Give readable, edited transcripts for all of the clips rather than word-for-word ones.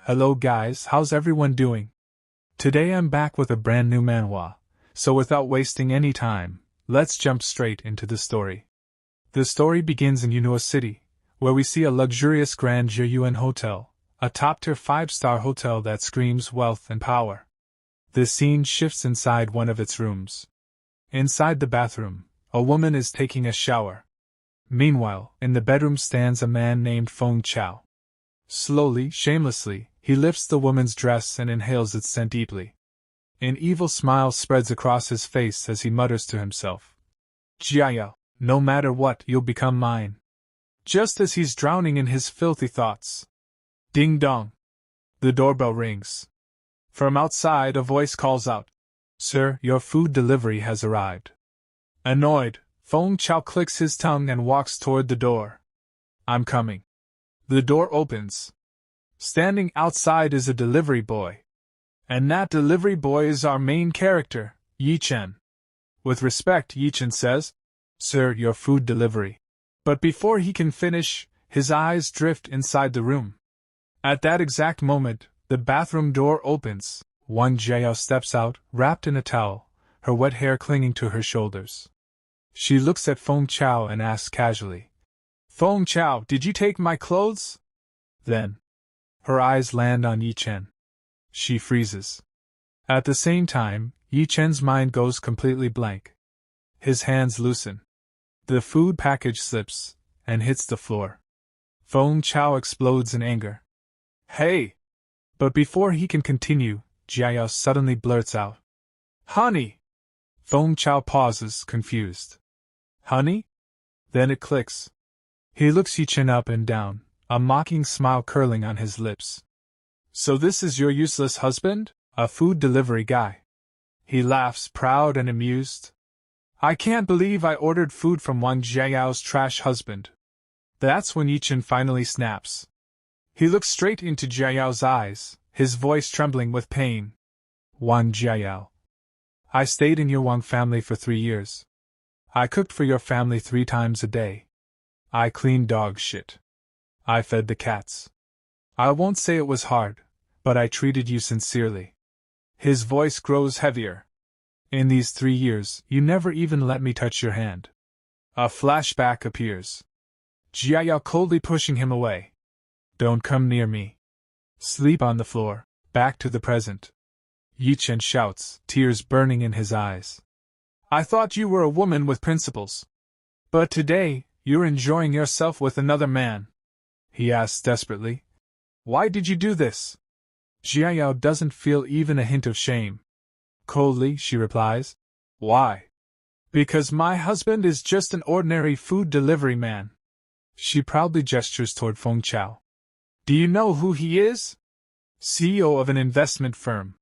Hello guys, how's everyone doing? Today I'm back with a brand new manhwa, so without wasting any time, let's jump straight into the story. The story begins in Untitled City, where we see a luxurious Grand Yuen hotel, a top-tier 5-star hotel that screams wealth and power. The scene shifts inside one of its rooms. Inside the bathroom, a woman is taking a shower. Meanwhile, in the bedroom stands a man named Feng Chao. Slowly, shamelessly, he lifts the woman's dress and inhales its scent deeply. An evil smile spreads across his face as he mutters to himself. Jiao, no matter what, you'll become mine. Just as he's drowning in his filthy thoughts. Ding dong. The doorbell rings. From outside, a voice calls out, "Sir, your food delivery has arrived." Annoyed, Feng Chao clicks his tongue and walks toward the door. "I'm coming." The door opens. Standing outside is a delivery boy. And that delivery boy is our main character, Ye Chen. With respect, Ye Chen says, "Sir, your food delivery." But before he can finish, his eyes drift inside the room. At that exact moment, the bathroom door opens. Wang Jiao steps out, wrapped in a towel, her wet hair clinging to her shoulders. She looks at Feng Chao and asks casually, "Feng Chao, did you take my clothes?" Then, her eyes land on Ye Chen. She freezes. At the same time, Ye Chen's mind goes completely blank. His hands loosen. The food package slips and hits the floor. Feng Chao explodes in anger. "Hey!" But before he can continue, Jiao suddenly blurts out, "Honey!" Feng Chao pauses, confused. "Honey?" Then it clicks. He looks Ye Chen up and down, a mocking smile curling on his lips. "So this is your useless husband? A food delivery guy?" He laughs, proud and amused. "I can't believe I ordered food from Wang Jiao's trash husband." That's when Ye Chen finally snaps. He looks straight into Jiao's eyes, his voice trembling with pain. "Wang Jiao, I stayed in your Wang family for 3 years. I cooked for your family 3 times a day. I cleaned dog shit. I fed the cats. I won't say it was hard, but I treated you sincerely." His voice grows heavier. "In these 3 years, you never even let me touch your hand." A flashback appears. Jiao coldly pushing him away. "Don't come near me. Sleep on the floor." Back to the present. Ye Chen shouts, tears burning in his eyes. "I thought you were a woman with principles. But today, you're enjoying yourself with another man." He asks desperately, "Why did you do this?" Jiao doesn't feel even a hint of shame. Coldly, she replies, "Why? Because my husband is just an ordinary food delivery man." She proudly gestures toward Feng Chao. "Do you know who he is? CEO of an investment firm.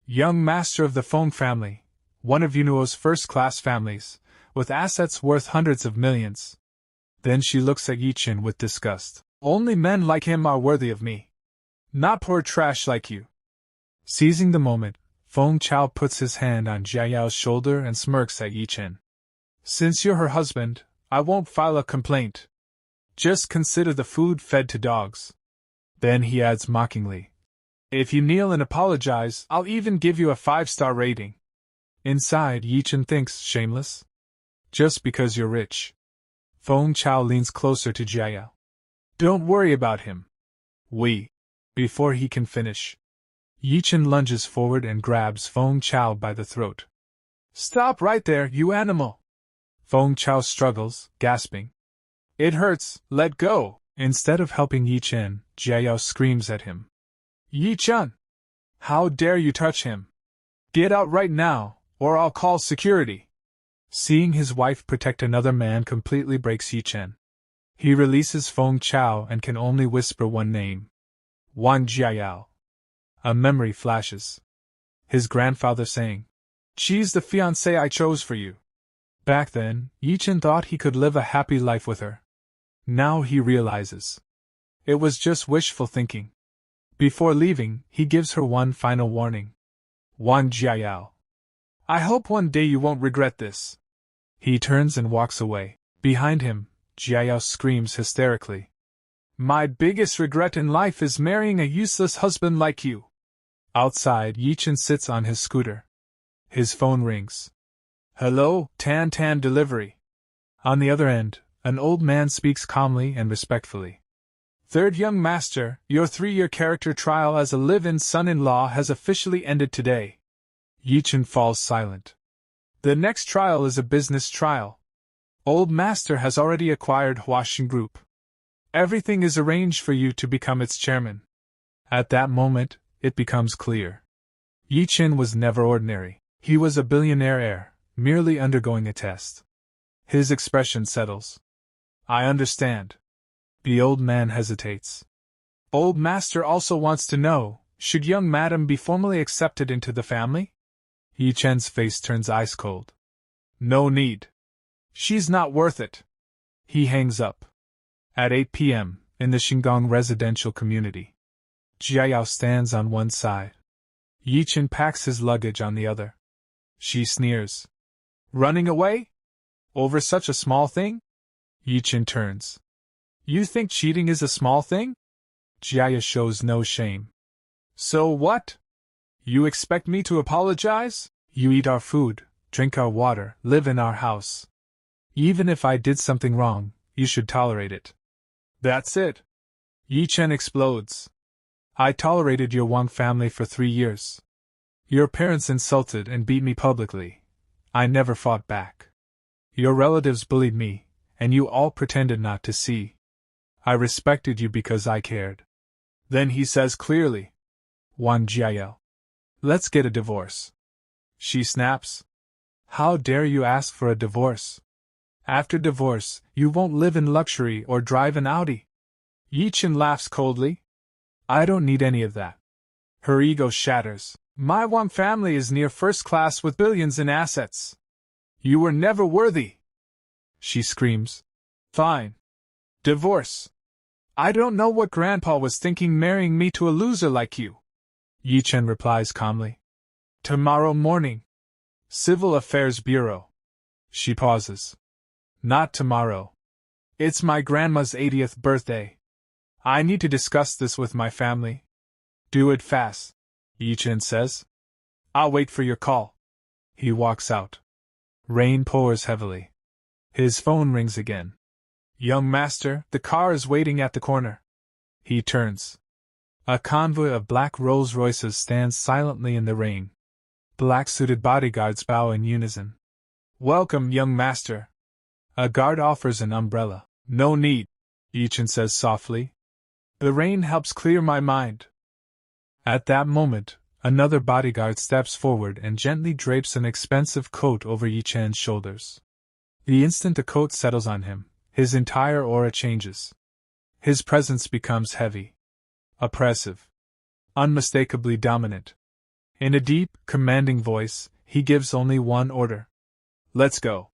Young master of the Feng family, one of Yunuo's first-class families, with assets worth hundreds of millions." Then she looks at Ye Chen with disgust. "Only men like him are worthy of me. Not poor trash like you." Seizing the moment, Feng Chao puts his hand on Jiao's shoulder and smirks at Ye Chen. "Since you're her husband, I won't file a complaint. Just consider the food fed to dogs." Then he adds mockingly, "If you kneel and apologize, I'll even give you a 5-star rating." Inside, Ye Chen thinks, shameless. Just because you're rich. Feng Chao leans closer to Jiao. "Don't worry about him. Before he can finish, Ye Chen lunges forward and grabs Feng Chao by the throat. "Stop right there, you animal!" Feng Chao struggles, gasping. "It hurts, let go!" Instead of helping Ye Chen, Jiao screams at him. "Ye Chen! How dare you touch him? Get out right now, or I'll call security!" Seeing his wife protect another man completely breaks Ye Chen. He releases Feng Chao and can only whisper one name. Wang Jiao. A memory flashes. His grandfather saying, "She's the fiancée I chose for you." Back then, Ye Chen thought he could live a happy life with her. Now he realizes. It was just wishful thinking. Before leaving, he gives her one final warning. "Wang Jiao, I hope one day you won't regret this." He turns and walks away. Behind him, Jiao screams hysterically. My biggest regret in life is marrying a useless husband like you. Outside, Ye Chen sits on his scooter. His phone rings. Hello, Tan Tan delivery. On the other end, an old man speaks calmly and respectfully. Third young master, your 3-year character trial as a live-in son-in-law has officially ended today. Ye Chen falls silent. The next trial is a business trial. Old master has already acquired Huashan Group. Everything is arranged for you to become its chairman. At that moment, it becomes clear. Ye Chen was never ordinary. He was a billionaire heir, merely undergoing a test. His expression settles. I understand. The old man hesitates. Old master also wants to know, should young madam be formally accepted into the family? Ye Chen's face turns ice cold. No need. She's not worth it. He hangs up. At 8 p.m., in the Shingang residential community. Jiayao stands on one side. Ye Chen packs his luggage on the other. She sneers. Running away? Over such a small thing? Ye Chen turns. You think cheating is a small thing? Jiaya shows no shame. So what? You expect me to apologize? You eat our food, drink our water, live in our house. Even if I did something wrong, you should tolerate it. That's it. Ye Chen explodes. I tolerated your Wang family for 3 years. Your parents insulted and beat me publicly. I never fought back. Your relatives bullied me, and you all pretended not to see. I respected you because I cared. Then he says clearly, Wang Jiayao, let's get a divorce. She snaps. How dare you ask for a divorce? After divorce, you won't live in luxury or drive an Audi. Ye Chen laughs coldly. I don't need any of that. Her ego shatters. My Wang family is near first class with billions in assets. You were never worthy. She screams. Fine. Divorce. I don't know what Grandpa was thinking marrying me to a loser like you. Ye Chen replies calmly. Tomorrow morning. Civil Affairs Bureau. She pauses. Not tomorrow. It's my grandma's 80th birthday. I need to discuss this with my family. Do it fast, Ye Chen says. I'll wait for your call. He walks out. Rain pours heavily. His phone rings again. Young master, the car is waiting at the corner. He turns. A convoy of black Rolls-Royces stands silently in the rain. Black-suited bodyguards bow in unison. Welcome, young master. A guard offers an umbrella. No need, Ye Chen says softly. The rain helps clear my mind. At that moment, another bodyguard steps forward and gently drapes an expensive coat over Ye Chen's shoulders. The instant the coat settles on him, his entire aura changes. His presence becomes heavy, oppressive, unmistakably dominant. In a deep, commanding voice, he gives only one order. Let's go.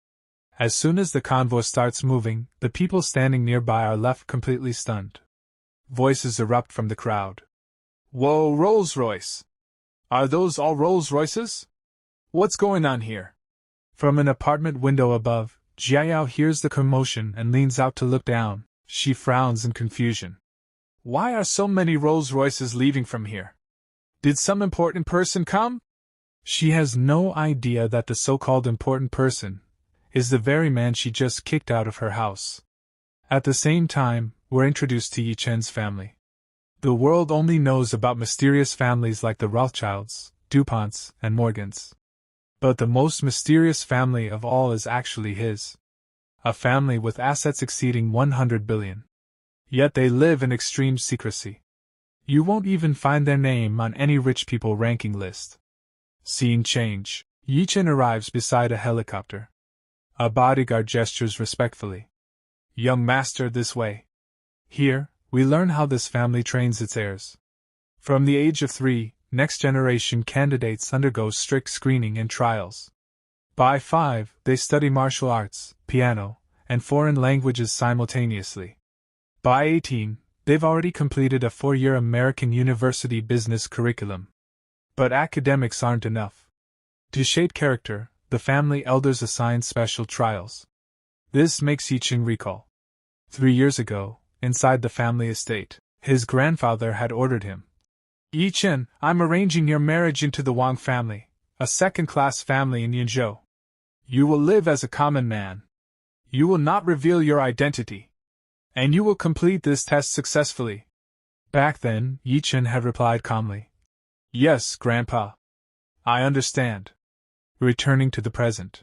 As soon as the convoy starts moving, the people standing nearby are left completely stunned. Voices erupt from the crowd. Whoa, Rolls-Royce! Are those all Rolls-Royces? What's going on here? From an apartment window above, Jiayao hears the commotion and leans out to look down. She frowns in confusion. Why are so many Rolls-Royces leaving from here? Did some important person come? She has no idea that the so-called important person is the very man she just kicked out of her house. At the same time, we're introduced to Ye Chen's family. The world only knows about mysterious families like the Rothschilds, DuPonts, and Morgans. But the most mysterious family of all is actually his. A family with assets exceeding 100 billion. Yet they live in extreme secrecy. You won't even find their name on any rich people ranking list. Scene change. Ye Chen arrives beside a helicopter. A bodyguard gestures respectfully. Young master, this way. Here, we learn how this family trains its heirs. From the age of 3, next-generation candidates undergo strict screening and trials. By 5, they study martial arts, piano, and foreign languages simultaneously. By 18, they've already completed a 4-year American university business curriculum. But academics aren't enough. To shape character, the family elders assign special trials. This makes Ye Chen recall. 3 years ago, inside the family estate. His grandfather had ordered him. Ye Chen, I'm arranging your marriage into the Wang family, a second-class family in Yinzhou. You will live as a common man. You will not reveal your identity. And you will complete this test successfully. Back then, Ye Chen had replied calmly. Yes, Grandpa. I understand. Returning to the present.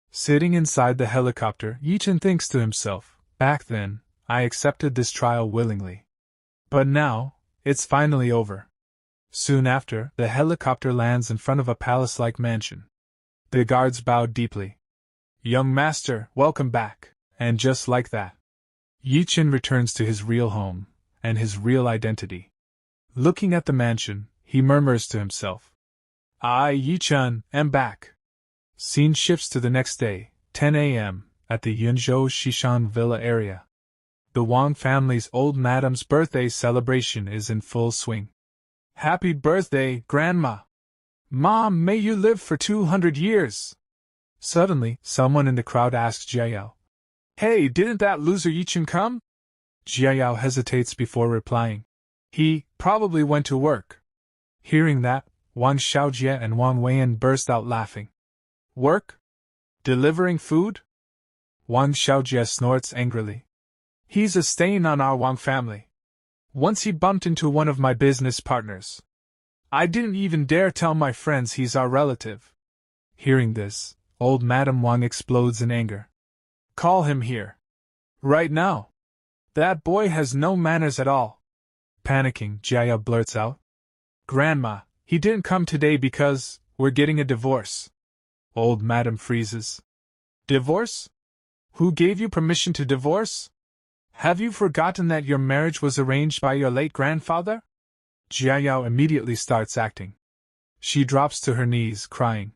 Sitting inside the helicopter, Ye Chen thinks to himself, back then, I accepted this trial willingly. But now, it's finally over. Soon after, the helicopter lands in front of a palace-like mansion. The guards bowed deeply. Young master, welcome back. And just like that, Ye Chen returns to his real home, and his real identity. Looking at the mansion, he murmurs to himself. I, Ye Chen, am back. Scene shifts to the next day, 10 a.m., at the Yunzhou Shishan Villa area. The Wang family's old madam's birthday celebration is in full swing. Happy birthday, Grandma! Mom, may you live for 200 years! Suddenly, someone in the crowd asks Jiayao. Hey, didn't that loser Ye Chen come? Jiayao hesitates before replying. He probably went to work. Hearing that, Wang Xiaojie and Wang Weiyan burst out laughing. Work? Delivering food? Wang Xiaojie snorts angrily. He's a stain on our Wang family. Once he bumped into one of my business partners. I didn't even dare tell my friends he's our relative. Hearing this, old Madame Wang explodes in anger. Call him here. Right now. That boy has no manners at all. Panicking, Jaya blurts out. Grandma, he didn't come today because we're getting a divorce. Old Madam freezes. Divorce? Who gave you permission to divorce? Have you forgotten that your marriage was arranged by your late grandfather? Jiayao immediately starts acting. She drops to her knees, crying.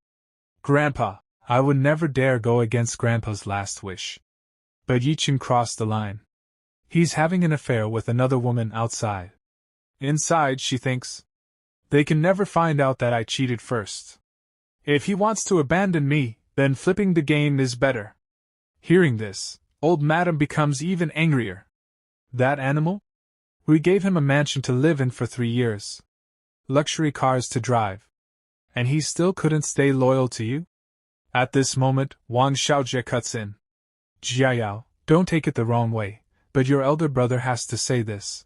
Grandpa, I would never dare go against Grandpa's last wish. But Ye Chen crossed the line. He's having an affair with another woman outside. Inside, she thinks. They can never find out that I cheated first. If he wants to abandon me, then flipping the game is better. Hearing this, old Madam becomes even angrier. That animal? We gave him a mansion to live in for 3 years. Luxury cars to drive. And he still couldn't stay loyal to you? At this moment, Wang Xiaojie cuts in. Jiayao, don't take it the wrong way, but your elder brother has to say this.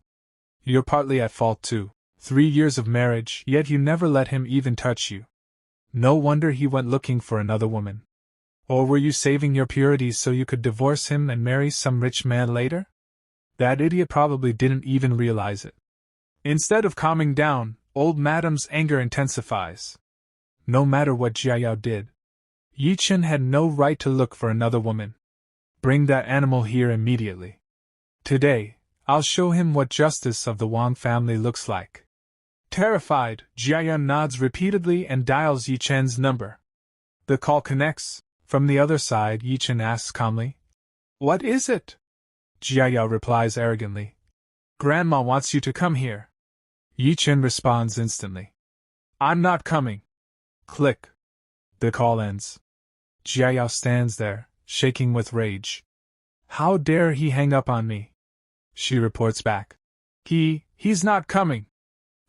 You're partly at fault too. 3 years of marriage, yet you never let him even touch you. No wonder he went looking for another woman. Or were you saving your purity so you could divorce him and marry some rich man later? That idiot probably didn't even realize it. Instead of calming down, old Madam's anger intensifies. No matter what Jiayao did, Ye Chen had no right to look for another woman. Bring that animal here immediately. Today, I'll show him what justice of the Wang family looks like. Terrified, Jiayao nods repeatedly and dials Ye Chen's number. The call connects. From the other side, Ye Chen asks calmly. What is it? Jiayao replies arrogantly. Grandma wants you to come here. Ye Chen responds instantly. I'm not coming. Click. The call ends. Jiayao stands there, shaking with rage. How dare he hang up on me? She reports back. He's not coming.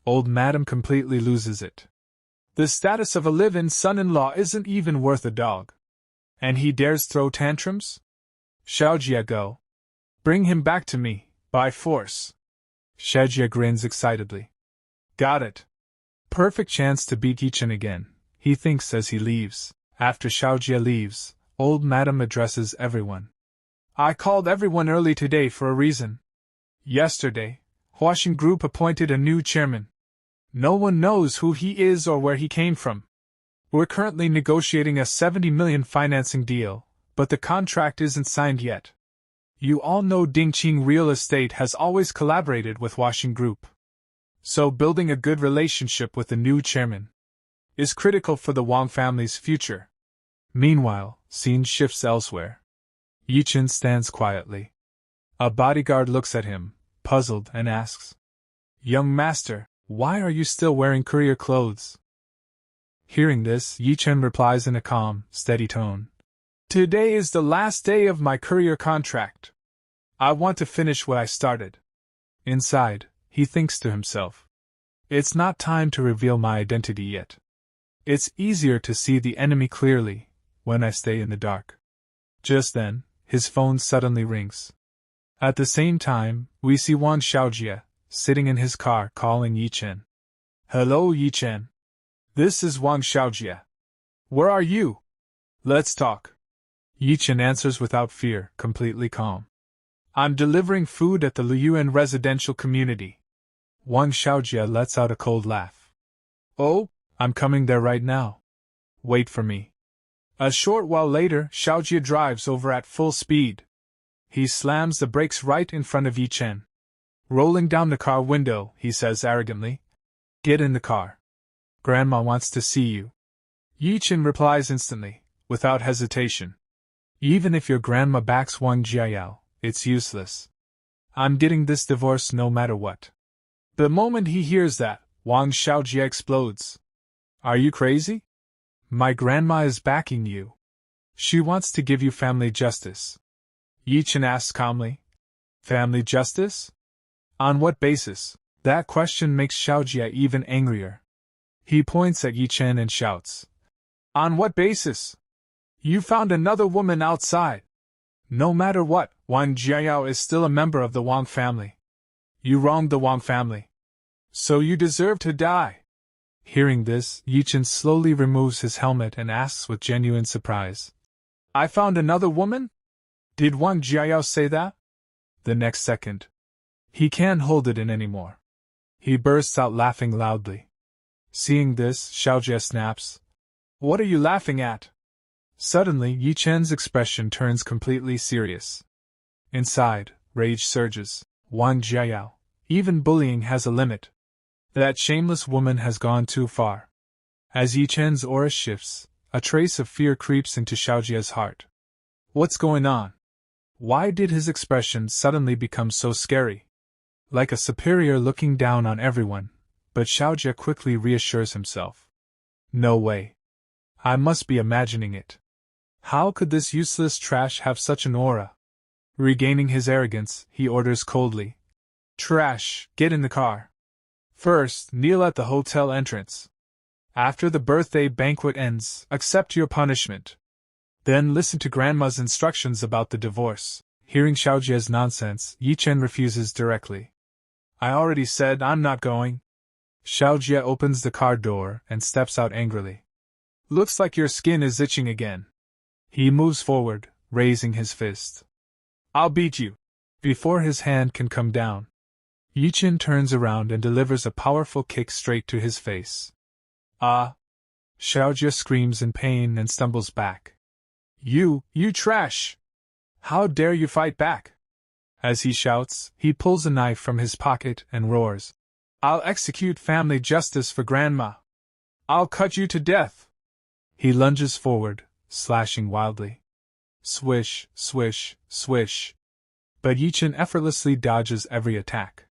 Old Madam completely loses it. The status of a live-in son-in-law isn't even worth a dog. And he dares throw tantrums? Xiaojie, go. Bring him back to me, by force. Xiaojie grins excitedly. Got it. Perfect chance to beat Ye Chen again, he thinks as he leaves. After Xiaojie leaves, old Madam addresses everyone. I called everyone early today for a reason. Yesterday, Huaxin Group appointed a new chairman. No one knows who he is or where he came from. We're currently negotiating a 70 million financing deal, but the contract isn't signed yet. You all know Dingqing Real Estate has always collaborated with Huaxin Group. So building a good relationship with the new chairman is critical for the Wang family's future. Meanwhile, scene shifts elsewhere. Ye Chen stands quietly. A bodyguard looks at him, puzzled, and asks, Young master, why are you still wearing courier clothes? Hearing this, Ye Chen replies in a calm, steady tone. Today is the last day of my courier contract. I want to finish what I started. Inside, he thinks to himself. It's not time to reveal my identity yet. It's easier to see the enemy clearly when I stay in the dark. Just then, his phone suddenly rings. At the same time, we see Wang Xiaojie sitting in his car calling Ye Chen. Hello, Ye Chen. This is Wang Xiaojie. Where are you? Let's talk. Ye Chen answers without fear, completely calm. I'm delivering food at the Liyuan residential community. Wang Xiaojie lets out a cold laugh. Oh, I'm coming there right now. Wait for me. A short while later, Xiaojie drives over at full speed. He slams the brakes right in front of Ye Chen. Rolling down the car window, he says arrogantly, "Get in the car. Grandma wants to see you." Ye Chen replies instantly, without hesitation. Even if your grandma backs Wang Jiayao, it's useless. I'm getting this divorce no matter what. The moment he hears that, Wang Xiaojie explodes. Are you crazy? My grandma is backing you. She wants to give you family justice. Ye Chen asks calmly. Family justice? On what basis? That question makes Xiaojie even angrier. He points at Ye Chen and shouts. On what basis? You found another woman outside. No matter what, Wang Jiayao is still a member of the Wang family. You wronged the Wang family. So you deserve to die. Hearing this, Ye Chen slowly removes his helmet and asks with genuine surprise. I found another woman? Did Wang Jiayao say that? The next second, he can't hold it in anymore. He bursts out laughing loudly. Seeing this, Xiaojie snaps. What are you laughing at? Suddenly, Ye Chen's expression turns completely serious. Inside, rage surges. Wang Jiayao, even bullying has a limit. That shameless woman has gone too far. As Ye Chen's aura shifts, a trace of fear creeps into Xiaojie's heart. What's going on? Why did his expression suddenly become so scary? Like a superior looking down on everyone, but Xiaojie quickly reassures himself. No way. I must be imagining it. How could this useless trash have such an aura? Regaining his arrogance, he orders coldly. Trash, get in the car. First, kneel at the hotel entrance. After the birthday banquet ends, accept your punishment. Then listen to Grandma's instructions about the divorce. Hearing Xiaojie's nonsense, Ye Chen refuses directly. I already said I'm not going. Xiaojie opens the car door and steps out angrily. Looks like your skin is itching again. He moves forward, raising his fist. I'll beat you. Before his hand can come down, Ye Chen turns around and delivers a powerful kick straight to his face. Ah! Xiaojie screams in pain and stumbles back. You trash! How dare you fight back? As he shouts, he pulls a knife from his pocket and roars. I'll execute family justice for Grandma. I'll cut you to death. He lunges forward, slashing wildly. Swish, swish, swish. But Ye Chen effortlessly dodges every attack.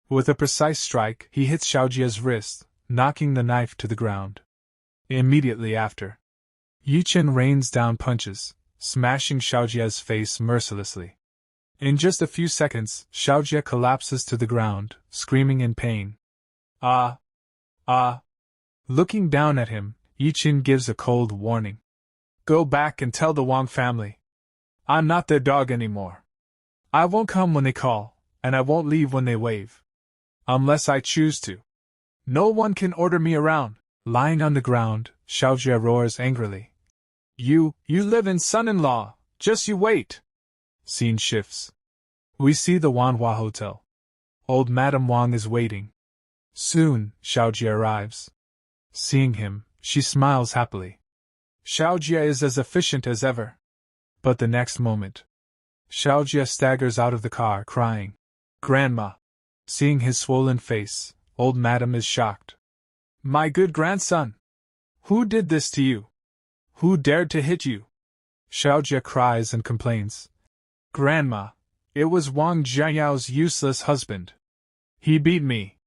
With a precise strike, he hits Xiaojie's wrist, knocking the knife to the ground. Immediately after, Ye Chen rains down punches, smashing Xiaojie's face mercilessly. In just a few seconds, Xiaojie collapses to the ground, screaming in pain. Ah! Ah! Looking down at him, Ye Chen gives a cold warning. Go back and tell the Wang family. I'm not their dog anymore. I won't come when they call, and I won't leave when they wave. Unless I choose to. No one can order me around. Lying on the ground, Xiaojie roars angrily. You live in son-in-law, just you wait. Scene shifts. We see the Manhua hotel. Old Madame Wang is waiting. Soon, Xiaojie arrives. Seeing him, she smiles happily. Xiaojie is as efficient as ever. But the next moment, Xiaojie staggers out of the car crying. Grandma. Seeing his swollen face, old Madame is shocked. My good grandson! Who did this to you? Who dared to hit you? Xiaojie cries and complains. Grandma, it was Wang Jiayao's useless husband. He beat me.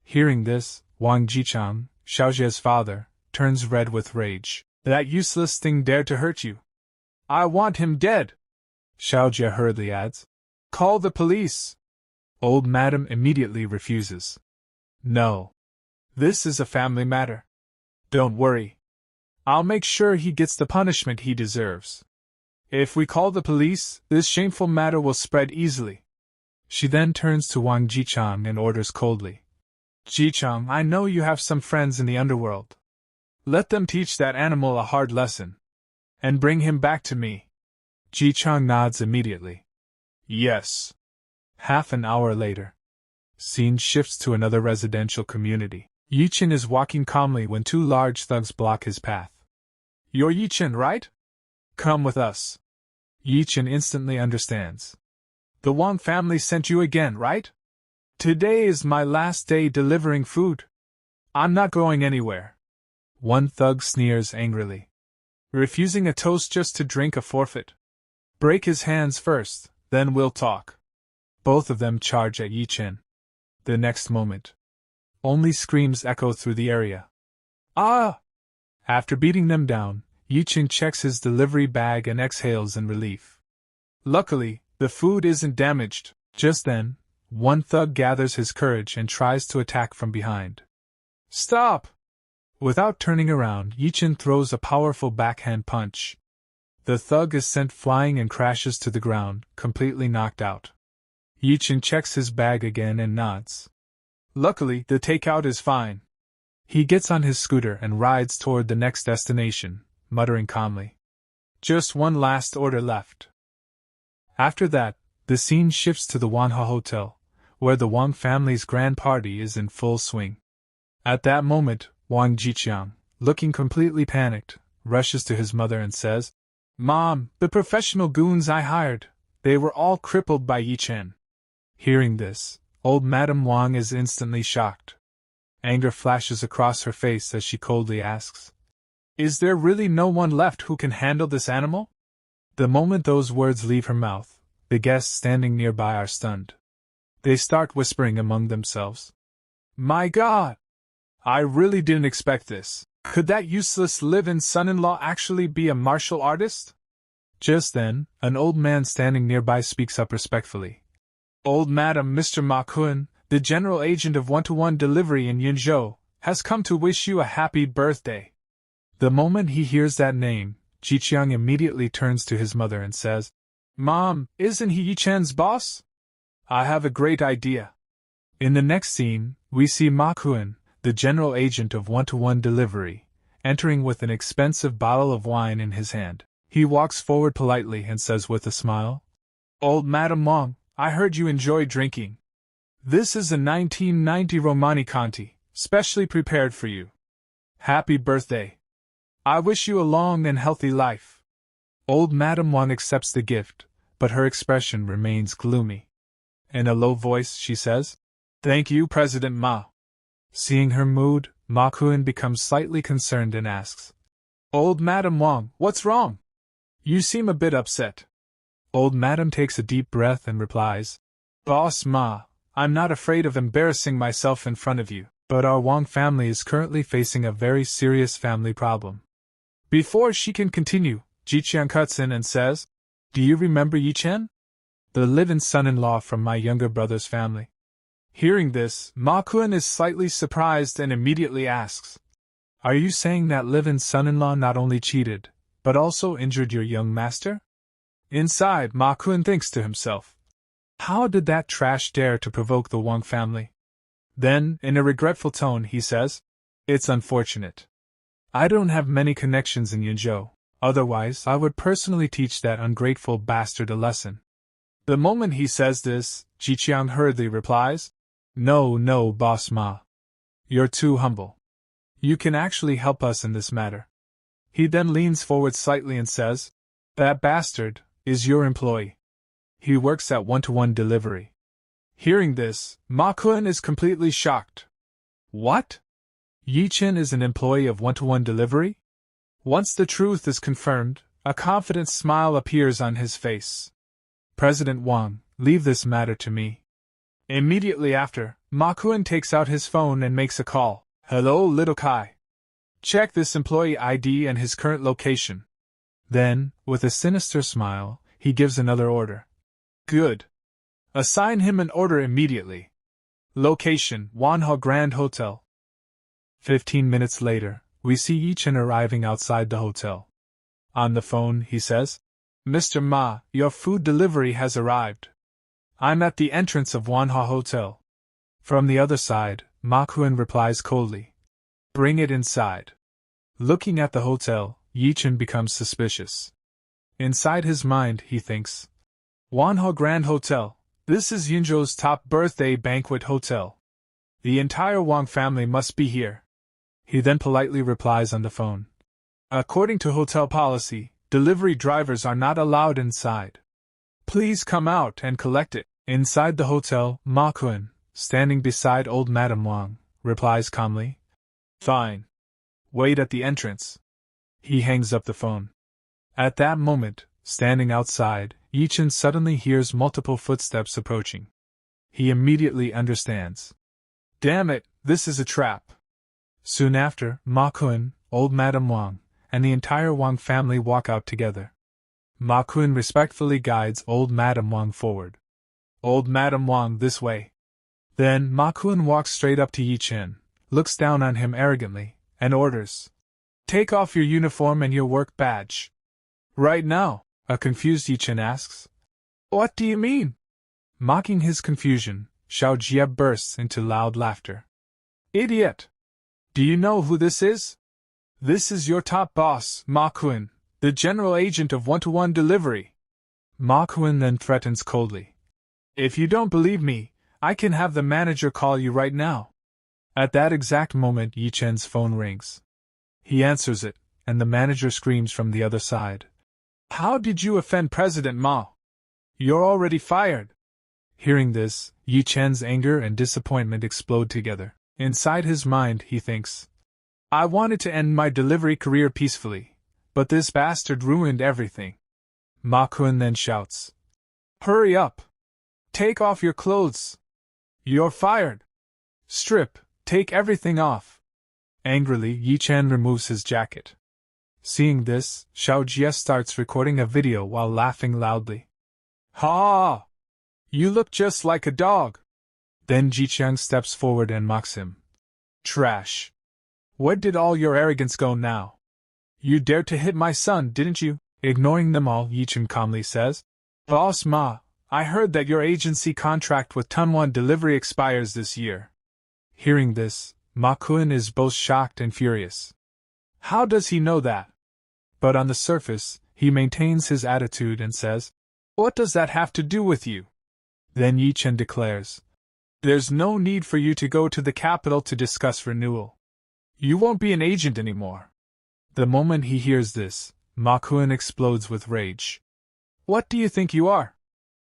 Hearing this, Wang Jichang, Xiaojie's father, turns red with rage. That useless thing dared to hurt you. I want him dead! Xiaojie hurriedly adds. Call the police! Old Madam immediately refuses. No. This is a family matter. Don't worry. I'll make sure he gets the punishment he deserves. If we call the police, this shameful matter will spread easily. She then turns to Wang Jichang and orders coldly. Jichang, I know you have some friends in the underworld. Let them teach that animal a hard lesson. And bring him back to me. Jichang nods immediately. Yes. Half an hour later. Scene shifts to another residential community. Ye Chen is walking calmly when two large thugs block his path. You're Ye Chen, right? Come with us. Ye Chen instantly understands. The Wang family sent you again, right? Today is my last day delivering food. I'm not going anywhere. One thug sneers angrily. Refusing a toast just to drink a forfeit. Break his hands first, then we'll talk. Both of them charge at Ye Chen. The next moment, only screams echo through the area. Ah! After beating them down, Ye Chen checks his delivery bag and exhales in relief. Luckily, the food isn't damaged. Just then, one thug gathers his courage and tries to attack from behind. Stop! Without turning around, Ye Chen throws a powerful backhand punch. The thug is sent flying and crashes to the ground, completely knocked out. Ye Chen checks his bag again and nods. Luckily, the takeout is fine. He gets on his scooter and rides toward the next destination, muttering calmly. Just one last order left. After that, the scene shifts to the Manhua Hotel, where the Wang family's grand party is in full swing. At that moment, Wang Jiqiang, looking completely panicked, rushes to his mother and says, Mom, the professional goons I hired, they were all crippled by Ye Chen. Hearing this, old Madame Wang is instantly shocked. Anger flashes across her face as she coldly asks, Is there really no one left who can handle this animal? The moment those words leave her mouth, the guests standing nearby are stunned. They start whispering among themselves. My God! I really didn't expect this. Could that useless live-in son-in-law actually be a martial artist? Just then, an old man standing nearby speaks up respectfully. Old Madam, Mr. Ma Kun, the general agent of one-to-one delivery in Yunzhou, has come to wish you a happy birthday. The moment he hears that name, Jiqiang immediately turns to his mother and says, Mom, isn't he Ye Chen's boss? I have a great idea. In the next scene, we see Ma Kun, the general agent of one-to-one delivery, entering with an expensive bottle of wine in his hand. He walks forward politely and says with a smile, Old Madam Wang, I heard you enjoy drinking. This is a 1990 Romani Conti, specially prepared for you. Happy birthday. I wish you a long and healthy life. Old Madam Wang accepts the gift, but her expression remains gloomy. In a low voice, she says, Thank you, President Ma. Seeing her mood, Ma Kun becomes slightly concerned and asks, Old Madam Wang, what's wrong? You seem a bit upset. Old Madam takes a deep breath and replies, Boss Ma, I'm not afraid of embarrassing myself in front of you, but our Wang family is currently facing a very serious family problem. Before she can continue, Jiqiang cuts in and says, Do you remember Ye Chen? The live-in son-in-law from my younger brother's family. Hearing this, Ma Kun is slightly surprised and immediately asks, Are you saying that live-in son-in-law not only cheated, but also injured your young master? Inside, Ma Kun thinks to himself, How did that trash dare to provoke the Wang family? Then, in a regretful tone, he says, It's unfortunate. I don't have many connections in Yunzhou, otherwise I would personally teach that ungrateful bastard a lesson. The moment he says this, Jiqiang hurriedly replies, No, Boss Ma. You're too humble. You can actually help us in this matter. He then leans forward slightly and says, That bastard is your employee. He works at one-to-one delivery. Hearing this, Ma Kun is completely shocked. What? Ye Chen is an employee of one-to-one delivery? Once the truth is confirmed, a confident smile appears on his face. President Wang, leave this matter to me. Immediately after, Ma Kun takes out his phone and makes a call. Hello, little Kai. Check this employee ID and his current location. Then, with a sinister smile, he gives another order. Good. Assign him an order immediately. Location, Manhua Grand Hotel. 15 minutes later, we see Ye Chen arriving outside the hotel. On the phone, he says, Mr. Ma, your food delivery has arrived. I'm at the entrance of Manhua Hotel. From the other side, Ma Kun replies coldly, Bring it inside. Looking at the hotel, Ye Chen becomes suspicious. Inside his mind, he thinks, Manhua Grand Hotel, this is Yunzhou's top birthday banquet hotel. The entire Wang family must be here. He then politely replies on the phone, According to hotel policy, delivery drivers are not allowed inside. Please come out and collect it. Inside the hotel, Ma Kun, standing beside old Madame Wang, replies calmly, Fine. Wait at the entrance. He hangs up the phone. At that moment, standing outside, Ye Chen suddenly hears multiple footsteps approaching. He immediately understands. Damn it, this is a trap. Soon after, Ma Kun, old Madame Wang, and the entire Wang family walk out together. Ma Kun respectfully guides old Madame Wang forward. Old Madame Wang, this way. Then Ma Kun walks straight up to Ye Chen, looks down on him arrogantly, and orders, Take off your uniform and your work badge. Right now, a confused Ye Chen asks. What do you mean? Mocking his confusion, Xiao Jie bursts into loud laughter. Idiot! Do you know who this is? This is your top boss, Ma Kun, the general agent of one-to-one delivery. Ma Kun then threatens coldly. If you don't believe me, I can have the manager call you right now. At that exact moment, Ye Chen's phone rings. He answers it, and the manager screams from the other side. How did you offend President Mao? You're already fired. Hearing this, Ye Chen's anger and disappointment explode together. Inside his mind, he thinks, I wanted to end my delivery career peacefully, but this bastard ruined everything. Ma Kun then shouts, Hurry up! Take off your clothes! You're fired! Strip, take everything off! Angrily, Ye Chen removes his jacket. Seeing this, Xiao Jie starts recording a video while laughing loudly. Ha! You look just like a dog! Then Ji Chang steps forward and mocks him. Trash! Where did all your arrogance go now? You dared to hit my son, didn't you? Ignoring them all, Ye Chen calmly says, Boss Ma, I heard that your agency contract with Tunwan Delivery expires this year. Hearing this, Ma Kun is both shocked and furious. How does he know that? But on the surface, he maintains his attitude and says, What does that have to do with you? Then Ye Chen declares, There's no need for you to go to the capital to discuss renewal. You won't be an agent anymore. The moment he hears this, Ma Kun explodes with rage. What do you think you are?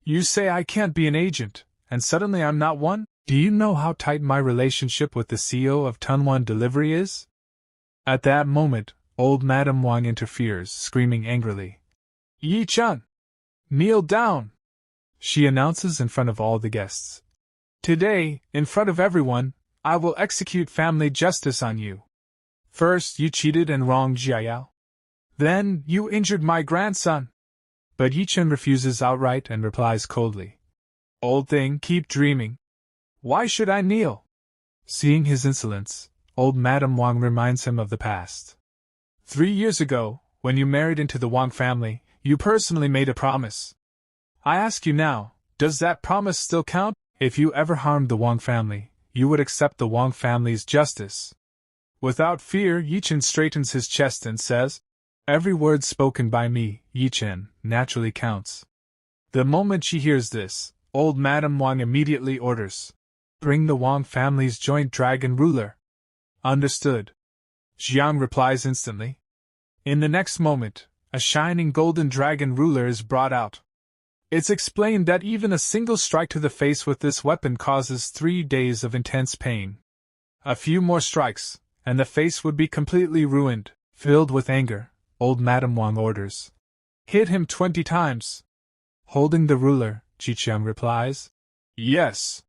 You say I can't be an agent, and suddenly I'm not one? Do you know how tight my relationship with the CEO of Tunwan Delivery is? At that moment, old Madame Wang interferes, screaming angrily. Ye Chen! Kneel down! She announces in front of all the guests. Today, in front of everyone, I will execute family justice on you. First, you cheated and wronged Jiayao. Then, you injured my grandson. But Ye Chen refuses outright and replies coldly. Old thing, keep dreaming. Why should I kneel? Seeing his insolence, old Madame Wang reminds him of the past. 3 years ago, when you married into the Wang family, you personally made a promise. I ask you now, does that promise still count? If you ever harmed the Wang family, you would accept the Wang family's justice. Without fear, Ye Chen straightens his chest and says, Every word spoken by me, Ye Chen, naturally counts. The moment she hears this, old Madame Wang immediately orders, Bring the Wang family's joint dragon ruler. Understood. Jiang replies instantly. In the next moment, a shining golden dragon ruler is brought out. It's explained that even a single strike to the face with this weapon causes 3 days of intense pain. A few more strikes, and the face would be completely ruined. Filled with anger, old Madame Wang orders, Hit him 20 times. Holding the ruler, Jiqiang replies, Yes.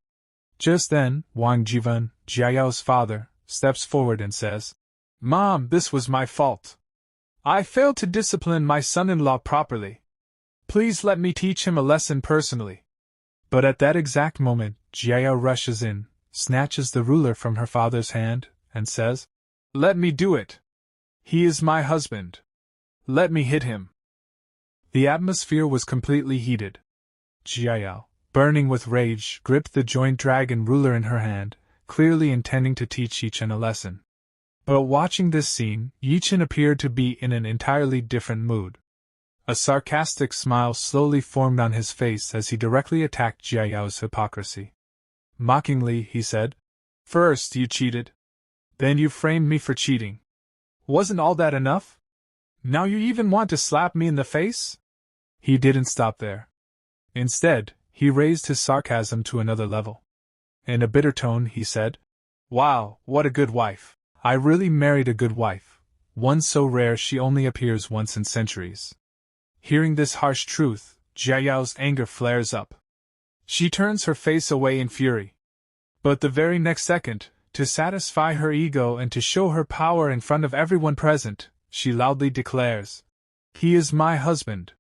Just then, Wang Jivan, Jiayao's father, steps forward and says, Mom, this was my fault. I failed to discipline my son-in-law properly. Please let me teach him a lesson personally. But at that exact moment, Jiao rushes in, snatches the ruler from her father's hand, and says, "Let me do it! He is my husband! Let me hit him!" The atmosphere was completely heated. Jiao, burning with rage, gripped the joint dragon ruler in her hand, clearly intending to teach Ye Chen a lesson. But watching this scene, Ye Chen appeared to be in an entirely different mood. A sarcastic smile slowly formed on his face as he directly attacked Jiao's hypocrisy. Mockingly, he said, "First you cheated. Then you framed me for cheating. Wasn't all that enough? Now you even want to slap me in the face?" He didn't stop there. Instead, he raised his sarcasm to another level. In a bitter tone, he said, "Wow, what a good wife. I really married a good wife, one so rare she only appears once in centuries." Hearing this harsh truth, Jiao's anger flares up. She turns her face away in fury. But the very next second, to satisfy her ego and to show her power in front of everyone present, she loudly declares, "He is my husband.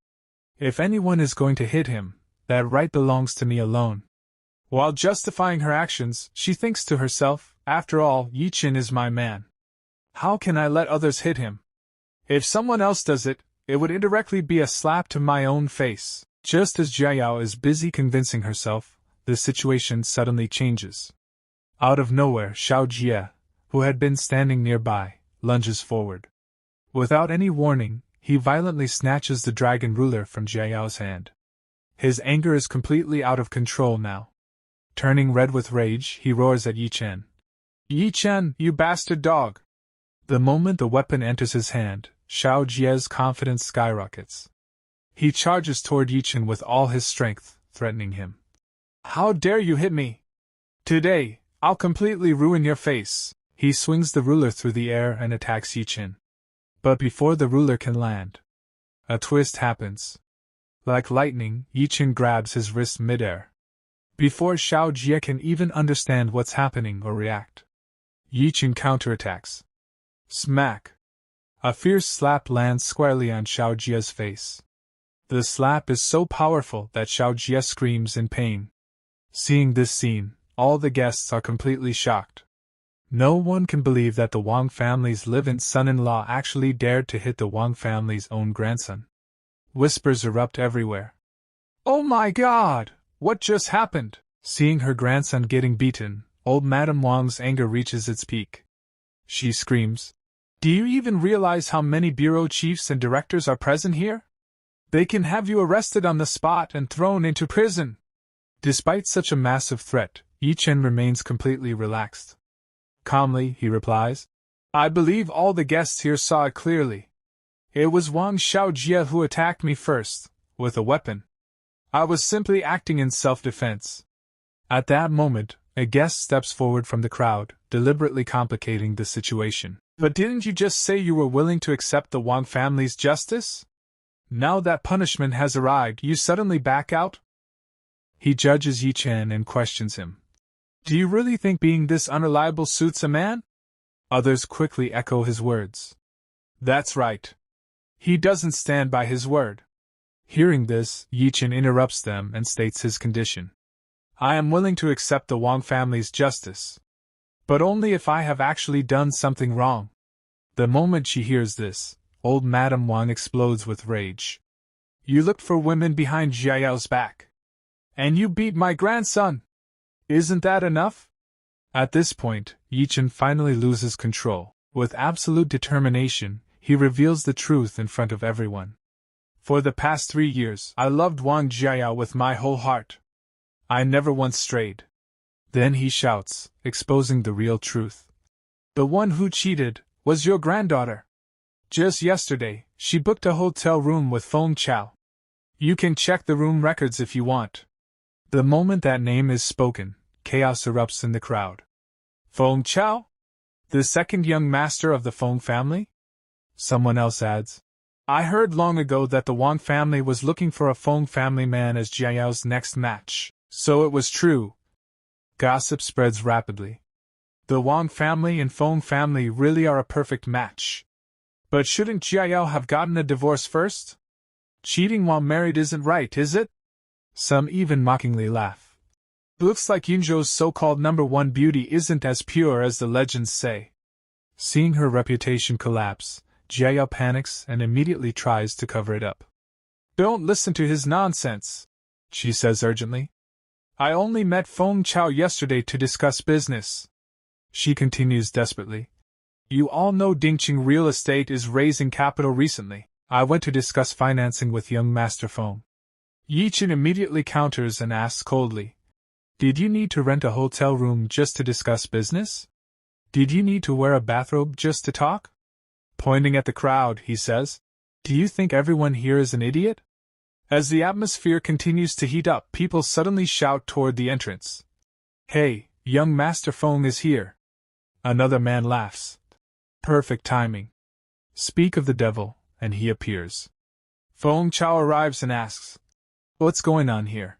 If anyone is going to hit him, that right belongs to me alone." While justifying her actions, she thinks to herself, "After all, Ye Chen is my man. How can I let others hit him? If someone else does it, it would indirectly be a slap to my own face." Just as Jiao is busy convincing herself, the situation suddenly changes. Out of nowhere, Xiao Jie, who had been standing nearby, lunges forward. Without any warning, he violently snatches the dragon ruler from Jiao's hand. His anger is completely out of control now. Turning red with rage, he roars at Ye Chen. "Ye Chen, you bastard dog!" The moment the weapon enters his hand, Xiao Jie's confidence skyrockets. He charges toward Ye Chen with all his strength, threatening him. "How dare you hit me? Today, I'll completely ruin your face." He swings the ruler through the air and attacks Ye Chen. But before the ruler can land, a twist happens. Like lightning, Ye Chen grabs his wrist midair. Before Xiao Jie can even understand what's happening or react, Ye Chen counterattacks. Smack! A fierce slap lands squarely on Xiao Jie's face. The slap is so powerful that Xiao Jie screams in pain. Seeing this scene, all the guests are completely shocked. No one can believe that the Wang family's live-in son-in-law actually dared to hit the Wang family's own grandson. Whispers erupt everywhere. "Oh my God! What just happened?" Seeing her grandson getting beaten, old Madame Wang's anger reaches its peak. She screams, "Do you even realize how many bureau chiefs and directors are present here? They can have you arrested on the spot and thrown into prison." Despite such a massive threat, Ye Chen remains completely relaxed. Calmly, he replies, "I believe all the guests here saw it clearly. It was Wang Xiaojie who attacked me first, with a weapon. I was simply acting in self-defense." At that moment, a guest steps forward from the crowd, deliberately complicating the situation. "But didn't you just say you were willing to accept the Wang family's justice? Now that punishment has arrived, you suddenly back out?" He judges Ye Chen and questions him. "Do you really think being this unreliable suits a man?" Others quickly echo his words. "That's right. He doesn't stand by his word." Hearing this, Ye Chen interrupts them and states his condition. "I am willing to accept the Wang family's justice, but only if I have actually done something wrong." The moment she hears this, old Madame Wang explodes with rage. "You looked for women behind Jiao's back. And you beat my grandson. Isn't that enough?" At this point, Ye Chen finally loses control. With absolute determination, he reveals the truth in front of everyone. "For the past 3 years, I loved Wang Jiao with my whole heart. I never once strayed." Then he shouts, exposing the real truth. "The one who cheated was your granddaughter. Just yesterday, she booked a hotel room with Feng Chao. You can check the room records if you want." The moment that name is spoken, chaos erupts in the crowd. "Feng Chao? The second young master of the Feng family?" Someone else adds, "I heard long ago that the Wang family was looking for a Feng family man as Jiao's next match, so it was true." Gossip spreads rapidly. The Wang family and Feng family really are a perfect match. But shouldn't Jiao have gotten a divorce first? Cheating while married isn't right, is it? Some even mockingly laugh. Looks like Yunzhou's so-called #1 beauty isn't as pure as the legends say. Seeing her reputation collapse, Jiayao panics and immediately tries to cover it up. Don't listen to his nonsense, she says urgently. I only met Feng Chao yesterday to discuss business. She continues desperately. You all know Dingqing Real Estate is raising capital recently. I went to discuss financing with young Master Feng. Ye Chen immediately counters and asks coldly, did you need to rent a hotel room just to discuss business? Did you need to wear a bathrobe just to talk? Pointing at the crowd, he says, do you think everyone here is an idiot? As the atmosphere continues to heat up, people suddenly shout toward the entrance. Hey, young Master Feng is here. Another man laughs. Perfect timing. Speak of the devil, and he appears. Feng Chao arrives and asks, what's going on here?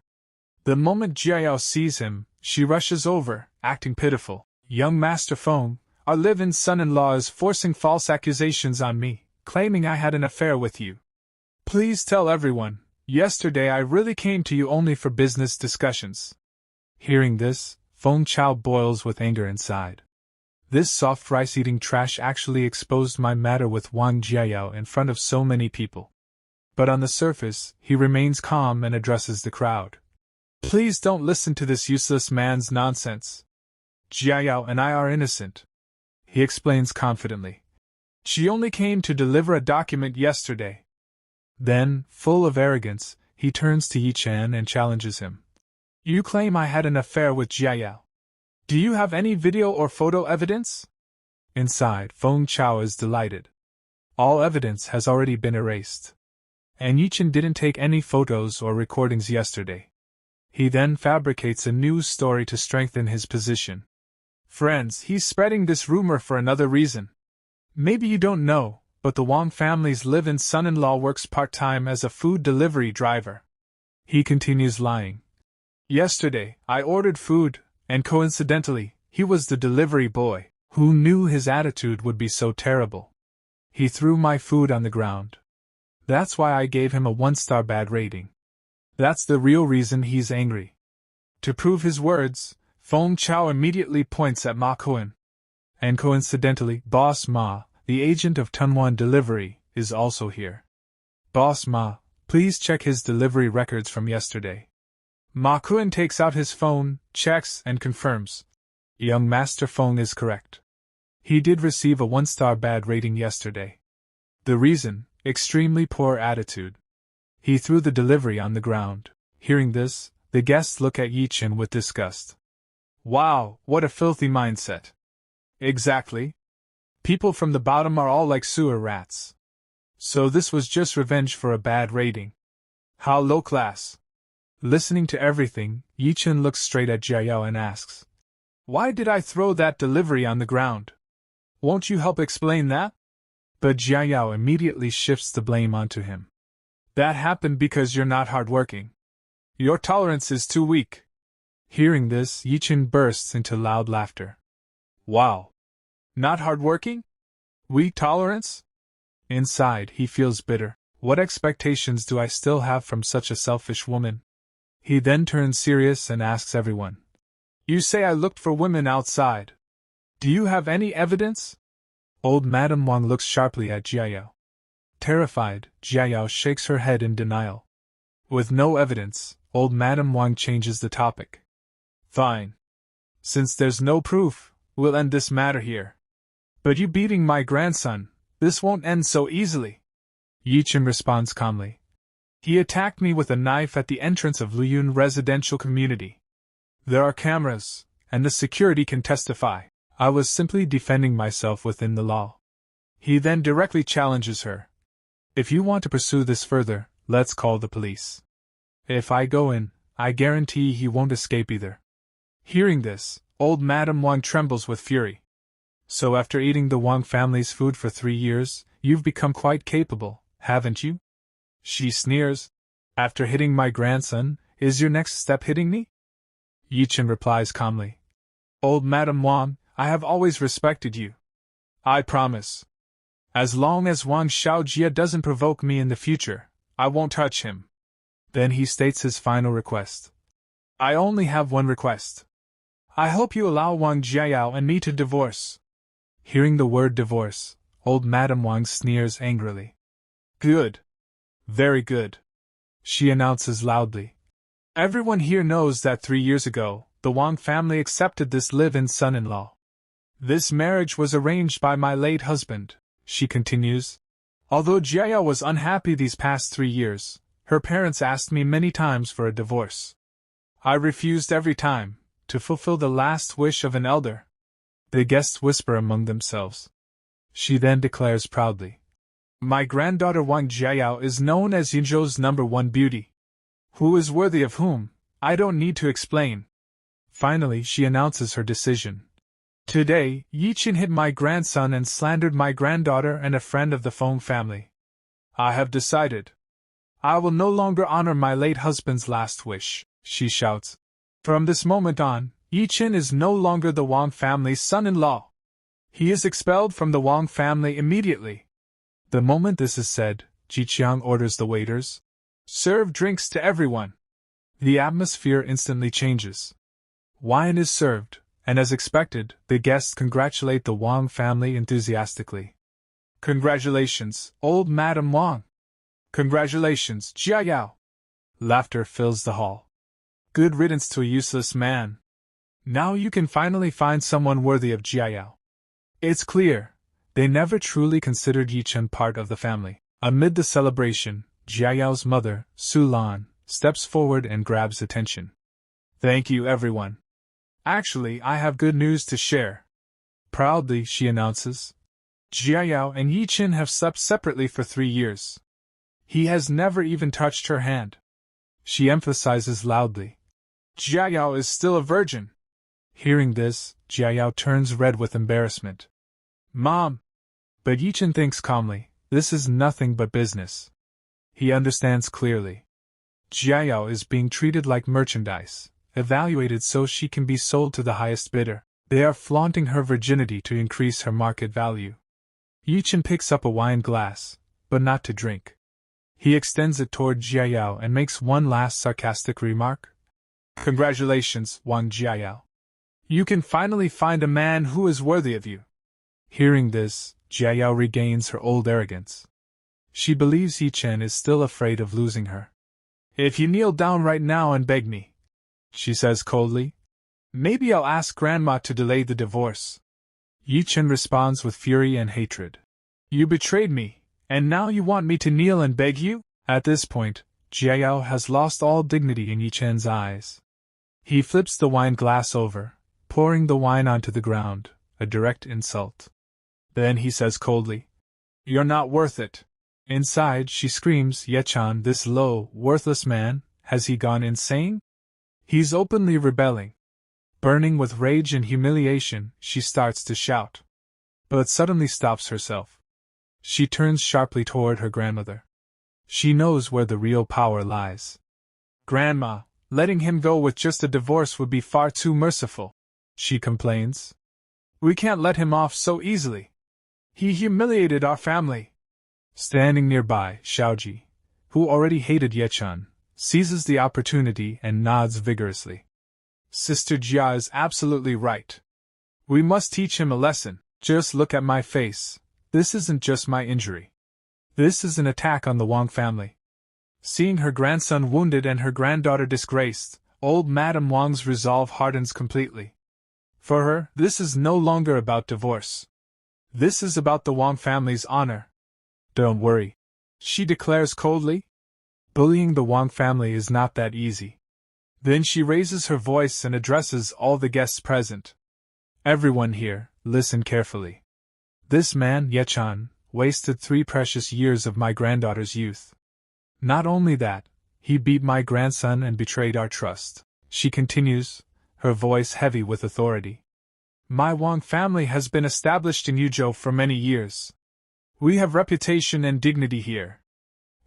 The moment Jiayao sees him, she rushes over, acting pitiful. Young Master Feng, our live-in son-in-law is forcing false accusations on me, claiming I had an affair with you. Please tell everyone, yesterday I really came to you only for business discussions. Hearing this, Feng Chao boils with anger inside. This soft rice-eating trash actually exposed my matter with Wang Jiayao in front of so many people. But on the surface, he remains calm and addresses the crowd. Please don't listen to this useless man's nonsense. Jiayao and I are innocent, he explains confidently. She only came to deliver a document yesterday. Then, full of arrogance, he turns to Ye Chen and challenges him. You claim I had an affair with Jiayao. Do you have any video or photo evidence? Inside, Feng Chao is delighted. All evidence has already been erased. And Ye Chen didn't take any photos or recordings yesterday. He then fabricates a news story to strengthen his position. Friends, he's spreading this rumor for another reason. Maybe you don't know, but the Wang family's live-in son-in-law works part-time as a food delivery driver. He continues lying. Yesterday, I ordered food, and coincidentally, he was the delivery boy. Who knew his attitude would be so terrible? He threw my food on the ground. That's why I gave him a 1-star bad rating. That's the real reason he's angry. To prove his words, Feng Chao immediately points at Ma Kuan. And coincidentally, Boss Ma, the agent of Tunwan Delivery, is also here. Boss Ma, please check his delivery records from yesterday. Ma Kuan takes out his phone, checks, and confirms. Young Master Feng is correct. He did receive a 1-star bad rating yesterday. The reason, extremely poor attitude. He threw the delivery on the ground. Hearing this, the guests look at Ye Chen with disgust. Wow, what a filthy mindset. Exactly. People from the bottom are all like sewer rats. So this was just revenge for a bad rating. How low class. Listening to everything, Ye Chen looks straight at Jiayao and asks, why did I throw that delivery on the ground? Won't you help explain that? But Jiayao immediately shifts the blame onto him. That happened because you're not hardworking. Your tolerance is too weak. Hearing this, Ye Chen bursts into loud laughter. Wow. Not hardworking? Weak tolerance? Inside, he feels bitter. What expectations do I still have from such a selfish woman? He then turns serious and asks everyone. You say I looked for women outside. Do you have any evidence? Old Madame Wang looks sharply at Jiayao. Terrified, Jiayao shakes her head in denial. With no evidence, old Madame Wang changes the topic. Fine. Since there's no proof, we'll end this matter here. But you beating my grandson, this won't end so easily. Ye Chen responds calmly. He attacked me with a knife at the entrance of Luyun residential community. There are cameras, and the security can testify. I was simply defending myself within the law. He then directly challenges her. If you want to pursue this further, let's call the police. If I go in, I guarantee he won't escape either. Hearing this, old Madame Wang trembles with fury. So after eating the Wang family's food for 3 years, you've become quite capable, haven't you? She sneers. After hitting my grandson, is your next step hitting me? Ye Chen replies calmly. Old Madame Wang, I have always respected you. I promise. As long as Wang Xiaojia doesn't provoke me in the future, I won't touch him. Then he states his final request. I only have one request. I hope you allow Wang Jiayao and me to divorce. Hearing the word divorce, old Madame Wang sneers angrily. Good. Very good. She announces loudly. Everyone here knows that 3 years ago, the Wang family accepted this live-in son-in-law. This marriage was arranged by my late husband, she continues. Although Jiayao was unhappy these past 3 years, her parents asked me many times for a divorce. I refused every time, to fulfill the last wish of an elder. The guests whisper among themselves. She then declares proudly. My granddaughter Wang Jiayao is known as Yinzhou's #1 beauty. Who is worthy of whom, I don't need to explain. Finally, she announces her decision. Today, Ye Chen hit my grandson and slandered my granddaughter and a friend of the Feng family. I have decided. I will no longer honor my late husband's last wish, she shouts. From this moment on, Ye Chen is no longer the Wang family's son-in-law. He is expelled from the Wang family immediately. The moment this is said, Ji Qiang orders the waiters. Serve drinks to everyone. The atmosphere instantly changes. Wine is served, and as expected, the guests congratulate the Wang family enthusiastically. Congratulations, old Madame Wang. Congratulations, Jiayao. Laughter fills the hall. Good riddance to a useless man. Now you can finally find someone worthy of Jiayao. It's clear, they never truly considered Ye Chen part of the family. Amid the celebration, Jiayao's mother, Su Lan, steps forward and grabs attention. Thank you, everyone. Actually, I have good news to share. Proudly, she announces. Jiayao and Ye Chen have slept separately for 3 years. He has never even touched her hand. She emphasizes loudly. Jiayao is still a virgin. Hearing this, Jiayao turns red with embarrassment. Mom! But Ye Chen thinks calmly, this is nothing but business. He understands clearly. Jiayao is being treated like merchandise, evaluated so she can be sold to the highest bidder. They are flaunting her virginity to increase her market value. Ye Chen picks up a wine glass, but not to drink. He extends it toward Jiayao and makes one last sarcastic remark. Congratulations, Wang Jiayao. You can finally find a man who is worthy of you. Hearing this, Jiayao regains her old arrogance. She believes Ye Chen is still afraid of losing her. If you kneel down right now and beg me, she says coldly, maybe I'll ask Grandma to delay the divorce. Ye Chen responds with fury and hatred. You betrayed me, and now you want me to kneel and beg you? At this point, Jiayao has lost all dignity in Ye Chen's eyes. He flips the wine glass over, pouring the wine onto the ground, a direct insult. Then he says coldly, You're not worth it. Inside, she screams, Ye Chen, this low, worthless man, has he gone insane? He's openly rebelling. Burning with rage and humiliation, she starts to shout. But suddenly stops herself. She turns sharply toward her grandmother. She knows where the real power lies. Grandma, letting him go with just a divorce would be far too merciful, she complains. We can't let him off so easily. He humiliated our family. Standing nearby, Xiaoji, who already hated Ye Chen, seizes the opportunity and nods vigorously. Sister Jia is absolutely right. We must teach him a lesson. Just look at my face. This isn't just my injury. This is an attack on the Wang family. Seeing her grandson wounded and her granddaughter disgraced, old Madame Wang's resolve hardens completely. For her, this is no longer about divorce. This is about the Wang family's honor. Don't worry, she declares coldly. Bullying the Wang family is not that easy. Then she raises her voice and addresses all the guests present. Everyone here, listen carefully. This man, Ye Chen, wasted 3 precious years of my granddaughter's youth. Not only that, he beat my grandson and betrayed our trust, she continues, her voice heavy with authority. My Wang family has been established in Yuzhou for many years. We have reputation and dignity here.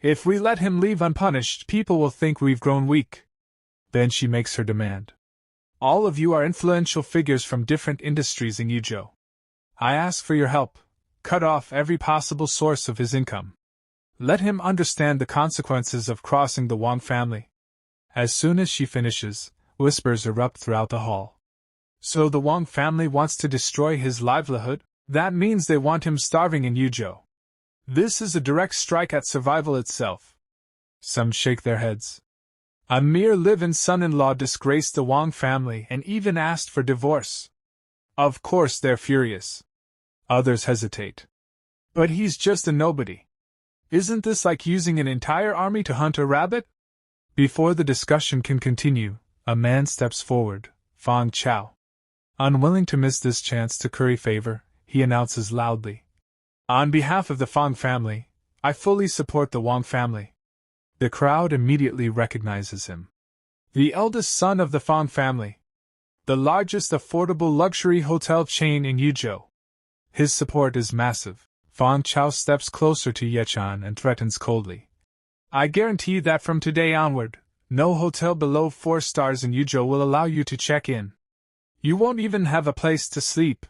If we let him leave unpunished, people will think we've grown weak. Then she makes her demand. All of you are influential figures from different industries in Yuzhou. I ask for your help. Cut off every possible source of his income. Let him understand the consequences of crossing the Wang family. As soon as she finishes, whispers erupt throughout the hall. So the Wang family wants to destroy his livelihood? That means they want him starving in Yuzhou. This is a direct strike at survival itself. Some shake their heads. A mere live-in son-in-law disgraced the Wang family and even asked for divorce. Of course they're furious. Others hesitate. But he's just a nobody. Isn't this like using an entire army to hunt a rabbit? Before the discussion can continue, a man steps forward, Fang Chao. Unwilling to miss this chance to curry favor, he announces loudly. On behalf of the Fang family, I fully support the Wang family. The crowd immediately recognizes him. The eldest son of the Fang family. The largest affordable luxury hotel chain in Yuzhou. His support is massive. Fang Chao steps closer to Ye Chen and threatens coldly. I guarantee that from today onward, no hotel below 4 stars in Yuzhou will allow you to check in. You won't even have a place to sleep.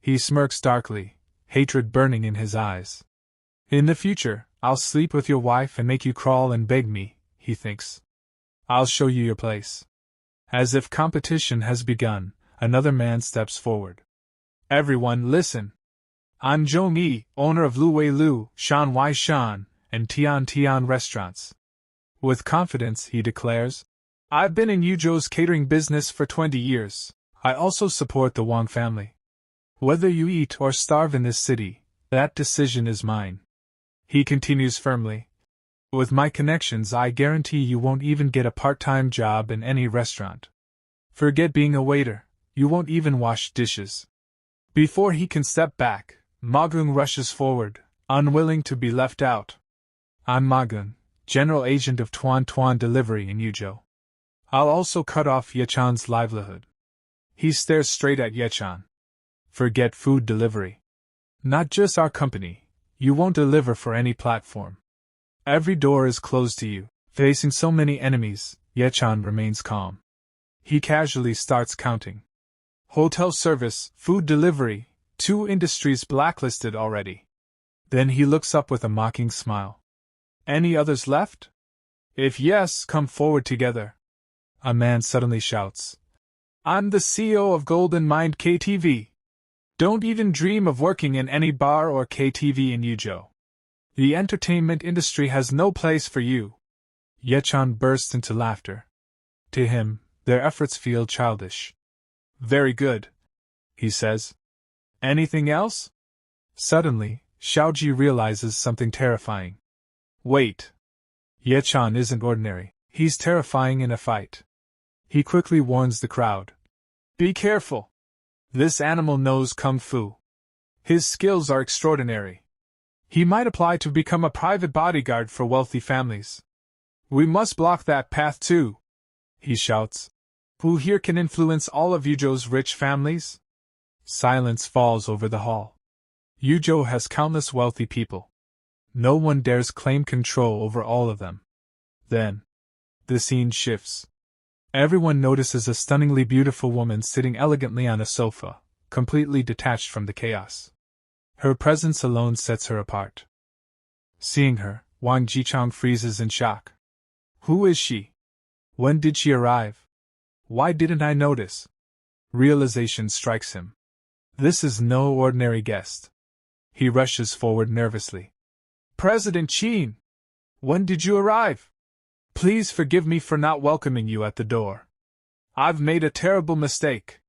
He smirks darkly, hatred burning in his eyes. In the future, I'll sleep with your wife and make you crawl and beg me, he thinks. I'll show you your place. As if competition has begun, another man steps forward. Everyone listen. An Zhongyi, owner of Lu Wei Lu, Shan Wai Shan, and Tian Tian restaurants. With confidence, he declares, I've been in Yuzhou's catering business for 20 years. I also support the Wang family. Whether you eat or starve in this city, that decision is mine. He continues firmly. With my connections, I guarantee you won't even get a part-time job in any restaurant. Forget being a waiter, you won't even wash dishes. Before he can step back, Ma Gung rushes forward, unwilling to be left out. I'm Ma Gung, general agent of Tuan Tuan Delivery in Yuzhou. I'll also cut off Ye Chan's livelihood. He stares straight at Ye Chen. Forget food delivery. Not just our company, you won't deliver for any platform. Every door is closed to you. Facing so many enemies, Ye Chen remains calm. He casually starts counting. Hotel service, food delivery, 2 industries blacklisted already. Then he looks up with a mocking smile. Any others left? If yes, come forward together. A man suddenly shouts. I'm the CEO of Golden Mind KTV. Don't even dream of working in any bar or KTV in Yuzhou. The entertainment industry has no place for you. Ye Chen bursts into laughter. To him, their efforts feel childish. Very good, he says. Anything else? Suddenly, Xiaoji realizes something terrifying. Wait. Ye Chen isn't ordinary. He's terrifying in a fight. He quickly warns the crowd. Be careful. This animal knows kung fu. His skills are extraordinary. He might apply to become a private bodyguard for wealthy families. We must block that path too, he shouts. Who here can influence all of Yuzhou's rich families? Silence falls over the hall. Yuzhou has countless wealthy people. No one dares claim control over all of them. Then, the scene shifts. Everyone notices a stunningly beautiful woman sitting elegantly on a sofa, completely detached from the chaos. Her presence alone sets her apart. Seeing her, Wang Jichang freezes in shock. Who is she? When did she arrive? Why didn't I notice? Realization strikes him. This is no ordinary guest. He rushes forward nervously. President Qin! When did you arrive? Please forgive me for not welcoming you at the door. I've made a terrible mistake.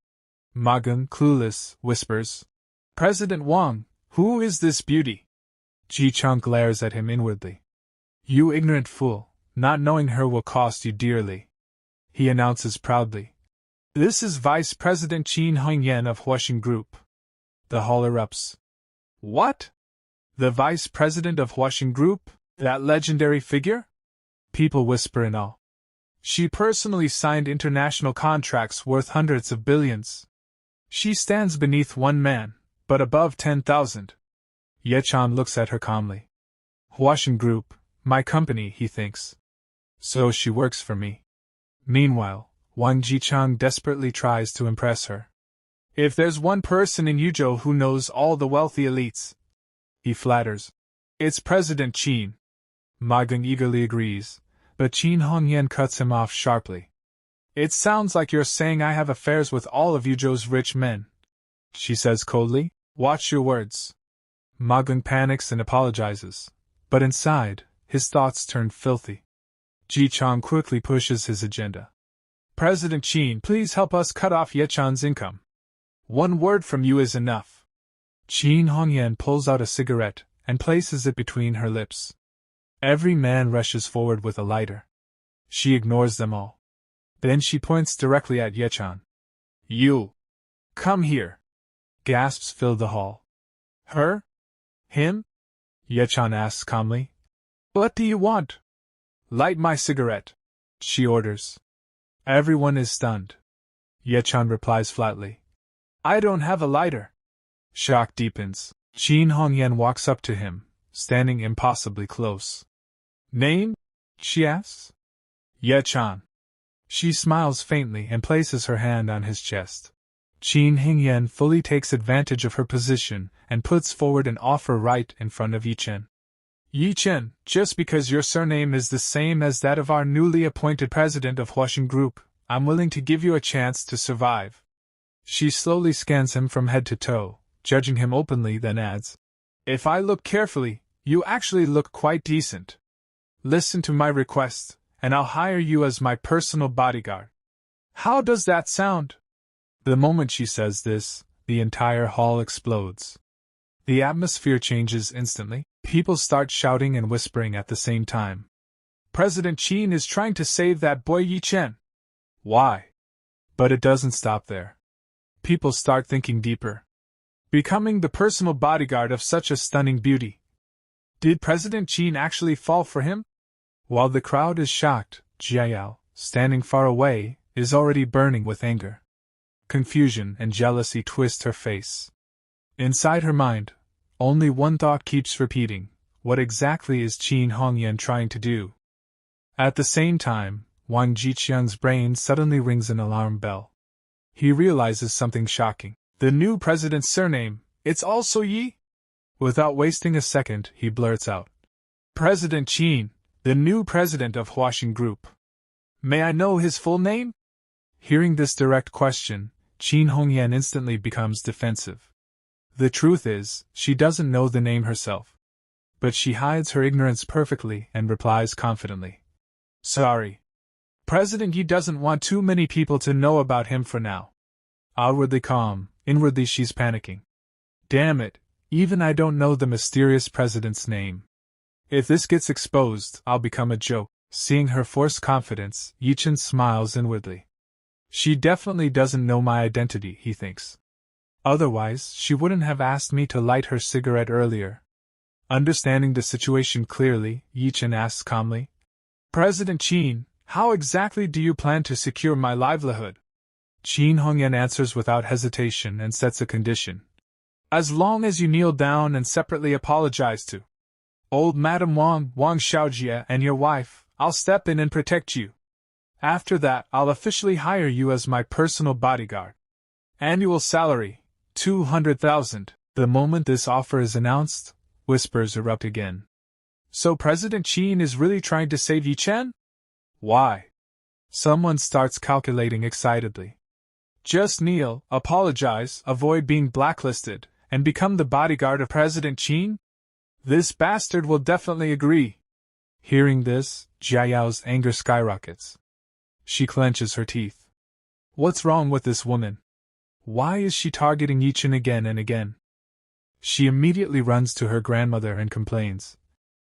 Ma Gung, clueless, whispers. President Wang, who is this beauty? Ji Chang glares at him inwardly. You ignorant fool, not knowing her will cost you dearly. He announces proudly. This is Vice President Qin Hongyan of Huaxing Group. The hall erupts. What? The Vice President of Huaxing Group? That legendary figure? People whisper in awe. She personally signed international contracts worth hundreds of billions. She stands beneath one man, but above 10,000. Ye Chen looks at her calmly. Huaxing Group, my company, he thinks. So she works for me. Meanwhile, Wang Jichang desperately tries to impress her. If there's one person in Yuzhou who knows all the wealthy elites, he flatters, it's President Qin. Ma Gang eagerly agrees, but Qin Hongyan cuts him off sharply. It sounds like you're saying I have affairs with all of Yuzhou's rich men, she says coldly. Watch your words. Ma Gang panics and apologizes, but inside, his thoughts turn filthy. Ji Chang quickly pushes his agenda. President Qin, please help us cut off Ye Chen's income. One word from you is enough. Qin Hongyan pulls out a cigarette and places it between her lips. Every man rushes forward with a lighter. She ignores them all. Then she points directly at Ye Chen. You! Come here! Gasps fill the hall. Her? Him? Ye Chen asks calmly. What do you want? Light my cigarette, she orders. Everyone is stunned. Ye Chen replies flatly. I don't have a lighter. Shock deepens. Qin Hongyan walks up to him, standing impossibly close. Name? She asks. Ye Chen. She smiles faintly and places her hand on his chest. Qin Hongyan fully takes advantage of her position and puts forward an offer right in front of Ye Chen. Ye Chen, just because your surname is the same as that of our newly appointed president of Huaxing Group, I'm willing to give you a chance to survive. She slowly scans him from head to toe, judging him openly, then adds, If I look carefully, you actually look quite decent. Listen to my request, and I'll hire you as my personal bodyguard. How does that sound? The moment she says this, the entire hall explodes. The atmosphere changes instantly. People start shouting and whispering at the same time. President Qin is trying to save that boy Ye Chen. Why? But it doesn't stop there. People start thinking deeper. Becoming the personal bodyguard of such a stunning beauty. Did President Qin actually fall for him? While the crowd is shocked, Jiao, standing far away, is already burning with anger. Confusion and jealousy twist her face. Inside her mind, only one thought keeps repeating: what exactly is Qin Hongyan trying to do? At the same time, Wang Jiqiang's brain suddenly rings an alarm bell. He realizes something shocking. The new president's surname, it's also Yi? Without wasting a second, he blurts out. President Qin, the new president of Huaxing Group. May I know his full name? Hearing this direct question, Qin Hongyan instantly becomes defensive. The truth is, she doesn't know the name herself. But she hides her ignorance perfectly and replies confidently. Sorry. President Yi doesn't want too many people to know about him for now. Outwardly calm, inwardly she's panicking. Damn it, even I don't know the mysterious president's name. If this gets exposed, I'll become a joke. Seeing her forced confidence, Ye Chen smiles inwardly. She definitely doesn't know my identity, he thinks. Otherwise, she wouldn't have asked me to light her cigarette earlier. Understanding the situation clearly, Ye Chen asks calmly. President Qin, how exactly do you plan to secure my livelihood? Qin Hongyan answers without hesitation and sets a condition. As long as you kneel down and separately apologize to old Madam Wang Xiaojie and your wife, I'll step in and protect you. After that, I'll officially hire you as my personal bodyguard. Annual salary, 200,000. The moment this offer is announced, whispers erupt again. So President Qin is really trying to save Ye Chen? Why? Someone starts calculating excitedly. Just kneel, apologize, avoid being blacklisted, and become the bodyguard of President Qin? This bastard will definitely agree. Hearing this, Jiao's anger skyrockets. She clenches her teeth. What's wrong with this woman? Why is she targeting Ye Chen again and again? She immediately runs to her grandmother and complains.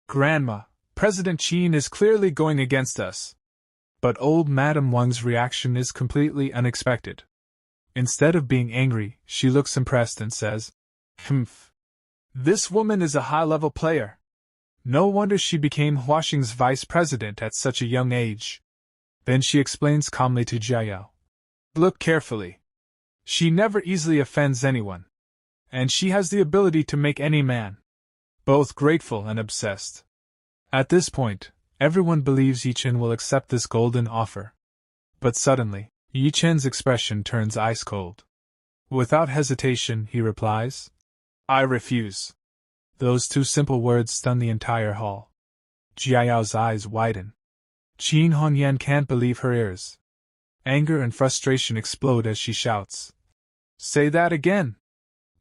Grandma, President Qin is clearly going against us. But old Madam Wang's reaction is completely unexpected. Instead of being angry, she looks impressed and says, Humph. This woman is a high-level player. No wonder she became Huaxing's vice president at such a young age. Then she explains calmly to Jiao. Look carefully. She never easily offends anyone. And she has the ability to make any man both grateful and obsessed. At this point, everyone believes Ye Chen will accept this golden offer. But suddenly, Ye Chen's expression turns ice cold. Without hesitation, he replies, I refuse. Those two simple words stun the entire hall. Jiao's eyes widen. Qin Hongyan can't believe her ears. Anger and frustration explode as she shouts. Say that again!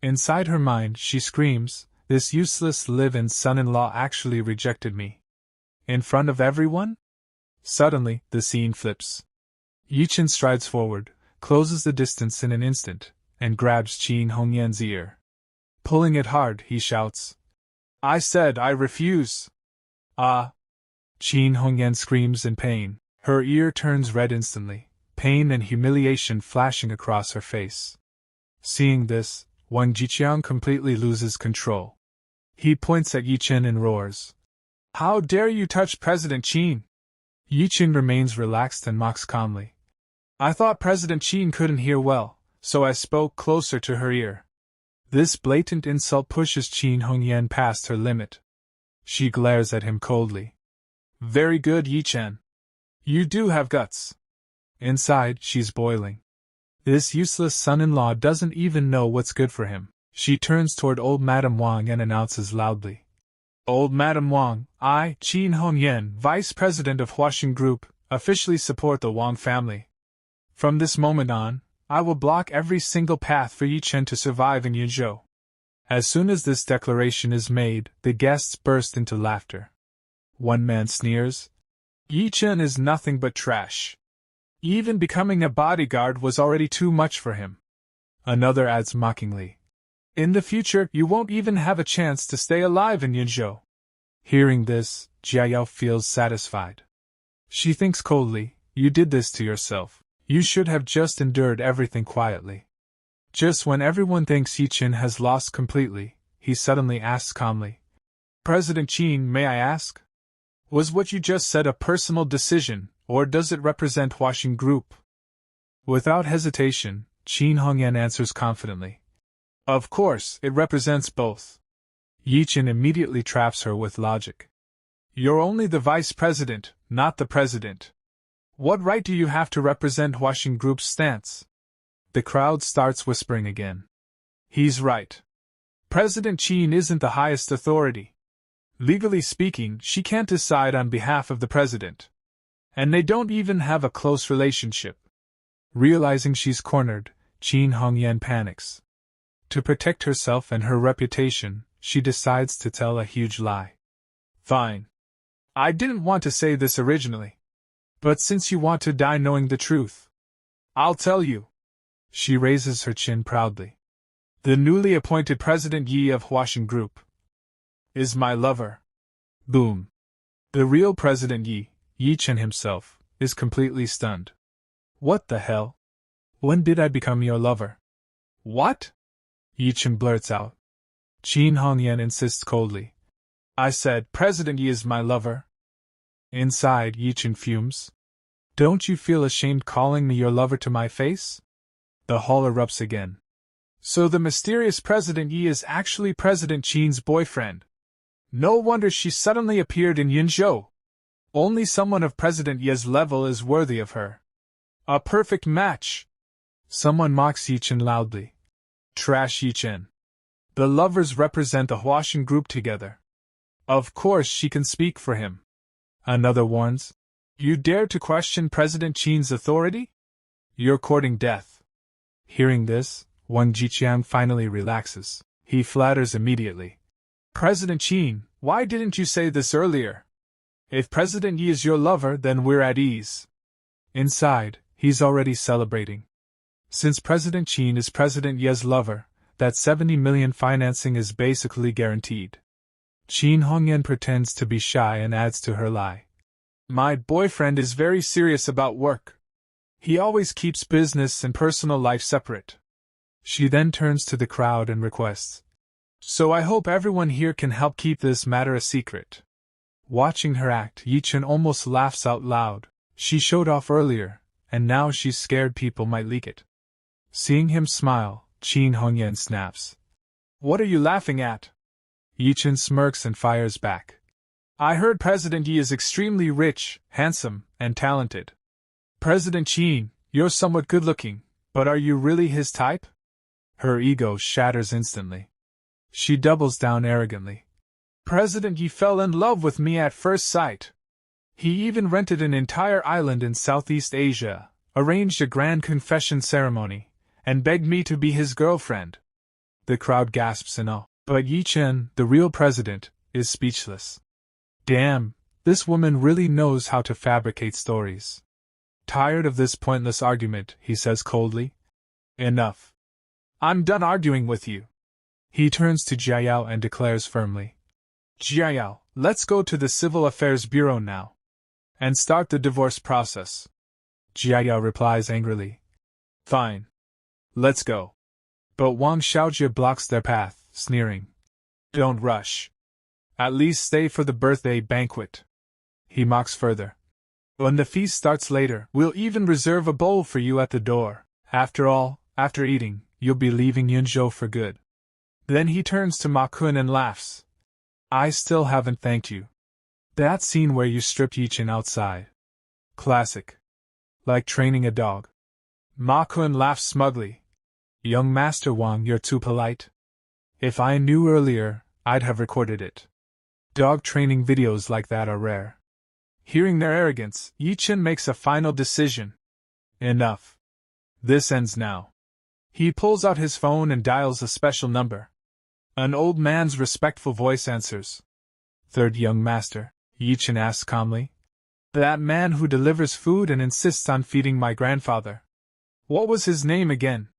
Inside her mind, she screams, this useless live-in son-in-law actually rejected me. In front of everyone? Suddenly, the scene flips. Ye Chen strides forward, closes the distance in an instant, and grabs Qin Hongyan's ear. Pulling it hard, he shouts. I said I refuse! Ah! Qin Hongyan screams in pain. Her ear turns red instantly, pain and humiliation flashing across her face. Seeing this, Wang Jiqiang completely loses control. He points at Ye Chen and roars. How dare you touch President Qin? Ye Chen remains relaxed and mocks calmly. I thought President Qin couldn't hear well, so I spoke closer to her ear. This blatant insult pushes Qin Hongyan past her limit. She glares at him coldly. Very good, Ye Chen. You do have guts. Inside, she's boiling. This useless son-in-law doesn't even know what's good for him. She turns toward old Madame Wang and announces loudly. Old Madame Wang, I, Qin Hongyan, Vice President of Huaxin Group, officially support the Wang family. From this moment on, I will block every single path for Ye Chen to survive in Yunzhou. As soon as this declaration is made, the guests burst into laughter. One man sneers. Ye Chen is nothing but trash. Even becoming a bodyguard was already too much for him. Another adds mockingly. In the future, you won't even have a chance to stay alive in Yunzhou. Hearing this, Jiao feels satisfied. She thinks coldly, you did this to yourself. You should have just endured everything quietly. Just when everyone thinks Ye Chen has lost completely, he suddenly asks calmly. President Qin, may I ask? Was what you just said a personal decision, or does it represent Huaxin Group? Without hesitation, Qin Hongyan answers confidently. Of course, it represents both. Ye Chen immediately traps her with logic. You're only the vice president, not the president. What right do you have to represent Huaxin Group's stance? The crowd starts whispering again. He's right. President Qin isn't the highest authority. Legally speaking, she can't decide on behalf of the president. And they don't even have a close relationship. Realizing she's cornered, Qin Hongyan panics. To protect herself and her reputation, she decides to tell a huge lie. Fine. I didn't want to say this originally. But since you want to die knowing the truth, I'll tell you. She raises her chin proudly. The newly appointed President Yi of Huaxin Group is my lover. Boom. The real President Yi, Ye Chen himself, is completely stunned. What the hell? When did I become your lover? What? Ye Chen blurts out. Qin Hongyan insists coldly. I said President Yi is my lover. Inside, Ye Chen fumes. Don't you feel ashamed calling me your lover to my face? The hall erupts again. So the mysterious President Yi is actually President Qin's boyfriend. No wonder she suddenly appeared in Yunzhou. Only someone of President Yi's level is worthy of her. A perfect match. Someone mocks Ye Chen loudly. Trash Ye Chen. The lovers represent the Huaxin Group together. Of course she can speak for him. Another warns. You dare to question President Qin's authority? You're courting death. Hearing this, Wang Jiqiang finally relaxes. He flatters immediately. President Qin, why didn't you say this earlier? If President Yi is your lover, then we're at ease. Inside, he's already celebrating. Since President Qin is President Yi's lover, that 70 million financing is basically guaranteed. Qin Hongyan pretends to be shy and adds to her lie. My boyfriend is very serious about work. He always keeps business and personal life separate. She then turns to the crowd and requests. So I hope everyone here can help keep this matter a secret. Watching her act, Ye Chen almost laughs out loud. She showed off earlier, and now she's scared people might leak it. Seeing him smile, Qin Hongyan snaps. What are you laughing at? Ye Chen smirks and fires back. I heard President Yi is extremely rich, handsome, and talented. President Qin, you're somewhat good-looking, but are you really his type? Her ego shatters instantly. She doubles down arrogantly. President Yi fell in love with me at first sight. He even rented an entire island in Southeast Asia, arranged a grand confession ceremony, and begged me to be his girlfriend. The crowd gasps in awe, but Ye Chen, the real president, is speechless. Damn, this woman really knows how to fabricate stories. Tired of this pointless argument, he says coldly. Enough. I'm done arguing with you. He turns to Jiao and declares firmly. Jiao, let's go to the Civil Affairs Bureau now. And start the divorce process. Jiao replies angrily. Fine. Let's go. But Wang Xiaojie blocks their path, sneering. Don't rush. At least stay for the birthday banquet. He mocks further. When the feast starts later, we'll even reserve a bowl for you at the door. After all, after eating, you'll be leaving Yunzhou for good. Then he turns to Ma Kun and laughs. I still haven't thanked you. That scene where you stripped Ye Chen outside. Classic. Like training a dog. Ma Kun laughs smugly. Young Master Wang, you're too polite. If I knew earlier, I'd have recorded it. Dog training videos like that are rare. Hearing their arrogance, Ye Chen makes a final decision. Enough. This ends now. He pulls out his phone and dials a special number. An old man's respectful voice answers. Third young master, Ye Chen asks calmly. That man who delivers food and insists on feeding my grandfather. What was his name again?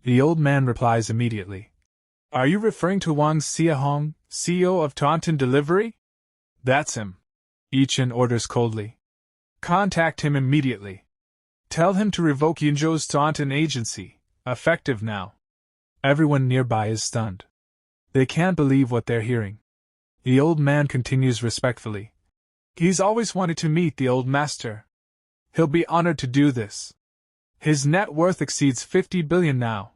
The old man replies immediately. Are you referring to Wang Xiahong, CEO of Taunton Delivery? That's him. Ye Chen orders coldly. Contact him immediately. Tell him to revoke Yunzhou's Taunton agency, effective now. Everyone nearby is stunned. They can't believe what they're hearing. The old man continues respectfully. He's always wanted to meet the old master. He'll be honored to do this. His net worth exceeds 50 billion now.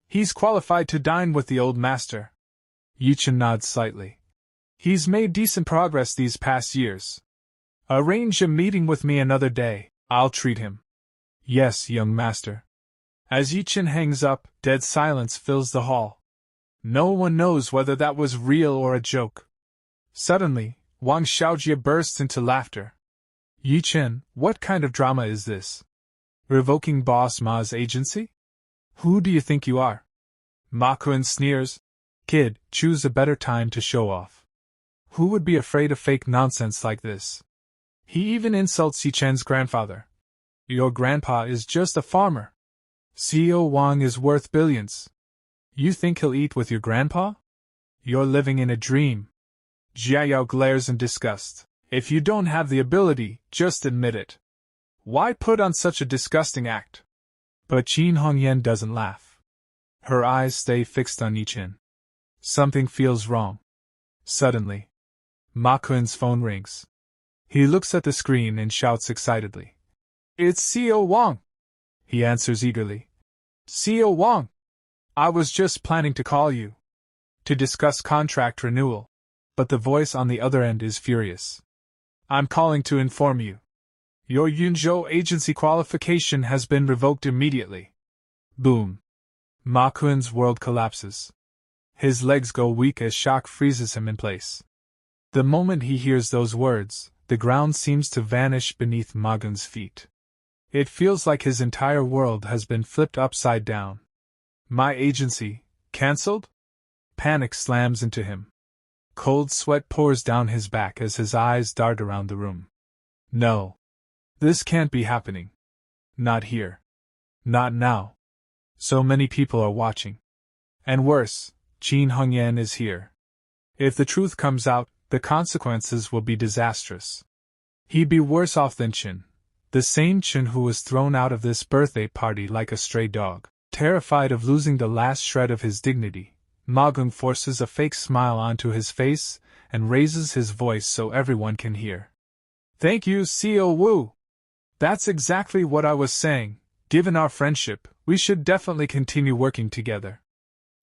He's qualified to dine with the old master. Ye Chen nods slightly. He's made decent progress these past years. Arrange a meeting with me another day. I'll treat him. Yes, young master. As Ye Chen hangs up, dead silence fills the hall. No one knows whether that was real or a joke. Suddenly, Wang Xiaojie bursts into laughter. Ye Chen, what kind of drama is this? Revoking Boss Ma's agency? Who do you think you are? Ma Kun sneers. Kid, choose a better time to show off. Who would be afraid of fake nonsense like this? He even insults Ye Chen's grandfather. Your grandpa is just a farmer. CEO Wang is worth billions. You think he'll eat with your grandpa? You're living in a dream. Jiao glares in disgust. If you don't have the ability, just admit it. Why put on such a disgusting act? But Qin Hongyan doesn't laugh. Her eyes stay fixed on Ye Chen. Something feels wrong. Suddenly, Ma Kun's phone rings. He looks at the screen and shouts excitedly. It's CEO Wang! He answers eagerly. CEO Wang! I was just planning to call you. To discuss contract renewal. But the voice on the other end is furious. I'm calling to inform you. Your Yunzhou agency qualification has been revoked immediately. Boom. Ma Kun's world collapses. His legs go weak as shock freezes him in place. The moment he hears those words, the ground seems to vanish beneath Ma Kun's feet. It feels like his entire world has been flipped upside down. My agency, cancelled? Panic slams into him. Cold sweat pours down his back as his eyes dart around the room. No. This can't be happening. Not here. Not now. So many people are watching. And worse, Qin Hongyan is here. If the truth comes out, the consequences will be disastrous. He'd be worse off than Chen, the same Chen who was thrown out of this birthday party like a stray dog. Terrified of losing the last shred of his dignity, Ma Kun forces a fake smile onto his face and raises his voice so everyone can hear. Thank you, CEO Wu. That's exactly what I was saying. Given our friendship, we should definitely continue working together.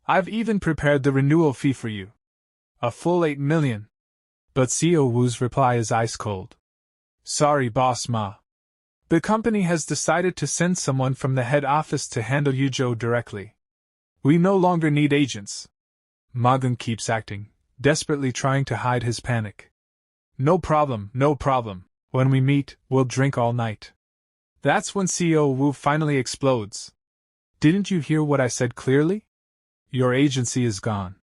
I've even prepared the renewal fee for you. A full 8 million. But CEO Wu's reply is ice cold. Sorry, Boss Ma. The company has decided to send someone from the head office to handle Yuzhou directly. We no longer need agents. Ma Kun keeps acting, desperately trying to hide his panic. No problem, no problem. When we meet, we'll drink all night. That's when CEO Wu finally explodes. Didn't you hear what I said clearly? Your agency is gone.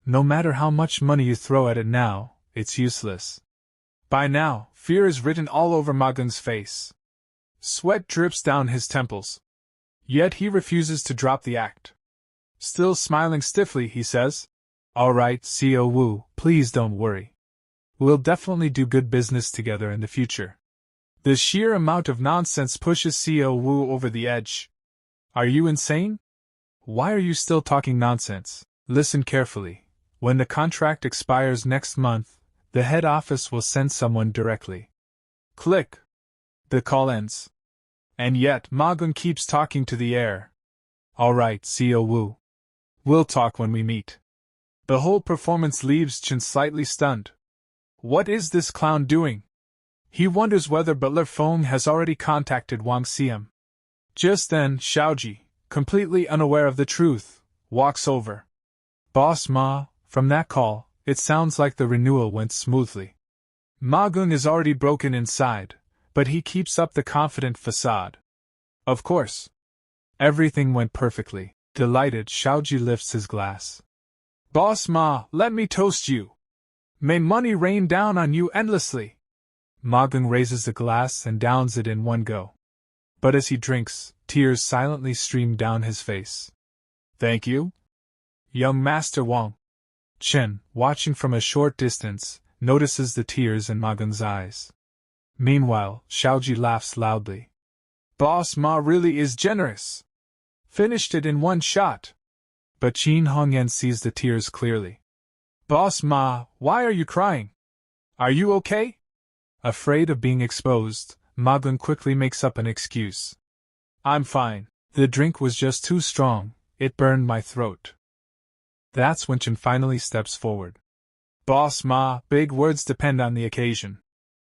No matter how much money you throw at it now, it's useless. By now, fear is written all over Ma Gung's face. Sweat drips down his temples. Yet he refuses to drop the act. Still smiling stiffly, he says, "All right, CEO Wu, please don't worry. We'll definitely do good business together in the future." The sheer amount of nonsense pushes CEO Wu over the edge. Are you insane? Why are you still talking nonsense? Listen carefully. When the contract expires next month, the head office will send someone directly. Click. The call ends. And yet Ma Gung keeps talking to the air. All right, CEO Wu. We'll talk when we meet. The whole performance leaves Chen slightly stunned. What is this clown doing? He wonders whether Butler Feng has already contacted Wang Xiam. Just then, Xiaoji, completely unaware of the truth, walks over. Boss Ma, from that call, it sounds like the renewal went smoothly. Ma Gung is already broken inside, but he keeps up the confident facade. Of course. Everything went perfectly. Delighted, Xiaoji lifts his glass. Boss Ma, let me toast you. May money rain down on you endlessly. Ma Gung raises the glass and downs it in one go. But as he drinks, tears silently stream down his face. Thank you? Young Master Wang. Chen, watching from a short distance, notices the tears in Ma Gung's eyes. Meanwhile, Xiaoji laughs loudly. Boss Ma really is generous. Finished it in one shot. But Qin Hongyan sees the tears clearly. Boss Ma, why are you crying? Are you okay? Afraid of being exposed, Ma Gung quickly makes up an excuse. I'm fine. The drink was just too strong, it burned my throat. That's when Chen finally steps forward. Boss Ma, big words depend on the occasion.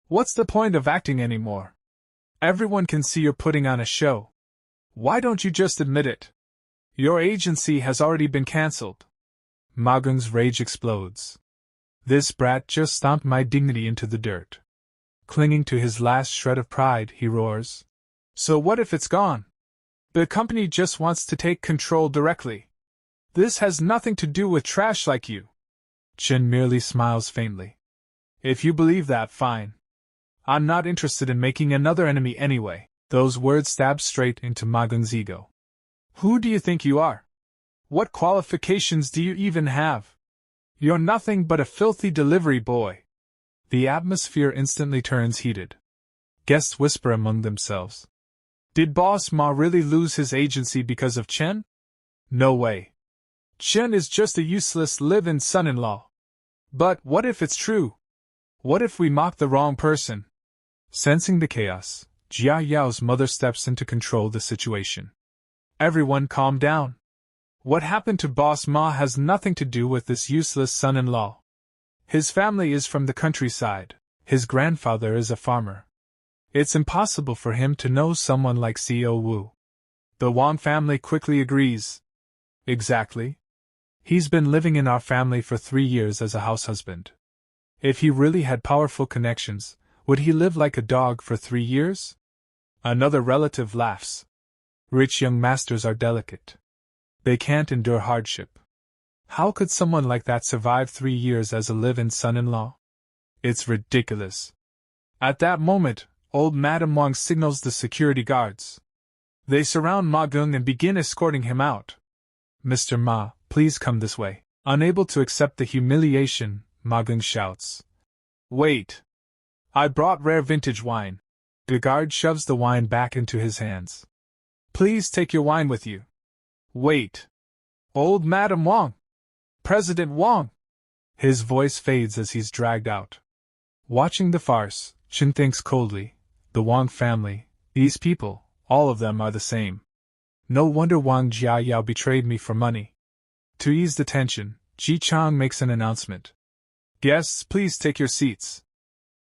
What's the point of acting anymore? Everyone can see you're putting on a show. Why don't you just admit it? Your agency has already been cancelled. Ma Gung's rage explodes. This brat just stomped my dignity into the dirt. Clinging to his last shred of pride, he roars. So what if it's gone? The company just wants to take control directly. This has nothing to do with trash like you. Chen merely smiles faintly. If you believe that, fine. I'm not interested in making another enemy anyway. Those words stab straight into Ma Gung's ego. Who do you think you are? What qualifications do you even have? You're nothing but a filthy delivery boy. The atmosphere instantly turns heated. Guests whisper among themselves. Did Boss Ma really lose his agency because of Chen? No way. Chen is just a useless live-in son-in-law. But what if it's true? What if we mock the wrong person? Sensing the chaos, Jia Yao's mother steps in to control the situation. Everyone calm down. What happened to Boss Ma has nothing to do with this useless son-in-law. His family is from the countryside. His grandfather is a farmer. It's impossible for him to know someone like CEO Wu. The Wang family quickly agrees. Exactly. He's been living in our family for 3 years as a house husband. If he really had powerful connections, would he live like a dog for 3 years? Another relative laughs. Rich young masters are delicate. They can't endure hardship. How could someone like that survive 3 years as a live-in son-in-law? It's ridiculous. At that moment, old Madame Wang signals the security guards. They surround Ma Gung and begin escorting him out. Mr. Ma, please come this way. Unable to accept the humiliation, Ma Gung shouts. Wait. I brought rare vintage wine. The guard shoves the wine back into his hands. Please take your wine with you. Wait. Old Madame Wang. President Wang. His voice fades as he's dragged out. Watching the farce, Chen thinks coldly, the Wang family, these people, all of them are the same. No wonder Wang Jiayao betrayed me for money. To ease the tension, Ji Chang makes an announcement. Guests, please take your seats.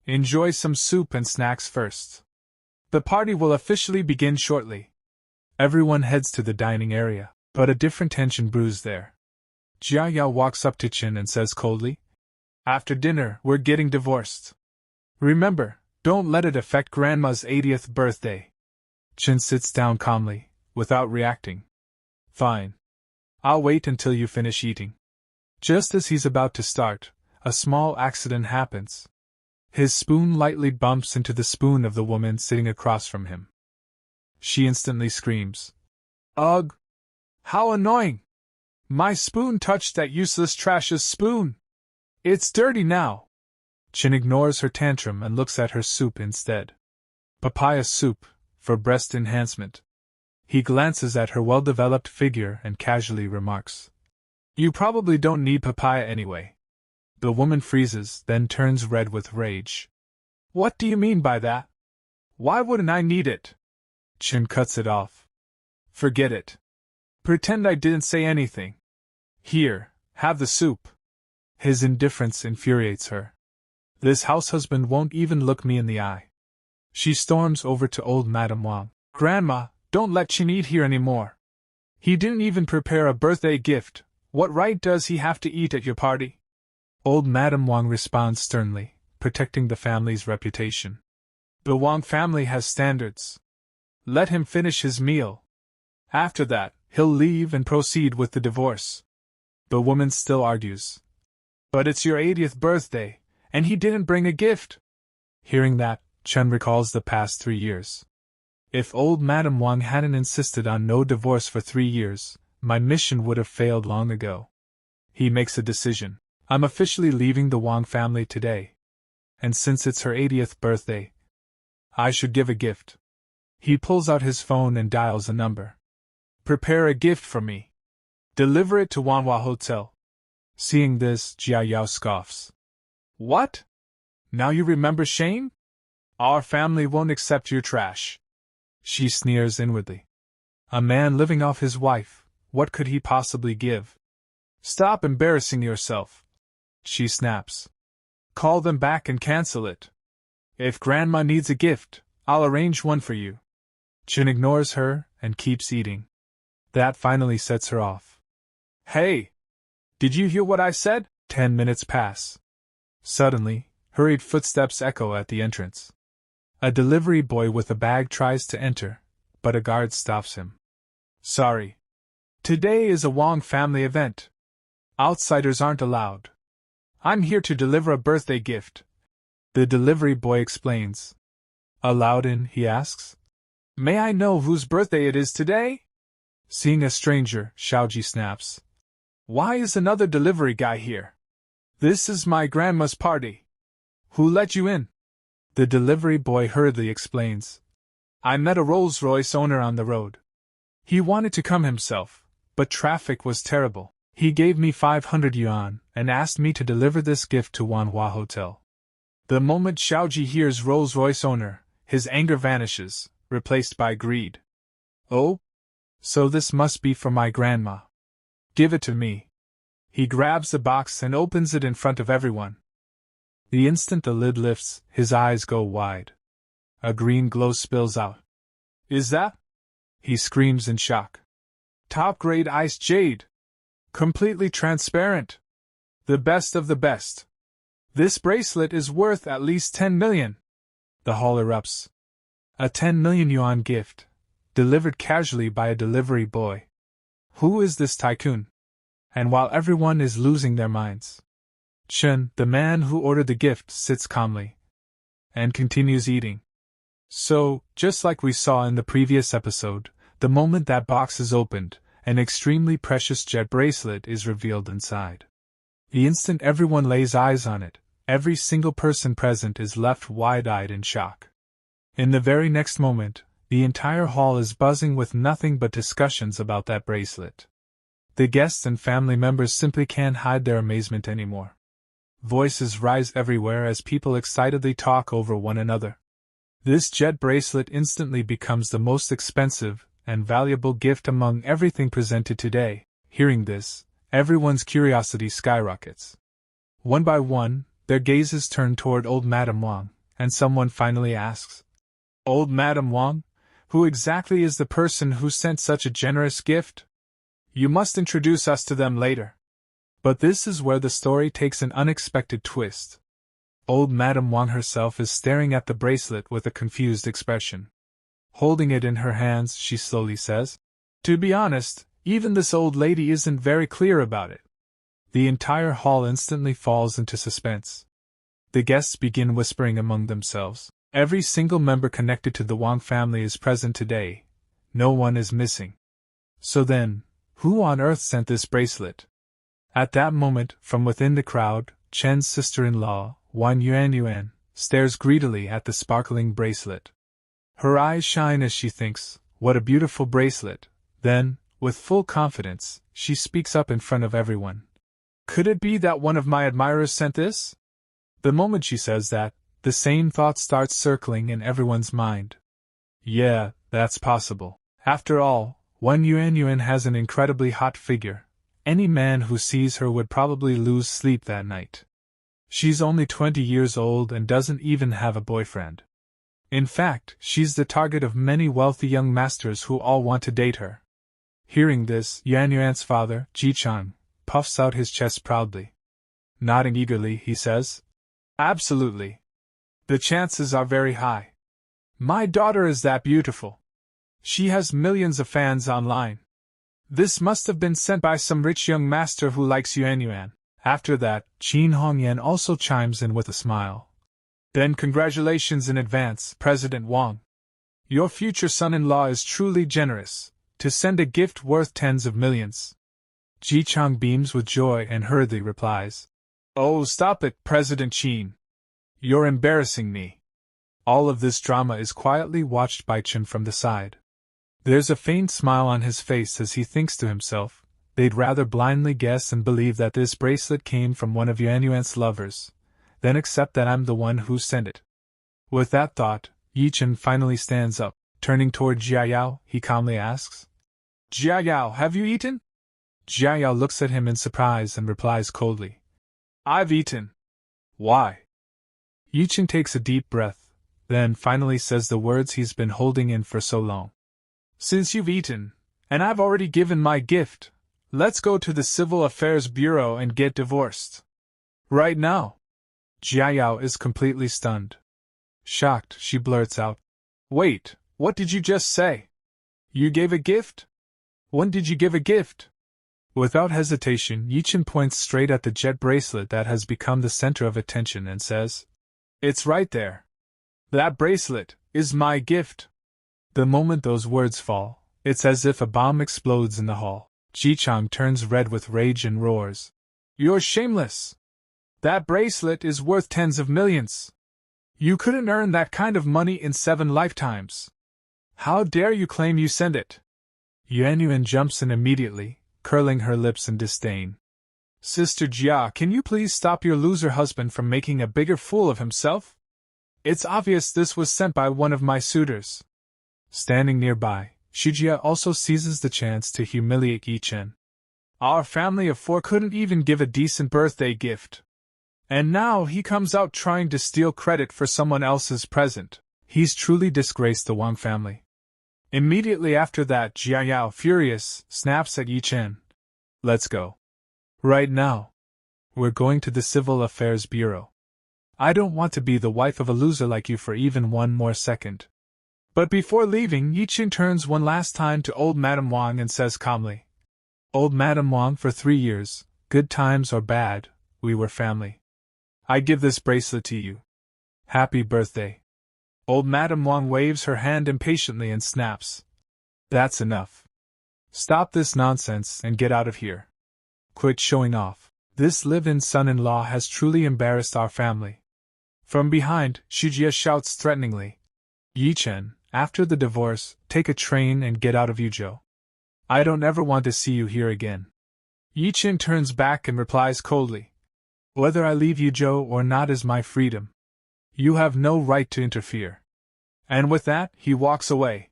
Enjoy some soup and snacks first. The party will officially begin shortly. Everyone heads to the dining area, but a different tension brews there. Jia Yao walks up to Chen and says coldly, After dinner, we're getting divorced. Remember, don't let it affect Grandma's 80th birthday. Chen sits down calmly, without reacting. Fine. I'll wait until you finish eating. Just as he's about to start, a small accident happens. His spoon lightly bumps into the spoon of the woman sitting across from him. She instantly screams. Ugh! How annoying! My spoon touched that useless trash's spoon! It's dirty now! Chen ignores her tantrum and looks at her soup instead. Papaya soup, for breast enhancement. He glances at her well-developed figure and casually remarks. You probably don't need papaya anyway. The woman freezes, then turns red with rage. What do you mean by that? Why wouldn't I need it? Chen cuts it off. Forget it. Pretend I didn't say anything. Here, have the soup. His indifference infuriates her. This house husband won't even look me in the eye. She storms over to old Madame Wang. Grandma, don't let Chen eat here anymore. He didn't even prepare a birthday gift. What right does he have to eat at your party? Old Madame Wang responds sternly, protecting the family's reputation. The Wang family has standards. Let him finish his meal. After that, he'll leave and proceed with the divorce. The woman still argues. But it's your 80th birthday, and he didn't bring a gift. Hearing that, Chen recalls the past 3 years. If old Madame Wang hadn't insisted on no divorce for 3 years, my mission would have failed long ago. He makes a decision. I'm officially leaving the Wang family today. And since it's her 80th birthday, I should give a gift. He pulls out his phone and dials a number. Prepare a gift for me. Deliver it to Manhua Hotel. Seeing this, Jia Yao scoffs. What? Now you remember Shane? Our family won't accept your trash. She sneers inwardly. A man living off his wife, what could he possibly give? Stop embarrassing yourself. She snaps. Call them back and cancel it. If Grandma needs a gift, I'll arrange one for you. Chen ignores her and keeps eating. That finally sets her off. Hey! Did you hear what I said? 10 minutes pass. Suddenly, hurried footsteps echo at the entrance. A delivery boy with a bag tries to enter, but a guard stops him. Sorry. Today is a Wang family event. Outsiders aren't allowed. I'm here to deliver a birthday gift. The delivery boy explains. Allowed in, he asks. May I know whose birthday it is today? Seeing a stranger, Xiaoji snaps. Why is another delivery guy here? This is my grandma's party. Who let you in? The delivery boy hurriedly explains. I met a Rolls-Royce owner on the road. He wanted to come himself, but traffic was terrible. He gave me 500 yuan and asked me to deliver this gift to Manhua Hotel. The moment Xiaoji hears Rolls-Royce owner, his anger vanishes, replaced by greed. Oh? So this must be for my grandma. Give it to me. He grabs the box and opens it in front of everyone. The instant the lid lifts, his eyes go wide. A green glow spills out. Is that? He screams in shock. Top-grade ice jade. Completely transparent. The best of the best. This bracelet is worth at least 10 million. The hall erupts. A 10 million yuan gift, delivered casually by a delivery boy. Who is this tycoon? And while everyone is losing their minds, Chen, the man who ordered the gift, sits calmly and continues eating. So, just like we saw in the previous episode, the moment that box is opened, an extremely precious jet bracelet is revealed inside. The instant everyone lays eyes on it, every single person present is left wide-eyed in shock. In the very next moment, the entire hall is buzzing with nothing but discussions about that bracelet. The guests and family members simply can't hide their amazement anymore. Voices rise everywhere as people excitedly talk over one another. This jet bracelet instantly becomes the most expensive and valuable gift among everything presented today. Hearing this, everyone's curiosity skyrockets. One by one, their gazes turn toward old Madame Wang, and someone finally asks, Old Madame Wang, who exactly is the person who sent such a generous gift? You must introduce us to them later. But this is where the story takes an unexpected twist. Old Madame Wang herself is staring at the bracelet with a confused expression. Holding it in her hands, she slowly says, "To be honest, even this old lady isn't very clear about it." The entire hall instantly falls into suspense. The guests begin whispering among themselves. Every single member connected to the Wang family is present today. No one is missing. So then, who on earth sent this bracelet? At that moment, from within the crowd, Chen's sister-in-law, Wan Yuan, stares greedily at the sparkling bracelet. Her eyes shine as she thinks, "What a beautiful bracelet." Then, with full confidence, she speaks up in front of everyone. "Could it be that one of my admirers sent this?" The moment she says that, the same thought starts circling in everyone's mind. Yeah, that's possible. After all, Wan Yuan has an incredibly hot figure. Any man who sees her would probably lose sleep that night. She's only 20 years old and doesn't even have a boyfriend. In fact, she's the target of many wealthy young masters who all want to date her. Hearing this, Yuan's father, Ye Chen, puffs out his chest proudly. Nodding eagerly, he says, "Absolutely. The chances are very high. My daughter is that beautiful. She has millions of fans online. This must have been sent by some rich young master who likes Yuan." After that, Qin Hongyan also chimes in with a smile. "Then congratulations in advance, President Wang. Your future son-in-law is truly generous, to send a gift worth tens of millions." Ji Chang beams with joy and hurriedly replies, "Oh, stop it, President Qin. You're embarrassing me." All of this drama is quietly watched by Chen from the side. There's a faint smile on his face as he thinks to himself, they'd rather blindly guess and believe that this bracelet came from one of Yuan's lovers, than accept that I'm the one who sent it. With that thought, Ye Chen finally stands up. Turning toward Jiayao, he calmly asks, "Jiayao, have you eaten?" Jiayao looks at him in surprise and replies coldly, "I've eaten. Why?" Ye Chen takes a deep breath, then finally says the words he's been holding in for so long. "Since you've eaten, and I've already given my gift, let's go to the Civil Affairs Bureau and get divorced. Right now." Jiayao is completely stunned. Shocked, she blurts out, "Wait, what did you just say? You gave a gift? When did you give a gift?" Without hesitation, Ye Chen points straight at the jet bracelet that has become the center of attention and says, "It's right there. That bracelet is my gift." The moment those words fall, it's as if a bomb explodes in the hall. Ji Chang turns red with rage and roars, "You're shameless! That bracelet is worth tens of millions. You couldn't earn that kind of money in 7 lifetimes. How dare you claim you sent it?" Yuan jumps in immediately, curling her lips in disdain. "Sister Jia, can you please stop your loser husband from making a bigger fool of himself? It's obvious this was sent by one of my suitors." Standing nearby, Shujia also seizes the chance to humiliate Ye Chen. "Our family of 4 couldn't even give a decent birthday gift. And now he comes out trying to steal credit for someone else's present. He's truly disgraced the Wang family." Immediately after that, Jiayao, furious, snaps at Ye Chen, "Let's go. Right now. We're going to the Civil Affairs Bureau. I don't want to be the wife of a loser like you for even one more second." But before leaving, Ye Chen turns one last time to old Madame Wang and says calmly, "Old Madame Wang, for 3 years, good times or bad, we were family. I give this bracelet to you. Happy birthday." Old Madame Wang waves her hand impatiently and snaps, "That's enough. Stop this nonsense and get out of here. Quit showing off. This live-in son-in-law has truly embarrassed our family." From behind, Shujia shouts threateningly, "Ye Chen, after the divorce, take a train and get out of Yuzhou. I don't ever want to see you here again." Ye Chen turns back and replies coldly, "Whether I leave Yuzhou or not is my freedom. You have no right to interfere." And with that, he walks away.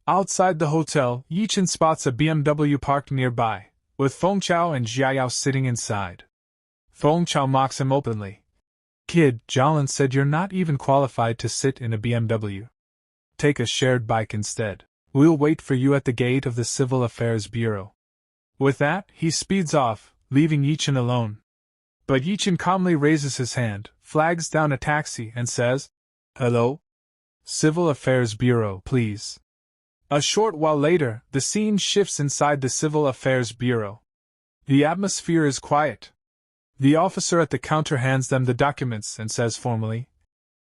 Outside the hotel, Ye Chen spots a BMW parked nearby, with Feng Chao and Jiayao sitting inside. Feng Chao mocks him openly. "Kid, Jolin said you're not even qualified to sit in a BMW. Take a shared bike instead. We'll wait for you at the gate of the Civil Affairs Bureau." With that, he speeds off, leaving Ye Chen alone. But Ye Chen calmly raises his hand, flags down a taxi, and says, "Hello? Civil Affairs Bureau, please." A short while later, the scene shifts inside the Civil Affairs Bureau. The atmosphere is quiet. The officer at the counter hands them the documents and says formally,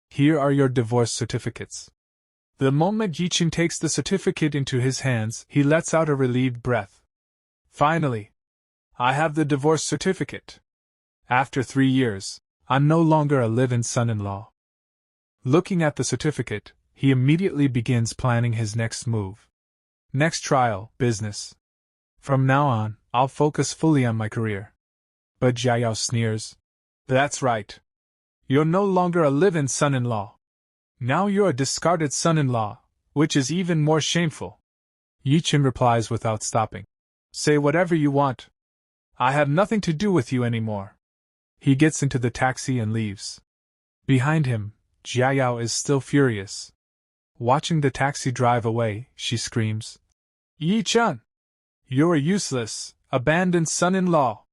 "Here are your divorce certificates." The moment Ye Chen takes the certificate into his hands, he lets out a relieved breath. Finally, I have the divorce certificate. After 3 years, I'm no longer a live-in son-in-law. Looking at the certificate, he immediately begins planning his next move. Next trial, business. From now on, I'll focus fully on my career. But Jiao sneers. That's right. You're no longer a live-in son-in-law. Now you're a discarded son-in-law, which is even more shameful. Ye Chen replies without stopping. Say whatever you want. I have nothing to do with you anymore. He gets into the taxi and leaves. Behind him, Jiao is still furious. Watching the taxi drive away, she screams, "Ye Chen! You're a useless, abandoned son-in-law!"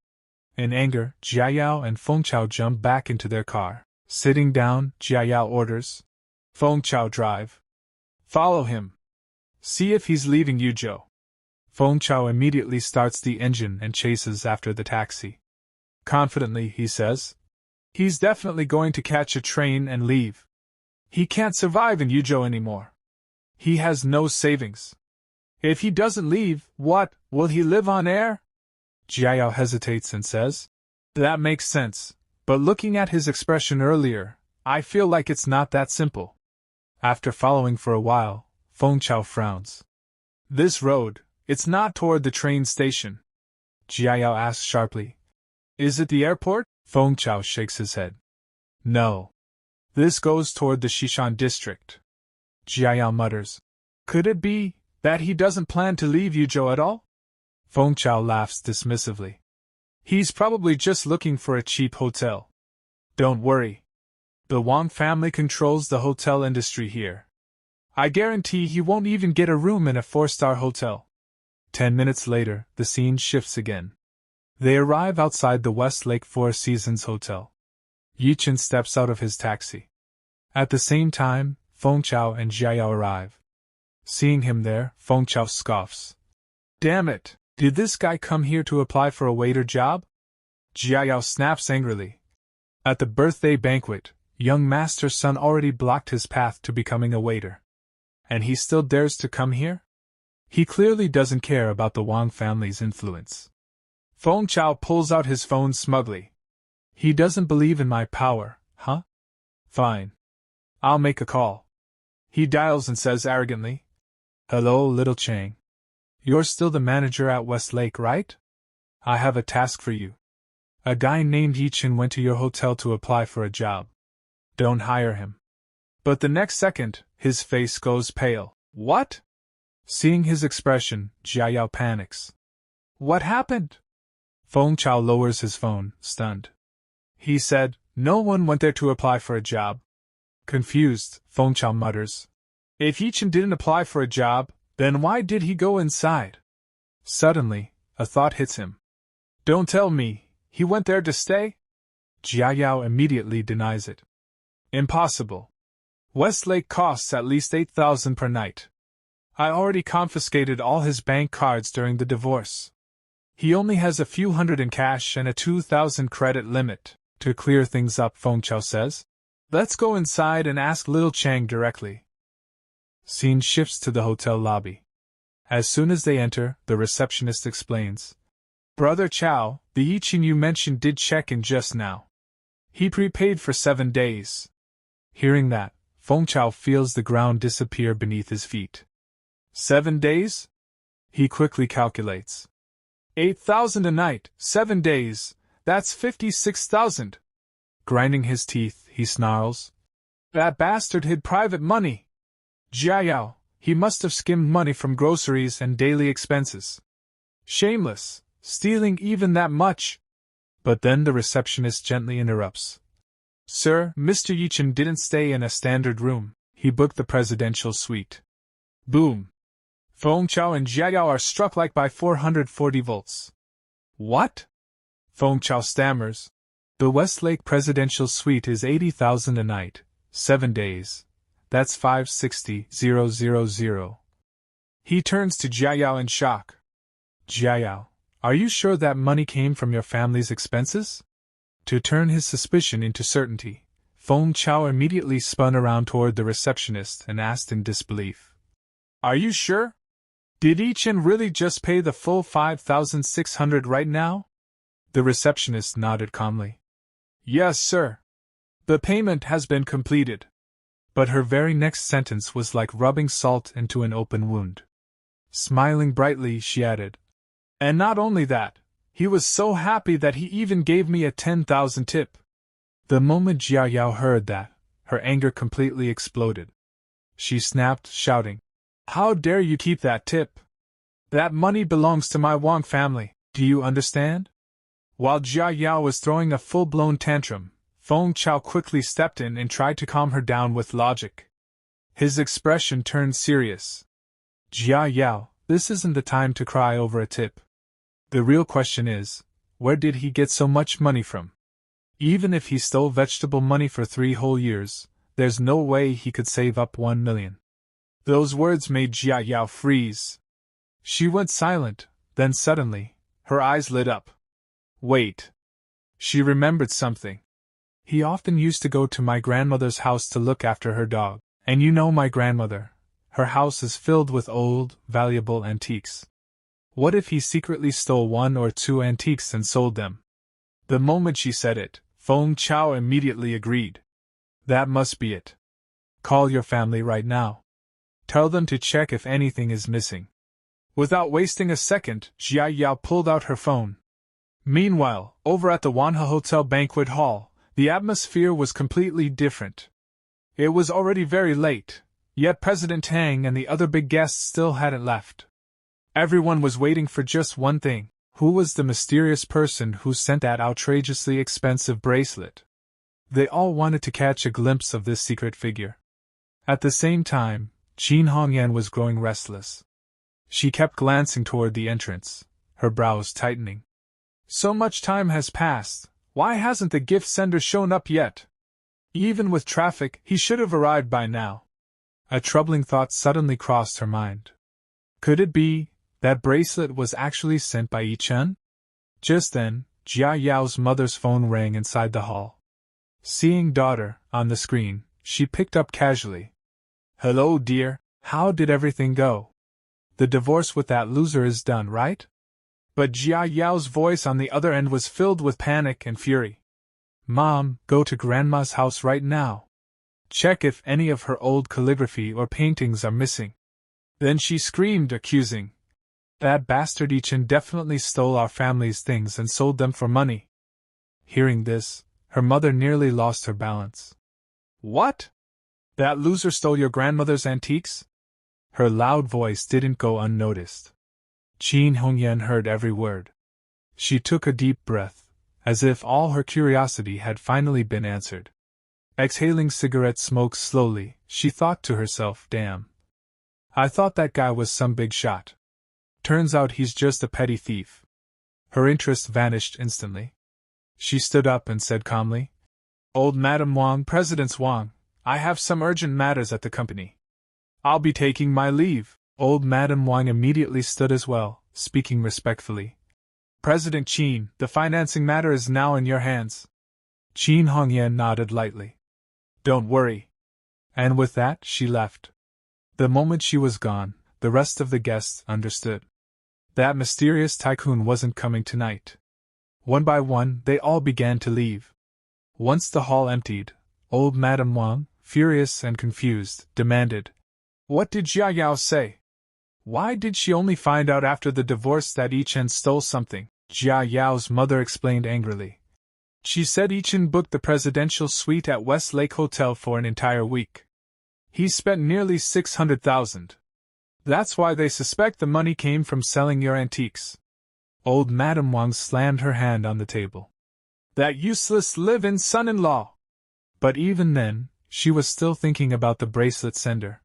In anger, Jiao and Fengchao jump back into their car. Sitting down, Jiao orders, "Fengchao, drive. Follow him. See if he's leaving Yuzhou." Fengchao immediately starts the engine and chases after the taxi. Confidently, he says, "He's definitely going to catch a train and leave. He can't survive in Yuzhou anymore. He has no savings. If he doesn't leave, what, will he live on air?" Jiao hesitates and says, "That makes sense, but looking at his expression earlier, I feel like it's not that simple." After following for a while, Fengchao frowns. "This road, it's not toward the train station." Jiao asks sharply, "Is it the airport?" Fengchao shakes his head. "No. This goes toward the Xishan district." Jiao mutters, "Could it be that he doesn't plan to leave Yuzhou at all?" Fengchao laughs dismissively. "He's probably just looking for a cheap hotel. Don't worry. The Wang family controls the hotel industry here. I guarantee he won't even get a room in a 4-star hotel." 10 minutes later, the scene shifts again. They arrive outside the Westlake Four Seasons Hotel. Ye Chen steps out of his taxi. At the same time, Fengchao and Jiao arrive. Seeing him there, Fengchao scoffs. "Damn it, did this guy come here to apply for a waiter job?" Jiao snaps angrily. At the birthday banquet, young master's son already blocked his path to becoming a waiter. And he still dares to come here? He clearly doesn't care about the Wang family's influence. Fengchao pulls out his phone smugly. "He doesn't believe in my power, huh? Fine. I'll make a call." He dials and says arrogantly, "Hello, little Chang. You're still the manager at Westlake, right? I have a task for you. A guy named Ye Chen went to your hotel to apply for a job. Don't hire him." But the next second, his face goes pale. "What?" Seeing his expression, Jiao panics. "What happened?" Fengchao lowers his phone, stunned. "He said, no one went there to apply for a job." Confused, Fengchao mutters, "If Ye Chen didn't apply for a job, then why did he go inside?" Suddenly, a thought hits him. "Don't tell me, he went there to stay?" Jiao immediately denies it. "Impossible. Westlake costs at least 8,000 per night. I already confiscated all his bank cards during the divorce. He only has a few hundred in cash and a 2,000 credit limit." To clear things up, Fengchao says, "Let's go inside and ask Little Chang directly." Scene shifts to the hotel lobby. As soon as they enter, the receptionist explains, "Brother Chow, the Ye Chen you mentioned did check in just now. He prepaid for 7 days." Hearing that, Fengchao feels the ground disappear beneath his feet. 7 days? He quickly calculates. 8,000 a night, 7 days, that's 56,000. Grinding his teeth, he snarls, "That bastard hid private money. Jiao, he must have skimmed money from groceries and daily expenses. Shameless, stealing even that much." But then the receptionist gently interrupts. "Sir, Mr. Ye Chen didn't stay in a standard room, he booked the presidential suite." Boom! Fengchao and Jiao are struck like by 440 volts. "What?" Feng Chao stammers. The Westlake Presidential Suite is 80,000 a night, 7 days. That's 560,000. He turns to Jiayao in shock. Jiayao, are you sure that money came from your family's expenses? To turn his suspicion into certainty, Feng Chao immediately spun around toward the receptionist and asked in disbelief. Are you sure? Did Ye Chen really just pay the full 5,600 right now? The receptionist nodded calmly. Yes, sir. The payment has been completed. But her very next sentence was like rubbing salt into an open wound. Smiling brightly, she added, and not only that, he was so happy that he even gave me a 10,000 tip. The moment Jia Yao heard that, her anger completely exploded. She snapped, shouting, How dare you keep that tip? That money belongs to my Wang family, do you understand? While Jia Yao was throwing a full-blown tantrum, Feng Chao quickly stepped in and tried to calm her down with logic. His expression turned serious. Jia Yao, this isn't the time to cry over a tip. The real question is, where did he get so much money from? Even if he stole vegetable money for 3 whole years, there's no way he could save up 1 million. Those words made Jia Yao freeze. She went silent, then suddenly, her eyes lit up. Wait. She remembered something. He often used to go to my grandmother's house to look after her dog, and you know my grandmother. Her house is filled with old, valuable antiques. What if he secretly stole 1 or 2 antiques and sold them? The moment she said it, Feng Chao immediately agreed. That must be it. Call your family right now. Tell them to check if anything is missing. Without wasting a second, Jia Yao pulled out her phone. Meanwhile, over at the Manhua Hotel banquet hall, the atmosphere was completely different. It was already very late, yet President Tang and the other big guests still hadn't left. Everyone was waiting for just one thing. Who was the mysterious person who sent that outrageously expensive bracelet? They all wanted to catch a glimpse of this secret figure. At the same time, Qin Hongyan was growing restless. She kept glancing toward the entrance, her brows tightening. So much time has passed, why hasn't the gift sender shown up yet? Even with traffic, he should have arrived by now. A troubling thought suddenly crossed her mind. Could it be that bracelet was actually sent by Ye Chen? Just then, Jia Yao's mother's phone rang inside the hall. Seeing daughter on the screen, she picked up casually. Hello, dear, how did everything go? The divorce with that loser is done, right? But Jia Yao's voice on the other end was filled with panic and fury. Mom, go to Grandma's house right now. Check if any of her old calligraphy or paintings are missing. Then she screamed, accusing. That bastard Ye Chen definitely stole our family's things and sold them for money. Hearing this, her mother nearly lost her balance. What? That loser stole your grandmother's antiques? Her loud voice didn't go unnoticed. Qin Hongyan heard every word. She took a deep breath, as if all her curiosity had finally been answered. Exhaling cigarette smoke slowly, she thought to herself, damn. I thought that guy was some big shot. Turns out he's just a petty thief. Her interest vanished instantly. She stood up and said calmly, Old Madam Wang, President Wang, I have some urgent matters at the company. I'll be taking my leave. Old Madam Wang immediately stood as well, speaking respectfully. President Qin, the financing matter is now in your hands. Qin Hongyan nodded lightly. Don't worry. And with that, she left. The moment she was gone, the rest of the guests understood. That mysterious tycoon wasn't coming tonight. One by one, they all began to leave. Once the hall emptied, old Madame Wang, furious and confused, demanded, What did Jia Yao say? Why did she only find out after the divorce that Ye Chen stole something? Jia Yao's mother explained angrily. She said Ye Chen booked the presidential suite at Westlake Hotel for an entire week. He spent nearly 600,000. That's why they suspect the money came from selling your antiques. Old Madame Wang slammed her hand on the table. That useless live-in son-in-law! But even then, she was still thinking about the bracelet sender.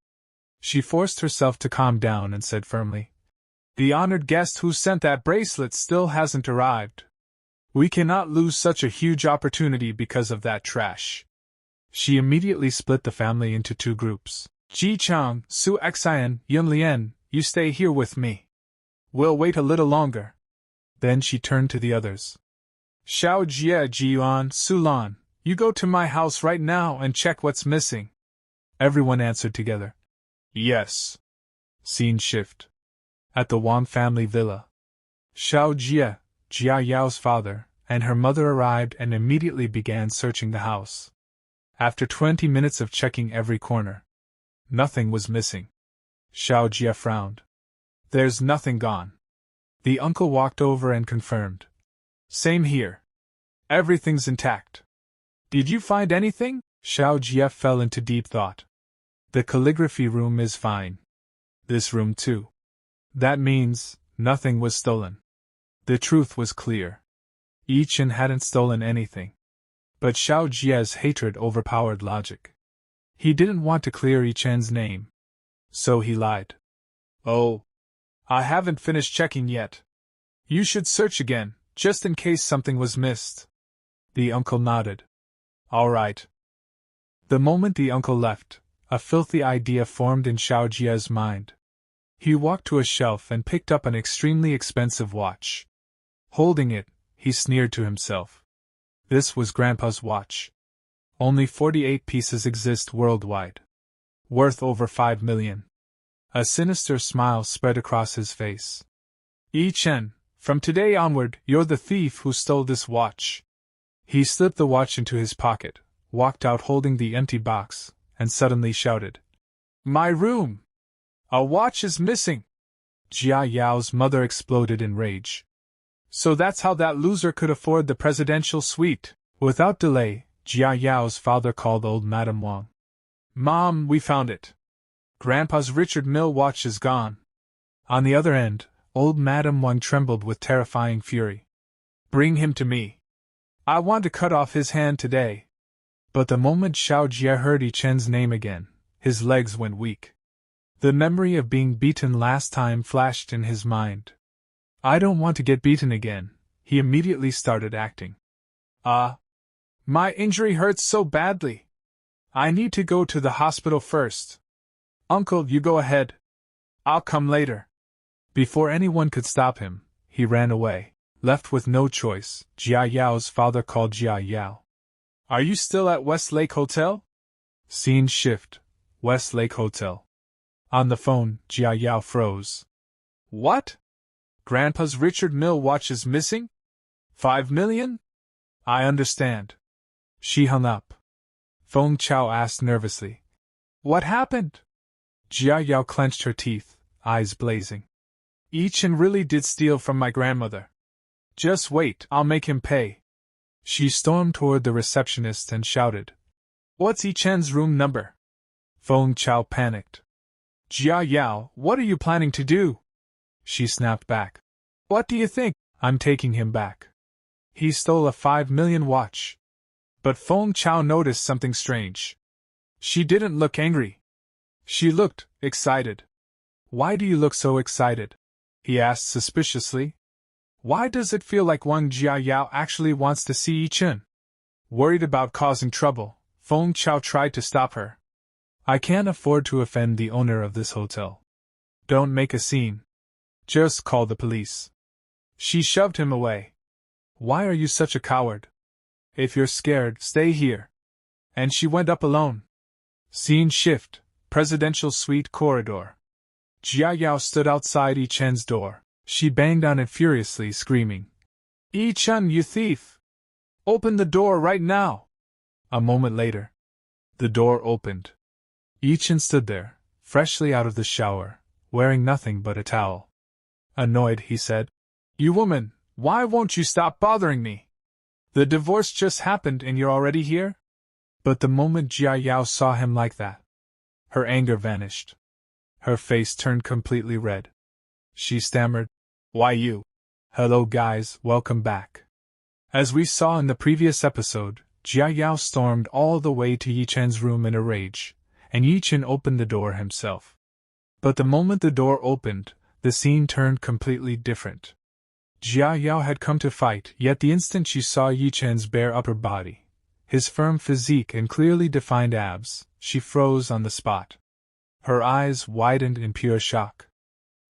She forced herself to calm down and said firmly, The honored guest who sent that bracelet still hasn't arrived. We cannot lose such a huge opportunity because of that trash. She immediately split the family into two groups. Ji Chang, Su Xian, Yun Lian, you stay here with me. We'll wait a little longer. Then she turned to the others. Xiao Jie, Jiyuan, Su Lan, you go to my house right now and check what's missing. Everyone answered together. Yes. Scene shift. At the Wang family villa. Xiao Jie, Jia Yao's father, and her mother arrived and immediately began searching the house. After 20 minutes of checking every corner, nothing was missing. Xiao Jie frowned. There's nothing gone. The uncle walked over and confirmed. Same here. Everything's intact. Did you find anything? Xiao Jie fell into deep thought. The calligraphy room is fine. This room too. That means nothing was stolen. The truth was clear. Ye Chen hadn't stolen anything. But Xiao Jie's hatred overpowered logic. He didn't want to clear Ye Chen's name. So he lied. Oh. I haven't finished checking yet. You should search again, just in case something was missed. The uncle nodded. All right. The moment the uncle left, a filthy idea formed in Xiao Jie's mind. He walked to a shelf and picked up an extremely expensive watch. Holding it, he sneered to himself. This was Grandpa's watch. Only 48 pieces exist worldwide. Worth over 5 million. A sinister smile spread across his face. Ye Chen, from today onward, you're the thief who stole this watch. He slipped the watch into his pocket, walked out holding the empty box, and suddenly shouted. My room! A watch is missing! Jia Yao's mother exploded in rage. So that's how that loser could afford the presidential suite. Without delay, Jia Yao's father called old Madame Wang. Mom, we found it. Grandpa's Richard Mille watch is gone. On the other end, old Madame Wang trembled with terrifying fury. Bring him to me. I want to cut off his hand today. But the moment Xiao Jie heard Ye Chen's name again, his legs went weak. The memory of being beaten last time flashed in his mind. I don't want to get beaten again, he immediately started acting. My injury hurts so badly. I need to go to the hospital first. Uncle, you go ahead. I'll come later. Before anyone could stop him, he ran away. Left with no choice, Jia Yao's father called Jia Yao. Are you still at Westlake Hotel? Scene shift. Westlake Hotel. On the phone, Jia Yao froze. What? Grandpa's Richard Mille watch is missing? 5 million? I understand. She hung up. Feng Chao asked nervously. What happened? Jia Yao clenched her teeth, eyes blazing. Ye Chen really did steal from my grandmother. Just wait, I'll make him pay. She stormed toward the receptionist and shouted. What's Ye Chen's room number? Feng Chao panicked. Jia Yao, what are you planning to do? She snapped back. What do you think? I'm taking him back. He stole a 5 million watch. But Feng Chao noticed something strange. She didn't look angry. She looked excited. Why do you look so excited? He asked suspiciously. Why does it feel like Wang Jiayao actually wants to see Ye Chen? Worried about causing trouble, Feng Chao tried to stop her. I can't afford to offend the owner of this hotel. Don't make a scene. Just call the police. She shoved him away. Why are you such a coward? If you're scared, stay here. And she went up alone. Scene shift. Presidential suite corridor. Jia Yao stood outside Ye Chen's door. She banged on it furiously, screaming. Ye Chen, you thief! Open the door right now! A moment later, the door opened. Ye Chen stood there, freshly out of the shower, wearing nothing but a towel. Annoyed, he said, You woman, why won't you stop bothering me? The divorce just happened and you're already here? But the moment Jia Yao saw him like that, her anger vanished. Her face turned completely red. She stammered, Why you? Hello guys, welcome back. As we saw in the previous episode, Jia Yao stormed all the way to Ye Chen's room in a rage, and Ye Chen opened the door himself. But the moment the door opened, the scene turned completely different. Jia Yao had come to fight, yet the instant she saw Ye Chen's bare upper body, his firm physique and clearly defined abs, she froze on the spot. Her eyes widened in pure shock.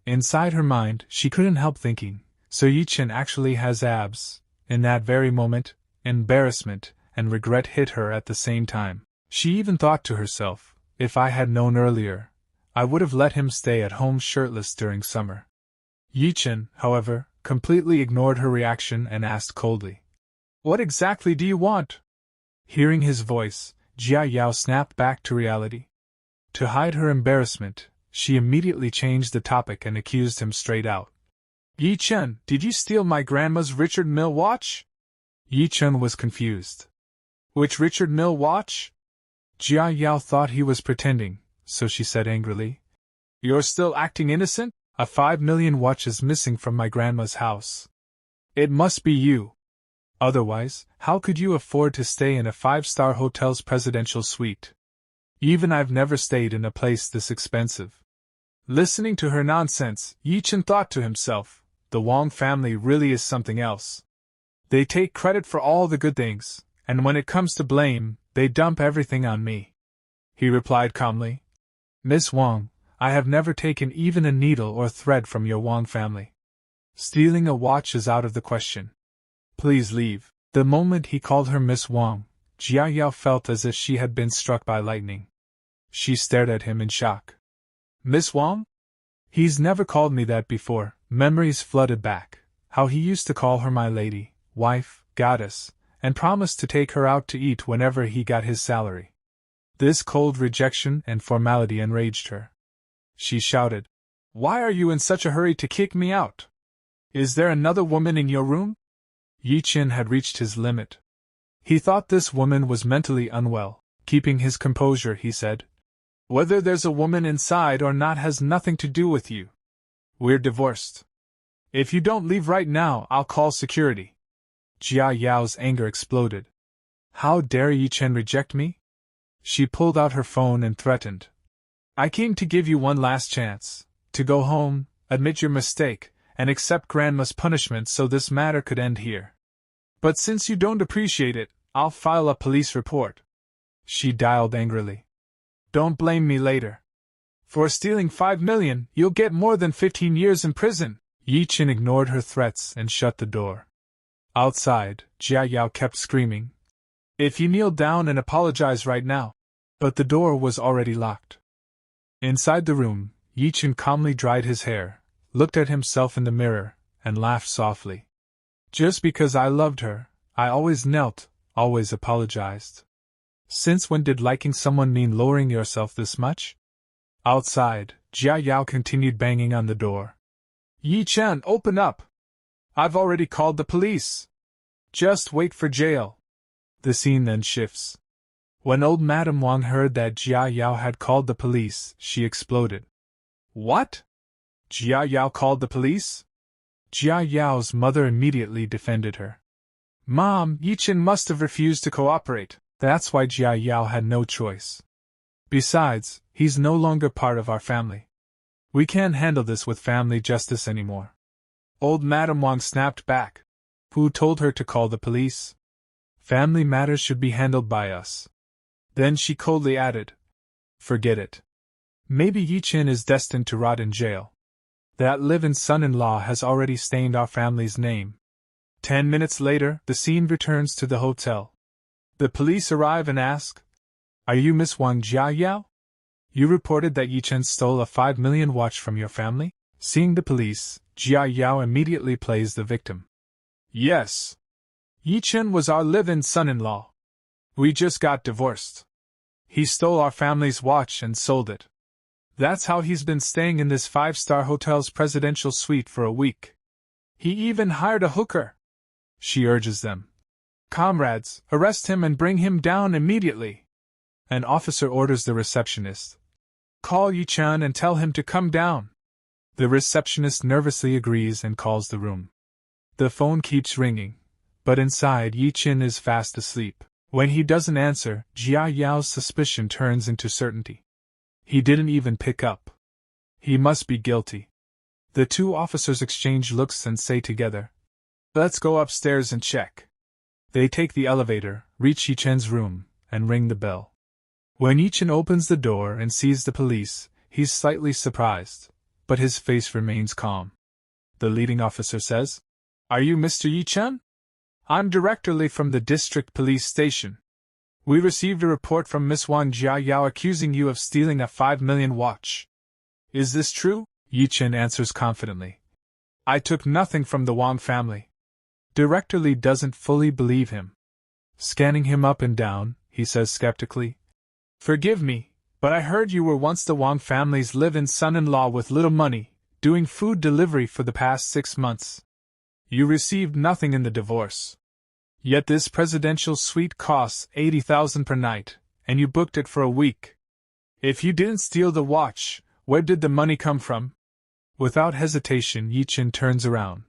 Inside her mind, she couldn't help thinking, so Ye Chen actually has abs. In that very moment, embarrassment and regret hit her at the same time. She even thought to herself, if I had known earlier, I would have let him stay at home shirtless during summer. Ye Chen, however, completely ignored her reaction and asked coldly, "What exactly do you want?" Hearing his voice, Jia Yao snapped back to reality. To hide her embarrassment, she immediately changed the topic and accused him straight out. "Ye Chen, did you steal my grandma's Richard Mille watch?" Ye Chen was confused. "Which Richard Mille watch?" Jia Yao thought he was pretending, so she said angrily, "You're still acting innocent? A 5 million watch is missing from my grandma's house. It must be you. Otherwise, how could you afford to stay in a 5-star hotel's presidential suite? Even I've never stayed in a place this expensive." Listening to her nonsense, Ye Chen thought to himself, the Wang family really is something else. They take credit for all the good things, and when it comes to blame, they dump everything on me. He replied calmly, "Miss Wang, I have never taken even a needle or thread from your Wang family. Stealing a watch is out of the question. Please leave." The moment he called her Miss Wang, Jia Yao felt as if she had been struck by lightning. She stared at him in shock. "Miss Wang? He's never called me that before." Memories flooded back. How he used to call her my lady, wife, goddess, and promised to take her out to eat whenever he got his salary. This cold rejection and formality enraged her. She shouted, "Why are you in such a hurry to kick me out? Is there another woman in your room?" Ye Chen had reached his limit. He thought this woman was mentally unwell. Keeping his composure, he said, "Whether there's a woman inside or not has nothing to do with you. We're divorced. If you don't leave right now, I'll call security." Jia Yao's anger exploded. How dare Ye Chen reject me? She pulled out her phone and threatened, "I came to give you one last chance, to go home, admit your mistake, and accept Grandma's punishment so this matter could end here. But since you don't appreciate it, I'll file a police report." She dialed angrily. "Don't blame me later. For stealing 5 million, you'll get more than 15 years in prison." Ye Chen ignored her threats and shut the door. Outside, Jia Yao kept screaming, "If you kneel down and apologize right now." But the door was already locked. Inside the room, Ye Chen calmly dried his hair, looked at himself in the mirror, and laughed softly. Just because I loved her, I always knelt, always apologized. Since when did liking someone mean lowering yourself this much? Outside, Jia Yao continued banging on the door. "Ye Chen, open up! I've already called the police. Just wait for jail." The scene then shifts. When old Madame Wang heard that Jia Yao had called the police, she exploded. "What? Jia Yao called the police?" Jia Yao's mother immediately defended her. "Mom, Ye Chen must have refused to cooperate. That's why Jia Yao had no choice. Besides, he's no longer part of our family. We can't handle this with family justice anymore." Old Madame Wang snapped back. "Who told her to call the police? Family matters should be handled by us." Then she coldly added, "Forget it. Maybe Ye Chen is destined to rot in jail. That live-in son-in-law has already stained our family's name." 10 minutes later, the scene returns to the hotel. The police arrive and ask, "Are you Miss Wang Jia Yao? You reported that Ye Chen stole a 5 million watch from your family?" Seeing the police, Jia Yao immediately plays the victim. "Yes. Ye Chen was our live-in son-in-law. We just got divorced. He stole our family's watch and sold it. That's how he's been staying in this 5-star hotel's presidential suite for a week. He even hired a hooker." She urges them, "Comrades, arrest him and bring him down immediately." An officer orders the receptionist, "Call Ye Chen and tell him to come down." The receptionist nervously agrees and calls the room. The phone keeps ringing, but inside Ye Chen is fast asleep. When he doesn't answer, Jia Yao's suspicion turns into certainty. He didn't even pick up. He must be guilty. The two officers exchange looks and say together, Let's go upstairs and check. They take the elevator, reach Ye Chen's room, and ring the bell. When Ye Chen opens the door and sees the police, he's slightly surprised, but his face remains calm. The leading officer says, "Are you Mr. Ye Chen? I'm directly from the district police station. We received a report from Miss Wang Jiayao accusing you of stealing a 5 million watch. Is this true?" Ye Chen answers confidently. "I took nothing from the Wang family." Director Li doesn't fully believe him. Scanning him up and down, he says skeptically, "Forgive me, but I heard you were once the Wang family's live-in son-in-law with little money, doing food delivery for the past 6 months. You received nothing in the divorce. Yet this presidential suite costs 80,000 per night, and you booked it for a week. If you didn't steal the watch, where did the money come from?" Without hesitation, Ye Chen turns around.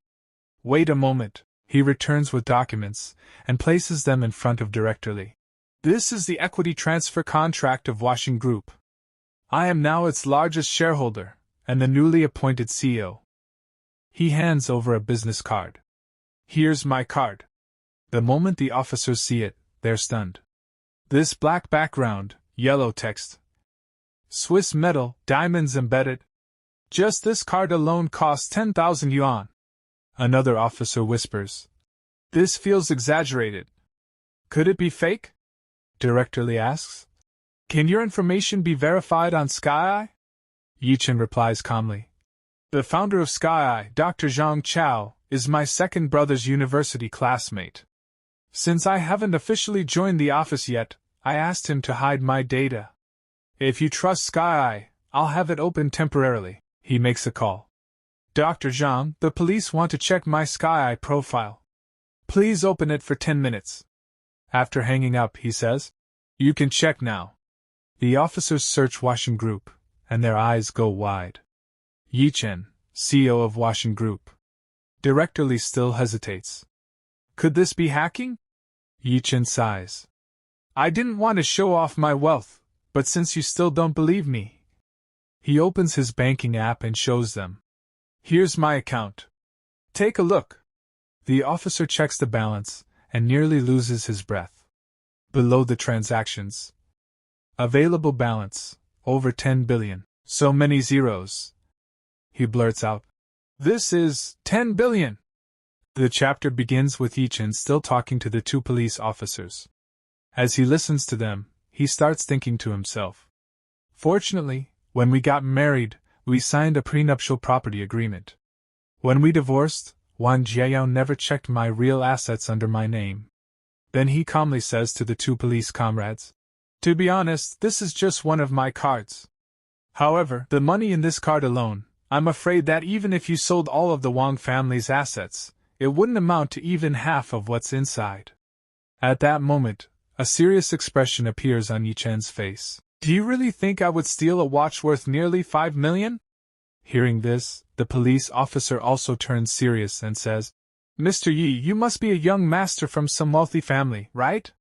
"Wait a moment." He returns with documents, and places them in front of Director Li. "This is the equity transfer contract of Washing Group. I am now its largest shareholder, and the newly appointed CEO. He hands over a business card. "Here's my card." The moment the officers see it, they're stunned. This black background, yellow text. Swiss metal, diamonds embedded. Just this card alone costs 10,000 yuan. Another officer whispers, "This feels exaggerated. Could it be fake?" Director Li asks, "Can your information be verified on Sky? Ye Chen replies calmly, "The founder of Sky, Dr. Zhang Chao, is my second brother's university classmate. Since I haven't officially joined the office yet, I asked him to hide my data. If you trust Sky, I'll have it open temporarily." He makes a call. "Dr. Zhang, the police want to check my Sky profile. Please open it for 10 minutes. After hanging up, he says, "You can check now." The officers search Washing Group, and their eyes go wide. Ye Chen, CEO of Washing Group. Director Li still hesitates. Could this be hacking? Ye Chen sighs. "I didn't want to show off my wealth, but since you still don't believe me." He opens his banking app and shows them. "Here's my account. Take a look." The officer checks the balance and nearly loses his breath. Below the transactions. Available balance, over 10 billion. So many zeros. He blurts out, "This is 10 billion!" The chapter begins with Ye Chen still talking to the two police officers. As he listens to them, he starts thinking to himself. Fortunately, when we got married, we signed a prenuptial property agreement. When we divorced, Wang Jiayao never checked my real assets under my name. Then he calmly says to the two police comrades, "To be honest, this is just one of my cards. However, the money in this card alone, I'm afraid that even if you sold all of the Wang family's assets, it wouldn't amount to even half of what's inside." At that moment, a serious expression appears on Ye Chen's face. "Do you really think I would steal a watch worth nearly 5 million? Hearing this, the police officer also turns serious and says, "Mr. Yi, you must be a young master from some wealthy family, right?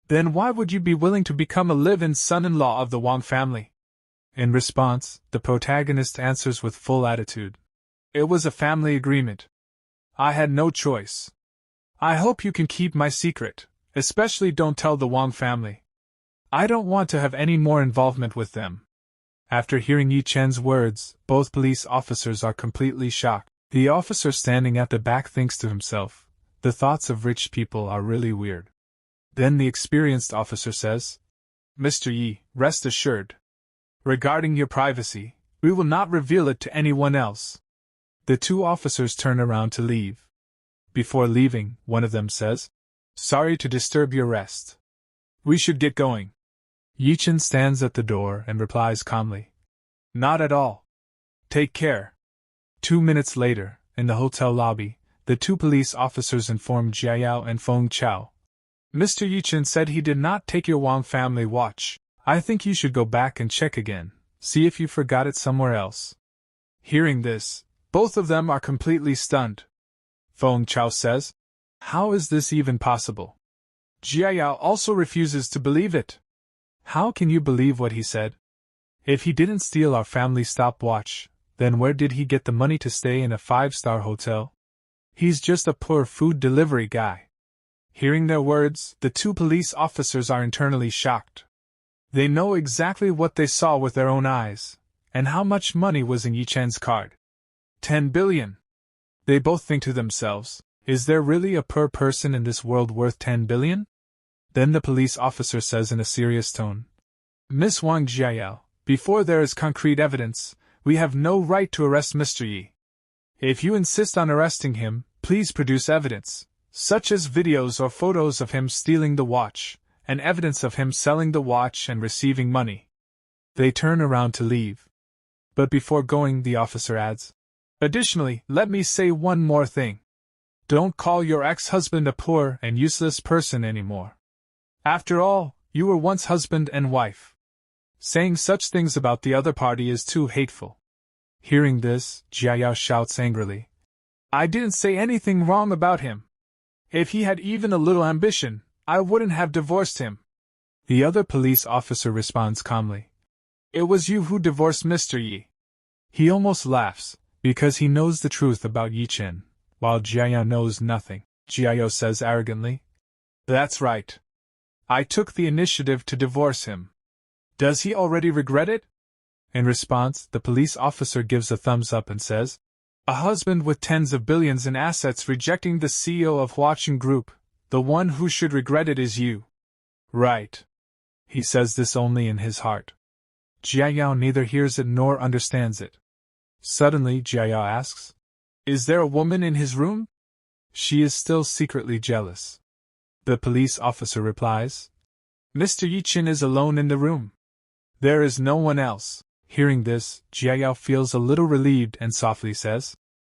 Then why would you be willing to become a live-in son-in-law of the Wang family?" In response, the protagonist answers with full attitude. "It was a family agreement. I had no choice. I hope you can keep my secret, especially don't tell the Wang family. I don't want to have any more involvement with them." After hearing Ye Chen's words, both police officers are completely shocked. The officer standing at the back thinks to himself, "The thoughts of rich people are really weird." Then the experienced officer says, "Mr. Yi, rest assured. Regarding your privacy, we will not reveal it to anyone else." The two officers turn around to leave. Before leaving, one of them says, "Sorry to disturb your rest. We should get going." Ye Chen stands at the door and replies calmly, "Not at all. Take care." 2 minutes later, in the hotel lobby, the two police officers informed Jiayao and Feng Chao. "Mr. Ye Chen said he did not take your Wang family watch. I think you should go back and check again, see if you forgot it somewhere else." Hearing this, both of them are completely stunned. Feng Chao says, "How is this even possible?" Jiayao also refuses to believe it. "How can you believe what he said? If he didn't steal our family stopwatch, then where did he get the money to stay in a 5-star hotel?" He's just a poor food delivery guy. Hearing their words, the two police officers are internally shocked. They know exactly what they saw with their own eyes, and how much money was in Ye Chen's card. 10 billion. They both think to themselves, is there really a poor person in this world worth 10 billion? Then the police officer says in a serious tone, Miss Wang Jiayao, before there is concrete evidence, we have no right to arrest Mr. Yi. If you insist on arresting him, please produce evidence, such as videos or photos of him stealing the watch, and evidence of him selling the watch and receiving money. They turn around to leave. But before going, the officer adds, additionally, let me say one more thing. Don't call your ex-husband a poor and useless person anymore. After all, you were once husband and wife. Saying such things about the other party is too hateful. Hearing this, Jiayao shouts angrily, I didn't say anything wrong about him. If he had even a little ambition, I wouldn't have divorced him. The other police officer responds calmly, it was you who divorced Mr. Yi. He almost laughs, because he knows the truth about Ye Chen, while Jiayao knows nothing. Jiayao says arrogantly, that's right. I took the initiative to divorce him. Does he already regret it? In response, the police officer gives a thumbs up and says, a husband with tens of billions in assets rejecting the CEO of Huachin Group, the one who should regret it is you. Right. He says this only in his heart. Jiayao neither hears it nor understands it. Suddenly Jiayao asks, is there a woman in his room? She is still secretly jealous. The police officer replies, Mr. Ye Chen is alone in the room. There is no one else. Hearing this, Jiayao feels a little relieved and softly says,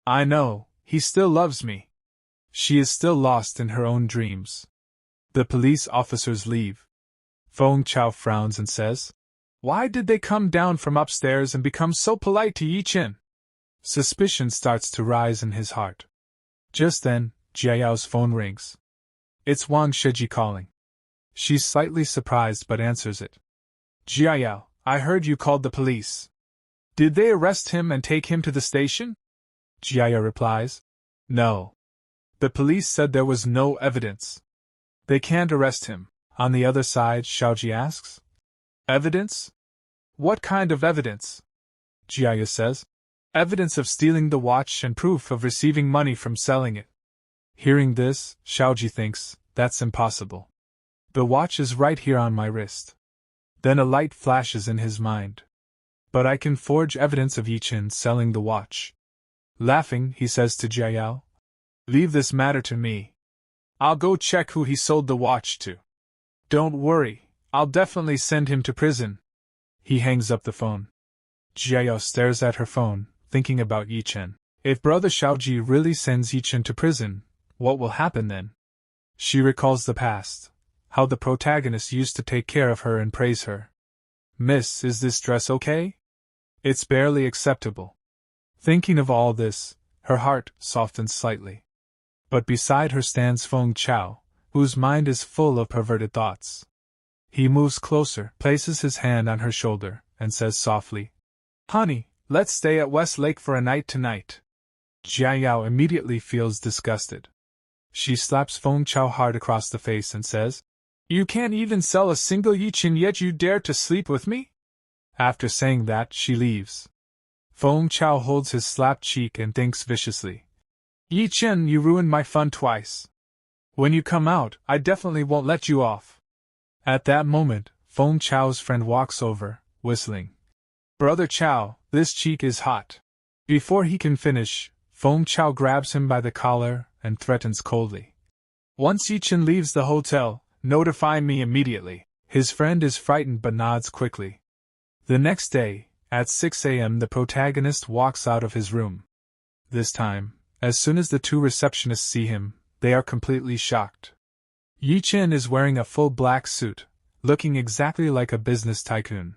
I know, he still loves me. She is still lost in her own dreams. The police officers leave. Feng Chao frowns and says, why did they come down from upstairs and become so polite to Ye Chen? Suspicion starts to rise in his heart. Just then, Jiayao's phone rings. It's Wang Shiji calling. She's slightly surprised but answers it. Jiayao, I heard you called the police. Did they arrest him and take him to the station? Jiayao replies, no. The police said there was no evidence. They can't arrest him. On the other side, Xiaoji asks, evidence? What kind of evidence? Jiayao says, evidence of stealing the watch and proof of receiving money from selling it. Hearing this, Xiaoji thinks, that's impossible. The watch is right here on my wrist. Then a light flashes in his mind. But I can forge evidence of Ye Chen selling the watch. Laughing, he says to Jiayao, leave this matter to me. I'll go check who he sold the watch to. Don't worry, I'll definitely send him to prison. He hangs up the phone. Jiayao stares at her phone, thinking about Ye Chen. If brother Xiaoji really sends Ye Chen to prison, what will happen then? She recalls the past, how the protagonist used to take care of her and praise her. Miss, is this dress okay? It's barely acceptable. Thinking of all this, her heart softens slightly. But beside her stands Feng Chao, whose mind is full of perverted thoughts. He moves closer, places his hand on her shoulder, and says softly, honey, let's stay at West Lake for a night tonight. Jiayao immediately feels disgusted. She slaps Feng Chao hard across the face and says, you can't even sell a single Ye Chen yet you dare to sleep with me? After saying that, she leaves. Feng Chao holds his slapped cheek and thinks viciously, Ye Chen, you ruined my fun twice. When you come out, I definitely won't let you off. At that moment, Feng Chao's friend walks over, whistling. Brother Chao, this cheek is hot. Before he can finish, Feng Chao grabs him by the collar and threatens coldly. Once Ye Chen leaves the hotel, notify me immediately. His friend is frightened but nods quickly. The next day, at 6 a.m. the protagonist walks out of his room. This time, as soon as the two receptionists see him, they are completely shocked. Ye Chen is wearing a full black suit, looking exactly like a business tycoon.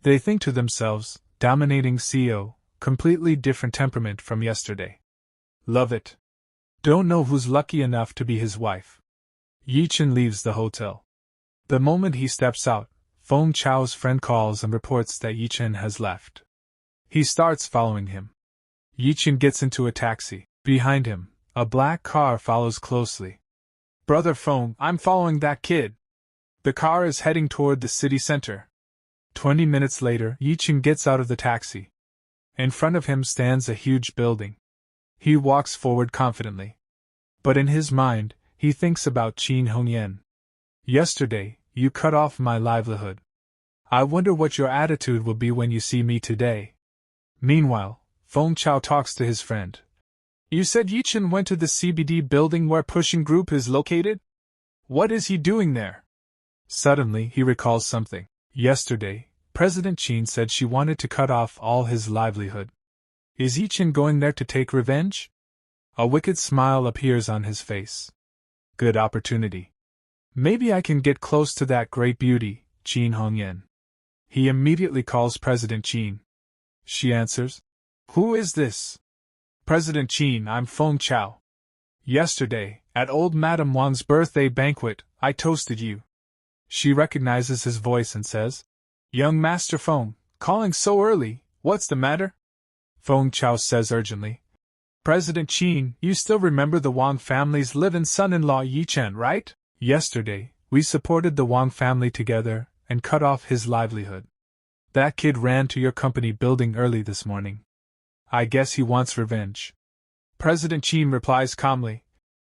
They think to themselves, dominating CEO, completely different temperament from yesterday. Love it. Don't know who's lucky enough to be his wife. Ye Chen leaves the hotel. The moment he steps out, Feng Chao's friend calls and reports that Ye Chen has left. He starts following him. Ye Chen gets into a taxi. Behind him, A black car follows closely. Brother Feng, I'm following that kid. The car is heading toward the city center. 20 minutes later, Ye Chen gets out of the taxi. In front of him stands a huge building. He walks forward confidently. But in his mind, he thinks about Qin Hongyan. Yesterday, you cut off my livelihood. I wonder what your attitude will be when you see me today. Meanwhile, Feng Chao talks to his friend. You said Ye Chen went to the CBD building where Pushing Group is located? What is he doing there? Suddenly, he recalls something. Yesterday, President Qin said she wanted to cut off all his livelihood. Is Ye Chen going there to take revenge? A wicked smile appears on his face. Good opportunity. Maybe I can get close to that great beauty, Qin Hongyan. He immediately calls President Qin. She answers, Who is this? President Qin, I'm Feng Chao. Yesterday, at old Madame Wang's birthday banquet, I toasted you. She recognizes his voice and says, Young Master Feng, calling so early, what's the matter? Feng Chao says urgently, President Qin, you still remember the Wang family's live-in son-in-law Ye Chen, right? Yesterday, we supported the Wang family together and cut off his livelihood. That kid ran to your company building early this morning. I guess he wants revenge. President Qin replies calmly,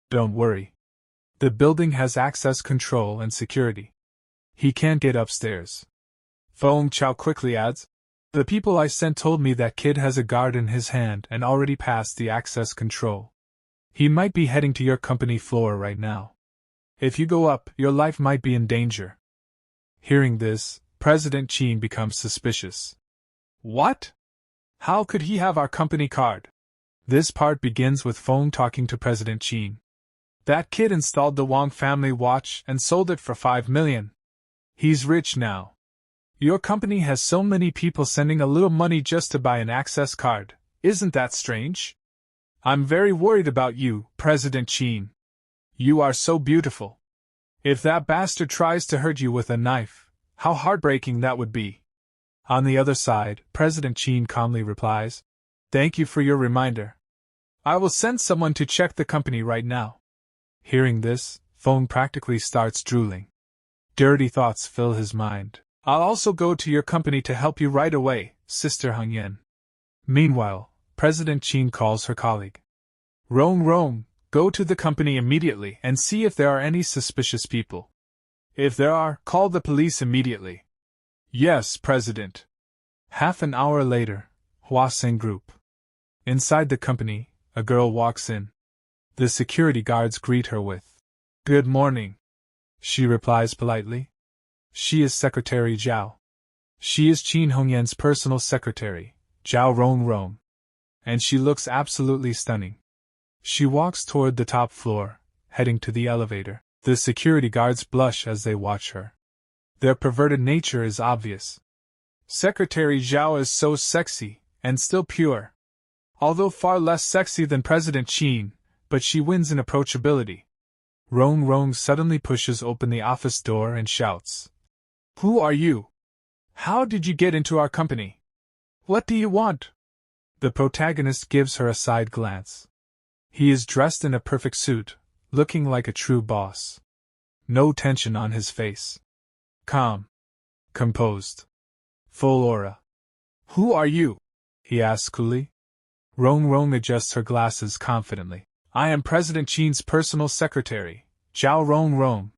Don't worry. The building has access control and security. He can't get upstairs. Feng Chao quickly adds, The people I sent told me that kid has a guard in his hand and already passed the access control. He might be heading to your company floor right now. If you go up, your life might be in danger. Hearing this, President Qin becomes suspicious. What? How could he have our company card? This part begins with Feng talking to President Qin. That kid installed the Wang family watch and sold it for 5 million. He's rich now. Your company has so many people sending a little money just to buy an access card. Isn't that strange? I'm very worried about you, President Qin. You are so beautiful. If that bastard tries to hurt you with a knife, how heartbreaking that would be. On the other side, President Qin calmly replies, Thank you for your reminder. I will send someone to check the company right now. Hearing this, Feng practically starts drooling. Dirty thoughts fill his mind. I'll also go to your company to help you right away, Sister Hongyan. Meanwhile, President Qin calls her colleague. Rong, go to the company immediately and see if there are any suspicious people. If there are, call the police immediately. Yes, President. Half an hour later, Huaseng Group. Inside the company, a girl walks in. The security guards greet her with, Good morning. She replies politely. She is Secretary Zhao. She is Qin Hongyan's personal secretary, Zhao Rong. And she looks absolutely stunning. She walks toward the top floor, heading to the elevator. The security guards blush as they watch her. Their perverted nature is obvious. Secretary Zhao is so sexy, and still pure. Although far less sexy than President Qin, but she wins in approachability. Rong suddenly pushes open the office door and shouts, Who are you? How did you get into our company? What do you want? The protagonist gives her a side glance. He is dressed in a perfect suit, looking like a true boss. No tension on his face. Calm. Composed. Full aura. Who are you? He asks coolly. Rong adjusts her glasses confidently. I am President Qin's personal secretary, Zhao Rong.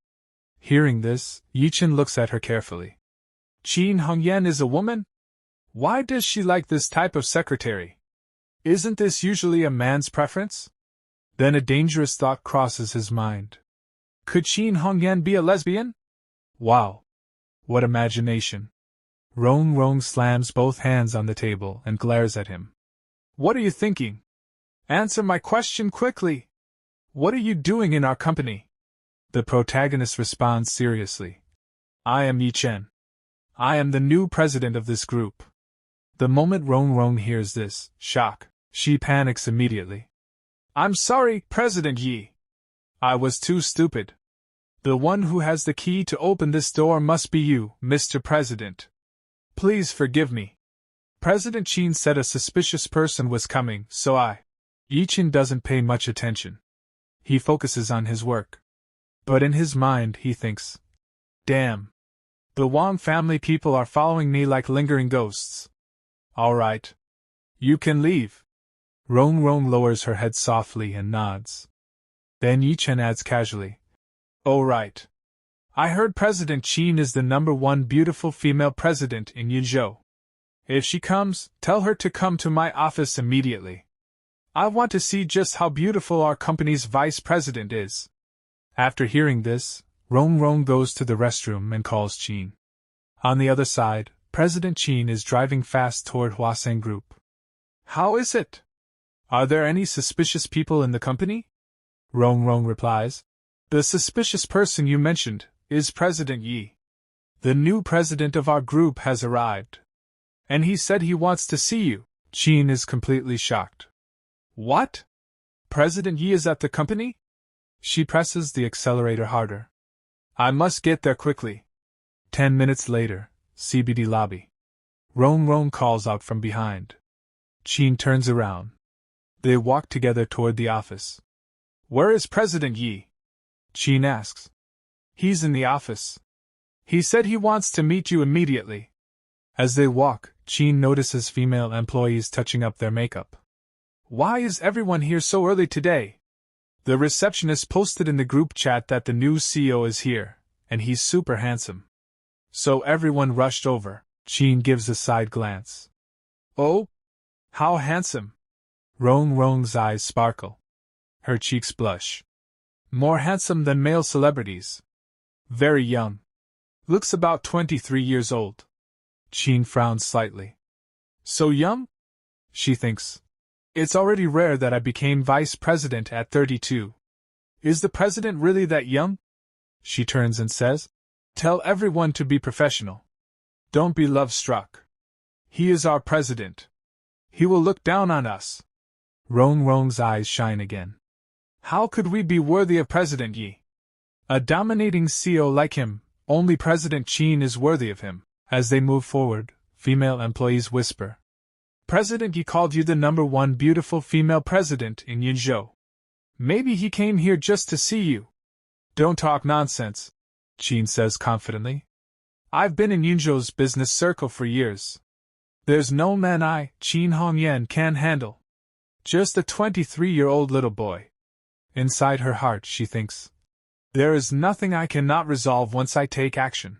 Hearing this, Ye Chen looks at her carefully. Qin Hongyan is a woman? Why does she like this type of secretary? Isn't this usually a man's preference? Then a dangerous thought crosses his mind. Could Qin Hongyan be a lesbian? Wow! What imagination! Rong slams both hands on the table and glares at him. What are you thinking? Answer my question quickly! What are you doing in our company? The protagonist responds seriously. I am Ye Chen. I am the new president of this group. The moment Rong hears this, shock, she panics immediately. I'm sorry, President Yi. I was too stupid. The one who has the key to open this door must be you, Mr. President. Please forgive me. President Qin said a suspicious person was coming, so I Ye Chen doesn't pay much attention. He focuses on his work. But in his mind, he thinks, damn. The Wang family people are following me like lingering ghosts. Alright. You can leave. Rong Rong lowers her head softly and nods. Then Ye Chen adds casually, "Oh right. I heard President Qin is the #1 beautiful female president in Yizhou. If she comes, tell her to come to my office immediately. I want to see just how beautiful our company's vice president is." After hearing this, Rong Rong goes to the restroom and calls Qin. On the other side, President Qin is driving fast toward Huaseng Group. "How is it? Are there any suspicious people in the company?" Rong Rong replies, "The suspicious person you mentioned is President Yi. The new president of our group has arrived. And he said he wants to see you." Qin is completely shocked. "What? President Yi is at the company?" She presses the accelerator harder. "I must get there quickly." 10 minutes later, CBD lobby. Rong Rong calls out from behind. Qin turns around. They walk together toward the office. "Where is President Yi?" Qin asks. "He's in the office. He said he wants to meet you immediately." As they walk, Qin notices female employees touching up their makeup. "Why is everyone here so early today?" The receptionist posted in the group chat that the new CEO is here, and he's super handsome. So everyone rushed over. Qin gives a side glance. "Oh? How handsome?" Rong Rong's eyes sparkle. Her cheeks blush. "More handsome than male celebrities. Very young. Looks about 23 years old." Qin frowns slightly. "So young?" She thinks. "It's already rare that I became vice president at 32. Is the president really that young?" She turns and says, "Tell everyone to be professional. Don't be love-struck. He is our president. He will look down on us." Rong Rong's eyes shine again. "How could we be worthy of President Yi? A dominating CEO like him, only President Qin is worthy of him." As they move forward, female employees whisper, "President Yi called you the #1 beautiful female president in Yizhou. Maybe he came here just to see you." "Don't talk nonsense," Qin says confidently. "I've been in Yunzhou's business circle for years. There's no man Qin Hongyan, can handle. Just a 23-year-old little boy." Inside her heart she thinks, "There is nothing I cannot resolve once I take action."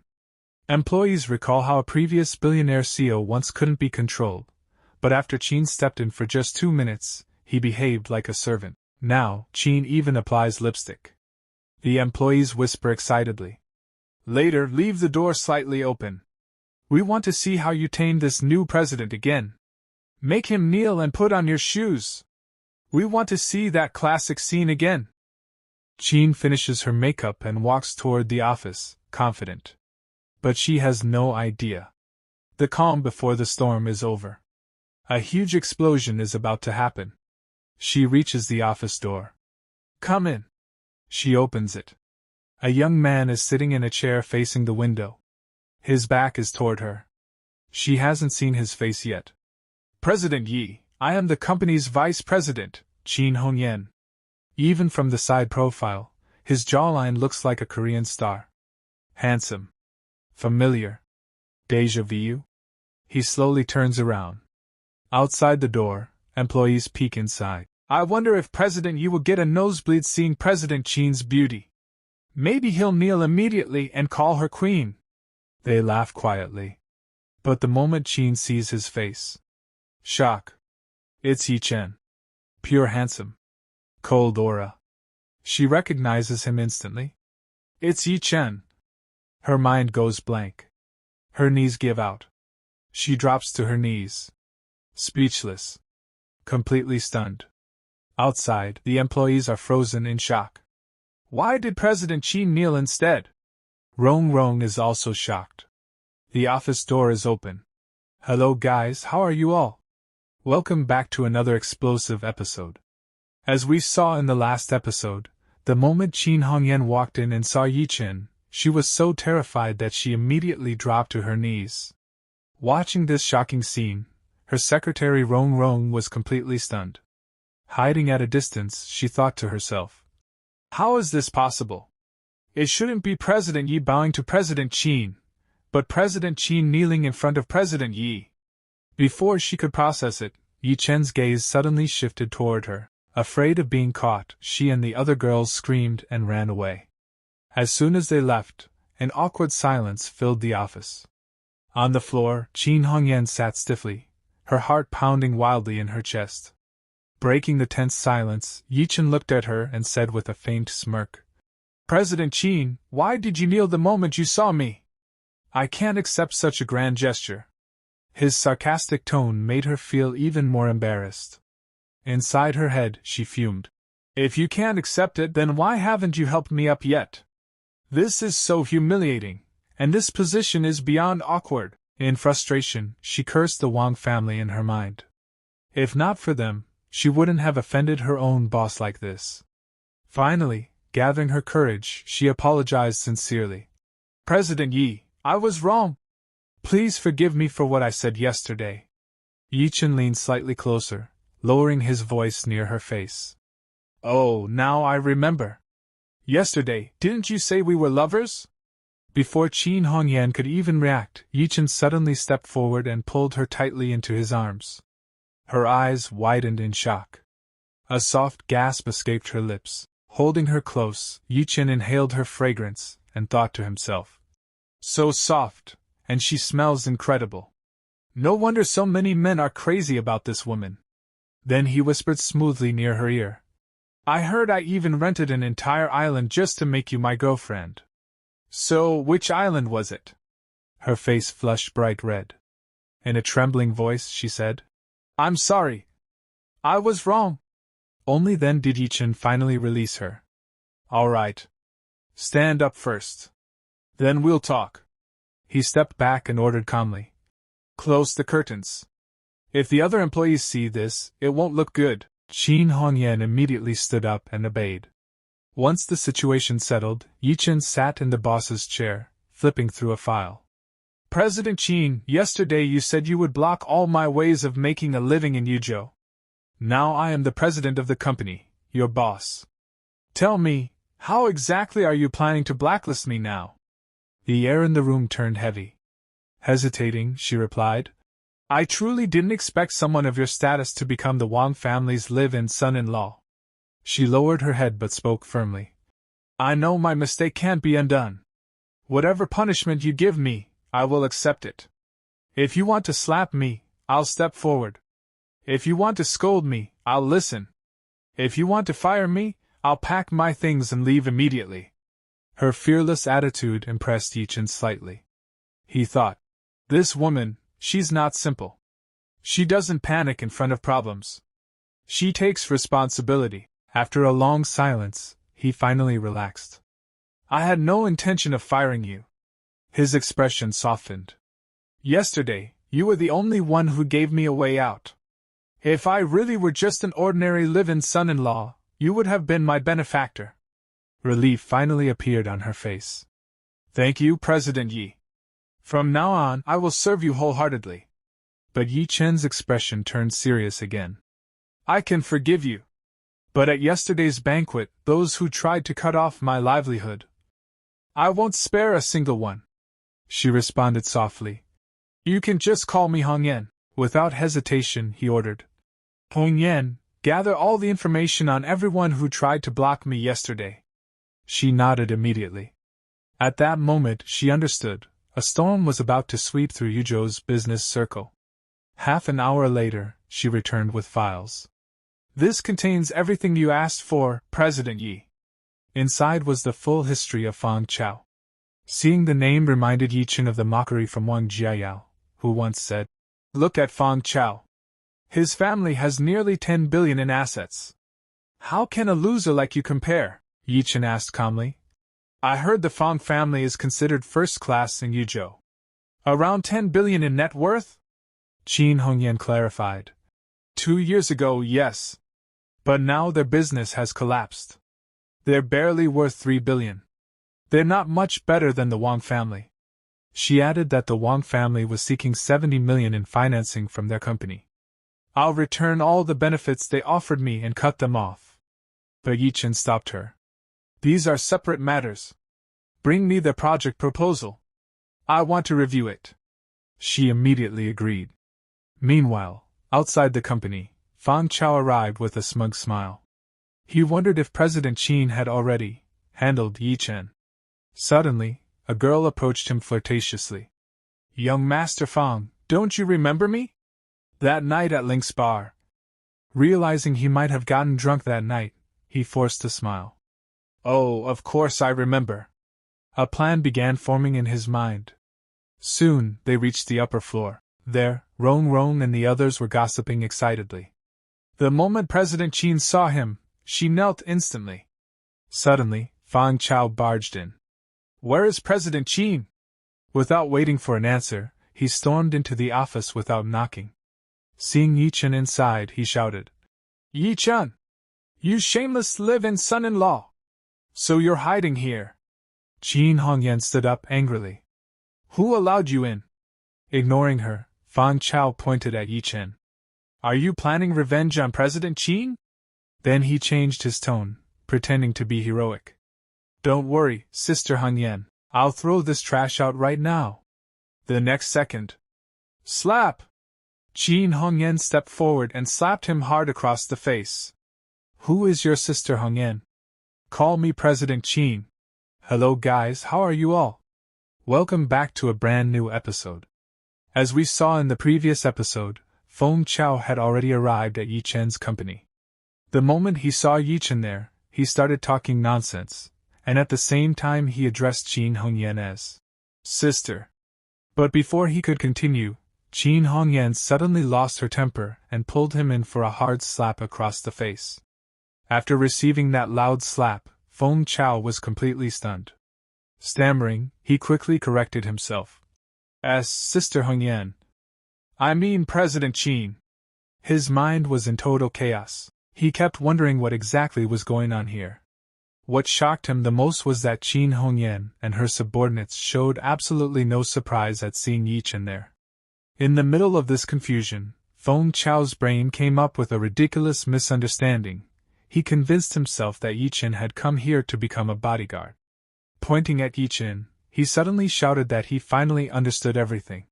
Employees recall how a previous billionaire CEO once couldn't be controlled, but after Qin stepped in for just 2 minutes, he behaved like a servant. Now, Qin even applies lipstick. The employees whisper excitedly. "Later, leave the door slightly open. We want to see how you tame this new president again. Make him kneel and put on your shoes. We want to see that classic scene again." Qin finishes her makeup and walks toward the office, confident. But she has no idea. The calm before the storm is over. A huge explosion is about to happen. She reaches the office door. "Come in." She opens it. A young man is sitting in a chair facing the window. His back is toward her. She hasn't seen his face yet. "President Yi, I am the company's vice president, Qin Hongyan." Even from the side profile, his jawline looks like a Korean star. Handsome. Familiar. Deja vu? He slowly turns around. Outside the door, employees peek inside. "I wonder if President Yi will get a nosebleed seeing President Qin's beauty. Maybe he'll kneel immediately and call her queen." They laugh quietly. But the moment Qin sees his face. Shock. It's Ye Chen. Pure handsome. Cold aura. She recognizes him instantly. It's Ye Chen. Her mind goes blank. Her knees give out. She drops to her knees. Speechless. Completely stunned. Outside, the employees are frozen in shock. Why did President Qin kneel instead? Rong Rong is also shocked. The office door is open. "Hello guys, how are you all? Welcome back to another explosive episode." As we saw in the last episode, the moment Qin Hongyan walked in and saw Ye Chen, she was so terrified that she immediately dropped to her knees. Watching this shocking scene, her secretary Rong Rong was completely stunned. Hiding at a distance, she thought to herself. How is this possible? It shouldn't be President Yi bowing to President Qin, but President Qin kneeling in front of President Yi. Before she could process it, Ye Chen's gaze suddenly shifted toward her. Afraid of being caught, she and the other girls screamed and ran away. As soon as they left, an awkward silence filled the office. On the floor, Qin Hongyan sat stiffly, her heart pounding wildly in her chest. Breaking the tense silence, Ye Chen looked at her and said with a faint smirk, President Qin, why did you kneel the moment you saw me? I can't accept such a grand gesture. His sarcastic tone made her feel even more embarrassed. Inside her head, she fumed. If you can't accept it, then why haven't you helped me up yet? This is so humiliating, and this position is beyond awkward. In frustration, she cursed the Wang family in her mind. If not for them, she wouldn't have offended her own boss like this. Finally, gathering her courage, she apologized sincerely. President Yi, I was wrong. Please forgive me for what I said yesterday. Ye Chen leaned slightly closer, lowering his voice near her face. Oh, now I remember. Yesterday, didn't you say we were lovers? Before Qin Hongyan could even react, Ye Chen suddenly stepped forward and pulled her tightly into his arms. Her eyes widened in shock. A soft gasp escaped her lips. Holding her close, Ye Chen inhaled her fragrance and thought to himself. So soft, and she smells incredible. No wonder so many men are crazy about this woman. Then he whispered smoothly near her ear. I heard I even rented an entire island just to make you my girlfriend. So, which island was it? Her face flushed bright red. In a trembling voice, she said, I'm sorry. I was wrong. Only then did Ye Chen finally release her. All right. Stand up first. Then we'll talk. He stepped back and ordered calmly. Close the curtains. If the other employees see this, it won't look good. Qin Hongyan immediately stood up and obeyed. Once the situation settled, Ye Chen sat in the boss's chair, flipping through a file. President Qin, yesterday you said you would block all my ways of making a living in Yuzhou. Now I am the president of the company, your boss. Tell me, how exactly are you planning to blacklist me now? The air in the room turned heavy. Hesitating, she replied, I truly didn't expect someone of your status to become the Wang family's live-in son-in-law. She lowered her head but spoke firmly. I know my mistake can't be undone. Whatever punishment you give me, I will accept it. If you want to slap me, I'll step forward. If you want to scold me, I'll listen. If you want to fire me, I'll pack my things and leave immediately. Her fearless attitude impressed Ye Chen slightly. He thought, this woman, she's not simple. She doesn't panic in front of problems. She takes responsibility. After a long silence, he finally relaxed. I had no intention of firing you. His expression softened. Yesterday, you were the only one who gave me a way out. If I really were just an ordinary live-in son-in-law, you would have been my benefactor. Relief finally appeared on her face. Thank you, President Yi. From now on, I will serve you wholeheartedly. But Ye Chen's expression turned serious again. I can forgive you. But at yesterday's banquet, those who tried to cut off my livelihood, I won't spare a single one. She responded softly. You can just call me Hongyan. Without hesitation, he ordered. Hongyan, gather all the information on everyone who tried to block me yesterday. She nodded immediately. At that moment, she understood. A storm was about to sweep through Yuzhou's business circle. Half an hour later, she returned with files. This contains everything you asked for, President Yi. Inside was the full history of Fang Chao. Seeing the name reminded Ye Chen of the mockery from Wang Jiayao, who once said, Look at Fang Chao. His family has nearly 10 billion in assets. How can a loser like you compare? Ye Chen asked calmly. I heard the Fang family is considered first class in Yuzhou. Around 10 billion in net worth? Qin Hongyan clarified. 2 years ago, yes. But now their business has collapsed. They're barely worth 3 billion. They're not much better than the Wang family. She added that the Wang family was seeking 70 million in financing from their company. I'll return all the benefits they offered me and cut them off. But Ye Chen stopped her. These are separate matters. Bring me the project proposal. I want to review it. She immediately agreed. Meanwhile, outside the company, Fang Chao arrived with a smug smile. He wondered if President Qin had already handled Ye Chen. Suddenly, a girl approached him flirtatiously. Young Master Fang, don't you remember me? That night at Link's bar. Realizing he might have gotten drunk that night, he forced a smile. Oh, of course I remember. A plan began forming in his mind. Soon, they reached the upper floor. There, Rong Rong and the others were gossiping excitedly. The moment President Qin saw him, she knelt instantly. Suddenly, Fang Chao barged in. Where is President Qin? Without waiting for an answer, he stormed into the office without knocking. Seeing Ye Chen inside, he shouted, Ye Chen! You shameless live-in son-in-law! So you're hiding here? Qin Hongyan stood up angrily. Who allowed you in? Ignoring her, Fang Chao pointed at Ye Chen. Are you planning revenge on President Qin? Then he changed his tone, pretending to be heroic. Don't worry, Sister Hongyan, I'll throw this trash out right now. The next second. Slap! Qin Hongyan stepped forward and slapped him hard across the face. Who is your Sister Hongyan? Call me President Qin. Hello guys, how are you all? Welcome back to a brand new episode. As we saw in the previous episode, Feng Chao had already arrived at Ye Chen's company. The moment he saw Ye Chen there, he started talking nonsense, and at the same time he addressed Qin Hongyan as Sister. But before he could continue, Qin Hongyan suddenly lost her temper and pulled him in for a hard slap across the face. After receiving that loud slap, Feng Chao was completely stunned. Stammering, he quickly corrected himself. As Sister Hongyan. I mean President Qin. His mind was in total chaos. He kept wondering what exactly was going on here. What shocked him the most was that Qin Hongyan and her subordinates showed absolutely no surprise at seeing Ye Chen there. In the middle of this confusion, Feng Chao's brain came up with a ridiculous misunderstanding. He convinced himself that Ye Chen had come here to become a bodyguard. Pointing at Ye Chen, he suddenly shouted that he finally understood everything.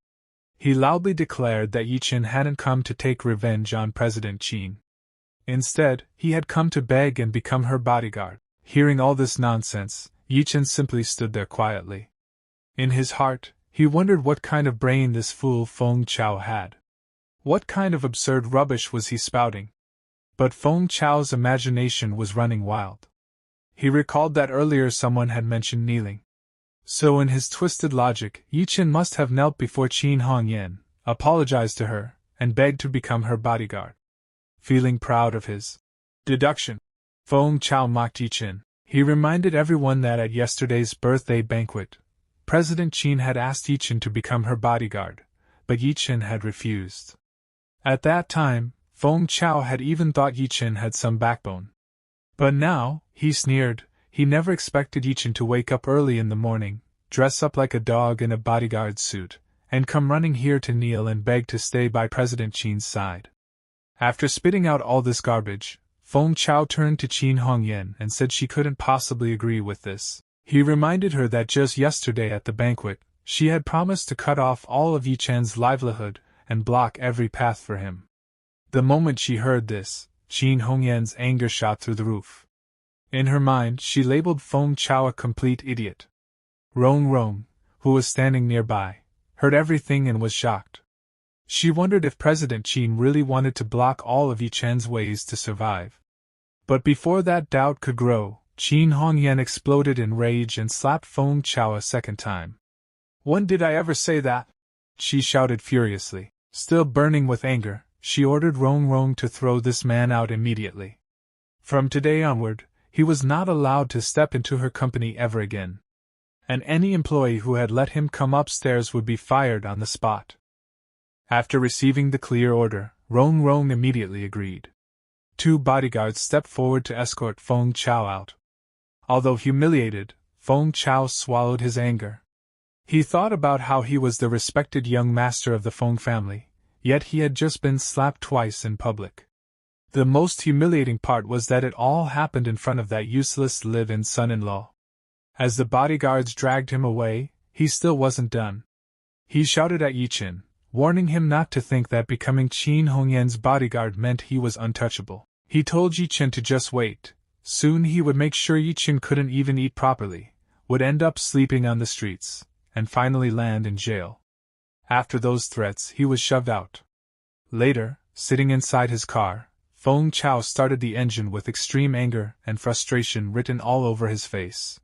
He loudly declared that Ye Chen hadn't come to take revenge on President Qin. Instead, he had come to beg and become her bodyguard. Hearing all this nonsense, Ye Chen simply stood there quietly. In his heart, he wondered what kind of brain this fool Feng Chao had. What kind of absurd rubbish was he spouting? But Feng Chao's imagination was running wild. He recalled that earlier someone had mentioned kneeling. So in his twisted logic, Ye Chen must have knelt before Qin Hongyan, apologized to her, and begged to become her bodyguard. Feeling proud of his deduction, Feng Chao mocked Ye Chen. He reminded everyone that at yesterday's birthday banquet, President Qin had asked Ye Chen to become her bodyguard, but Ye Chen had refused. At that time, Feng Chao had even thought Ye Chen had some backbone. But now, he sneered, he never expected Ye Chen to wake up early in the morning, dress up like a dog in a bodyguard suit, and come running here to kneel and beg to stay by President Qin's side. After spitting out all this garbage, Feng Chao turned to Qin Hongyan and said she couldn't possibly agree with this. He reminded her that just yesterday at the banquet, she had promised to cut off all of Ye Chen's livelihood and block every path for him. The moment she heard this, Qin Hongyan's anger shot through the roof. In her mind, she labeled Feng Chao a complete idiot. Rong Rong, who was standing nearby, heard everything and was shocked. She wondered if President Qin really wanted to block all of Ye Chen's ways to survive. But before that doubt could grow, Qin Hongyan exploded in rage and slapped Feng Chao a second time. When did I ever say that? She shouted furiously. Still burning with anger, she ordered Rong Rong to throw this man out immediately. From today onward, he was not allowed to step into her company ever again. And any employee who had let him come upstairs would be fired on the spot. After receiving the clear order, Rong Rong immediately agreed. 2 bodyguards stepped forward to escort Feng Chao out. Although humiliated, Feng Chao swallowed his anger. He thought about how he was the respected young master of the Feng family, yet he had just been slapped twice in public. The most humiliating part was that it all happened in front of that useless live-in son-in-law. As the bodyguards dragged him away, he still wasn't done. He shouted at Ye Chen, warning him not to think that becoming Qin Hongyan's bodyguard meant he was untouchable. He told Ye Chen to just wait. Soon he would make sure Ye Chen couldn't even eat properly, would end up sleeping on the streets, and finally land in jail. After those threats, he was shoved out. Later, sitting inside his car, Feng Chao started the engine with extreme anger and frustration written all over his face.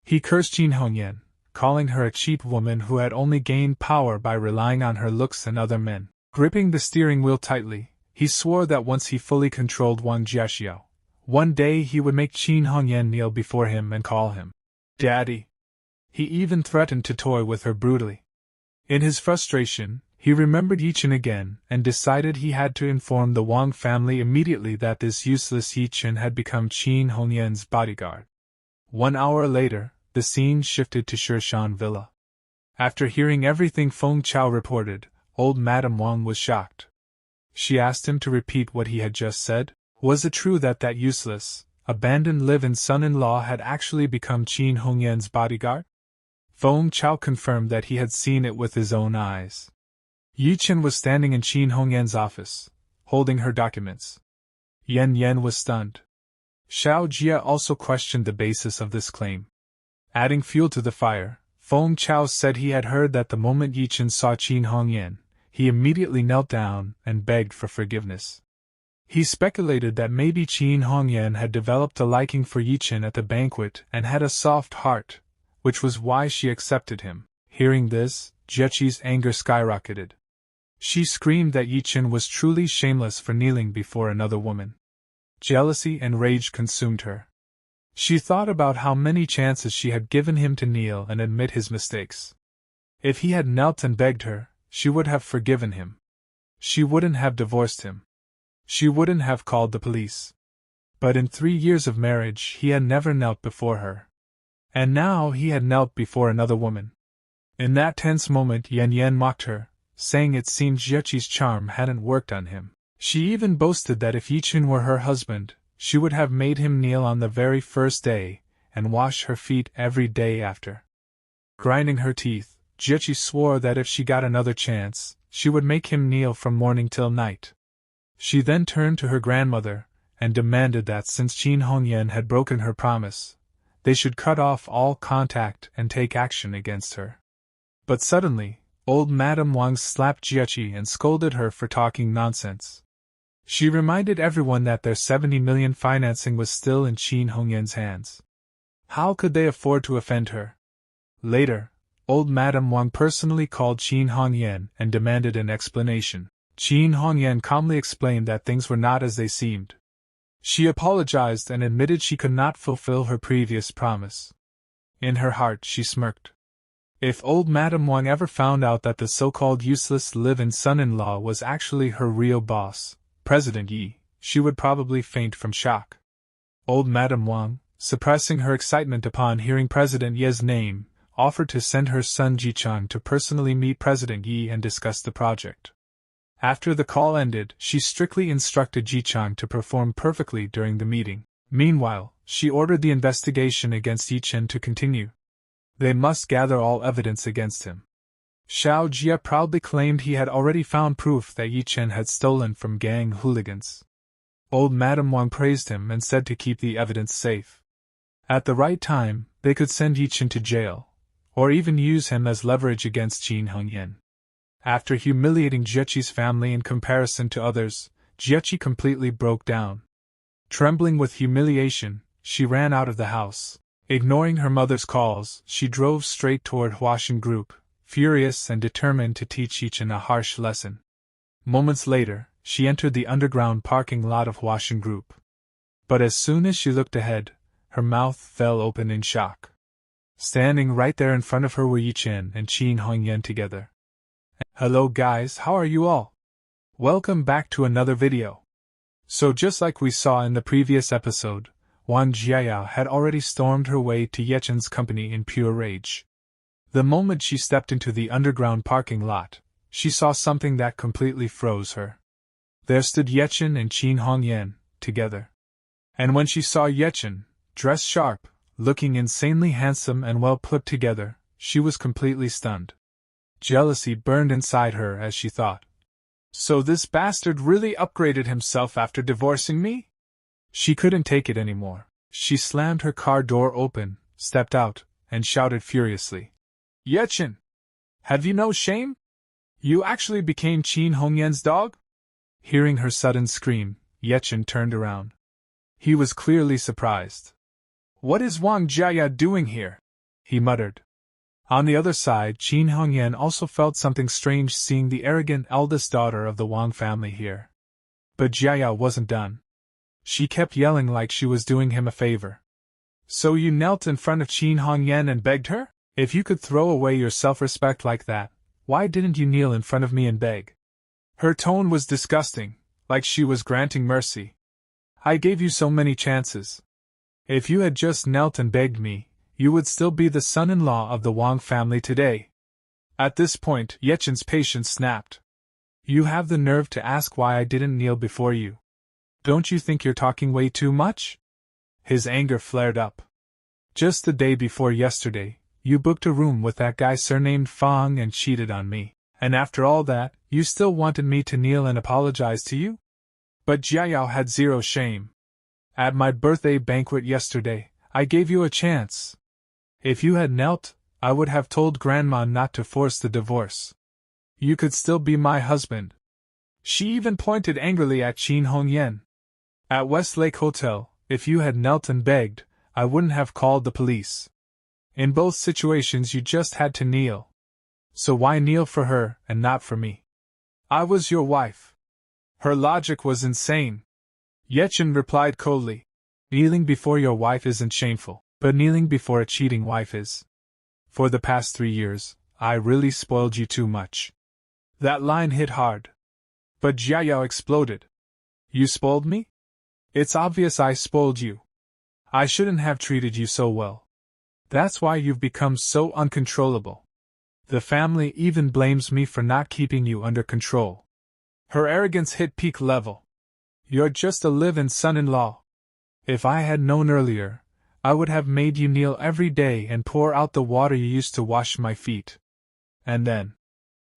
He cursed Qin Hongyan, calling her a cheap woman who had only gained power by relying on her looks and other men. Gripping the steering wheel tightly, he swore that once he fully controlled Wang Jiaxiao, one day he would make Qin Hongyan kneel before him and call him Daddy. He even threatened to toy with her brutally. In his frustration, he remembered Ye Chen again and decided he had to inform the Wang family immediately that this useless Ye Chen had become Qin Hongyan's bodyguard. 1 hour later, the scene shifted to Shirshan Villa. After hearing everything Feng Chao reported, old Madame Wang was shocked. She asked him to repeat what he had just said. Was it true that that useless, abandoned live-in son-in-law had actually become Qin Hongyan's bodyguard? Feng Chao confirmed that he had seen it with his own eyes. Ye Chen was standing in Qin Hongyan's office, holding her documents. Yan was stunned. Xiao Jia also questioned the basis of this claim. Adding fuel to the fire, Feng Chao said he had heard that the moment Ye Chen saw Qin Hongyan, he immediately knelt down and begged for forgiveness. He speculated that maybe Qin Hongyan had developed a liking for Ye Chen at the banquet and had a soft heart, which was why she accepted him. Hearing this, Jieqi's anger skyrocketed. She screamed that Ye Chen was truly shameless for kneeling before another woman. Jealousy and rage consumed her. She thought about how many chances she had given him to kneel and admit his mistakes. If he had knelt and begged her, she would have forgiven him. She wouldn't have divorced him. She wouldn't have called the police. But in 3 years of marriage he had never knelt before her. And now he had knelt before another woman. In that tense moment Yan mocked her, saying it seemed Jieqi's charm hadn't worked on him. She even boasted that if Ye Chen were her husband, she would have made him kneel on the very first day, and wash her feet every day after. Grinding her teeth, Jieqi swore that if she got another chance, she would make him kneel from morning till night. She then turned to her grandmother, and demanded that since Qin Hongyan had broken her promise, they should cut off all contact and take action against her. But suddenly, old Madame Wang slapped Jieqi and scolded her for talking nonsense. She reminded everyone that their 70 million financing was still in Qin Hongyan's hands. How could they afford to offend her? Later, old Madame Wang personally called Qin Hongyan and demanded an explanation. Qin Hongyan calmly explained that things were not as they seemed. She apologized and admitted she could not fulfill her previous promise. In her heart she smirked. If old Madame Wang ever found out that the so-called useless live-in son-in-law was actually her real boss, President Yi, she would probably faint from shock. Old Madame Wang, suppressing her excitement upon hearing President Ye's name, offered to send her son Jichang to personally meet President Yi and discuss the project. After the call ended, she strictly instructed Jichang to perform perfectly during the meeting. Meanwhile, she ordered the investigation against Ye Chen to continue. They must gather all evidence against him. Xiao Jia proudly claimed he had already found proof that Ye Chen had stolen from gang hooligans. Old Madame Wang praised him and said to keep the evidence safe. At the right time, they could send Ye Chen to jail, or even use him as leverage against Qin Hongyan. After humiliating Jieqi's family in comparison to others, Jieqi completely broke down. Trembling with humiliation, she ran out of the house. Ignoring her mother's calls, she drove straight toward Huashan Group, furious and determined to teach Ye Chen a harsh lesson. Moments later, she entered the underground parking lot of Huashan Group. But as soon as she looked ahead, her mouth fell open in shock. Standing right there in front of her were Ye Chen and Qin Hongyan together. Hello guys, how are you all? Welcome back to another video. So just like we saw in the previous episode, Wang Jiayao had already stormed her way to Ye Chen's company in pure rage. The moment she stepped into the underground parking lot, she saw something that completely froze her. There stood Ye Chen and Qin Hongyan, together. And when she saw Ye Chen, dressed sharp, looking insanely handsome and well put together, she was completely stunned. Jealousy burned inside her as she thought. So this bastard really upgraded himself after divorcing me? She couldn't take it anymore. She slammed her car door open, stepped out, and shouted furiously. Ye Chen! Have you no shame? You actually became Qin Hongyan's dog? Hearing her sudden scream, Ye Chen turned around. He was clearly surprised. What is Wang Jiaya doing here? He muttered. On the other side, Qin Hongyan also felt something strange seeing the arrogant eldest daughter of the Wang family here. But Jiaya wasn't done. She kept yelling like she was doing him a favor. So you knelt in front of Qin Hongyan and begged her? If you could throw away your self-respect like that, why didn't you kneel in front of me and beg? Her tone was disgusting, like she was granting mercy. I gave you so many chances. If you had just knelt and begged me, you would still be the son-in-law of the Wang family today. At this point, Ye Chen's patience snapped. You have the nerve to ask why I didn't kneel before you. Don't you think you're talking way too much? His anger flared up. Just the day before yesterday, you booked a room with that guy surnamed Fang and cheated on me, and after all that, you still wanted me to kneel and apologize to you? But Jiayao had zero shame. At my birthday banquet yesterday, I gave you a chance. If you had knelt, I would have told Grandma not to force the divorce. You could still be my husband. She even pointed angrily at Qin Hongyan. At Westlake Hotel, if you had knelt and begged, I wouldn't have called the police. In both situations you just had to kneel. So why kneel for her and not for me? I was your wife. Her logic was insane. Ye Chen replied coldly. Kneeling before your wife isn't shameful, but kneeling before a cheating wife is. For the past 3 years, I really spoiled you too much. That line hit hard. But Jiayao exploded. You spoiled me? It's obvious I spoiled you. I shouldn't have treated you so well. That's why you've become so uncontrollable. The family even blames me for not keeping you under control. Her arrogance hit peak level. You're just a live-in son-in-law. If I had known earlier, I would have made you kneel every day and pour out the water you used to wash my feet. And then...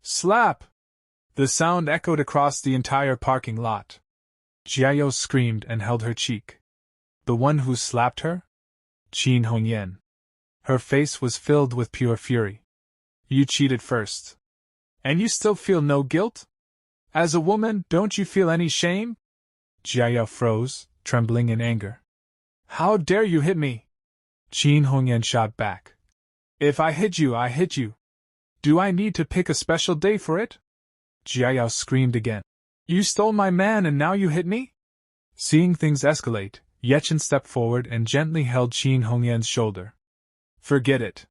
slap! The sound echoed across the entire parking lot. Jiayao screamed and held her cheek. The one who slapped her? Qin Hongyan. Her face was filled with pure fury. You cheated first. And you still feel no guilt? As a woman, don't you feel any shame? Jiayao froze, trembling in anger. How dare you hit me? Qin Hongyan shot back. If I hit you, I hit you. Do I need to pick a special day for it? Jiayao screamed again. You stole my man and now you hit me? Seeing things escalate, Ye Chen stepped forward and gently held Qin Hongyan's shoulder. Forget it.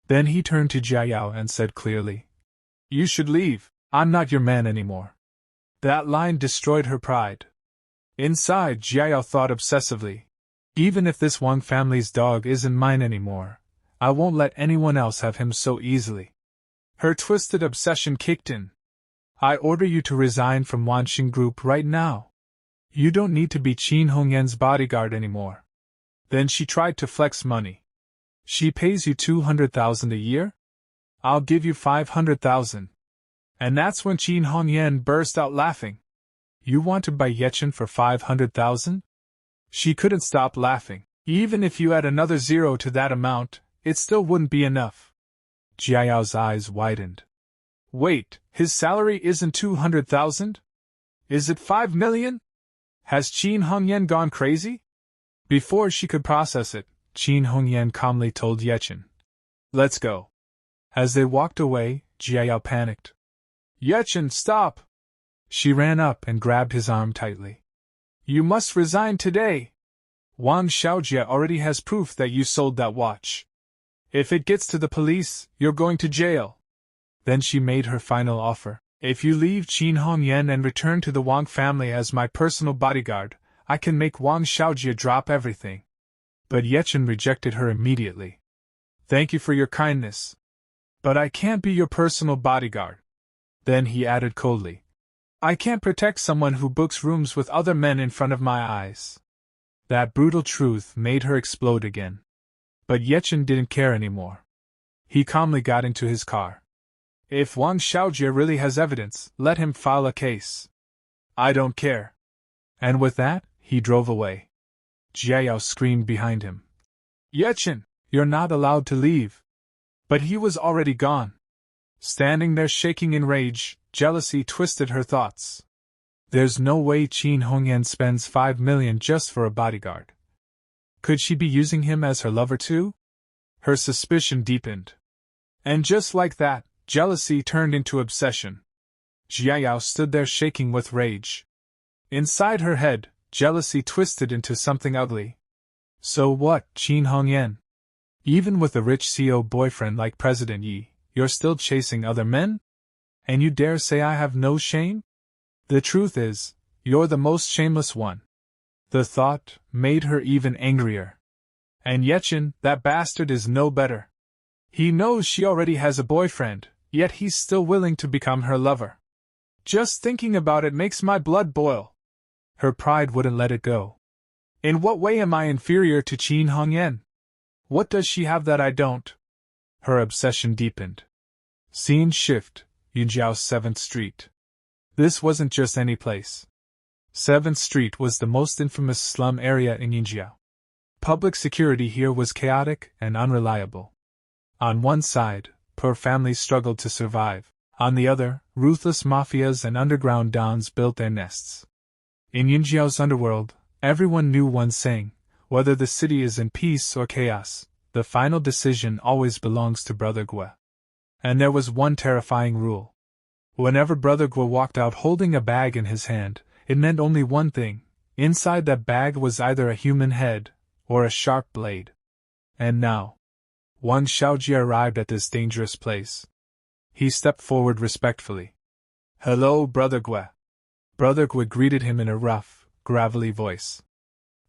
Then he turned to Jiayao and said clearly. You should leave. I'm not your man anymore. That line destroyed her pride. Inside, Jiayao thought obsessively. Even if this Wang family's dog isn't mine anymore, I won't let anyone else have him so easily. Her twisted obsession kicked in. I order you to resign from Wanxing Group right now. You don't need to be Qin Hongyan's bodyguard anymore. Then she tried to flex money. She pays you 200,000 a year? I'll give you 500,000. And that's when Qin Hongyan burst out laughing. You want to buy Ye Chen for 500,000? She couldn't stop laughing. Even if you add another zero to that amount, it still wouldn't be enough. Jiayao's eyes widened. Wait, his salary isn't 200,000? Is it 5 million? Has Qin Hongyan gone crazy? Before she could process it, Qin Hongyan calmly told Ye Chen. Let's go. As they walked away, Jiayao panicked. Ye Chen, stop! She ran up and grabbed his arm tightly. You must resign today. Wang Xiaojia already has proof that you sold that watch. If it gets to the police, you're going to jail. Then she made her final offer. If you leave Qin Hongyan and return to the Wang family as my personal bodyguard, I can make Wang Xiaojia drop everything. But Ye Chen rejected her immediately. Thank you for your kindness. But I can't be your personal bodyguard. Then he added coldly, I can't protect someone who books rooms with other men in front of my eyes. That brutal truth made her explode again. But Ye Chen didn't care anymore. He calmly got into his car. If Wang Xiaojie really has evidence, let him file a case. I don't care. And with that, he drove away. Jiao screamed behind him. Ye Chen, you're not allowed to leave. But he was already gone. Standing there shaking in rage, jealousy twisted her thoughts. There's no way Qin Hongyan spends 5 million just for a bodyguard. Could she be using him as her lover too? Her suspicion deepened. And just like that, jealousy turned into obsession. Jiao stood there shaking with rage. Inside her head, jealousy twisted into something ugly. So what, Qin Hongyan? Even with a rich CEO boyfriend like President Yi, you're still chasing other men? And you dare say I have no shame? The truth is, you're the most shameless one. The thought made her even angrier. And Ye Chen, that bastard, is no better. He knows she already has a boyfriend, yet he's still willing to become her lover. Just thinking about it makes my blood boil. Her pride wouldn't let it go. In what way am I inferior to Qin Hongyan? What does she have that I don't? Her obsession deepened. Scene shift, Yunjiao's 7th Street. This wasn't just any place. 7th Street was the most infamous slum area in Yunjiao. Public security here was chaotic and unreliable. On one side, poor families struggled to survive. On the other, ruthless mafias and underground dons built their nests. In Yunjiao's underworld, everyone knew one saying: whether the city is in peace or chaos, the final decision always belongs to Brother Gue. And there was one terrifying rule. Whenever Brother Gue walked out holding a bag in his hand, it meant only one thing. Inside that bag was either a human head or a sharp blade. And now, Wang Xiaojie arrived at this dangerous place. He stepped forward respectfully. Hello, Brother Gue. Brother Gue greeted him in a rough, gravelly voice.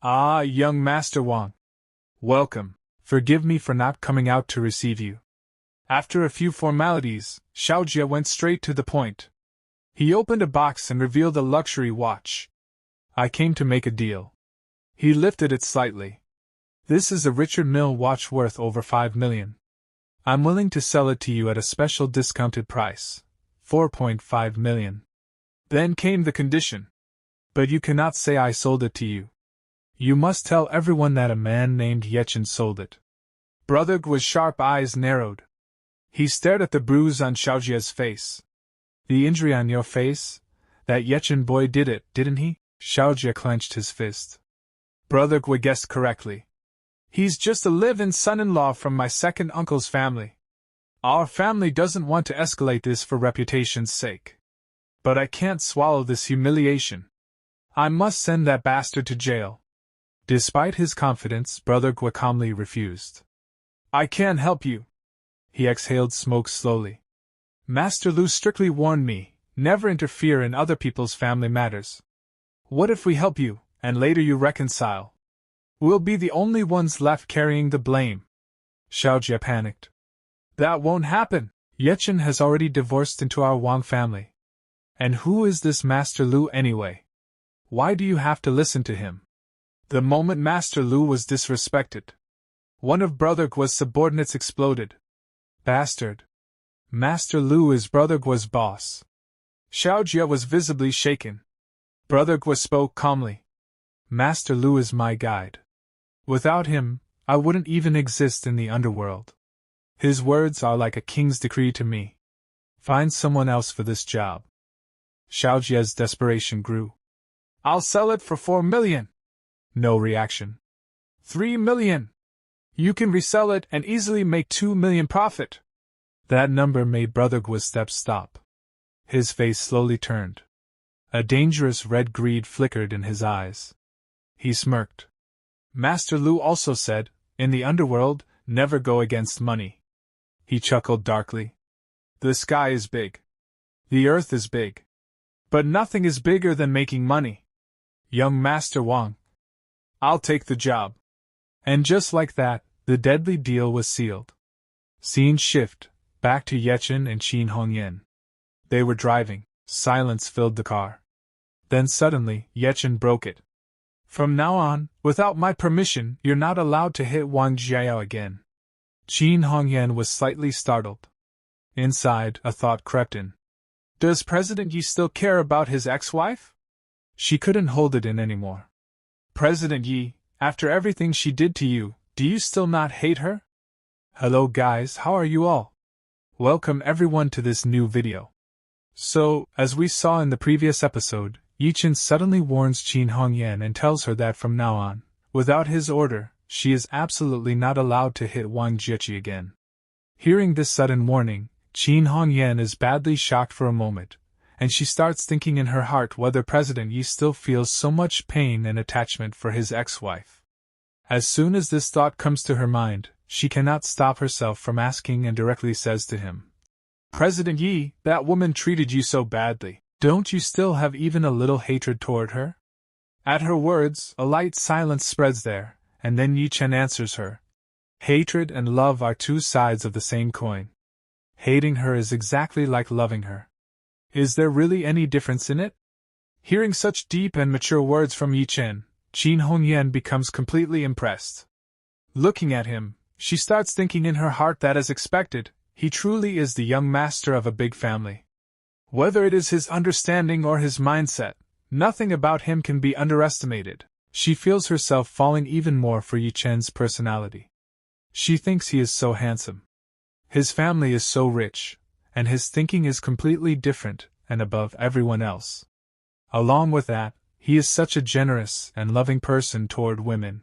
Ah, young Master Wang. Welcome. Forgive me for not coming out to receive you. After a few formalities, Xiaojie went straight to the point. He opened a box and revealed a luxury watch. I came to make a deal. He lifted it slightly. This is a Richard Mille watch worth over 5 million. I'm willing to sell it to you at a special discounted price, 4.5 million. Then came the condition. But you cannot say I sold it to you. You must tell everyone that a man named Ye Chen sold it. Brother Gue's sharp eyes narrowed. He stared at the bruise on Xiaojie's face. The injury on your face? That Ye Chen boy did it, didn't he? Xiaojie clenched his fist. Brother Gue guessed correctly. He's just a live-in son-in-law from my second uncle's family. Our family doesn't want to escalate this for reputation's sake. But I can't swallow this humiliation. I must send that bastard to jail. Despite his confidence, Brother Gue calmly refused. I can't help you. He exhaled smoke slowly. Master Lu strictly warned me, never interfere in other people's family matters. What if we help you, and later you reconcile? We'll be the only ones left carrying the blame. Xiaojie panicked. That won't happen. Ye Chen has already divorced into our Wang family. And who is this Master Lu anyway? Why do you have to listen to him? The moment Master Lu was disrespected, one of Brother Gue's subordinates exploded. Bastard. Master Lu is Brother Gue's boss. Xiaojie was visibly shaken. Brother Gue spoke calmly. Master Lu is my guide. Without him, I wouldn't even exist in the underworld. His words are like a king's decree to me. Find someone else for this job. Xiaojie's desperation grew. I'll sell it for 4 million. No reaction. 3 million. You can resell it and easily make 2 million profit. That number made Brother Gue's steps stop. His face slowly turned. A dangerous red greed flickered in his eyes. He smirked. Master Lu also said, in the underworld, never go against money. He chuckled darkly. The sky is big. The earth is big. But nothing is bigger than making money. Young Master Wang. I'll take the job. And just like that, the deadly deal was sealed. Scene shift, back to Ye Chen and Qin Hongyan. They were driving. Silence filled the car. Then suddenly, Ye Chen broke it. "From now on, without my permission, you're not allowed to hit Wang Jiao again." Qin Hongyan was slightly startled. Inside, a thought crept in. Does President Yi still care about his ex-wife? She couldn't hold it in anymore. President Yi, after everything she did to you, do you still not hate her? Hello guys, how are you all? Welcome everyone to this new video. So, as we saw in the previous episode, Ye Chen suddenly warns Qin Hongyan and tells her that from now on, without his order, she is absolutely not allowed to hit Wang Jiechi again. Hearing this sudden warning, Qin Hongyan is badly shocked for a moment, and she starts thinking in her heart whether President Yi still feels so much pain and attachment for his ex-wife. As soon as this thought comes to her mind, she cannot stop herself from asking and directly says to him, President Yi, that woman treated you so badly. Don't you still have even a little hatred toward her? At her words, a light silence spreads there, and then Ye Chen answers her. Hatred and love are two sides of the same coin. Hating her is exactly like loving her. Is there really any difference in it? Hearing such deep and mature words from Ye Chen, Qin Hongyan becomes completely impressed. Looking at him, she starts thinking in her heart that as expected, he truly is the young master of a big family. Whether it is his understanding or his mindset, nothing about him can be underestimated. She feels herself falling even more for Ye Chen's personality. She thinks he is so handsome. His family is so rich, and his thinking is completely different and above everyone else. Along with that, he is such a generous and loving person toward women.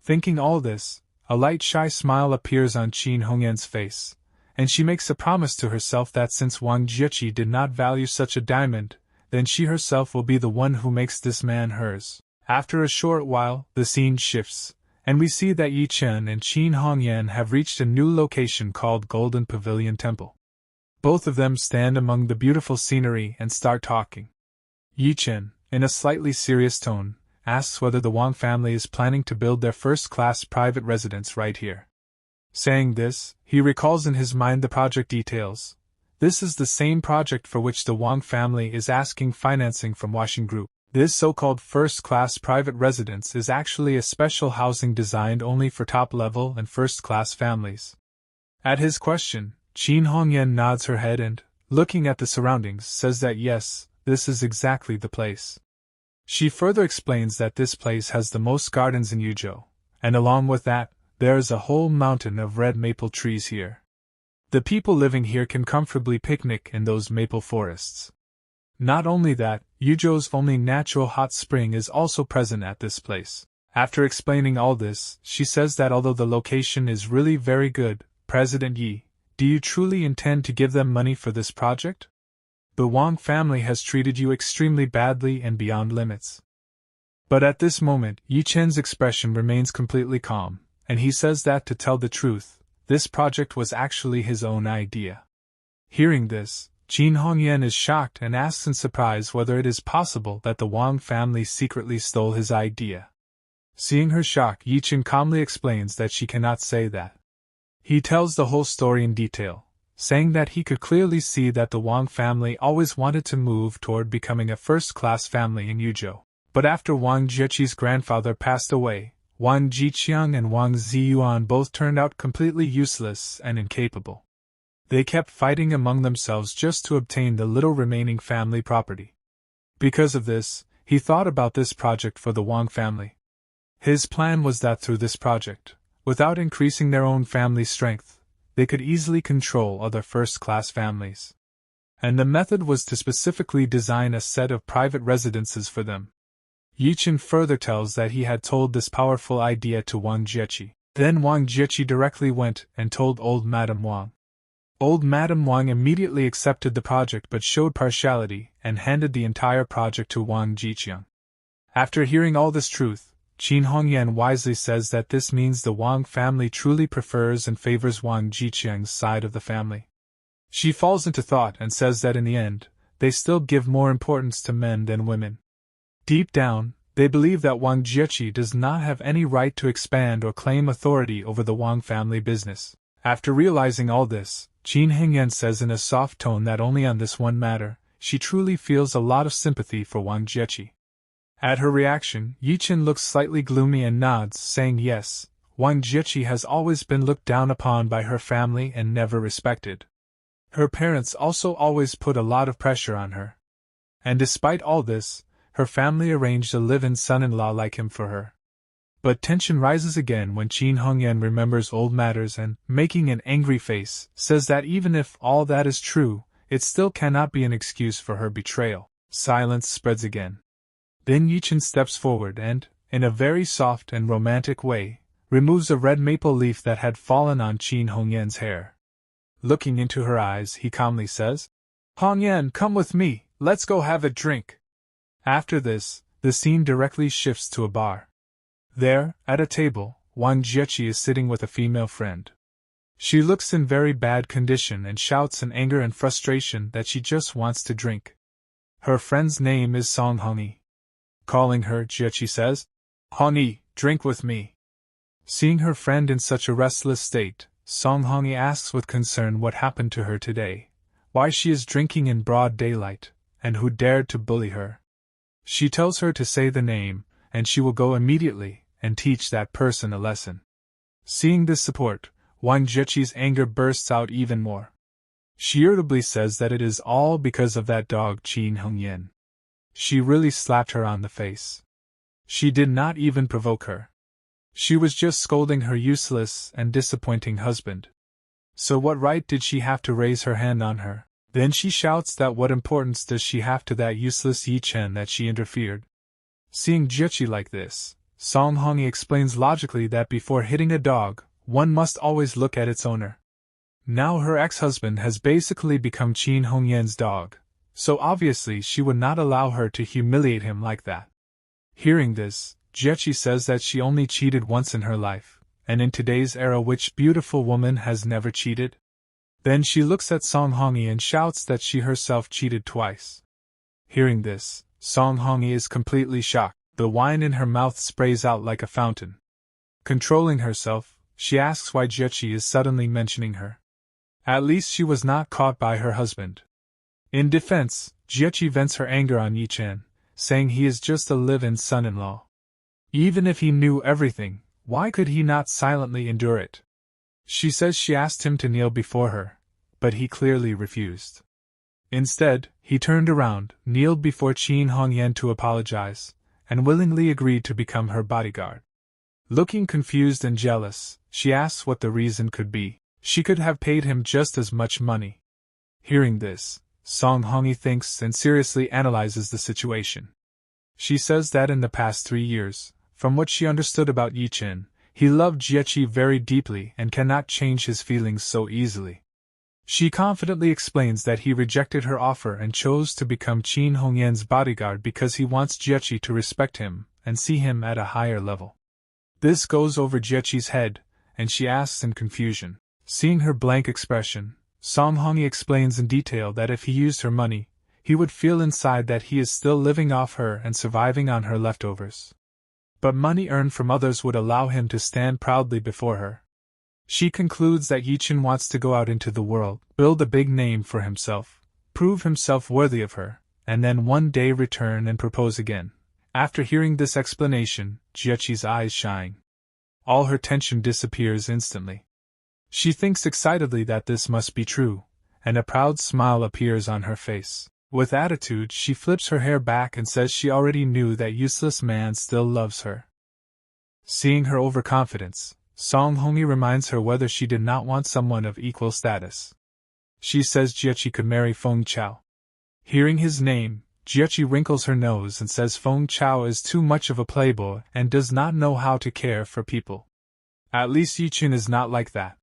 Thinking all this, a light shy smile appears on Qin Hongyan's face, and she makes a promise to herself that since Wang Jiechi did not value such a diamond, then she herself will be the one who makes this man hers. After a short while, the scene shifts, and we see that Ye Chen and Qin Hongyan have reached a new location called Golden Pavilion Temple. Both of them stand among the beautiful scenery and start talking. Ye Chen, in a slightly serious tone, asks whether the Wang family is planning to build their first-class private residence right here. Saying this, he recalls in his mind the project details. This is the same project for which the Wang family is asking financing from Washing Group. This so-called first-class private residence is actually a special housing designed only for top-level and first-class families. At his question, Qin Hongyan nods her head and, looking at the surroundings, says that yes, this is exactly the place. She further explains that this place has the most gardens in Yuzhou, and along with that, there is a whole mountain of red maple trees here. The people living here can comfortably picnic in those maple forests. Not only that, Yuzhou's only natural hot spring is also present at this place. After explaining all this, she says that although the location is really very good, President Yi, do you truly intend to give them money for this project? The Wang family has treated you extremely badly and beyond limits. But at this moment, Ye Chen's expression remains completely calm, and he says that to tell the truth, this project was actually his own idea. Hearing this, Qin Hongyan is shocked and asks in surprise whether it is possible that the Wang family secretly stole his idea. Seeing her shock, Ye Chen calmly explains that she cannot say that. He tells the whole story in detail, saying that he could clearly see that the Wang family always wanted to move toward becoming a first-class family in Yuzhou. But after Wang Jiechi's grandfather passed away, Wang Jiqiang and Wang Ziyuan both turned out completely useless and incapable. They kept fighting among themselves just to obtain the little remaining family property. Because of this, he thought about this project for the Wang family. His plan was that through this project, without increasing their own family strength, they could easily control other first-class families. And the method was to specifically design a set of private residences for them. Ye Chen further tells that he had told this powerful idea to Wang Jiechi. Then Wang Jiechi directly went and told old Madame Wang. Old Madame Wang immediately accepted the project but showed partiality and handed the entire project to Wang Jiqiang. After hearing all this truth, Qin Hongyan wisely says that this means the Wang family truly prefers and favors Wang Jiqiang's side of the family. She falls into thought and says that in the end, they still give more importance to men than women. Deep down, they believe that Wang Jiechi does not have any right to expand or claim authority over the Wang family business. After realizing all this, Jin Hengyan says in a soft tone that only on this one matter, she truly feels a lot of sympathy for Wang Jiechi. At her reaction, Ye Chen looks slightly gloomy and nods, saying yes, Wang Jiechi has always been looked down upon by her family and never respected. Her parents also always put a lot of pressure on her. And despite all this, her family arranged a live-in son-in-law like him for her. But tension rises again when Qin Hongyan remembers old matters and, making an angry face, says that even if all that is true, it still cannot be an excuse for her betrayal. Silence spreads again. Then Ye Chen steps forward and, in a very soft and romantic way, removes a red maple leaf that had fallen on Qin Hongyan's hair. Looking into her eyes, he calmly says, "Hongyan, come with me, let's go have a drink." After this, the scene directly shifts to a bar. There, at a table, Wang Jiechi is sitting with a female friend. She looks in very bad condition and shouts in anger and frustration that she just wants to drink. Her friend's name is Song Hongyi. Calling her, Jiechi says, "Hongyi, drink with me." Seeing her friend in such a restless state, Song Hongyi asks with concern what happened to her today, why she is drinking in broad daylight, and who dared to bully her. She tells her to say the name, and she will go immediately and teach that person a lesson. Seeing this support, Wang Jiechi's anger bursts out even more. She irritably says that it is all because of that dog Qin Hongyan. She really slapped her on the face. She did not even provoke her. She was just scolding her useless and disappointing husband. So what right did she have to raise her hand on her? Then she shouts that what importance does she have to that useless Ye Chen that she interfered. Seeing Jiechi like this, Song Hongyi explains logically that before hitting a dog, one must always look at its owner. Now her ex-husband has basically become Qin Hongyan's dog, so obviously she would not allow her to humiliate him like that. Hearing this, Jiechi says that she only cheated once in her life, and in today's era which beautiful woman has never cheated? Then she looks at Song Hongyi and shouts that she herself cheated twice. Hearing this, Song Hongyi is completely shocked. The wine in her mouth sprays out like a fountain. Controlling herself, she asks why Jiechi is suddenly mentioning her. At least she was not caught by her husband. In defense, Jiechi vents her anger on Ye Chen, saying he is just a live-in son-in-law. Even if he knew everything, why could he not silently endure it? She says she asked him to kneel before her, but he clearly refused. Instead, he turned around, kneeled before Qin Hongyan to apologize, and willingly agreed to become her bodyguard. Looking confused and jealous, she asks what the reason could be. She could have paid him just as much money. Hearing this, Song Hongyi thinks and seriously analyzes the situation. She says that in the past 3 years, from what she understood about Ye Chen, he loved Jiechi very deeply and cannot change his feelings so easily. She confidently explains that he rejected her offer and chose to become Qin Hongyan's bodyguard because he wants Jiechi to respect him and see him at a higher level. This goes over Jiechi's head, and she asks in confusion. Seeing her blank expression, Song Hongyi explains in detail that if he used her money, he would feel inside that he is still living off her and surviving on her leftovers. But money earned from others would allow him to stand proudly before her. She concludes that Ye Chen wants to go out into the world, build a big name for himself, prove himself worthy of her, and then one day return and propose again. After hearing this explanation, Jiechi's eyes shine. All her tension disappears instantly. She thinks excitedly that this must be true, and a proud smile appears on her face. With attitude, she flips her hair back and says she already knew that useless man still loves her. Seeing her overconfidence, Song Hongyi reminds her whether she did not want someone of equal status. She says Jiechi could marry Feng Chao. Hearing his name, Jiechi wrinkles her nose and says Feng Chao is too much of a playboy and does not know how to care for people. At least Ye Chen is not like that.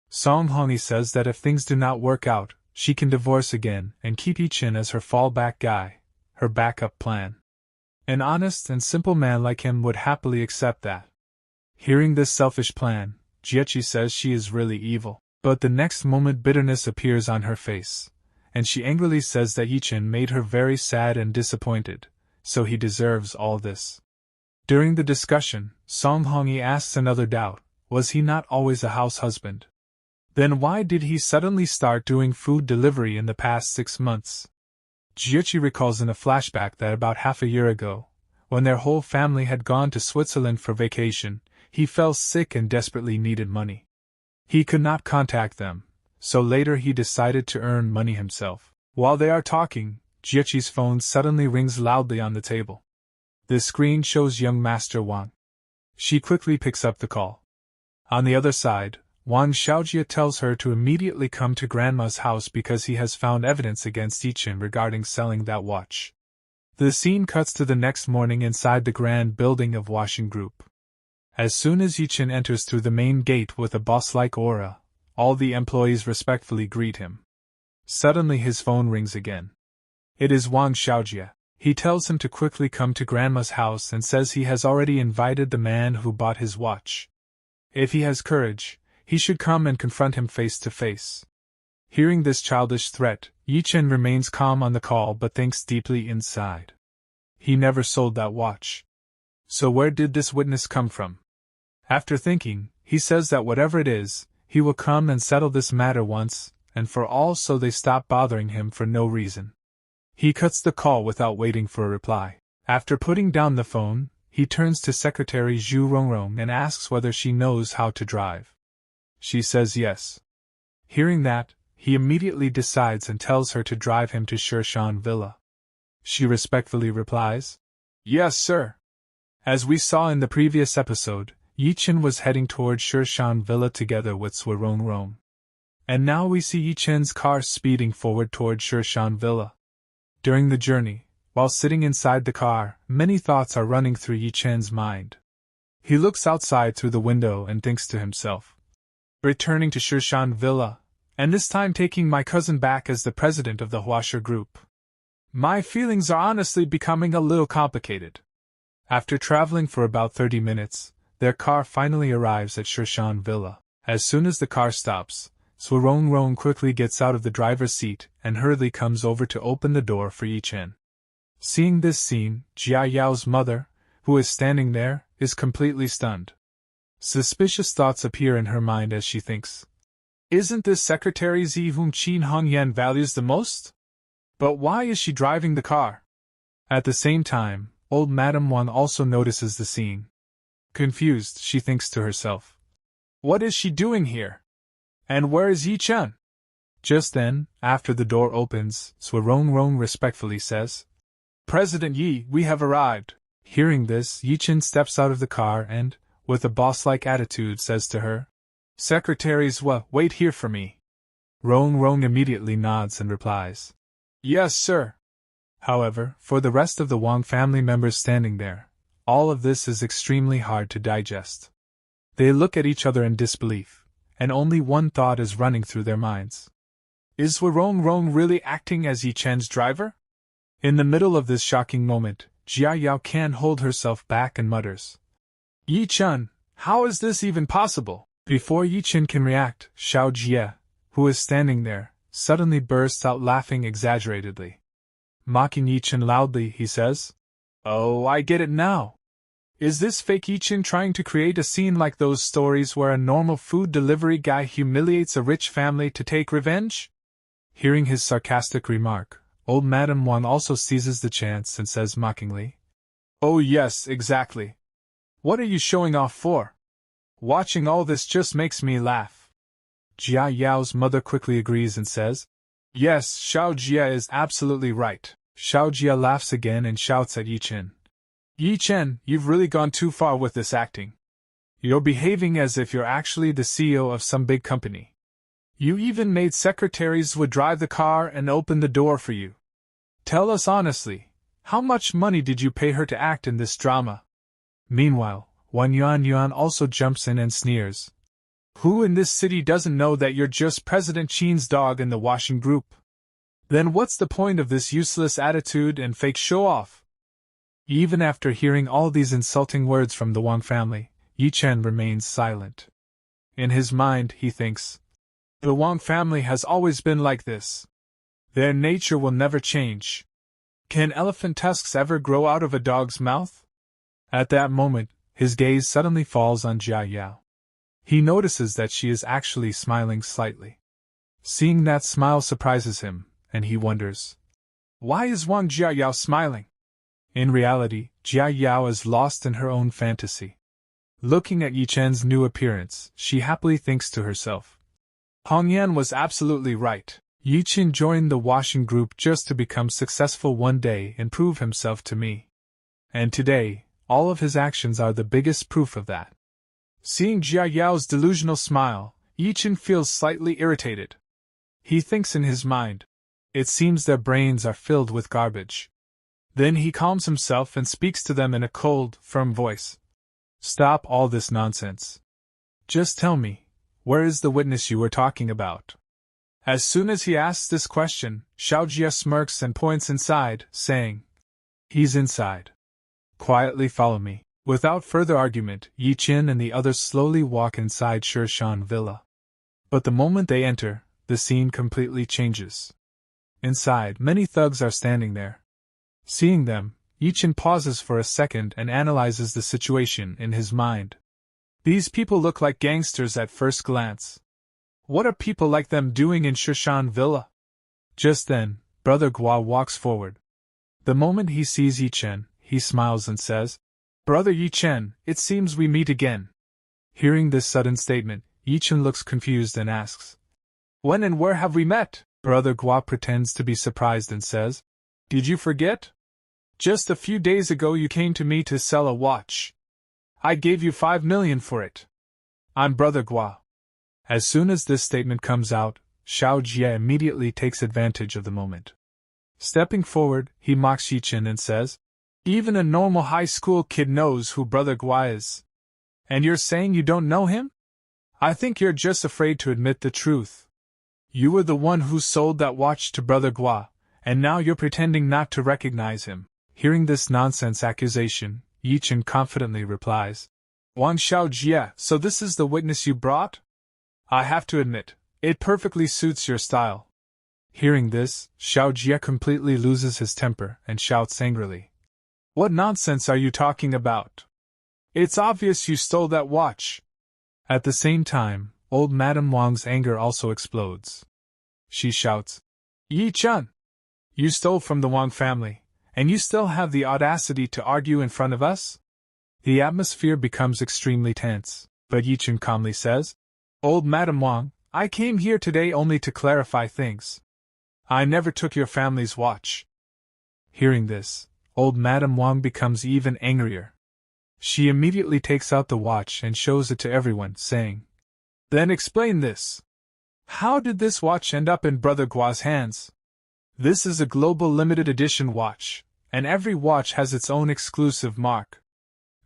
Song Hongyi says that if things do not work out, she can divorce again and keep Ye Chen as her fallback guy, her backup plan. An honest and simple man like him would happily accept that. Hearing this selfish plan, Jiechi says she is really evil, but the next moment bitterness appears on her face, and she angrily says that Ye Chen made her very sad and disappointed, so he deserves all this. During the discussion, Song Hongyi asks another doubt, was he not always a house husband? Then why did he suddenly start doing food delivery in the past 6 months? Jiechi recalls in a flashback that about half a year ago, when their whole family had gone to Switzerland for vacation, he fell sick and desperately needed money. He could not contact them, so later he decided to earn money himself. While they are talking, Jiechi's phone suddenly rings loudly on the table. The screen shows young Master Wang. She quickly picks up the call. On the other side, Wang Xiaojie tells her to immediately come to Grandma's house because he has found evidence against Ye Chen regarding selling that watch. The scene cuts to the next morning inside the grand building of Washing Group. As soon as Ye Chen enters through the main gate with a boss-like aura, all the employees respectfully greet him. Suddenly his phone rings again. It is Wang Xiaojie. He tells him to quickly come to Grandma's house and says he has already invited the man who bought his watch. If he has courage, he should come and confront him face to face. Hearing this childish threat, Ye Chen remains calm on the call but thinks deeply inside. He never sold that watch. So where did this witness come from? After thinking, he says that whatever it is, he will come and settle this matter once and for all so they stop bothering him for no reason. He cuts the call without waiting for a reply. After putting down the phone, he turns to Secretary Zhu Rongrong and asks whether she knows how to drive. She says yes. Hearing that, he immediately decides and tells her to drive him to Shirshan Villa. She respectfully replies, "Yes, sir." As we saw in the previous episode, Ye Chen was heading toward Shirshan Villa together with Zhu Rongrong. And now we see Ye Chen's car speeding forward toward Shirshan Villa. During the journey, while sitting inside the car, many thoughts are running through Ye Chen's mind. He looks outside through the window and thinks to himself, returning to Shirshan Villa, and this time taking my cousin back as the president of the Huasher Group. My feelings are honestly becoming a little complicated. After traveling for about 30 minutes, their car finally arrives at Shirshan Villa. As soon as the car stops, Zhu Rongrong quickly gets out of the driver's seat and hurriedly comes over to open the door for Ye Chen. Seeing this scene, Jia Yao's mother, who is standing there, is completely stunned. Suspicious thoughts appear in her mind as she thinks, isn't this Secretary Zi whom Qin Hongyan values the most? But why is she driving the car? At the same time, old Madame Wang also notices the scene. Confused, she thinks to herself, what is she doing here? And where is Ye Chen? Just then, after the door opens, Zhu Rongrong respectfully says, President Yi, we have arrived. Hearing this, Ye Chen steps out of the car and, with a boss-like attitude, says to her, Secretary Zhu, wait here for me. Rongrong immediately nods and replies, yes, sir. However, for the rest of the Wang family members standing there, all of this is extremely hard to digest. They look at each other in disbelief, and only one thought is running through their minds. Is Zhu Rongrong really acting as Ye Chen's driver? In the middle of this shocking moment, Jia Yao can't hold herself back and mutters, Ye Chen, how is this even possible? Before Ye Chen can react, Xiao Jie, who is standing there, suddenly bursts out laughing exaggeratedly. Mocking Ye Chen loudly, he says, oh, I get it now. Is this fake Ye Chen trying to create a scene like those stories where a normal food delivery guy humiliates a rich family to take revenge? Hearing his sarcastic remark, old Madame Wang also seizes the chance and says mockingly, oh yes, exactly. What are you showing off for? Watching all this just makes me laugh. Jia Yao's mother quickly agrees and says, yes, Xiao Jia is absolutely right. Xiao Jia laughs again and shouts at Ye Chen. Ye Chen, you've really gone too far with this acting. You're behaving as if you're actually the CEO of some big company. You even made secretaries would drive the car and open the door for you. Tell us honestly, how much money did you pay her to act in this drama? Meanwhile, Wan Yuan also jumps in and sneers. Who in this city doesn't know that you're just President Qin's dog in the Washing Group? Then what's the point of this useless attitude and fake show-off? Even after hearing all these insulting words from the Wang family, Ye Chen remains silent. In his mind, he thinks, the Wang family has always been like this. Their nature will never change. Can elephant tusks ever grow out of a dog's mouth? At that moment, his gaze suddenly falls on Jia Yao. He notices that she is actually smiling slightly. Seeing that smile surprises him, and he wonders, why is Wang Jiayao smiling? In reality, Jiayao is lost in her own fantasy. Looking at Ye Chen's new appearance, she happily thinks to herself, Hong Yan was absolutely right. Ye Chen joined the washing group just to become successful one day and prove himself to me. And today, all of his actions are the biggest proof of that. Seeing Jia Yao's delusional smile, Ye Chen feels slightly irritated. He thinks in his mind, it seems their brains are filled with garbage. Then he calms himself and speaks to them in a cold, firm voice. Stop all this nonsense. Just tell me, where is the witness you were talking about? As soon as he asks this question, Xiao Jia smirks and points inside, saying, he's inside. Quietly follow me. Without further argument, Ye Chen and the others slowly walk inside Shirshan Villa. But the moment they enter, the scene completely changes. Inside, many thugs are standing there. Seeing them, Ye Chen pauses for a second and analyzes the situation in his mind. These people look like gangsters at first glance. What are people like them doing in Shirshan Villa? Just then, Brother Gua walks forward. The moment he sees Ye Chen, he smiles and says, Brother Ye Chen, it seems we meet again. Hearing this sudden statement, Ye Chen looks confused and asks, when and where have we met? Brother Gua pretends to be surprised and says, did you forget? Just a few days ago you came to me to sell a watch. I gave you 5 million for it. I'm Brother Gua. As soon as this statement comes out, Xiao Jie immediately takes advantage of the moment. Stepping forward, he mocks Ye Chen and says, even a normal high school kid knows who Brother Gua is. And you're saying you don't know him? I think you're just afraid to admit the truth. You were the one who sold that watch to Brother Gua, and now you're pretending not to recognize him. Hearing this nonsense accusation, Ye Chen confidently replies, Wang Xiao Jie, so this is the witness you brought? I have to admit, it perfectly suits your style. Hearing this, Xiao Jie completely loses his temper and shouts angrily, what nonsense are you talking about? It's obvious you stole that watch. At the same time, old Madame Wang's anger also explodes. She shouts, Ye Chen! You stole from the Wang family, and you still have the audacity to argue in front of us? The atmosphere becomes extremely tense, but Ye Chen calmly says, Old Madame Wang, I came here today only to clarify things. I never took your family's watch. Hearing this, old Madame Wang becomes even angrier. She immediately takes out the watch and shows it to everyone, saying, then explain this. How did this watch end up in Brother Gua's hands? This is a global limited edition watch, and every watch has its own exclusive mark.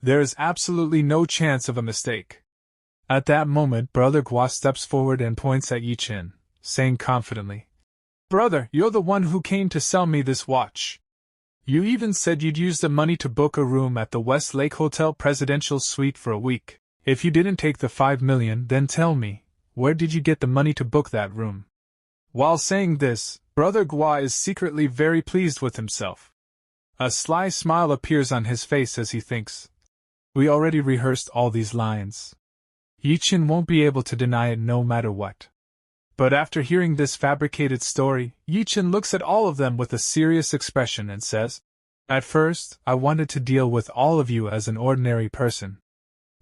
There is absolutely no chance of a mistake. At that moment, Brother Gua steps forward and points at Ye Chen, saying confidently, Brother, you're the one who came to sell me this watch. You even said you'd use the money to book a room at the West Lake Hotel Presidential Suite for a week. If you didn't take the 5 million, then tell me, where did you get the money to book that room? While saying this, Brother Gua is secretly very pleased with himself. A sly smile appears on his face as he thinks, we already rehearsed all these lines. Ye Chen won't be able to deny it no matter what. But after hearing this fabricated story, Ye Chen looks at all of them with a serious expression and says, at first, I wanted to deal with all of you as an ordinary person.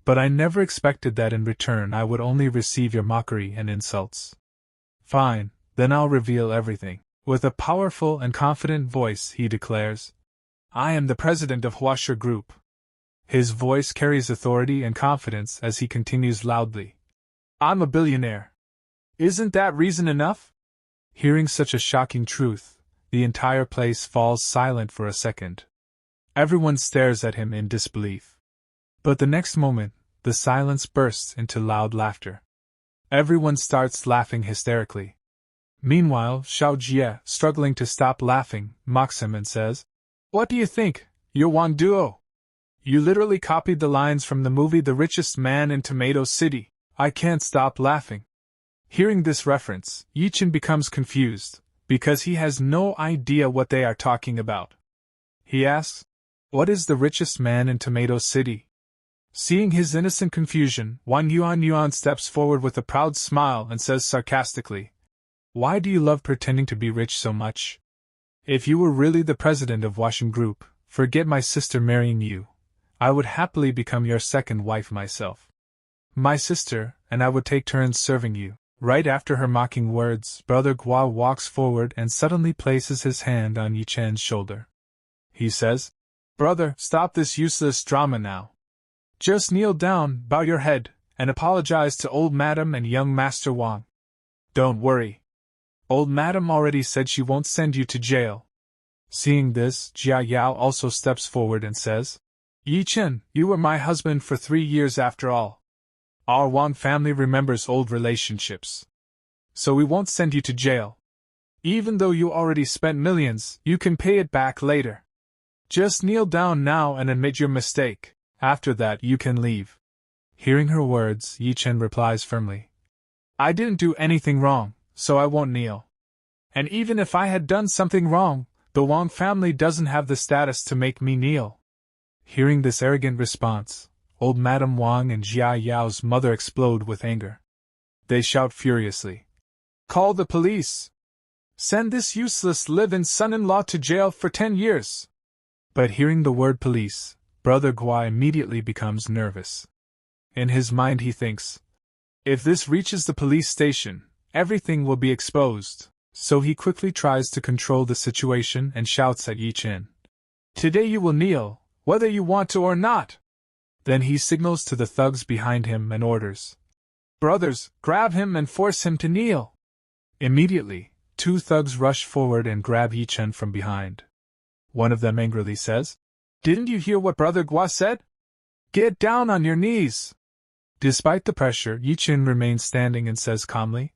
But I never expected that in return I would only receive your mockery and insults. Fine, then I'll reveal everything. With a powerful and confident voice, he declares, I am the president of Huasher Group. His voice carries authority and confidence as he continues loudly, I'm a billionaire. Isn't that reason enough? Hearing such a shocking truth, the entire place falls silent for a second. Everyone stares at him in disbelief. But the next moment, the silence bursts into loud laughter. Everyone starts laughing hysterically. Meanwhile, Xiao Jie, struggling to stop laughing, mocks him and says, what do you think, you're Wang Duo? You literally copied the lines from the movie The Richest Man in Tomato City. I can't stop laughing. Hearing this reference, Ye Chen becomes confused, because he has no idea what they are talking about. He asks, what is The Richest Man in Tomato City? Seeing his innocent confusion, Wang Yuan steps forward with a proud smile and says sarcastically, "Why do you love pretending to be rich so much? If you were really the president of Washam Group, forget my sister marrying you. I would happily become your second wife myself. My sister and I would take turns serving you." Right after her mocking words, Brother Gua walks forward and suddenly places his hand on Ye Chen's shoulder. He says, "Brother, stop this useless drama now. Just kneel down, bow your head, and apologize to old Madam and young Master Wang. Don't worry. Old Madam already said she won't send you to jail." Seeing this, Jia Yao also steps forward and says, "Ye Chen, you were my husband for 3 years after all. Our Wang family remembers old relationships. So we won't send you to jail. Even though you already spent millions, you can pay it back later. Just kneel down now and admit your mistake. After that you can leave." Hearing her words, Ye Chen replies firmly, "I didn't do anything wrong, so I won't kneel. And even if I had done something wrong, the Wang family doesn't have the status to make me kneel." Hearing this arrogant response, old Madame Wang and Jia Yao's mother explode with anger. They shout furiously, "Call the police! Send this useless live-in son-in-law to jail for 10 years! But hearing the word police, Brother Gua immediately becomes nervous. In his mind he thinks, if this reaches the police station, everything will be exposed, so he quickly tries to control the situation and shouts at Ye Chen, "Today you will kneel, whether you want to or not!" Then he signals to the thugs behind him and orders, "Brothers, grab him and force him to kneel!" Immediately, 2 thugs rush forward and grab Ye Chen from behind. One of them angrily says, "Didn't you hear what Brother Gua said? Get down on your knees!" Despite the pressure, Ye Chen remains standing and says calmly,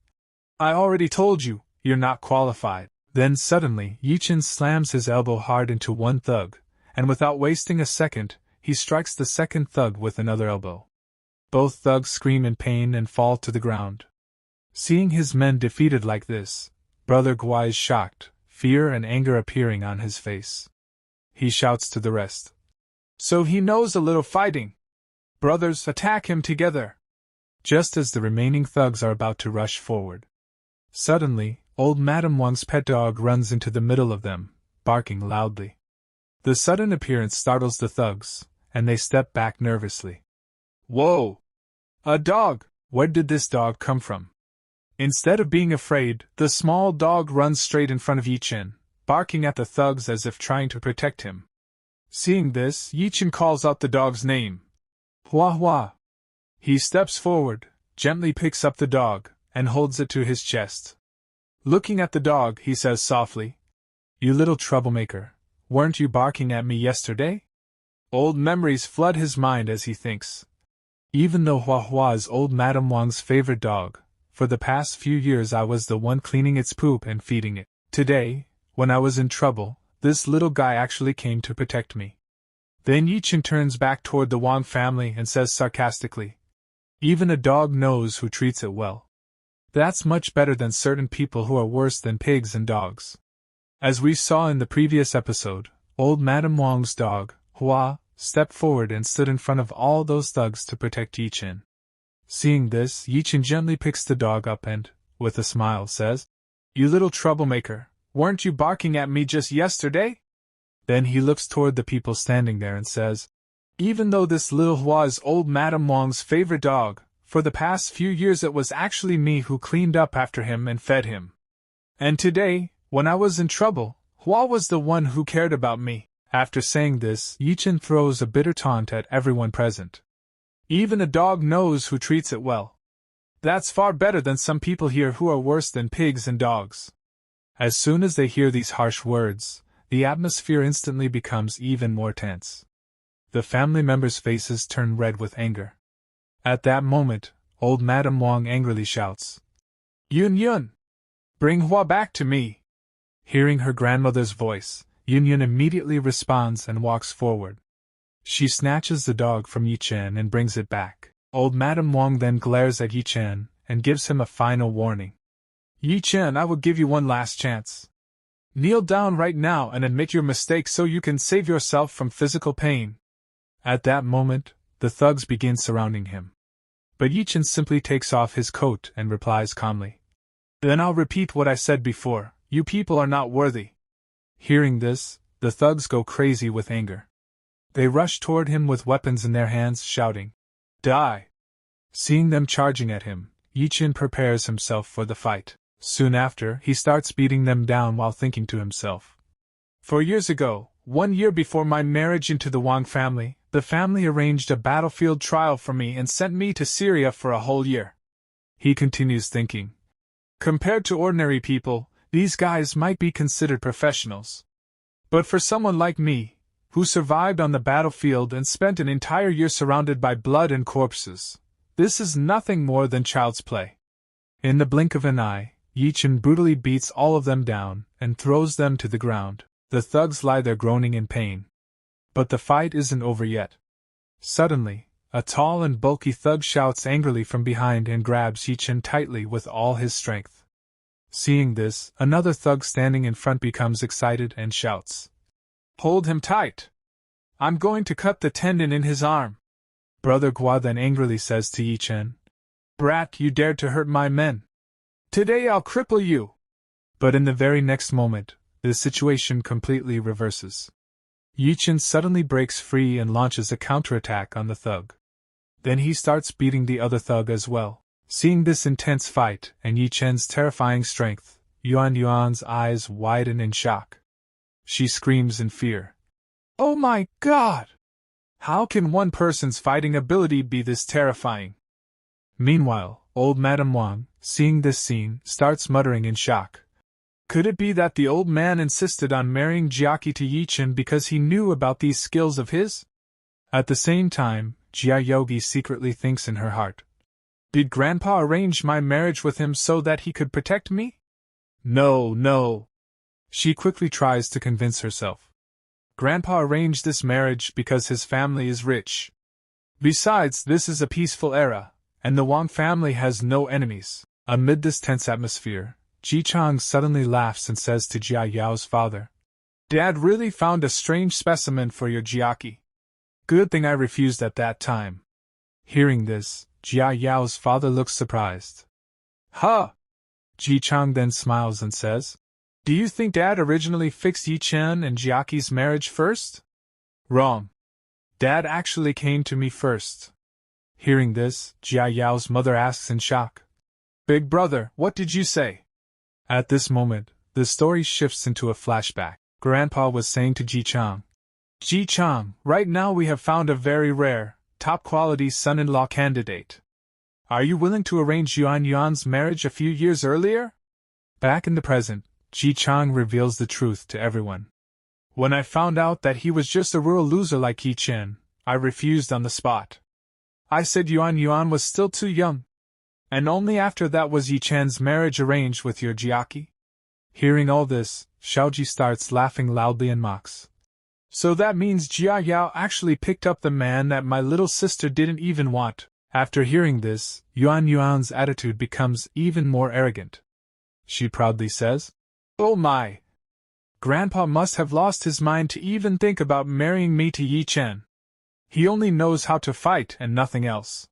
"I already told you, you're not qualified." Then suddenly, Ye Chen slams his elbow hard into one thug, and without wasting a second, he strikes the second thug with another elbow. Both thugs scream in pain and fall to the ground. Seeing his men defeated like this, Brother Gua is shocked, fear and anger appearing on his face. He shouts to the rest, "So he knows a little fighting! Brothers, attack him together!" Just as the remaining thugs are about to rush forward, suddenly, old Madame Wang's pet dog runs into the middle of them, barking loudly. The sudden appearance startles the thugs, and they step back nervously. "Whoa! A dog! Where did this dog come from?" Instead of being afraid, the small dog runs straight in front of Ye Chen, barking at the thugs as if trying to protect him. Seeing this, Ye Chen calls out the dog's name, "Hua Hua." He steps forward, gently picks up the dog, and holds it to his chest. Looking at the dog, he says softly, "You little troublemaker, weren't you barking at me yesterday?" Old memories flood his mind as he thinks. Even though Hua Hua is old Madame Wang's favorite dog, for the past few years I was the one cleaning its poop and feeding it. Today, when I was in trouble, this little guy actually came to protect me. Then Ye Chen turns back toward the Wang family and says sarcastically, "Even a dog knows who treats it well. That's much better than certain people who are worse than pigs and dogs." As we saw in the previous episode, old Madame Wang's dog, Hua, stepped forward and stood in front of all those thugs to protect Ye Chen. Seeing this, Ye Chen gently picks the dog up and, with a smile, says, "You little troublemaker, weren't you barking at me just yesterday?" Then he looks toward the people standing there and says, "Even though this little Hua is old Madame Wang's favorite dog, for the past few years it was actually me who cleaned up after him and fed him. And today, when I was in trouble, Hua was the one who cared about me." After saying this, Ye Chen throws a bitter taunt at everyone present. "Even a dog knows who treats it well. That's far better than some people here who are worse than pigs and dogs." As soon as they hear these harsh words, the atmosphere instantly becomes even more tense. The family members' faces turn red with anger. At that moment, old Madame Wang angrily shouts, "Yun Yun! Bring Hua back to me!" Hearing her grandmother's voice, Yun Yun immediately responds and walks forward. She snatches the dog from Ye Chen and brings it back. Old Madame Wang then glares at Ye Chen and gives him a final warning. "Ye Chen, I will give you one last chance. Kneel down right now and admit your mistake so you can save yourself from physical pain." At that moment, the thugs begin surrounding him. But Ye Chen simply takes off his coat and replies calmly, "Then I'll repeat what I said before, you people are not worthy." Hearing this, the thugs go crazy with anger. They rush toward him with weapons in their hands, shouting, "Die!" Seeing them charging at him, Ye Chen prepares himself for the fight. Soon after, he starts beating them down while thinking to himself, "For years ago, 1 year before my marriage into the Wang family, the family arranged a battlefield trial for me and sent me to Syria for a whole year." He continues thinking, "Compared to ordinary people, these guys might be considered professionals. But for someone like me, who survived on the battlefield and spent an entire year surrounded by blood and corpses, this is nothing more than child's play." In the blink of an eye, Ye Chen brutally beats all of them down and throws them to the ground. The thugs lie there groaning in pain. But the fight isn't over yet. Suddenly, a tall and bulky thug shouts angrily from behind and grabs Ye Chen tightly with all his strength. Seeing this, another thug standing in front becomes excited and shouts, "Hold him tight! I'm going to cut the tendon in his arm." Brother Gua then angrily says to Ye Chen, "Brat, you dared to hurt my men. Today I'll cripple you." But in the very next moment, the situation completely reverses. Ye Chen suddenly breaks free and launches a counterattack on the thug. Then he starts beating the other thug as well. Seeing this intense fight and Ye Chen's terrifying strength, Yuan's eyes widen in shock. She screams in fear, "Oh my God! How can one person's fighting ability be this terrifying?" Meanwhile, old Madame Wang, seeing this scene, starts muttering in shock. Could it be that the old man insisted on marrying Jiaki to Ye Chen because he knew about these skills of his? At the same time, Jia Yogi secretly thinks in her heart, "Did Grandpa arrange my marriage with him so that he could protect me? No. She quickly tries to convince herself. Grandpa arranged this marriage because his family is rich. Besides, this is a peaceful era, and the Wang family has no enemies." Amid this tense atmosphere, Ji Chang suddenly laughs and says to Jia Yao's father, "Dad really found a strange specimen for your Jiaki. Good thing I refused at that time." Hearing this, Jia Yao's father looks surprised. "Huh!" Ji Chang then smiles and says, "Do you think Dad originally fixed Ye Chen and Jiaki's marriage first?" "Wrong. Dad actually came to me first." Hearing this, Jia Yao's mother asks in shock, "Big brother, what did you say?" At this moment, the story shifts into a flashback. Grandpa was saying to Ji Chang, "Ji Chang, right now we have found a very rare, top-quality son-in-law candidate. Are you willing to arrange Yuan's marriage a few years earlier?" Back in the present, Ji Chang reveals the truth to everyone. "When I found out that he was just a rural loser like Ye Chen, I refused on the spot. I said Yuan was still too young. And only after that was Ye Chen's marriage arranged with your Jiaki." Hearing all this, Xiaoji starts laughing loudly and mocks. "So that means Jia Yao actually picked up the man that my little sister didn't even want." After hearing this, Yuan's attitude becomes even more arrogant. She proudly says, "Oh my! Grandpa must have lost his mind to even think about marrying me to Ye Chen. He only knows how to fight and nothing else.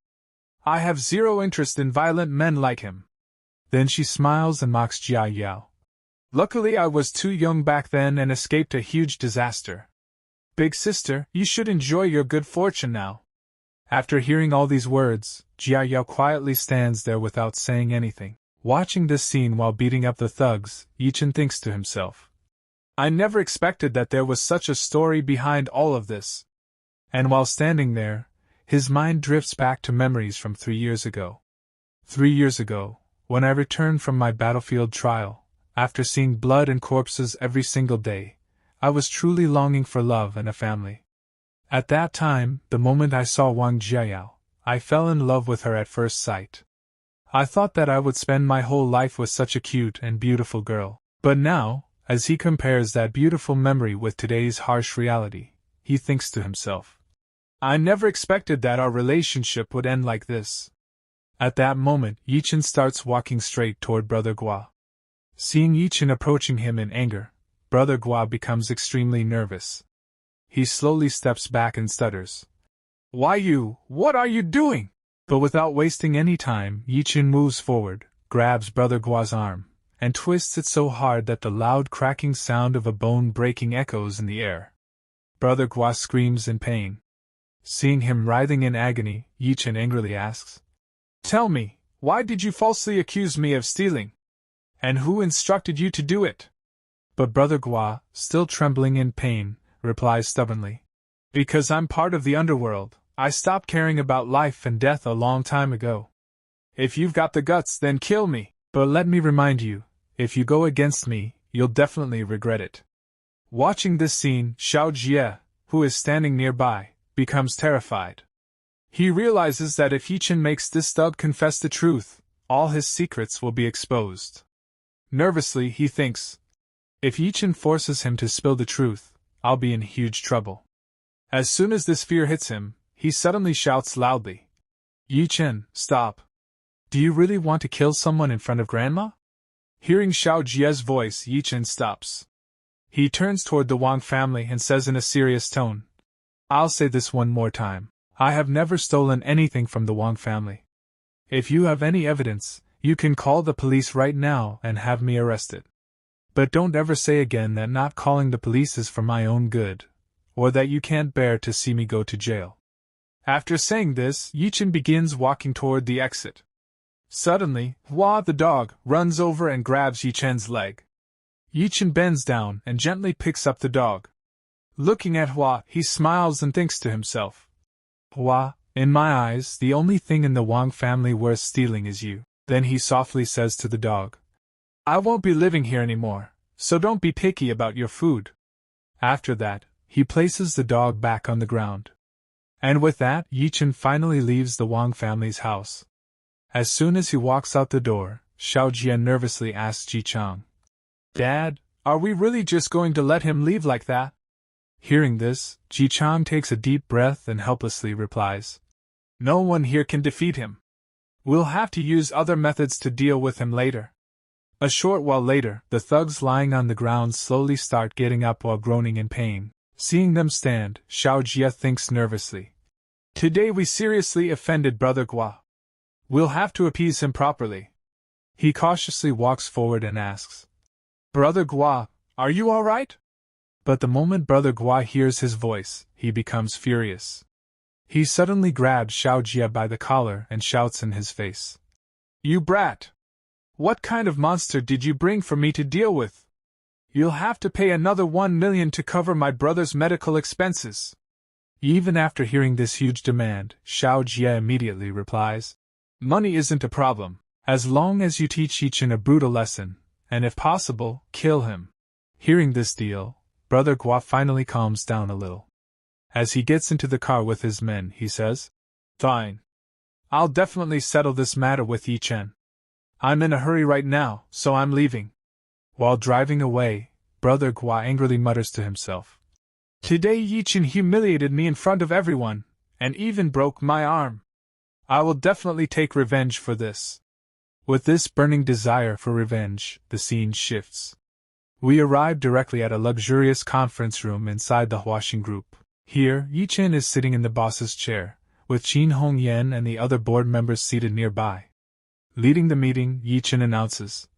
I have zero interest in violent men like him." Then she smiles and mocks Jia Yao. "Luckily I was too young back then and escaped a huge disaster. Big sister, you should enjoy your good fortune now." After hearing all these words, Jia Yao quietly stands there without saying anything. Watching this scene while beating up the thugs, Ye Chen thinks to himself, "I never expected that there was such a story behind all of this." And while standing there, his mind drifts back to memories from 3 years ago. 3 years ago, when I returned from my battlefield trial, after seeing blood and corpses every single day, I was truly longing for love and a family. At that time, the moment I saw Wang Jiayao, I fell in love with her at first sight. I thought that I would spend my whole life with such a cute and beautiful girl. But now, as he compares that beautiful memory with today's harsh reality, he thinks to himself, "I never expected that our relationship would end like this." At that moment, Ye Chen starts walking straight toward Brother Gua. Seeing Ye Chen approaching him in anger, Brother Gua becomes extremely nervous. He slowly steps back and stutters, Why you? What are you doing? But without wasting any time, Ye Chen moves forward, grabs Brother Gua's arm, and twists it so hard that the loud cracking sound of a bone breaking echoes in the air. Brother Gua screams in pain. Seeing him writhing in agony, Ye Chen angrily asks, "Tell me, why did you falsely accuse me of stealing? And who instructed you to do it?" But Brother Gua, still trembling in pain, replies stubbornly, "Because I'm part of the underworld. I stopped caring about life and death a long time ago. If you've got the guts, then kill me. But let me remind you, if you go against me, you'll definitely regret it." Watching this scene, Xiao Jie, who is standing nearby, becomes terrified. He realizes that if Ye Chen makes this thug confess the truth, all his secrets will be exposed. Nervously, he thinks, if Ye Chen forces him to spill the truth, I'll be in huge trouble. As soon as this fear hits him, he suddenly shouts loudly, "Ye Chen, stop! Do you really want to kill someone in front of Grandma?" Hearing Xiao Jie's voice, Ye Chen stops. He turns toward the Wang family and says in a serious tone, "I'll say this one more time. I have never stolen anything from the Wang family. If you have any evidence, you can call the police right now and have me arrested. But don't ever say again that not calling the police is for my own good, or that you can't bear to see me go to jail." After saying this, Ye Chen begins walking toward the exit. Suddenly, Hua the dog runs over and grabs Ye Chen's leg. Ye Chen bends down and gently picks up the dog. Looking at Hua, he smiles and thinks to himself, "Hua, in my eyes, the only thing in the Wang family worth stealing is you." Then he softly says to the dog, "I won't be living here anymore, so don't be picky about your food." After that, he places the dog back on the ground. And with that, Ye Chen finally leaves the Wang family's house. As soon as he walks out the door, Xiao Jie nervously asks Ji Chang, "Dad, are we really just going to let him leave like that?" Hearing this, Ji Chang takes a deep breath and helplessly replies, "No one here can defeat him. We'll have to use other methods to deal with him later." A short while later, the thugs lying on the ground slowly start getting up while groaning in pain. Seeing them stand, Xiao Jie thinks nervously, "Today we seriously offended Brother Gua. We'll have to appease him properly." He cautiously walks forward and asks, "Brother Gua, are you all right?" But the moment Brother Gua hears his voice, he becomes furious. He suddenly grabs Xiao Jie by the collar and shouts in his face, "You brat! What kind of monster did you bring for me to deal with? You'll have to pay another 1 million to cover my brother's medical expenses." Even after hearing this huge demand, Xiao Jie immediately replies, "Money isn't a problem, as long as you teach Ye Chen a brutal lesson, and if possible, kill him." Hearing this deal, Brother Gua finally calms down a little. As he gets into the car with his men, he says, "Fine. I'll definitely settle this matter with Ye Chen. I'm in a hurry right now, so I'm leaving." While driving away, Brother Gua angrily mutters to himself, "Today Ye Chen humiliated me in front of everyone, and even broke my arm. I will definitely take revenge for this." With this burning desire for revenge, the scene shifts. We arrive directly at a luxurious conference room inside the Huaxing Group. Here, Ye Chen is sitting in the boss's chair, with Qin Hongyan and the other board members seated nearby. Leading the meeting, Ye Chen announces,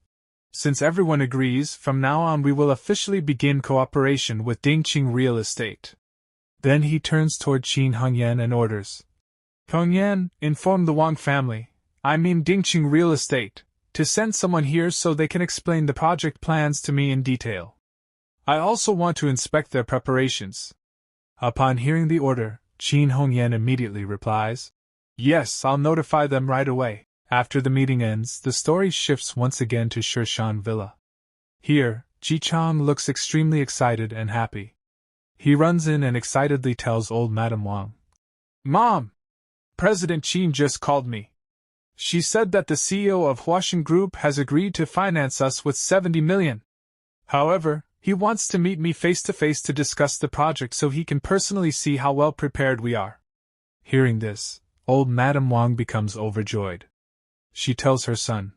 "Since everyone agrees, from now on we will officially begin cooperation with Dingqing Real Estate." Then he turns toward Qin Hongyan and orders, "Hongyan, inform the Wang family, I mean Dingqing Real Estate, to send someone here so they can explain the project plans to me in detail. I also want to inspect their preparations." Upon hearing the order, Qin Hongyan immediately replies, "Yes, I'll notify them right away." After the meeting ends, the story shifts once again to Shirshan Villa. Here, Ji Chang looks extremely excited and happy. He runs in and excitedly tells old Madame Wang, "Mom! President Qin just called me. She said that the CEO of Huaxing Group has agreed to finance us with 70 million. However, he wants to meet me face to face to discuss the project so he can personally see how well prepared we are." Hearing this, old Madame Wang becomes overjoyed. She tells her son,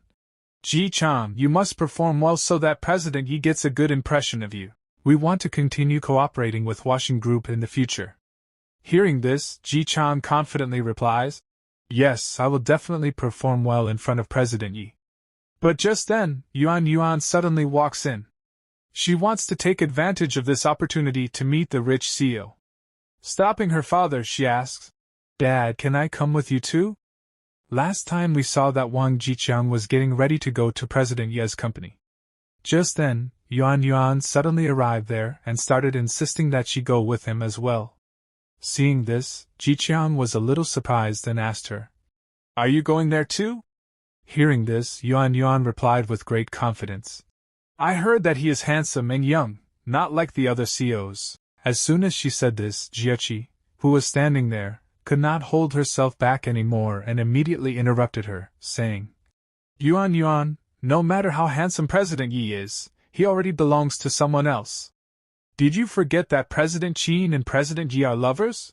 "Ji Chang, you must perform well so that President Yi gets a good impression of you. We want to continue cooperating with Huaxing Group in the future." Hearing this, Ye Chen confidently replies, "Yes, I will definitely perform well in front of President Yi." But just then, Yuan suddenly walks in. She wants to take advantage of this opportunity to meet the rich CEO. Stopping her father, she asks, "Dad, can I come with you too?" Last time we saw that Wang Jiqiang was getting ready to go to President Ye's company. Just then, Yuan suddenly arrived there and started insisting that she go with him as well. Seeing this, Jiqiang was a little surprised and asked her, "Are you going there too?" Hearing this, Yuan replied with great confidence, "I heard that he is handsome and young, not like the other CEOs." As soon as she said this, Jiechi, who was standing there, could not hold herself back anymore and immediately interrupted her, saying, Yuan, no matter how handsome President Yi is, he already belongs to someone else. Did you forget that President Qin and President Yi are lovers?"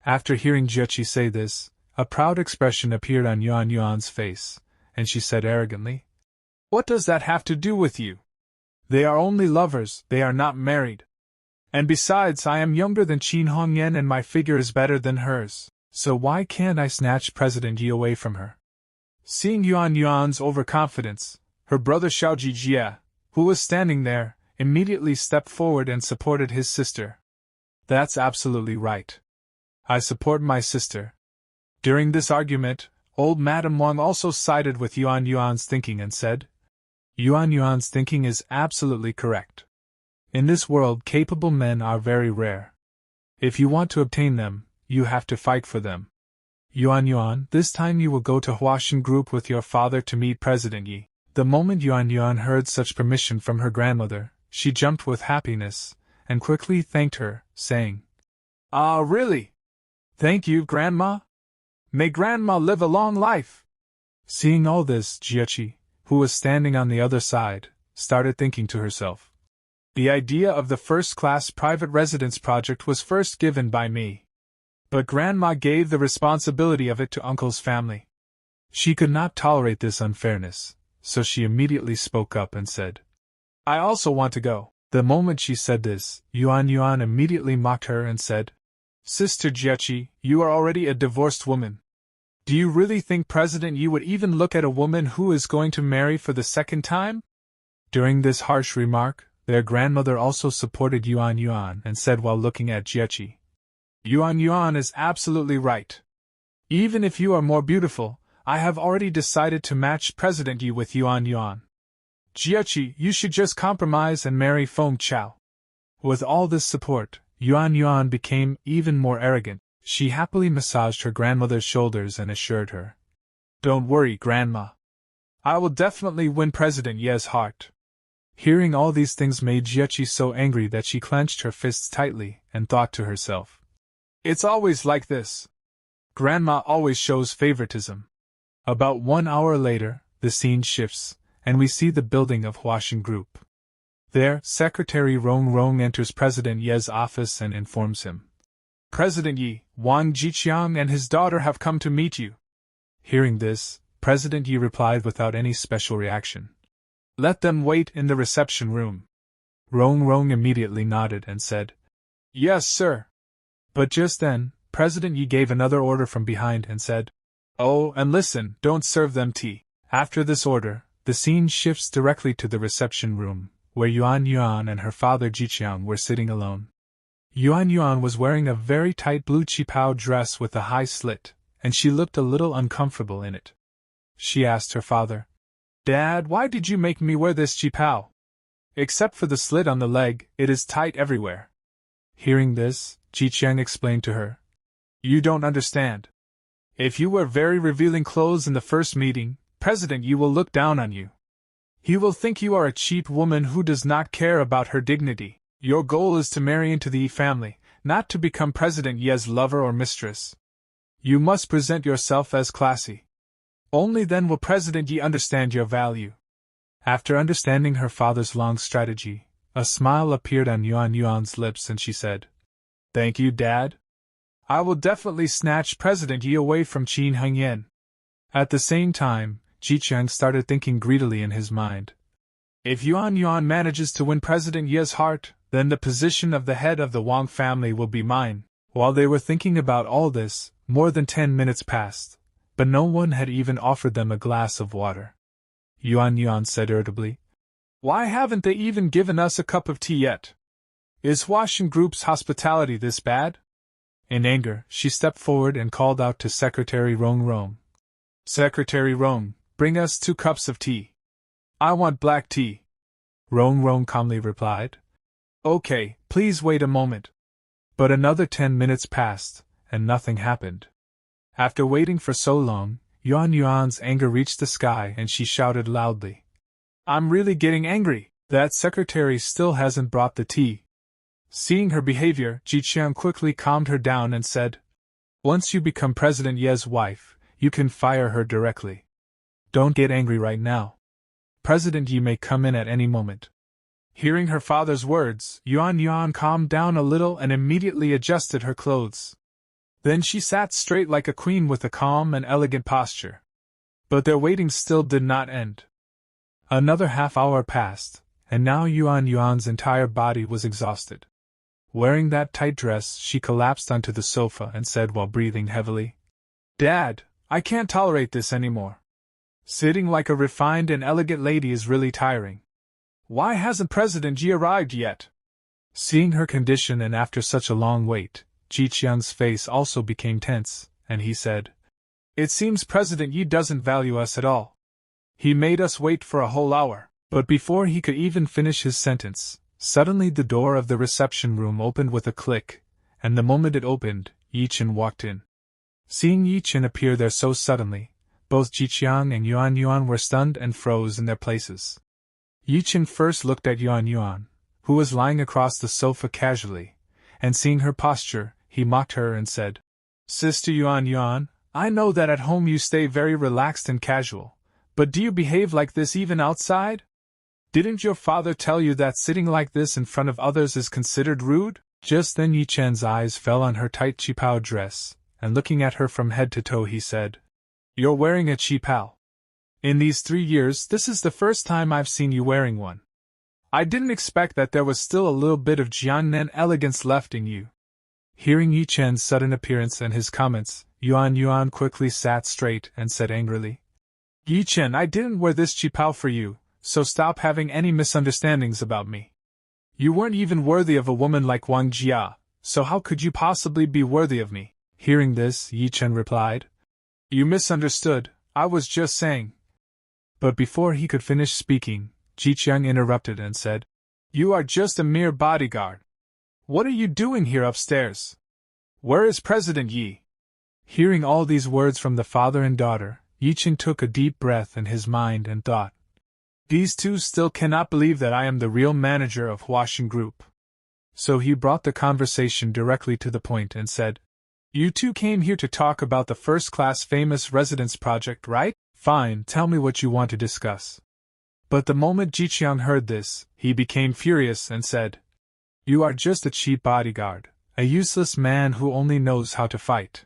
After hearing Jiechi say this, a proud expression appeared on Yuan's face, and she said arrogantly, "What does that have to do with you? They are only lovers, they are not married. And besides, I am younger than Qin Hongyan and my figure is better than hers, so why can't I snatch President Yi away from her?" Seeing Yuan's overconfidence, her brother Xiao Jie, who was standing there, immediately stepped forward and supported his sister. "That's absolutely right. I support my sister." During this argument, old Madame Wang also sided with Yuan's thinking and said, Yuan's thinking is absolutely correct. In this world, capable men are very rare. If you want to obtain them, you have to fight for them. Yuan, this time you will go to Huashan Group with your father to meet President Yi. The moment Yuan heard such permission from her grandmother, she jumped with happiness, and quickly thanked her, saying, "Ah, really? Thank you, Grandma. May Grandma live a long life." Seeing all this, Jiechi, who was standing on the other side, started thinking to herself, "The idea of the first-class private residence project was first given by me. But Grandma gave the responsibility of it to Uncle's family." She could not tolerate this unfairness, so she immediately spoke up and said, "I also want to go." The moment she said this, Yuan immediately mocked her and said, "Sister Jiechi, you are already a divorced woman. Do you really think President Yi would even look at a woman who is going to marry for the second time?" During this harsh remark, their grandmother also supported Yuan and said while looking at Jiechi, Yuan is absolutely right. Even if you are more beautiful, I have already decided to match President Yi with Yuan. Jiechi, you should just compromise and marry Feng Chao." With all this support, Yuan became even more arrogant. She happily massaged her grandmother's shoulders and assured her, "Don't worry, Grandma. I will definitely win President Ye's heart." Hearing all these things made Jiechi so angry that she clenched her fists tightly and thought to herself, "It's always like this. Grandma always shows favoritism." About 1 hour later, the scene shifts, and we see the building of Huashan Group. There, Secretary Rong enters President Ye's office and informs him, "President Yi, Wang Jiqiang and his daughter have come to meet you." Hearing this, President Yi replied without any special reaction, "Let them wait in the reception room." Rong immediately nodded and said, "Yes, sir." But just then, President Yi gave another order from behind and said, "Oh, and listen, don't serve them tea." After this order, the scene shifts directly to the reception room, where Yuan and her father Jiqiang were sitting alone. Yuan was wearing a very tight blue qipao dress with a high slit, and she looked a little uncomfortable in it. She asked her father, "Dad, why did you make me wear this qipao? Except for the slit on the leg, it is tight everywhere." Hearing this, Jiqiang explained to her, "You don't understand. If you wear very revealing clothes in the first meeting, President Yi will look down on you. He will think you are a cheap woman who does not care about her dignity. Your goal is to marry into the Yi family, not to become President Ye's lover or mistress. You must present yourself as classy. Only then will President Yi understand your value." After understanding her father's long strategy, a smile appeared on Yuan's lips and she said, "Thank you, Dad. I will definitely snatch President Yi away from Qin Hongyan." At the same time, Jiqiang started thinking greedily in his mind. If Yuan manages to win President Ye's heart, then the position of the head of the Wang family will be mine. While they were thinking about all this, more than 10 minutes passed, but no one had even offered them a glass of water. Yuan said irritably, "Why haven't they even given us a cup of tea yet? Is Huaxin Group's hospitality this bad?" In anger, she stepped forward and called out to Secretary Rong. "Secretary Rong, bring us 2 cups of tea. I want black tea." Rong calmly replied, "Okay, please wait a moment." But another 10 minutes passed, and nothing happened. After waiting for so long, Yuan's anger reached the sky and she shouted loudly, "I'm really getting angry! That secretary still hasn't brought the tea." Seeing her behavior, Ye Chen quickly calmed her down and said, "Once you become President Ye's wife, you can fire her directly. Don't get angry right now. President Ye may come in at any moment." Hearing her father's words, Yuan calmed down a little and immediately adjusted her clothes. Then she sat straight like a queen with a calm and elegant posture. But their waiting still did not end. Another half-hour passed, and now Yuan's entire body was exhausted. Wearing that tight dress, she collapsed onto the sofa and said while breathing heavily, "Dad, I can't tolerate this anymore. Sitting like a refined and elegant lady is really tiring. Why hasn't President Yi arrived yet?" Seeing her condition and after such a long wait, Ye Chen's face also became tense, and he said, "It seems President Yi doesn't value us at all. He made us wait for a whole hour." But before he could even finish his sentence, suddenly the door of the reception room opened with a click, and the moment it opened, Ye Chen walked in. Seeing Ye Chen appear there so suddenly, both Ji and Yuan were stunned and froze in their places. Ye Chen first looked at Yuan, who was lying across the sofa casually, and seeing her posture, he mocked her and said, "Sister Yuan, I know that at home you stay very relaxed and casual, but do you behave like this even outside? Didn't your father tell you that sitting like this in front of others is considered rude?" Just then Ye Chen's eyes fell on her tight qipao dress, and looking at her from head to toe he said, "You're wearing a qipao. In these 3 years this is the first time I've seen you wearing one. I didn't expect that there was still a little bit of Jiannan elegance left in you." Hearing Ye Chen's sudden appearance and his comments, Yuan quickly sat straight and said angrily, "Ye Chen, I didn't wear this qipao for you, so stop having any misunderstandings about me. You weren't even worthy of a woman like Wang Jia, so how could you possibly be worthy of me?" Hearing this, Ye Chen replied, "You misunderstood, I was just saying." But before he could finish speaking, Ji Qiang interrupted and said, "You are just a mere bodyguard. What are you doing here upstairs? Where is President Yi?" Hearing all these words from the father and daughter, Ye Chen took a deep breath in his mind and thought, "These two still cannot believe that I am the real manager of Huaxin Group." So he brought the conversation directly to the point and said, "You two came here to talk about the first-class famous residence project, right? Fine, tell me what you want to discuss." But the moment Ji Qiang heard this, he became furious and said, "You are just a cheap bodyguard, a useless man who only knows how to fight.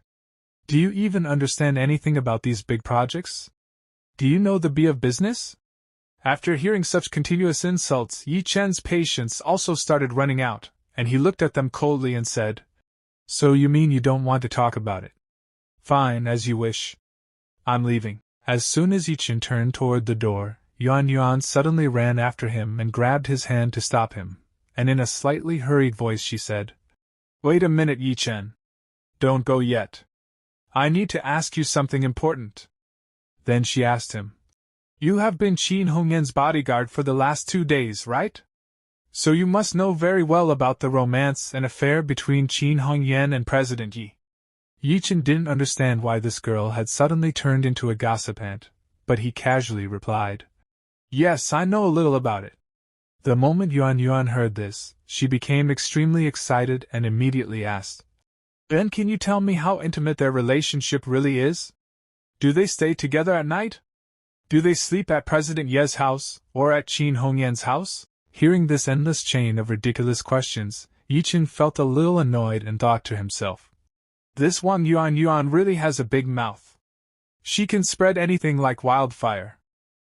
Do you even understand anything about these big projects? Do you know the B of business?" After hearing such continuous insults, Ye Chen's patience also started running out, and he looked at them coldly and said, "So you mean you don't want to talk about it? Fine, as you wish. I'm leaving." As soon as Ye Chen turned toward the door, Yuan suddenly ran after him and grabbed his hand to stop him, and in a slightly hurried voice she said, "Wait a minute, Ye Chen. Don't go yet. I need to ask you something important." Then she asked him, "You have been Qin Hongyan's bodyguard for the last 2 days, right? So you must know very well about the romance and affair between Qin Hongyan and President Yi." Ye Chen didn't understand why this girl had suddenly turned into a gossip ant, but he casually replied, "Yes, I know a little about it." The moment Yuan heard this, she became extremely excited and immediately asked, "Then can you tell me how intimate their relationship really is? Do they stay together at night? Do they sleep at President Ye's house, or at Qin Hongyan's house?" Hearing this endless chain of ridiculous questions, Ye Chen felt a little annoyed and thought to himself, "This Wang Yuan really has a big mouth. She can spread anything like wildfire.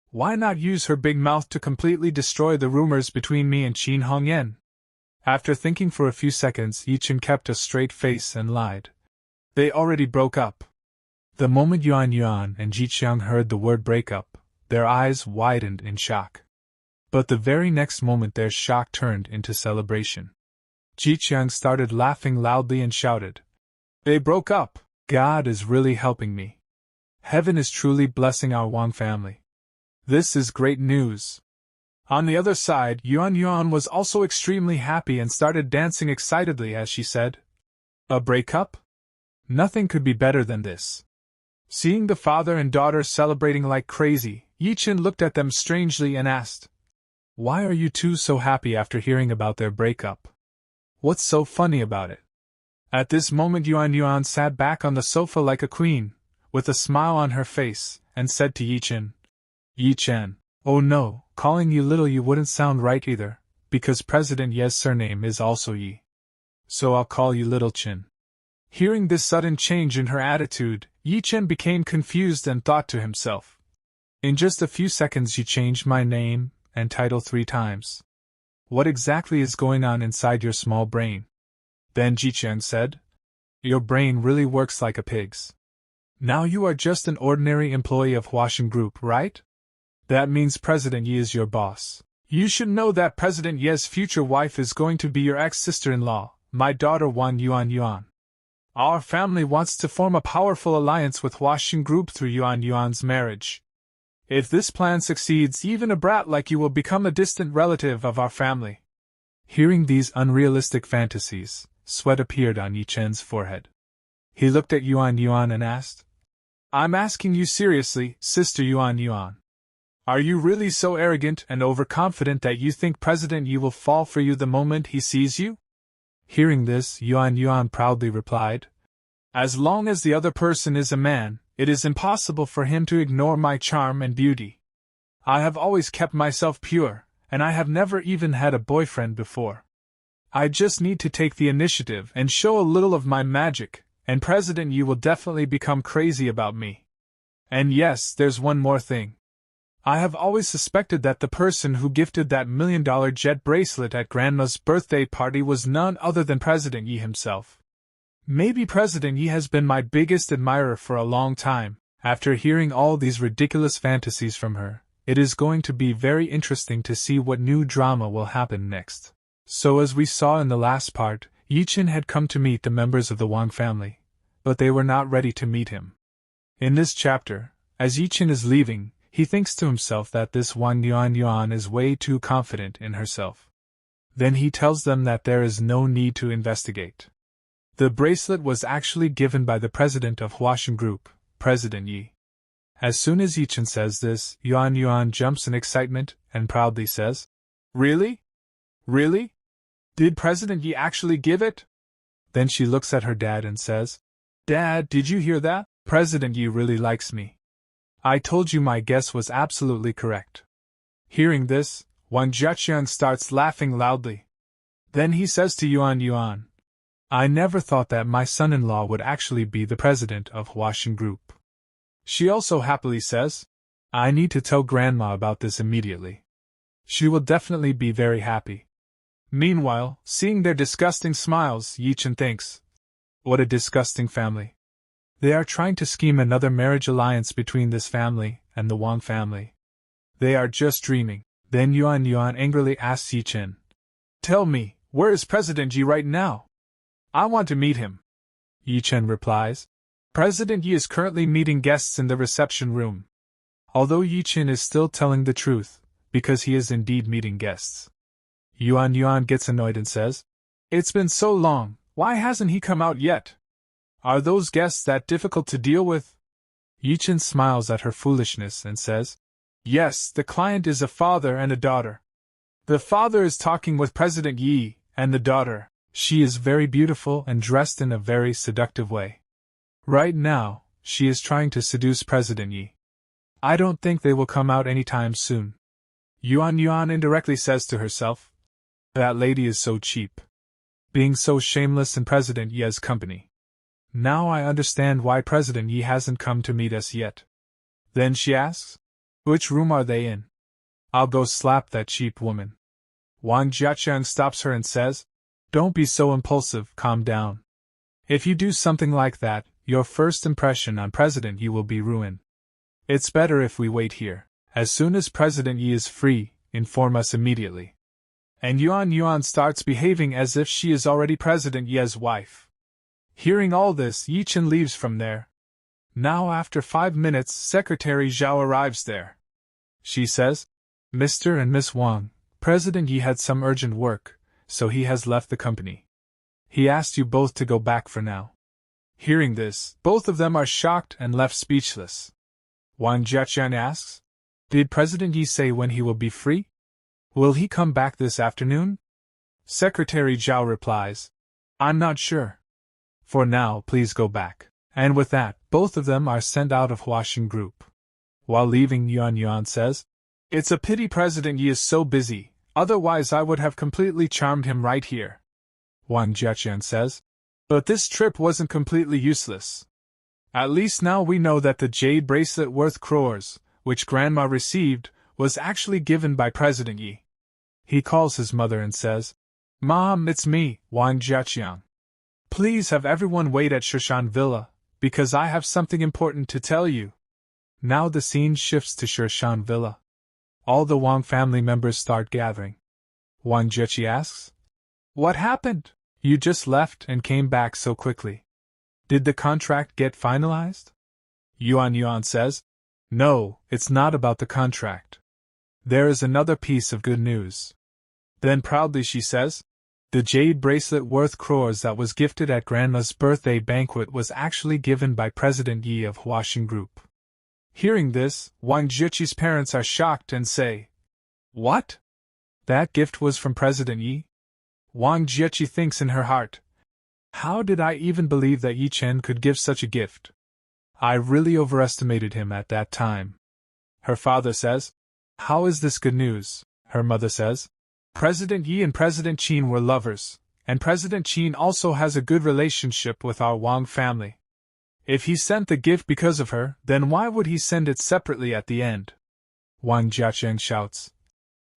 Why not use her big mouth to completely destroy the rumors between me and Qin Hongyan?" After thinking for a few seconds, Ye Chen kept a straight face and lied. They already broke up. The moment Yuan Yuan and Ji Qiang heard the word breakup, their eyes widened in shock. But the very next moment their shock turned into celebration. Ji Qiang started laughing loudly and shouted, "They broke up! God is really helping me. Heaven is truly blessing our Wang family. This is great news." On the other side, Yuan Yuan was also extremely happy and started dancing excitedly as she said, "A breakup? Nothing could be better than this." Seeing the father and daughter celebrating like crazy, Ye Chen looked at them strangely and asked, "Why are you two so happy after hearing about their breakup? What's so funny about it?" At this moment Yuan Yuan sat back on the sofa like a queen, with a smile on her face, and said to Ye Chen, "Ye Chen, oh no, calling you little you wouldn't sound right either, because President Ye's surname is also Yi. So I'll call you Little Chen." Hearing this sudden change in her attitude, Ye Chen became confused and thought to himself, "In just a few seconds you changed my name and title 3 times. What exactly is going on inside your small brain?" Then Ji Chen said, "Your brain really works like a pig's. Now you are just an ordinary employee of Huashan Group, right? That means President Yi is your boss. You should know that President Ye's future wife is going to be your ex-sister-in-law, my daughter Wan Yuan Yuan. Our family wants to form a powerful alliance with Huashan Group through Yuan Yuan's marriage. If this plan succeeds, even a brat like you will become a distant relative of our family." Hearing these unrealistic fantasies, sweat appeared on Ye Chen's forehead. He looked at Yuan Yuan and asked, "I'm asking you seriously, Sister Yuan Yuan. Are you really so arrogant and overconfident that you think President Yi will fall for you the moment he sees you?" Hearing this, Yuan Yuan proudly replied, "As long as the other person is a man, it is impossible for him to ignore my charm and beauty. I have always kept myself pure, and I have never even had a boyfriend before. I just need to take the initiative and show a little of my magic, and President Yi will definitely become crazy about me. And yes, there's one more thing. I have always suspected that the person who gifted that $1 million jet bracelet at Grandma's birthday party was none other than President Yi himself. Maybe President Yi has been my biggest admirer for a long time." After hearing all these ridiculous fantasies from her, it is going to be very interesting to see what new drama will happen next. So as we saw in the last part, Ye Chen had come to meet the members of the Wang family, but they were not ready to meet him. In this chapter, as Ye Chen is leaving, he thinks to himself that this Wan Yuan Yuan is way too confident in herself. Then he tells them that there is no need to investigate. The bracelet was actually given by the president of Huashan Group, President Yi. As soon as Ye Chen says this, Yuan Yuan jumps in excitement and proudly says, "Really? Really? Did President Yi actually give it?" Then she looks at her dad and says, "Dad, did you hear that? President Yi really likes me. I told you my guess was absolutely correct." Hearing this, Wang Jiaqian starts laughing loudly. Then he says to Yuan Yuan, "I never thought that my son-in-law would actually be the president of Huashan Group." She also happily says, "I need to tell Grandma about this immediately. She will definitely be very happy." Meanwhile, seeing their disgusting smiles, Ye Chen thinks, "What a disgusting family. They are trying to scheme another marriage alliance between this family and the Wang family. They are just dreaming." Then Yuan Yuan angrily asks Ye Chen, "Tell me, where is President Yi right now? I want to meet him." Ye Chen replies, "President Yi is currently meeting guests in the reception room." Although Ye Chen is still telling the truth, because he is indeed meeting guests. Yuan Yuan gets annoyed and says, "It's been so long, why hasn't he come out yet? Are those guests that difficult to deal with?" Ye Chen smiles at her foolishness and says, "Yes, the client is a father and a daughter. The father is talking with President Yi, and the daughter, she is very beautiful and dressed in a very seductive way. Right now, she is trying to seduce President Yi. I don't think they will come out anytime soon." Yuan Yuan indirectly says to herself, "That lady is so cheap. Being so shameless in President Yi's company. Now I understand why President Yi hasn't come to meet us yet." Then she asks, "Which room are they in? I'll go slap that cheap woman." Wang Jiaqiang stops her and says, Don't be so impulsive, calm down. If you do something like that, your first impression on President Yi will be ruined. It's better if we wait here. As soon as President Yi is free, inform us immediately. And Yuan starts behaving as if she is already President Ye's wife. Hearing all this, Ye Chen leaves from there. Now after 5 minutes, Secretary Zhao arrives there. She says, Mr. and Miss Wang, President Yi had some urgent work, so he has left the company. He asked you both to go back for now. Hearing this, both of them are shocked and left speechless. Wang Jiaqian asks, Did President Yi say when he will be free? Will he come back this afternoon? Secretary Zhao replies, I'm not sure. For now, please go back. And with that, both of them are sent out of Huaxin Group. While leaving, Yuan says, It's a pity President Yi is so busy, otherwise I would have completely charmed him right here. Wang Jiaqian says, But this trip wasn't completely useless. At least now we know that the jade bracelet worth crores, which Grandma received, was actually given by President Yi. He calls his mother and says, Mom, it's me, Wang Jiaqian. Please have everyone wait at Shishan Villa, because I have something important to tell you. Now the scene shifts to Shishan Villa. All the Wang family members start gathering. Wang Jieqi asks, What happened? You just left and came back so quickly. Did the contract get finalized? Yuan says, No, it's not about the contract. There is another piece of good news. Then proudly she says, The jade bracelet worth crores that was gifted at Grandma's birthday banquet was actually given by President Yi of Huaxin Group. Hearing this, Wang Jieqi's parents are shocked and say, What? That gift was from President Yi? Wang Jieqi thinks in her heart, How did I even believe that Ye Chen could give such a gift? I really overestimated him at that time. Her father says, How is this good news? Her mother says, President Yi and President Qin were lovers, and President Qin also has a good relationship with our Wang family. If he sent the gift because of her, then why would he send it separately at the end? Wang Jiaqian shouts,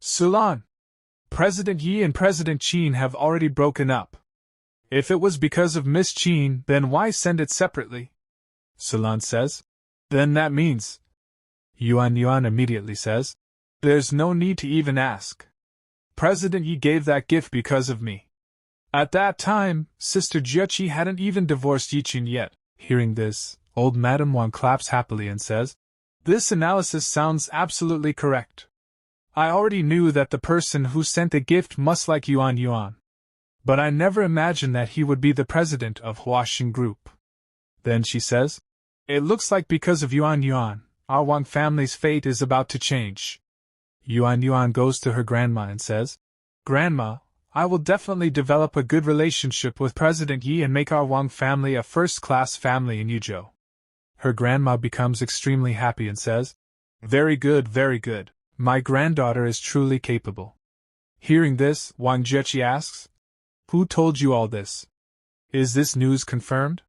Sulan! President Yi and President Qin have already broken up. If it was because of Miss Qin, then why send it separately? Sulan says, Then that means... Yuan immediately says, There's no need to even ask. President Yi gave that gift because of me. At that time, Sister Jieqi hadn't even divorced Ye Chen yet. Hearing this, old Madame Wang claps happily and says, This analysis sounds absolutely correct. I already knew that the person who sent the gift must like Yuan. But I never imagined that he would be the president of Huaxin Group. Then she says, It looks like because of Yuan, our Wang family's fate is about to change. Yuan goes to her grandma and says, Grandma, I will definitely develop a good relationship with President Yi and make our Wang family a first-class family in Yuzhou. Her grandma becomes extremely happy and says, Very good, very good. My granddaughter is truly capable. Hearing this, Wang Jieqi asks, Who told you all this? Is this news confirmed?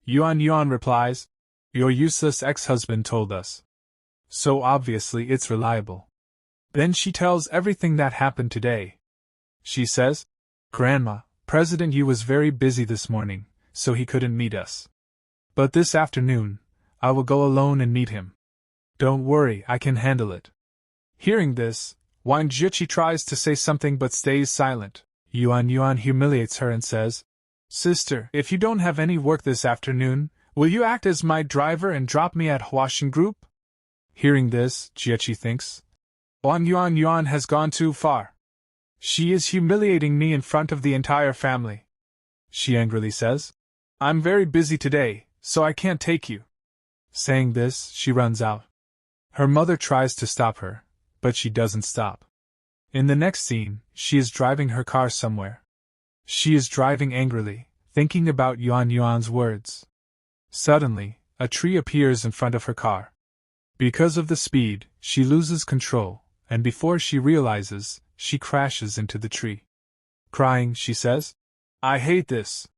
Yuan replies, Your useless ex-husband told us. So obviously it's reliable. Then she tells everything that happened today. She says, Grandma, President Yi was very busy this morning, so he couldn't meet us. But this afternoon, I will go alone and meet him. Don't worry, I can handle it. Hearing this, Wang Jieqi tries to say something but stays silent. Yuan humiliates her and says, Sister, if you don't have any work this afternoon, will you act as my driver and drop me at Huaxin Group? Hearing this, Jieqi thinks, Wang Yuan has gone too far. She is humiliating me in front of the entire family. She angrily says, I'm very busy today, so I can't take you. Saying this, she runs out. Her mother tries to stop her, but she doesn't stop. In the next scene, she is driving her car somewhere. She is driving angrily, thinking about Yuan's words. Suddenly, a tree appears in front of her car. Because of the speed, she loses control, and before she realizes, she crashes into the tree. Crying, she says, I hate this.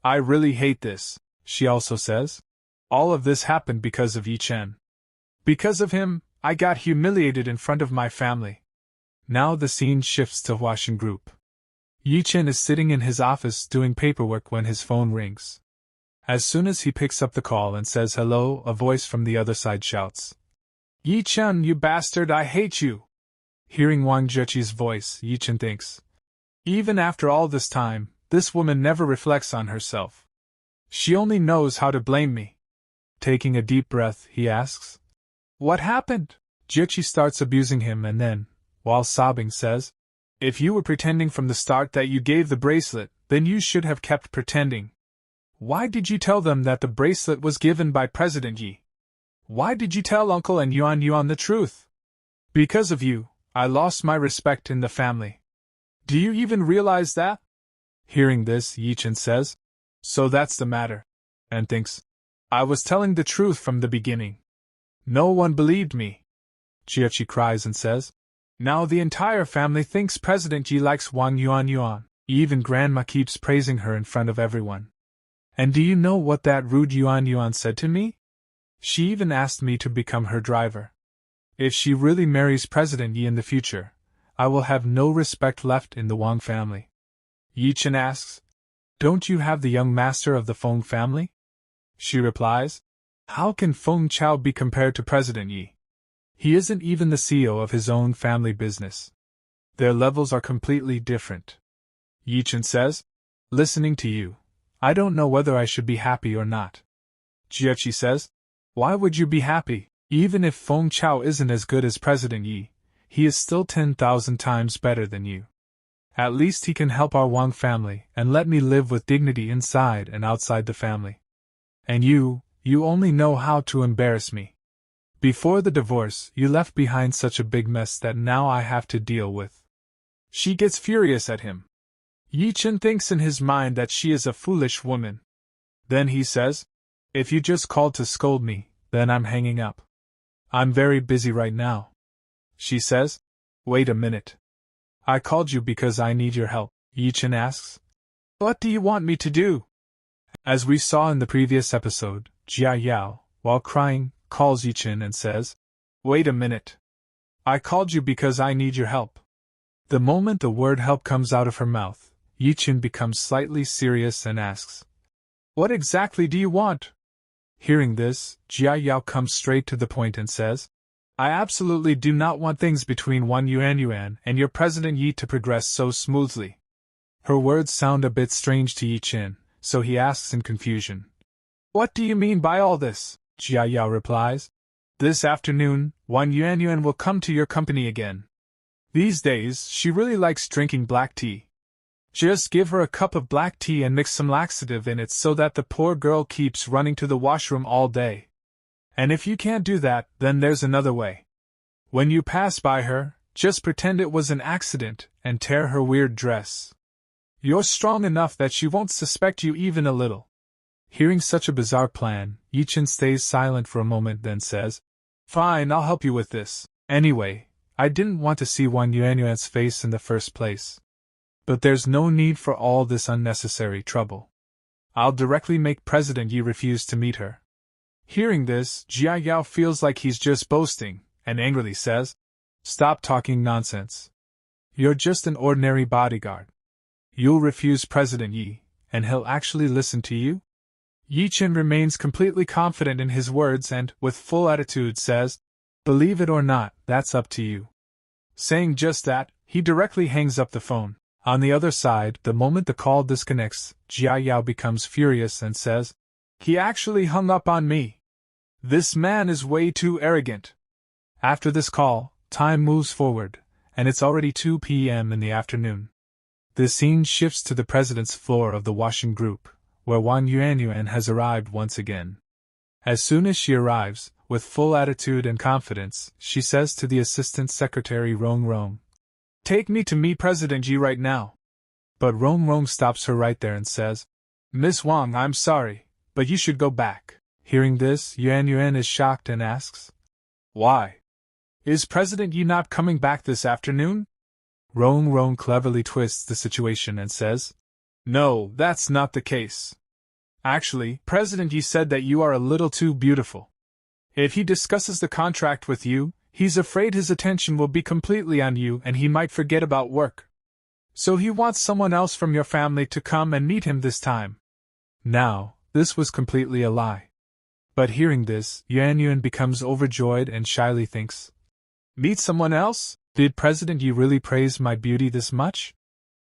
I really hate this, she also says. All of this happened because of Ye Chen. Because of him, I got humiliated in front of my family. Now the scene shifts to Huaxin Group. Ye Chen is sitting in his office doing paperwork when his phone rings. As soon as he picks up the call and says hello, a voice from the other side shouts, "Ye Chen, you bastard, I hate you!" Hearing Wang Zheqi's voice, Ye Chen thinks, even after all this time, this woman never reflects on herself. She only knows how to blame me. Taking a deep breath, he asks, "What happened?" Zheqi starts abusing him and then, while sobbing, says, "If you were pretending from the start that you gave the bracelet, then you should have kept pretending. Why did you tell them that the bracelet was given by President Yi? Why did you tell Uncle and Yuan the truth? Because of you, I lost my respect in the family. Do you even realize that?" Hearing this, Ye Chen says, "So that's the matter," and thinks, "I was telling the truth from the beginning. No one believed me." Zheqi cries and says, "Now the entire family thinks President Yi likes Wang Yuan. Even Grandma keeps praising her in front of everyone. And do you know what that rude Yuan said to me? She even asked me to become her driver. If she really marries President Yi in the future, I will have no respect left in the Wang family." Ye Chen asks, "Don't you have the young master of the Feng family?" She replies, "How can Feng Chao be compared to President Yi? He isn't even the CEO of his own family business. Their levels are completely different." Ye Chen says, "Listening to you, I don't know whether I should be happy or not." Zheqi says, "Why would you be happy? Even if Feng Chao isn't as good as President Yi, he is still 10,000 times better than you. At least he can help our Wang family and let me live with dignity inside and outside the family. And you only know how to embarrass me. Before the divorce, you left behind such a big mess that now I have to deal with." She gets furious at him. Ye Chen thinks in his mind that she is a foolish woman. Then he says, "If you just called to scold me, then I'm hanging up. I'm very busy right now." She says, "Wait a minute. I called you because I need your help." Ye Chen asks, "What do you want me to do?" As we saw in the previous episode, Jia Yao, while crying, calls Ye Chen and says, "Wait a minute. I called you because I need your help." The moment the word help comes out of her mouth, Ye Chen becomes slightly serious and asks, "What exactly do you want?" Hearing this, Jia Yao comes straight to the point and says, "I absolutely do not want things between Wang Yuan and your President Yi to progress so smoothly." Her words sound a bit strange to Ye Chen, so he asks in confusion, "What do you mean by all this?" Jia Yao replies, "This afternoon, Wang Yuan will come to your company again. These days, she really likes drinking black tea. Just give her a cup of black tea and mix some laxative in it so that the poor girl keeps running to the washroom all day. And if you can't do that, then there's another way. When you pass by her, just pretend it was an accident and tear her weird dress. You're strong enough that she won't suspect you even a little." Hearing such a bizarre plan, Ye Chen stays silent for a moment, then says, "Fine, I'll help you with this. Anyway, I didn't want to see Wang Yuan's face in the first place. But there's no need for all this unnecessary trouble. I'll directly make President Yi refuse to meet her." Hearing this, Jia Yao feels like he's just boasting, and angrily says, "Stop talking nonsense. You're just an ordinary bodyguard. You'll refuse President Yi, and he'll actually listen to you?" Ye Chen remains completely confident in his words and, with full attitude, says, "Believe it or not, that's up to you." Saying just that, he directly hangs up the phone. On the other side, the moment the call disconnects, Jia Yao becomes furious and says, "He actually hung up on me. This man is way too arrogant." After this call, time moves forward, and it's already 2 p.m. in the afternoon. The scene shifts to the president's floor of the washing group, where Wang Yuan has arrived once again. As soon as she arrives, with full attitude and confidence, she says to the assistant secretary Rong Rong, "Take me to meet President Yi right now." But Rong Rong stops her right there and says, "Miss Wang, I'm sorry, but you should go back." Hearing this, Yuan is shocked and asks, "Why? Is President Yi not coming back this afternoon?" Rong Rong cleverly twists the situation and says, "No, that's not the case. Actually, President Yi said that you are a little too beautiful. If he discusses the contract with you, he's afraid his attention will be completely on you and he might forget about work. So he wants someone else from your family to come and meet him this time. Now, this was completely a lie. But hearing this, Yuan becomes overjoyed and shyly thinks, meet someone else? Did President Yi really praise my beauty this much?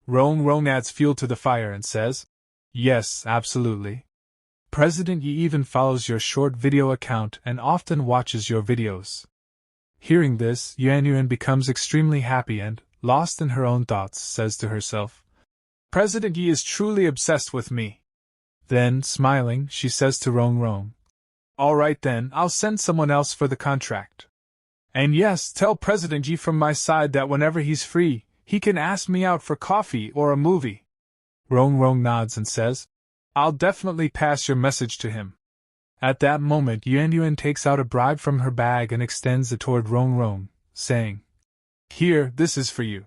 Rong adds fuel to the fire and says, yes, absolutely. President Yi even follows your short video account and often watches your videos. Hearing this, Yuan becomes extremely happy and, lost in her own thoughts, says to herself, President Yi is truly obsessed with me. Then, smiling, she says to Rong, all right then, I'll send someone else for the contract. And yes, tell President Yi from my side that whenever he's free, he can ask me out for coffee or a movie. Rong nods and says, I'll definitely pass your message to him. At that moment, Yuan takes out a bribe from her bag and extends it toward Rong, saying, here, this is for you.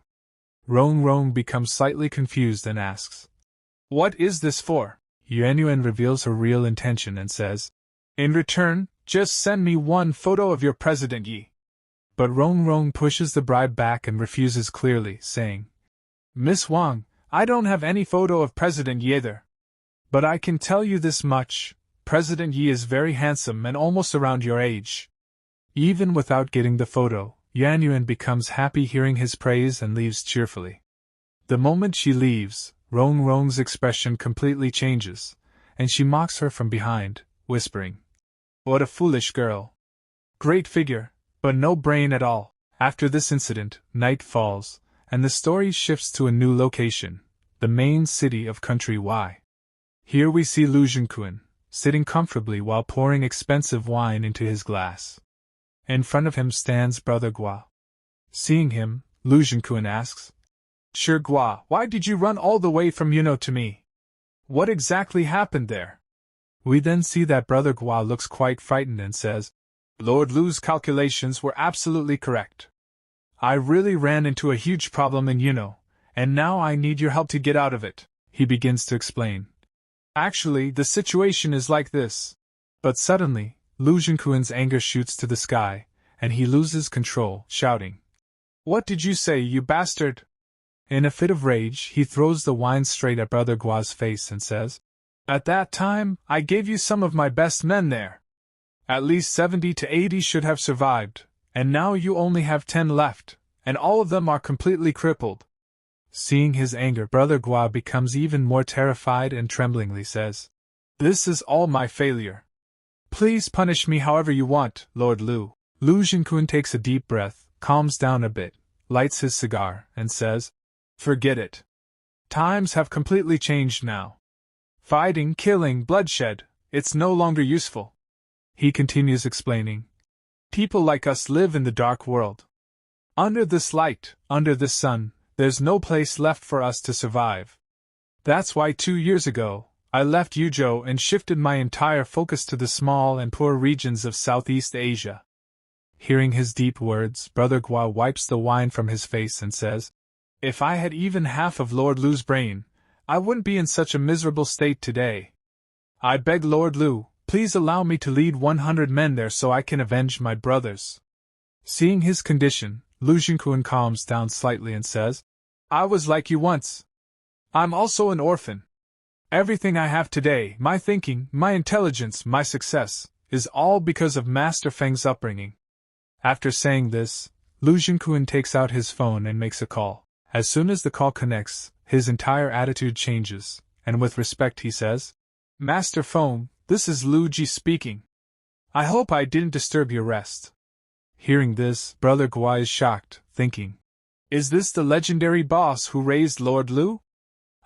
Rong becomes slightly confused and asks, what is this for? Yuan reveals her real intention and says, in return, just send me one photo of your President Yi. But Rong pushes the bribe back and refuses clearly, saying, Miss Wang, I don't have any photo of President Yi either. But I can tell you this much, President Yi is very handsome and almost around your age. Even without getting the photo, Yuan becomes happy hearing his praise and leaves cheerfully. The moment she leaves, Rong's expression completely changes, and she mocks her from behind, whispering, what a foolish girl. Great figure, but no brain at all. After this incident, night falls, and the story shifts to a new location, the main city of Country Y. Here we see Lu Junquan, sitting comfortably while pouring expensive wine into his glass. In front of him stands Brother Gua. Seeing him, Lu Junquan asks, Sure Gua, why did you run all the way from Yuno to me? What exactly happened there? We then see that Brother Gua looks quite frightened and says, Lord Lu's calculations were absolutely correct. I really ran into a huge problem in Yuno, and now I need your help to get out of it, he begins to explain. Actually, the situation is like this. But suddenly, Lu Junquan's anger shoots to the sky, and he loses control, shouting, What did you say, you bastard? In a fit of rage, he throws the wine straight at Brother Gua's face and says, At that time, I gave you some of my best men there. At least 70 to 80 should have survived, and now you only have 10 left, and all of them are completely crippled. Seeing his anger, Brother Gua becomes even more terrified and tremblingly says, This is all my failure. Please punish me however you want, Lord Lu. Lu Junquan takes a deep breath, calms down a bit, lights his cigar, and says, Forget it. Times have completely changed now. Fighting, killing, bloodshed, it's no longer useful. He continues explaining. People like us live in the dark world. Under this light, under this sun, there's no place left for us to survive. That's why 2 years ago, I left Yuzhou and shifted my entire focus to the small and poor regions of Southeast Asia. Hearing his deep words, Brother Gua wipes the wine from his face and says, If I had even half of Lord Lu's brain, I wouldn't be in such a miserable state today. I beg Lord Lu, please allow me to lead 100 men there so I can avenge my brothers. Seeing his condition, Lu Junquan calms down slightly and says, I was like you once. I'm also an orphan. Everything I have today, my thinking, my intelligence, my success, is all because of Master Feng's upbringing. After saying this, Lu Junquan takes out his phone and makes a call. As soon as the call connects, his entire attitude changes, and with respect he says, Master Feng, this is Lu Ji speaking. I hope I didn't disturb your rest. Hearing this, Brother Gua is shocked, thinking, Is this the legendary boss who raised Lord Lu?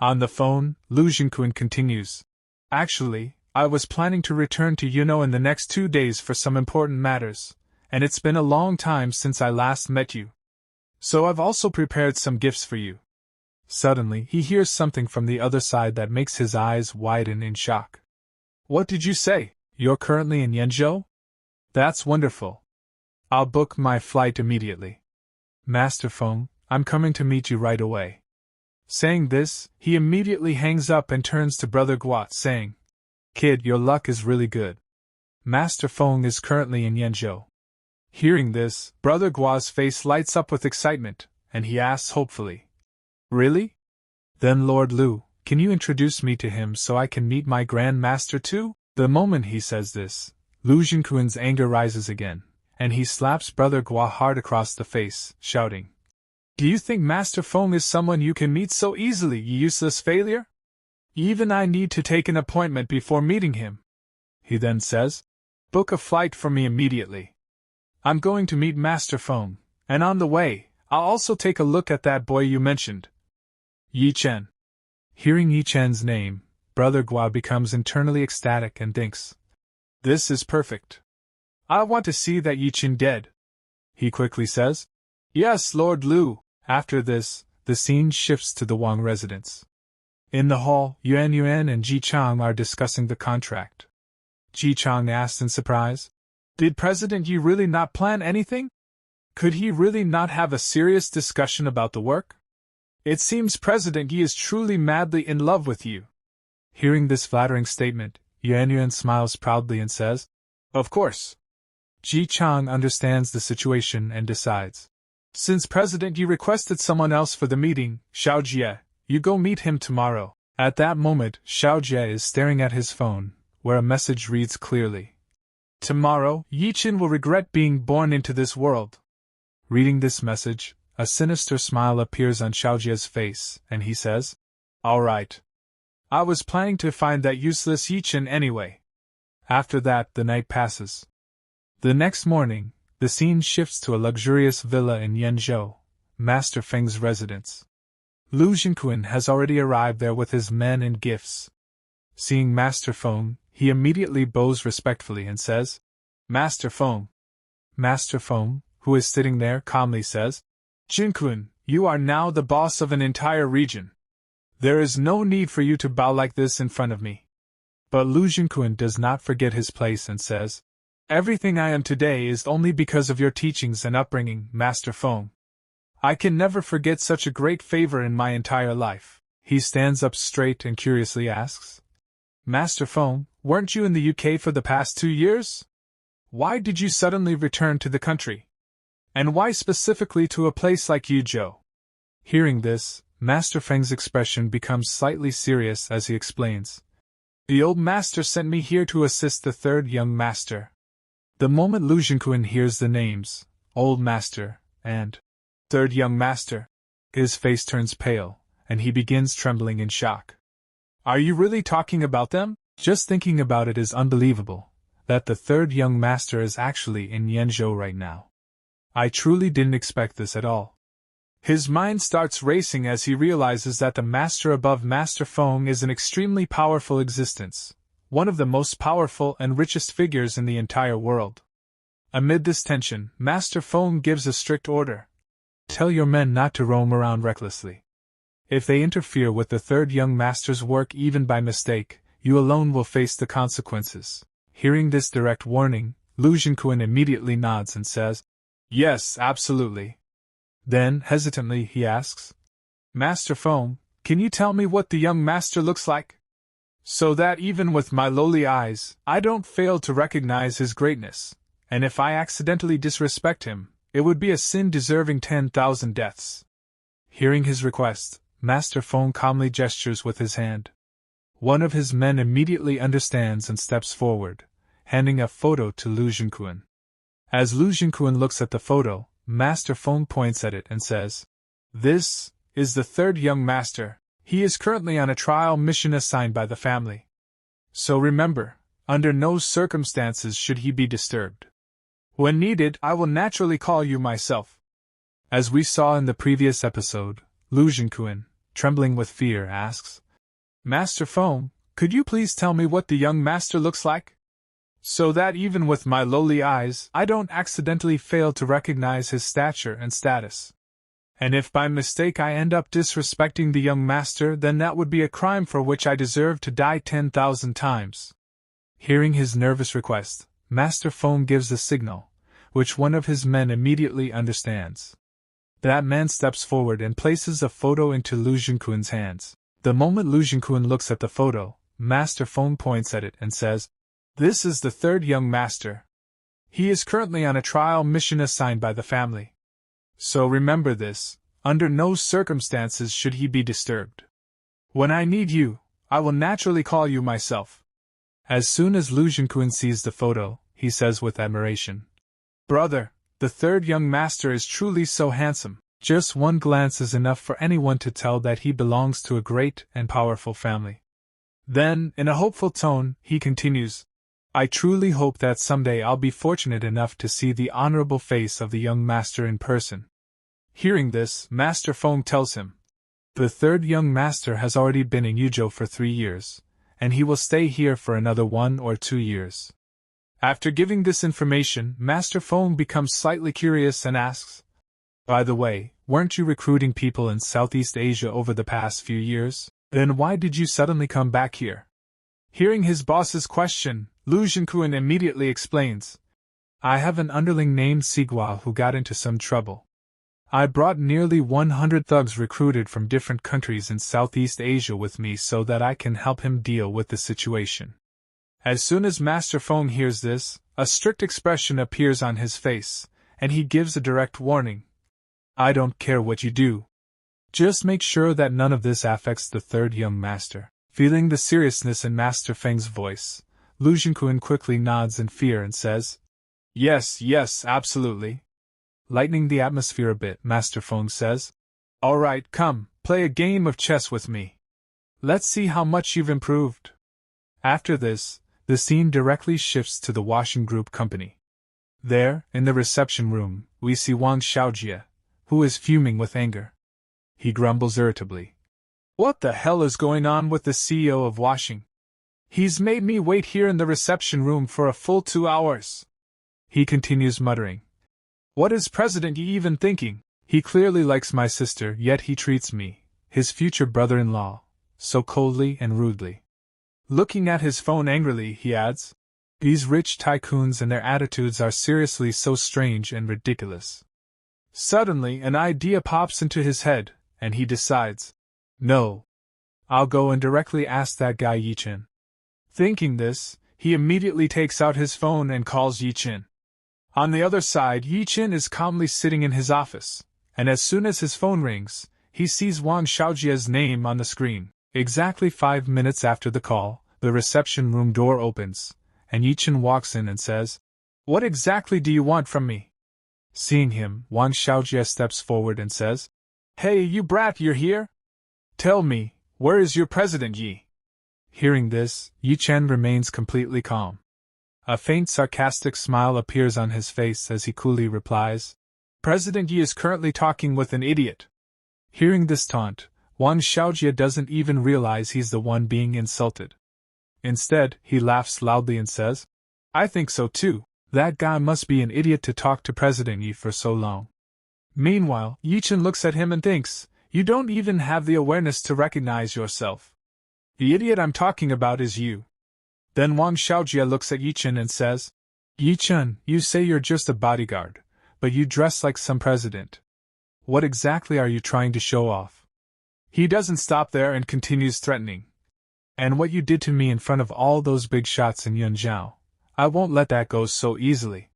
On the phone, Lu Junquan continues, Actually, I was planning to return to Yuno in the next 2 days for some important matters, and it's been a long time since I last met you. So I've also prepared some gifts for you. Suddenly, he hears something from the other side that makes his eyes widen in shock. What did you say? You're currently in Yenzhou? That's wonderful. I'll book my flight immediately. Master Feng, I'm coming to meet you right away. Saying this, he immediately hangs up and turns to Brother Gua, saying, Kid, your luck is really good. Master Feng is currently in Yenzhou. Hearing this, Brother Gua's face lights up with excitement, and he asks hopefully, Really? Then Lord Lu, can you introduce me to him so I can meet my Grand Master too? The moment he says this, Lu Jinquan's anger rises again, and he slaps Brother Gua hard across the face, shouting, "Do you think Master Feng is someone you can meet so easily, you useless failure? Even I need to take an appointment before meeting him." He then says, "Book a flight for me immediately. I'm going to meet Master Feng, and on the way, I'll also take a look at that boy you mentioned, Ye Chen." Hearing Ye Chen's name, Brother Gua becomes internally ecstatic and thinks, "This is perfect. I want to see that Ye Chen dead." He quickly says, "Yes, Lord Lu." After this, the scene shifts to the Wang residence. In the hall, Yuan and Ji Chang are discussing the contract. Ji Chang asks in surprise, "Did President Yi really not plan anything? Could he really not have a serious discussion about the work? It seems President Yi is truly madly in love with you." Hearing this flattering statement, Yuan smiles proudly and says, "Of course." Ji Chang understands the situation and decides, "Since President Yi requested someone else for the meeting, Xiao Jie, you go meet him tomorrow." At that moment, Xiao Jie is staring at his phone, where a message reads clearly, "Tomorrow, Ye Chen will regret being born into this world." Reading this message, a sinister smile appears on Xiao Jie's face, and he says, "All right. I was planning to find that useless Ye Chen anyway." After that, the night passes. The next morning, the scene shifts to a luxurious villa in Yenzhou, Master Feng's residence. Lu Jinquan has already arrived there with his men and gifts. Seeing Master Feng, he immediately bows respectfully and says, "Master Feng." Master Feng, who is sitting there, calmly says, "Jinquan, you are now the boss of an entire region. There is no need for you to bow like this in front of me." But Lu Jinquan does not forget his place and says, "Everything I am today is only because of your teachings and upbringing, Master Feng. I can never forget such a great favor in my entire life." He stands up straight and curiously asks, "Master Feng, weren't you in the UK for the past 2 years? Why did you suddenly return to the country? And why specifically to a place like Yuzhou?" Hearing this, Master Feng's expression becomes slightly serious as he explains, "The old master sent me here to assist the third young master." The moment Lu Jinquan hears the names, Old Master, and Third Young Master, his face turns pale, and he begins trembling in shock. "Are you really talking about them?" Just thinking about it is unbelievable, that the third young master is actually in Yenzhou right now. I truly didn't expect this at all. His mind starts racing as he realizes that the master above Master Feng is an extremely powerful existence, one of the most powerful and richest figures in the entire world. Amid this tension, Master Feng gives a strict order. "Tell your men not to roam around recklessly. If they interfere with the third young master's work even by mistake, you alone will face the consequences." Hearing this direct warning, Lu Jinquan immediately nods and says, "Yes, absolutely." Then, hesitantly, he asks, "Master Feng, can you tell me what the young master looks like? So that even with my lowly eyes, I don't fail to recognize his greatness, and if I accidentally disrespect him, it would be a sin deserving 10,000 deaths." Hearing his request, Master Feng calmly gestures with his hand. One of his men immediately understands and steps forward, handing a photo to Lu Jinquan. As Lu Jinquan looks at the photo, Master Feng points at it and says, "This is the third young master. He is currently on a trial mission assigned by the family. So remember, under no circumstances should he be disturbed. When needed, I will naturally call you myself." As we saw in the previous episode, Lu Jinquan, trembling with fear, asks, "Master Feng, could you please tell me what the young master looks like? So that even with my lowly eyes, I don't accidentally fail to recognize his stature and status. And if by mistake I end up disrespecting the young master, then that would be a crime for which I deserve to die 10,000 times." Hearing his nervous request, Master Feng gives a signal, which one of his men immediately understands. That man steps forward and places a photo into Lu Jinquan's hands. The moment Lu Jinquan looks at the photo, Master Feng points at it and says, "This is the third young master. He is currently on a trial mission assigned by the family. So remember this, under no circumstances should he be disturbed." When I need you, I will naturally call you myself. As soon as Lu Junquan sees the photo, he says with admiration, Brother, the third young master is truly so handsome. Just one glance is enough for anyone to tell that he belongs to a great and powerful family. Then, in a hopeful tone, he continues, I truly hope that someday I'll be fortunate enough to see the honorable face of the young master in person. Hearing this, Master Feng tells him, the third young master has already been in Yuzhou for 3 years, and he will stay here for another 1 or 2 years. After giving this information, Master Feng becomes slightly curious and asks, By the way, weren't you recruiting people in Southeast Asia over the past few years? Then why did you suddenly come back here? Hearing his boss's question, Lu Junquan immediately explains, I have an underling named Sigua who got into some trouble. I brought nearly 100 thugs recruited from different countries in Southeast Asia with me so that I can help him deal with the situation. As soon as Master Feng hears this, a strict expression appears on his face, and he gives a direct warning. I don't care what you do. Just make sure that none of this affects the third young master. Feeling the seriousness in Master Feng's voice, Lu Junquan quickly nods in fear and says, Yes, absolutely. Lightening the atmosphere a bit, Master Feng says, Alright, come, play a game of chess with me. Let's see how much you've improved. After this, the scene directly shifts to the washing group company. There, in the reception room, we see Wang Xiaojie, who is fuming with anger. He grumbles irritably. What the hell is going on with the CEO of washing? He's made me wait here in the reception room for a full 2 hours. He continues muttering. What is President Yi even thinking? He clearly likes my sister, yet he treats me, his future brother-in-law, so coldly and rudely. Looking at his phone angrily, he adds, These rich tycoons and their attitudes are seriously so strange and ridiculous. Suddenly, an idea pops into his head, and he decides, No. I'll go and directly ask that guy Ye Chen. Thinking this, he immediately takes out his phone and calls Ye Chen. On the other side, Ye Chen is calmly sitting in his office, and as soon as his phone rings, he sees Wang Xiaojie's name on the screen. Exactly 5 minutes after the call, the reception room door opens, and Ye Chen walks in and says, What exactly do you want from me? Seeing him, Wang Xiaojie steps forward and says, Hey, you brat, you're here? Tell me, where is your President Yi? Hearing this, Ye Chen remains completely calm. A faint sarcastic smile appears on his face as he coolly replies, President Yi is currently talking with an idiot. Hearing this taunt, Wang Xiaojie doesn't even realize he's the one being insulted. Instead, he laughs loudly and says, I think so too. That guy must be an idiot to talk to President Yi for so long. Meanwhile, Ye Chen looks at him and thinks, You don't even have the awareness to recognize yourself. The idiot I'm talking about is you. Then Wang Xiaojie looks at Ye Chen and says, Ye Chen, you say you're just a bodyguard, but you dress like some president. What exactly are you trying to show off? He doesn't stop there and continues threatening. And what you did to me in front of all those big shots in Yunzhou, I won't let that go so easily.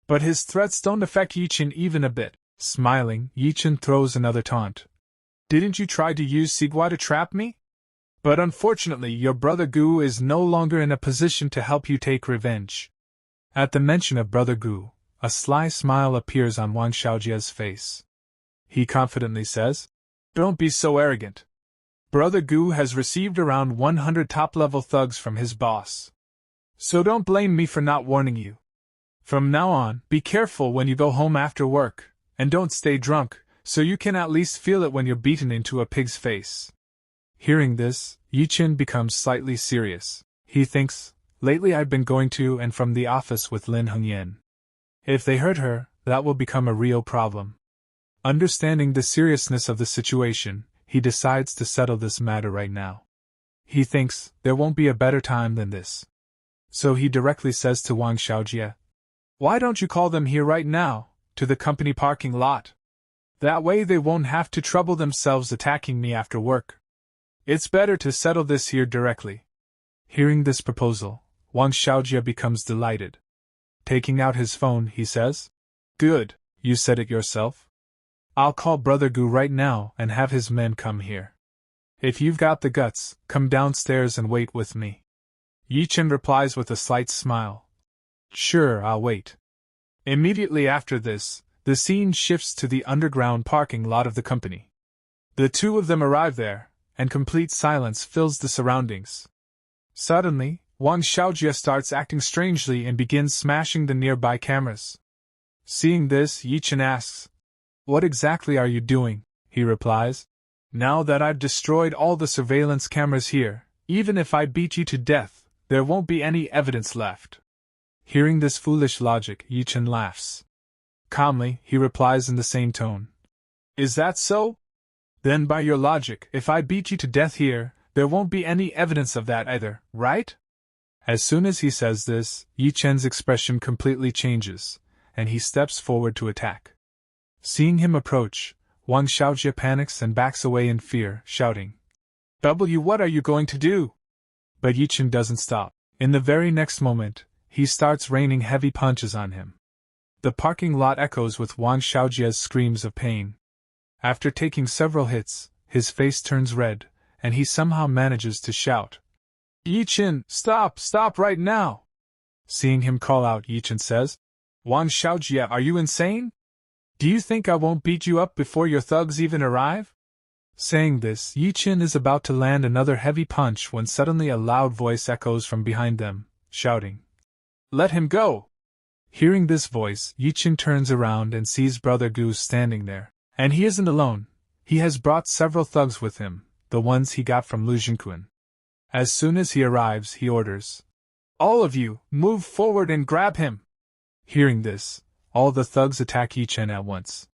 But his threats don't affect Ye Chen even a bit. Smiling, Ye Chen throws another taunt. Didn't you try to use Sigua to trap me? But unfortunately, your brother Gu is no longer in a position to help you take revenge. At the mention of brother Gu, a sly smile appears on Wang Xiaojie's face. He confidently says, Don't be so arrogant. Brother Gu has received around 100 top-level thugs from his boss. So don't blame me for not warning you. From now on, be careful when you go home after work, and don't stay drunk, so you can at least feel it when you're beaten into a pig's face. Hearing this, Ye Chen becomes slightly serious. He thinks, lately I've been going to and from the office with Lin Hengyan. If they hurt her, that will become a real problem. Understanding the seriousness of the situation, he decides to settle this matter right now. He thinks, there won't be a better time than this. So he directly says to Wang Xiaojie, Why don't you call them here right now, to the company parking lot? That way they won't have to trouble themselves attacking me after work. It's better to settle this here directly. Hearing this proposal, Wang Xiaojie becomes delighted. Taking out his phone, he says, Good, you said it yourself. I'll call Brother Gu right now and have his men come here. If you've got the guts, come downstairs and wait with me. Ye Chen replies with a slight smile. Sure, I'll wait. Immediately after this, the scene shifts to the underground parking lot of the company. The two of them arrive there, and complete silence fills the surroundings. Suddenly, Wang Xiaojie starts acting strangely and begins smashing the nearby cameras. Seeing this, Ye Chen asks, What exactly are you doing? He replies, Now that I've destroyed all the surveillance cameras here, even if I beat you to death, there won't be any evidence left. Hearing this foolish logic, Ye Chen laughs. Calmly, he replies in the same tone. Is that so? Then by your logic, if I beat you to death here, there won't be any evidence of that either, right? As soon as he says this, Ye Chen's expression completely changes, and he steps forward to attack. Seeing him approach, Wang Xiaojie panics and backs away in fear, shouting, What are you going to do? But Ye Chen doesn't stop. In the very next moment, he starts raining heavy punches on him. The parking lot echoes with Wang Xiaojie's screams of pain. After taking several hits, his face turns red, and he somehow manages to shout, Ye Chen, stop right now! Seeing him call out, Ye Chen says, Wang Xiaojie, are you insane? Do you think I won't beat you up before your thugs even arrive? Saying this, Ye Chen is about to land another heavy punch when suddenly a loud voice echoes from behind them, shouting, Let him go! Hearing this voice, Ye Chen turns around and sees Brother Gu standing there. And he isn't alone. He has brought several thugs with him, the ones he got from Lu Jinquan. As soon as he arrives, he orders, All of you, move forward and grab him! Hearing this, all the thugs attack Ye Chen at once.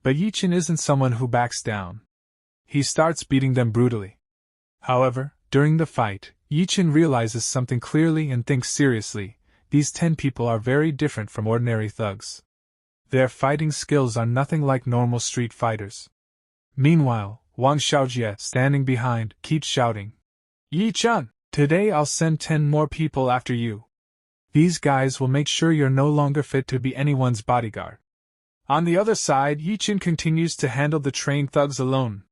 But Ye Chen isn't someone who backs down. He starts beating them brutally. However, during the fight, Ye Chen realizes something clearly and thinks seriously. These 10 people are very different from ordinary thugs. Their fighting skills are nothing like normal street fighters. Meanwhile, Wang Xiaojie, standing behind, keeps shouting, Ye Chen, today I'll send 10 more people after you. These guys will make sure you're no longer fit to be anyone's bodyguard. On the other side, Ye Chen continues to handle the trained thugs alone.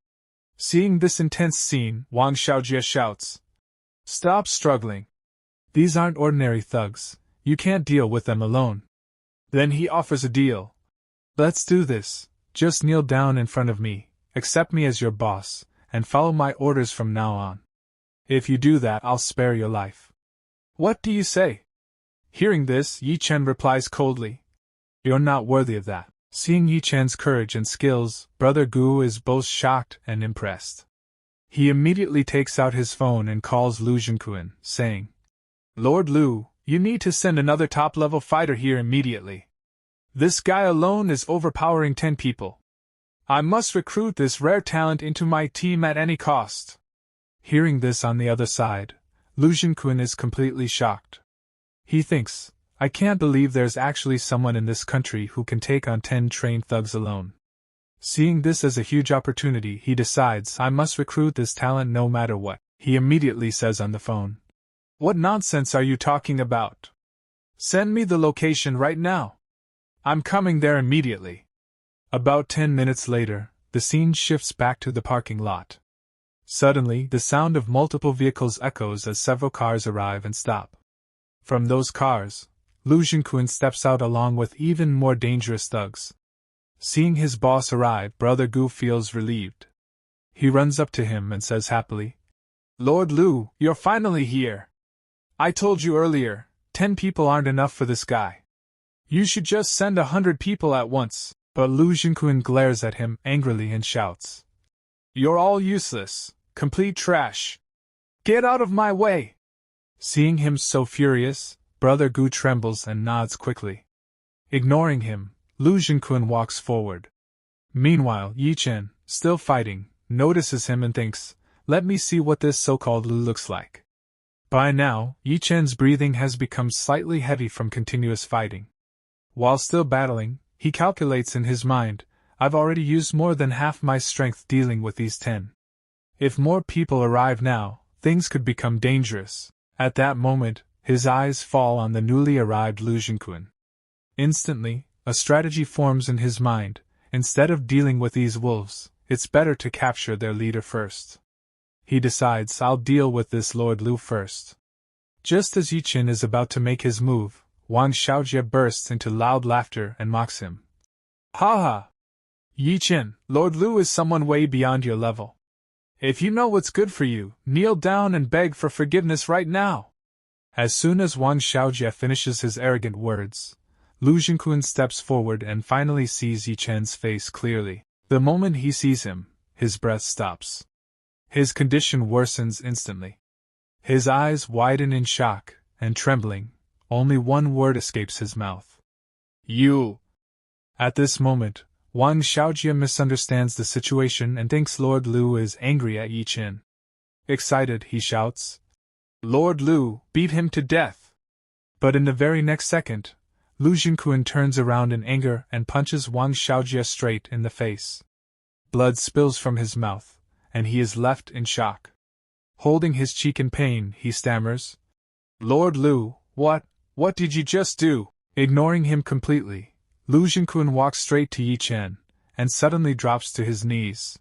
Seeing this intense scene, Wang Xiaojie shouts, Stop struggling. These aren't ordinary thugs. You can't deal with them alone. Then he offers a deal. Let's do this. Just kneel down in front of me, accept me as your boss, and follow my orders from now on. If you do that, I'll spare your life. What do you say? Hearing this, Ye Chen replies coldly, You're not worthy of that. Seeing Ye Chen's courage and skills, Brother Gu is both shocked and impressed. He immediately takes out his phone and calls Lu Jinquan, saying, Lord Lu, you need to send another top-level fighter here immediately. This guy alone is overpowering 10 people. I must recruit this rare talent into my team at any cost. Hearing this on the other side, Lu Jinquan is completely shocked. He thinks, I can't believe there's actually someone in this country who can take on 10 trained thugs alone. Seeing this as a huge opportunity, he decides, I must recruit this talent no matter what. He immediately says on the phone, What nonsense are you talking about? Send me the location right now. I'm coming there immediately. About 10 minutes later, the scene shifts back to the parking lot. Suddenly, the sound of multiple vehicles echoes as several cars arrive and stop. From those cars, Lu Jinquan steps out along with even more dangerous thugs. Seeing his boss arrive, Brother Gu feels relieved. He runs up to him and says happily, Lord Lu, you're finally here. I told you earlier, 10 people aren't enough for this guy. You should just send 100 people at once. But Lu Jinquan glares at him angrily and shouts, You're all useless, complete trash. Get out of my way! Seeing him so furious, Brother Gu trembles and nods quickly. Ignoring him, Lu Jinquan walks forward. Meanwhile, Ye Chen, still fighting, notices him and thinks, Let me see what this so-called Lu looks like. By now, Ye Chen's breathing has become slightly heavy from continuous fighting. While still battling, he calculates in his mind, I've already used more than half my strength dealing with these 10. If more people arrive now, things could become dangerous. At that moment, his eyes fall on the newly arrived Lu Jinquan. Instantly, a strategy forms in his mind. Instead of dealing with these wolves, it's better to capture their leader first. He decides, I'll deal with this Lord Lu first. Just as Ye Chen is about to make his move, Wang Xiaojie bursts into loud laughter and mocks him. Ha ha! Ye Chen, Lord Lu is someone way beyond your level. If you know what's good for you, kneel down and beg for forgiveness right now. As soon as Wang Xiaojie finishes his arrogant words, Lu Jinquan steps forward and finally sees Ye Chen's face clearly. The moment he sees him, his breath stops. His condition worsens instantly. His eyes widen in shock, and trembling, only one word escapes his mouth. You! At this moment, Wang Xiaojie misunderstands the situation and thinks Lord Lu is angry at Ye Chen. Excited, he shouts, Lord Lu, beat him to death! But in the very next second, Lu Jinquan turns around in anger and punches Wang Xiaojie straight in the face. Blood spills from his mouth, and he is left in shock. Holding his cheek in pain, he stammers, Lord Lu, what did you just do? Ignoring him completely, Lu Jinquan walks straight to Ye Chen, and suddenly drops to his knees.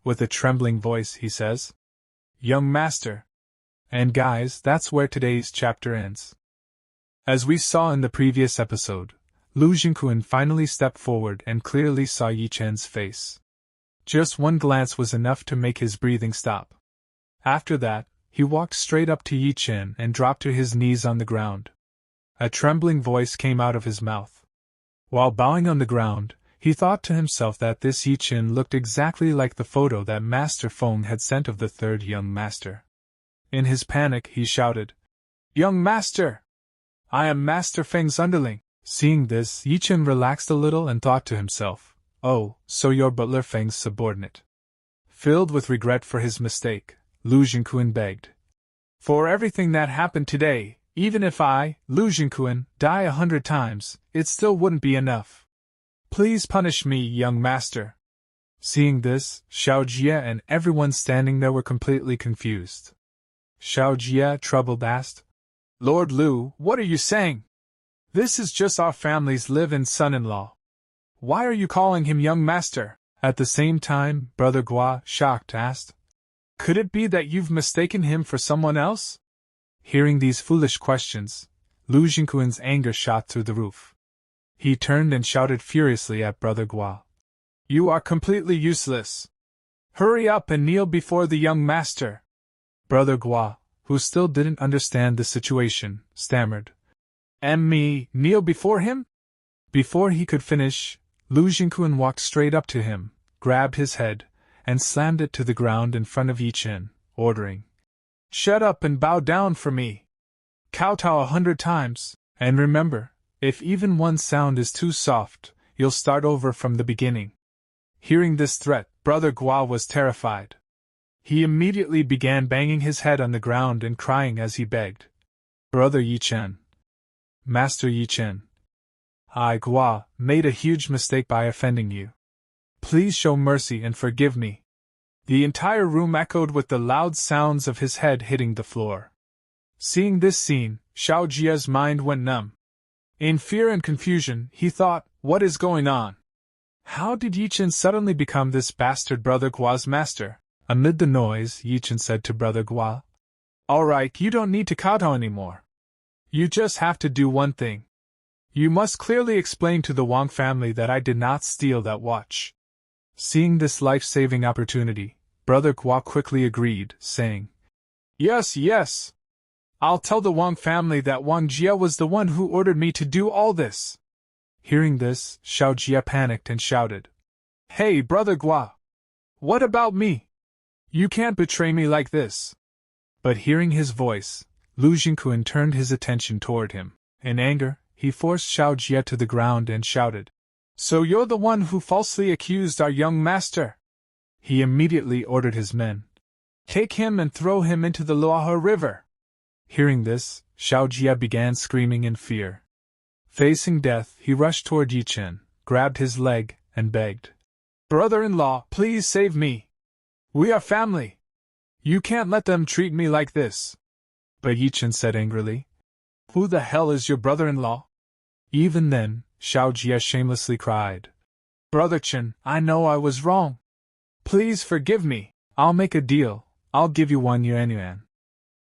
With a trembling voice, he says, Young master. And guys, that's where today's chapter ends. As we saw in the previous episode, Lu Jinquan finally stepped forward and clearly saw Ye Chen's face. Just one glance was enough to make his breathing stop. After that, he walked straight up to Ye Chen and dropped to his knees on the ground. A trembling voice came out of his mouth. While bowing on the ground, he thought to himself that this Ye Chen looked exactly like the photo that Master Feng had sent of the third young master. In his panic, he shouted, Young master! I am Master Feng's underling. Seeing this, Ye Chen relaxed a little and thought to himself, Oh, so you're Butler Feng's subordinate. Filled with regret for his mistake, Lu Jinquan begged, For everything that happened today, even if I, Lu Jinquan, die 100 times, it still wouldn't be enough. Please punish me, young master. Seeing this, Xiaojie and everyone standing there were completely confused. Xiaojie, troubled, asked, Lord Lu, what are you saying? This is just our family's live-in son-in-law. Why are you calling him young master? At the same time, Brother Gua, shocked, asked, Could it be that you've mistaken him for someone else? Hearing these foolish questions, Lu Jinquan's anger shot through the roof. He turned and shouted furiously at Brother Gua, You are completely useless. Hurry up and kneel before the young master. Brother Gua, who still didn't understand the situation, stammered, And me, kneel before him? Before he could finish, Lu Jinquan walked straight up to him, grabbed his head, and slammed it to the ground in front of Ye Chen, ordering, Shut up and bow down for me. Kowtow 100 times, and remember, if even one sound is too soft, you'll start over from the beginning. Hearing this threat, Brother Gua was terrified. He immediately began banging his head on the ground and crying as he begged, Brother Ye Chen. Master Ye Chen. I, Gua, made a huge mistake by offending you. Please show mercy and forgive me. The entire room echoed with the loud sounds of his head hitting the floor. Seeing this scene, Xiaojie's mind went numb. In fear and confusion, he thought, What is going on? How did Ye Chen suddenly become this bastard Brother Gua's master? Amid the noise, Ye Chen said to Brother Gua, Alright, you don't need to kowtow anymore. You just have to do one thing. You must clearly explain to the Wang family that I did not steal that watch. Seeing this life-saving opportunity, Brother Gua quickly agreed, saying, Yes. I'll tell the Wang family that Wang Jia was the one who ordered me to do all this. Hearing this, Xiaojie panicked and shouted, Hey, Brother Gua! What about me? You can't betray me like this. But hearing his voice, Lu Jinquan turned his attention toward him. In anger, he forced Xiaojie to the ground and shouted, So you're the one who falsely accused our young master? He immediately ordered his men, Take him and throw him into the Luohe River. Hearing this, Xiaojie began screaming in fear. Facing death, he rushed toward Ye Chen, grabbed his leg, and begged, Brother-in-law, please save me. We are family. You can't let them treat me like this. But Ye Chen said angrily, Who the hell is your brother-in-law? Even then, Xiaojie shamelessly cried, Brother Chen, I know I was wrong. Please forgive me. I'll make a deal. I'll give you 1 yuan.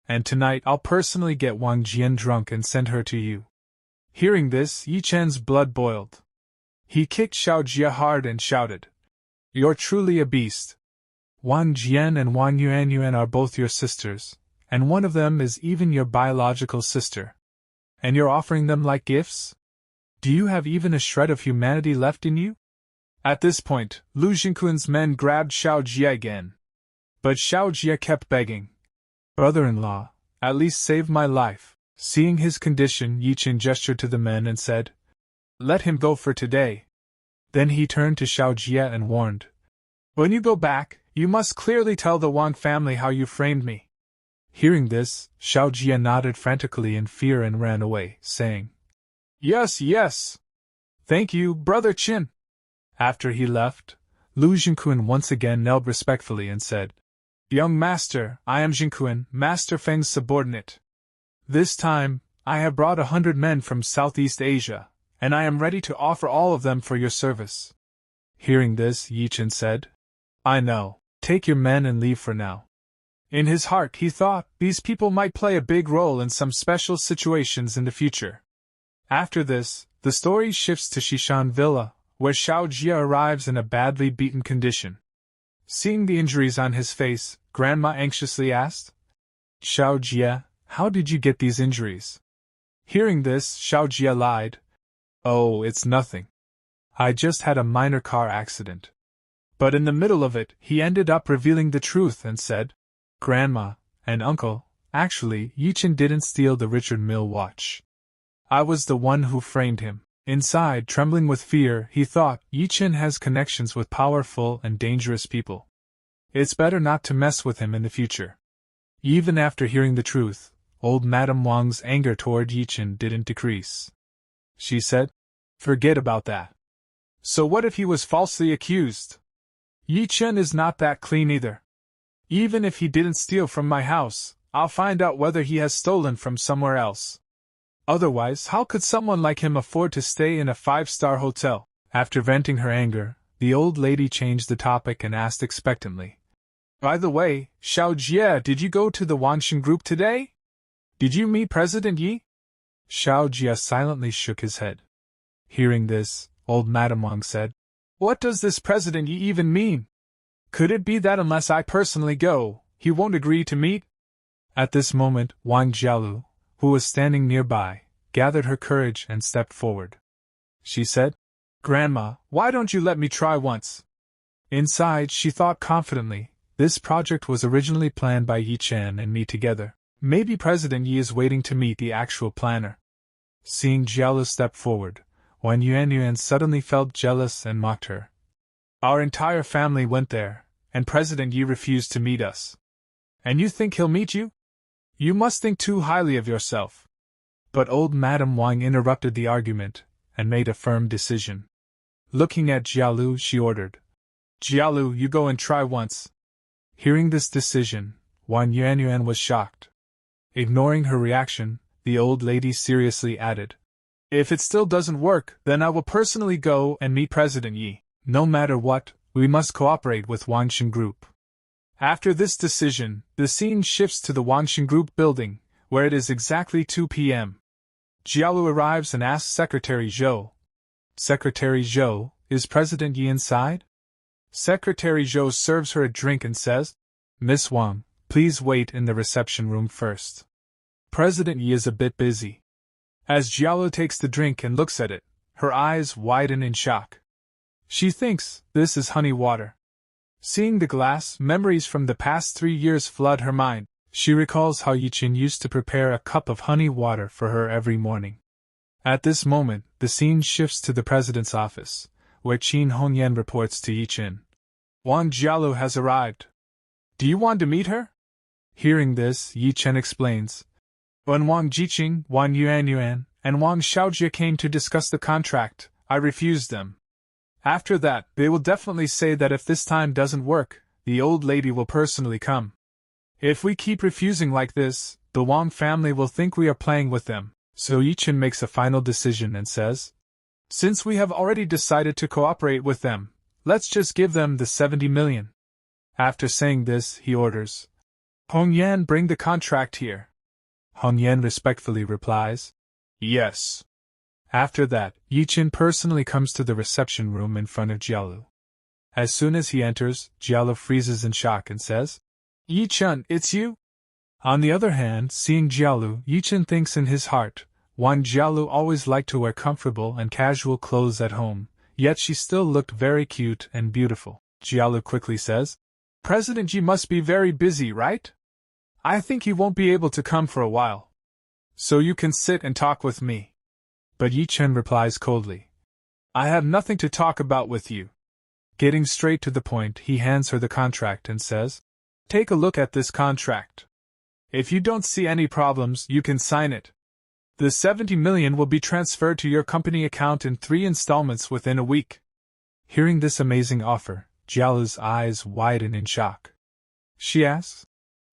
And tonight I'll personally get Wang Jian drunk and send her to you. Hearing this, Ye Chen's blood boiled. He kicked Xiao Jia hard and shouted, "You're truly a beast. Wang Jian and Wang Yuan are both your sisters, and one of them is even your biological sister. And you're offering them like gifts? Do you have even a shred of humanity left in you?" At this point, Lu Jinquan's men grabbed Xiao Jia again. But Xiao Jia kept begging, "Brother-in-law, at least save my life." Seeing his condition, Ye Chen gestured to the men and said, "Let him go for today." Then he turned to Xiao Jia and warned, "When you go back, you must clearly tell the Wang family how you framed me." Hearing this, Xiao Jia nodded frantically in fear and ran away, saying, "Yes, yes. Thank you, Brother Qin." After he left, Lu Jinquan once again knelt respectfully and said, "Young master, I am Jinquan, Master Feng's subordinate. This time, I have brought 100 men from Southeast Asia, and I am ready to offer all of them for your service." Hearing this, Ye Chen said, "I know, take your men and leave for now." In his heart he thought these people might play a big role in some special situations in the future. After this, the story shifts to Shishan Villa, where Xiao Jia arrives in a badly beaten condition. Seeing the injuries on his face, Grandma anxiously asked, "Xiao Jia, how did you get these injuries?" Hearing this, Xiao Jia lied, "Oh, it's nothing. I just had a minor car accident." But in the middle of it, he ended up revealing the truth and said, "Grandma and Uncle, actually, Ye Chen didn't steal the Richard Mille watch. I was the one who framed him." Inside, trembling with fear, he thought, Ye Chen has connections with powerful and dangerous people. It's better not to mess with him in the future. Even after hearing the truth, old Madame Wang's anger toward Ye Chen didn't decrease. She said, "Forget about that. So what if he was falsely accused? Ye Chen is not that clean either. Even if he didn't steal from my house, I'll find out whether he has stolen from somewhere else. Otherwise, how could someone like him afford to stay in a 5-star hotel?" After venting her anger, the old lady changed the topic and asked expectantly, "By the way, Xiao Jia, did you go to the Wanshan group today? Did you meet President Yi?" Xiao Jia silently shook his head. Hearing this, old Madame Wang said, "What does this President Yi even mean? Could it be that unless I personally go, he won't agree to meet?" At this moment, Wang Jialu, who was standing nearby, gathered her courage and stepped forward. She said, "Grandma, why don't you let me try once?" Inside, she thought confidently, this project was originally planned by Ye Chen and me together. Maybe President Yi is waiting to meet the actual planner. Seeing Jialu step forward, Wang Yuan suddenly felt jealous and mocked her. "Our entire family went there, and President Yi refused to meet us. And you think he'll meet you? You must think too highly of yourself." But old Madame Wang interrupted the argument, and made a firm decision. Looking at Jialu, she ordered, "Jialu, you go and try once." Hearing this decision, Wang Yuan was shocked. Ignoring her reaction, the old lady seriously added, "If it still doesn't work, then I will personally go and meet President Yi. No matter what, we must cooperate with Wangshan Group." After this decision, the scene shifts to the Wangshan Group building, where it is exactly 2 p.m. Jialu arrives and asks Secretary Zhou, "Secretary Zhou, is President Yi inside?" Secretary Zhou serves her a drink and says, "Miss Wang, please wait in the reception room first. President Yi is a bit busy." As Jialu takes the drink and looks at it, her eyes widen in shock. She thinks this is honey water. Seeing the glass, memories from the past 3 years flood her mind. She recalls how Ye Chen used to prepare a cup of honey water for her every morning. At this moment, the scene shifts to the president's office, where Qin Hongyan reports to Ye Chen, "Wang Jialu has arrived. Do you want to meet her?" Hearing this, Ye Chen explains, "When Wang Jiqing, Wang Yuan, and Wang Xiaojia came to discuss the contract, I refused them. After that, they will definitely say that if this time doesn't work, the old lady will personally come. If we keep refusing like this, the Wang family will think we are playing with them." So Ye Chen makes a final decision and says, "Since we have already decided to cooperate with them, let's just give them the 70 million. After saying this, he orders, Hong Yan, bring the contract here. Hong Yan respectfully replies, yes. After that, Ye Chen personally comes to the reception room in front of Jialu. As soon as he enters, Jialu freezes in shock and says, Ye Chen, it's you? On the other hand, seeing Jialu, Ye Chen thinks in his heart, one, Jialu always liked to wear comfortable and casual clothes at home, yet she still looked very cute and beautiful. Jialu quickly says, President Yi must be very busy, right? I think he won't be able to come for a while. So you can sit and talk with me. But Ye Chen replies coldly, I have nothing to talk about with you. Getting straight to the point, he hands her the contract and says, Take a look at this contract. If you don't see any problems, you can sign it. The 70 million will be transferred to your company account in 3 installments within a week. Hearing this amazing offer, Jialu's eyes widen in shock. She asks,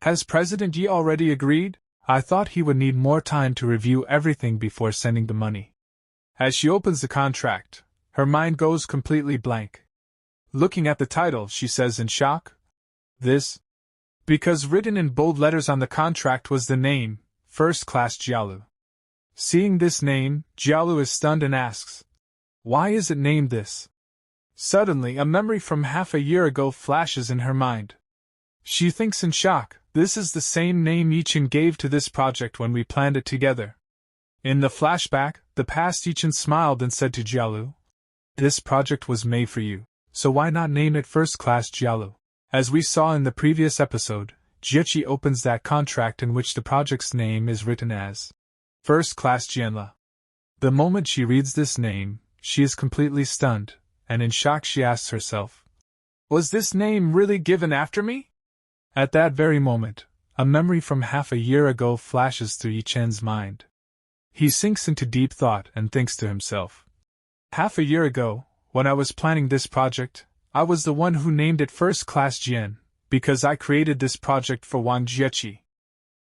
Has President Yi already agreed? I thought he would need more time to review everything before sending the money. As she opens the contract, her mind goes completely blank. Looking at the title, she says in shock, This? Because written in bold letters on the contract was the name, First Class Jialu. Seeing this name, Jialu is stunned and asks, Why is it named this? Suddenly, a memory from half a year ago flashes in her mind. She thinks in shock, this is the same name Ye Chen gave to this project when we planned it together. In the flashback, the past Ye Chen smiled and said to Jialu, This project was made for you, so why not name it First Class Jialu? As we saw in the previous episode, Jiechi opens that contract in which the project's name is written as First Class Jianla. The moment she reads this name, she is completely stunned, and in shock she asks herself, Was this name really given after me? At that very moment, a memory from half a year ago flashes through Ye Chen's mind. He sinks into deep thought and thinks to himself, Half a year ago, when I was planning this project, I was the one who named it First Class Jian, because I created this project for Wang Jiechi.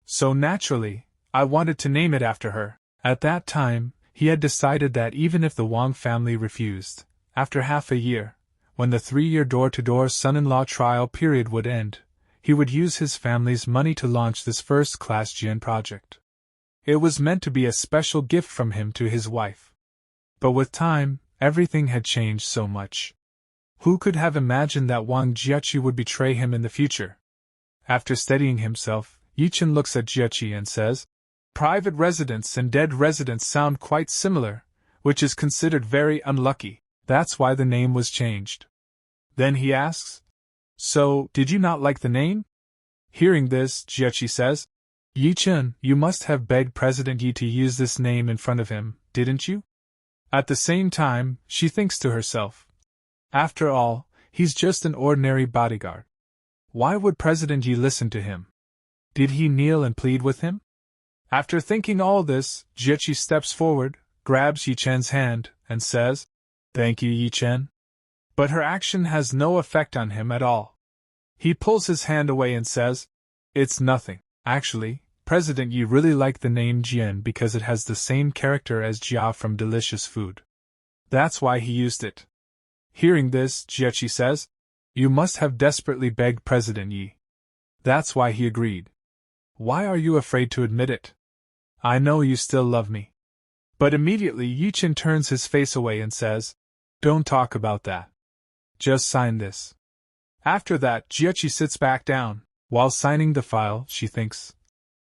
So naturally, I wanted to name it after her. At that time, he had decided that even if the Wang family refused, after half a year, when the 3-year door-to-door son-in-law trial period would end, he would use his family's money to launch this First Class Jian project. It was meant to be a special gift from him to his wife. But with time, everything had changed so much. Who could have imagined that Wang Jiechi would betray him in the future? After steadying himself, Ye Chen looks at Jiechi and says, Private residence and dead residence sound quite similar, which is considered very unlucky. That's why the name was changed. Then he asks, So, did you not like the name? Hearing this, Jiechi says, Ye Chen, you must have begged President Yi to use this name in front of him, didn't you? At the same time, she thinks to herself, After all, he's just an ordinary bodyguard. Why would President Yi listen to him? Did he kneel and plead with him? After thinking all this, Jiechi steps forward, grabs Ye Chen's hand, and says, Thank you, Ye Chen. But her action has no effect on him at all. He pulls his hand away and says, It's nothing. Actually, President Yi really liked the name Jian because it has the same character as Jia from Delicious Food. That's why he used it. Hearing this, Jiechi says, You must have desperately begged President Yi. That's why he agreed. Why are you afraid to admit it? I know you still love me. But immediately Ye Chen turns his face away and says, Don't talk about that. Just sign this. After that, Jiechi sits back down. While signing the file, she thinks,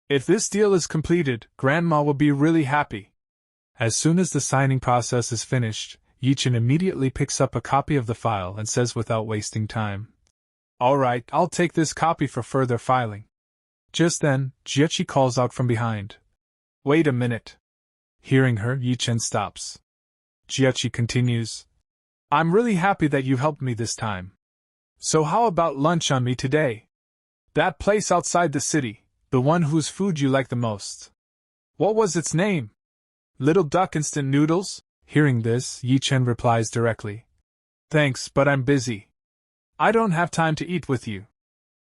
If this deal is completed, Grandma will be really happy. As soon as the signing process is finished, Ye Chen immediately picks up a copy of the file and says without wasting time, All right, I'll take this copy for further filing. Just then, Jiechi calls out from behind, Wait a minute. Hearing her, Ye Chen stops. Jiechi continues, I'm really happy that you helped me this time. So how about lunch on me today? That place outside the city, the one whose food you like the most. What was its name? Little Duck Instant Noodles? Hearing this, Ye Chen replies directly, Thanks, but I'm busy. I don't have time to eat with you.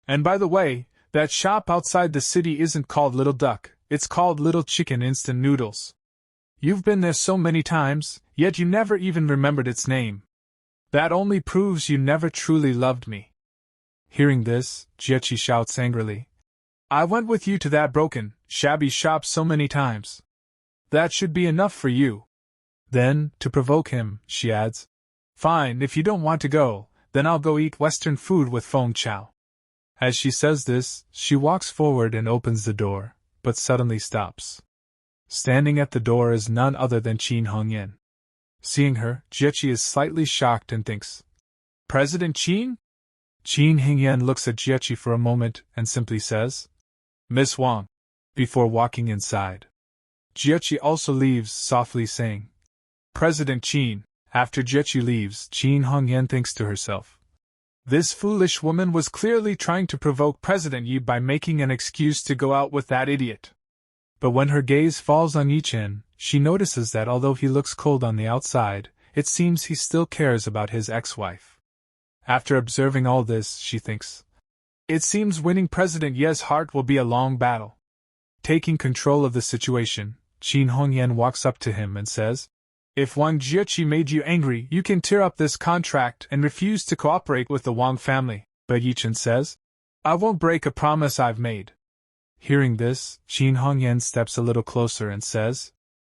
And by the way, that shop outside the city isn't called Little Duck, it's called Little Chicken Instant Noodles. You've been there so many times, yet you never even remembered its name. That only proves you never truly loved me. Hearing this, Jiechi shouts angrily, I went with you to that broken, shabby shop so many times. That should be enough for you. Then, to provoke him, she adds, Fine, if you don't want to go, then I'll go eat Western food with Feng Chao. As she says this, she walks forward and opens the door, but suddenly stops. Standing at the door is none other than Qin Hongyan. Seeing her, Jiechi is slightly shocked and thinks, President Qin? Qin Hongyan looks at Jiechi for a moment and simply says, Miss Wang, before walking inside. Jiechi also leaves, softly saying, President Qin. After Jiechi leaves, Qin Hongyan thinks to herself, This foolish woman was clearly trying to provoke President Yi by making an excuse to go out with that idiot. But when her gaze falls on Ye Chen, she notices that although he looks cold on the outside, it seems he still cares about his ex-wife. After observing all this, she thinks, It seems winning President Ye's heart will be a long battle. Taking control of the situation, Qin Hongyan walks up to him and says, If Wang Jiechi made you angry, you can tear up this contract and refuse to cooperate with the Wang family. But Ye Chen says, I won't break a promise I've made. Hearing this, Qin Hongyan steps a little closer and says,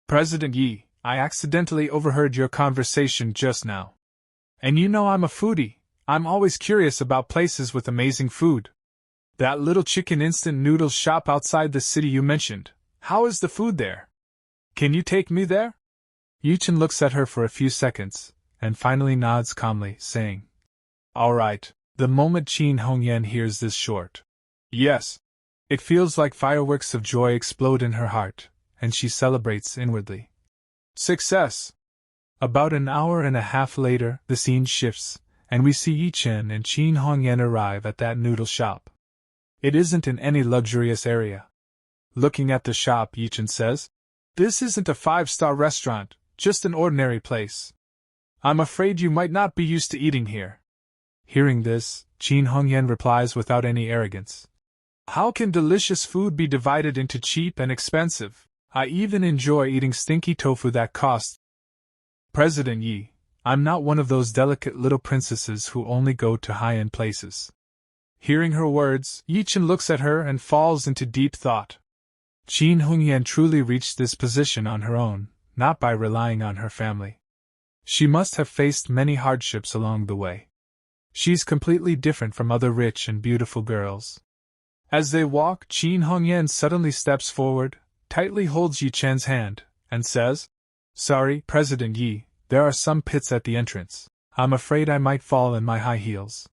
President Yi, I accidentally overheard your conversation just now. And you know I'm a foodie. I'm always curious about places with amazing food. That little chicken instant noodles shop outside the city you mentioned, how is the food there? Can you take me there? Ye Chen looks at her for a few seconds, and finally nods calmly, saying, All right. The moment Qin Hongyan hears this short, Yes. It feels like fireworks of joy explode in her heart, and she celebrates inwardly. Success! About an hour and a half later, the scene shifts, and we see Ye Chen and Qin Hongyan arrive at that noodle shop. It isn't in any luxurious area. Looking at the shop, Ye Chen says, This isn't a 5-star restaurant, just an ordinary place. I'm afraid you might not be used to eating here. Hearing this, Qin Hongyan replies without any arrogance, How can delicious food be divided into cheap and expensive? I even enjoy eating stinky tofu that costs. President Yi, I'm not one of those delicate little princesses who only go to high-end places. Hearing her words, Ye Chen looks at her and falls into deep thought. Qin Hongyan truly reached this position on her own, not by relying on her family. She must have faced many hardships along the way. She's completely different from other rich and beautiful girls. As they walk, Qin Hongyan suddenly steps forward, tightly holds Ye Chen's hand, and says, Sorry, President Yi, there are some pits at the entrance. I'm afraid I might fall in my high heels.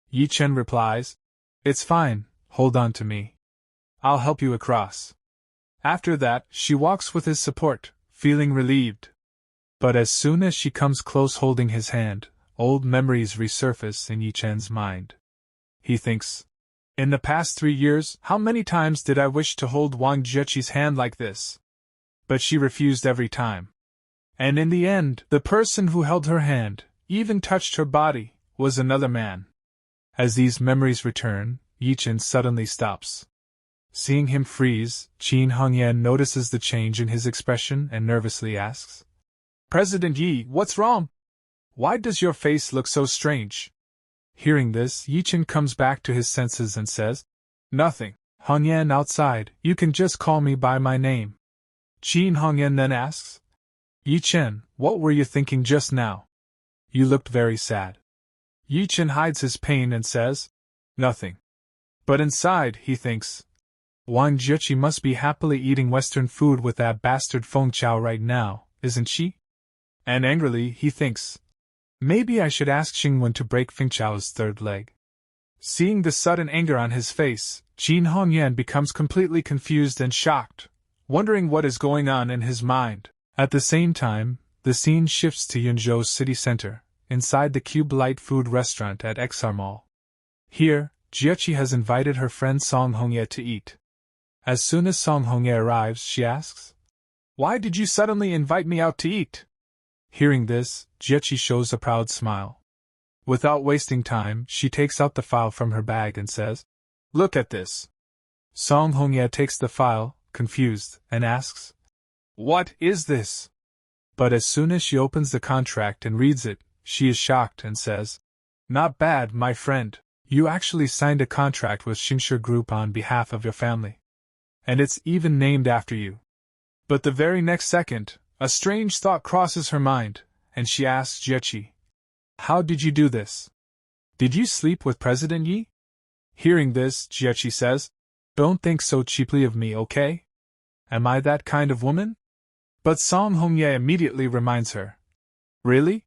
Ye Chen replies, It's fine, hold on to me. I'll help you across. After that, she walks with his support, feeling relieved. But as soon as she comes close holding his hand, old memories resurface in Ye Chen's mind. He thinks, In the past 3 years, how many times did I wish to hold Wang Jiechi's hand like this? But she refused every time. And in the end, the person who held her hand, even touched her body, was another man. As these memories return, Ye Chen suddenly stops. Seeing him freeze, Qin Hongyan notices the change in his expression and nervously asks, President Yi, what's wrong? Why does your face look so strange? Hearing this, Ye Chen comes back to his senses and says, Nothing. Hongyan outside, you can just call me by my name. Qin Hongyan then asks, Ye Chen, what were you thinking just now? You looked very sad. Ye Chen hides his pain and says, Nothing. But inside, he thinks, Wang Jiechi must be happily eating Western food with that bastard Feng Chao right now, isn't she? And angrily, he thinks, Maybe I should ask Xingwen to break Feng Chao's third leg. Seeing the sudden anger on his face, Qin Hongyan becomes completely confused and shocked, wondering what is going on in his mind. At the same time, the scene shifts to Yunzhou's city center, inside the Cube Light food restaurant at XR Mall. Here, Jiechi has invited her friend Song Hongye to eat. As soon as Song Hongye arrives, she asks, Why did you suddenly invite me out to eat? Hearing this, Jiechi shows a proud smile. Without wasting time, she takes out the file from her bag and says, Look at this. Song Hongye takes the file, confused, and asks, What is this? But as soon as she opens the contract and reads it, she is shocked and says, Not bad, my friend. You actually signed a contract with Shinsha Group on behalf of your family. And it's even named after you. But the very next second, a strange thought crosses her mind, and she asks Jiechi, "How did you do this? Did you sleep with President Yi?" Hearing this, Jiechi says, "Don't think so cheaply of me, okay? Am I that kind of woman?" But Song Hongye immediately reminds her, "Really?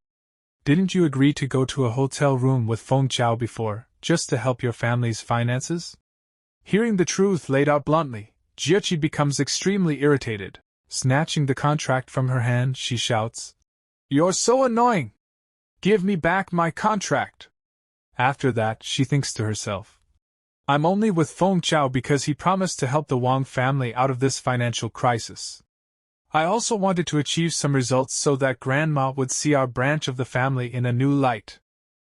Didn't you agree to go to a hotel room with Feng Chao before, just to help your family's finances?" Hearing the truth laid out bluntly, Jiechi becomes extremely irritated. Snatching the contract from her hand, she shouts, "You're so annoying! Give me back my contract!" After that, she thinks to herself, "I'm only with Feng Chao because he promised to help the Wang family out of this financial crisis. I also wanted to achieve some results so that Grandma would see our branch of the family in a new light.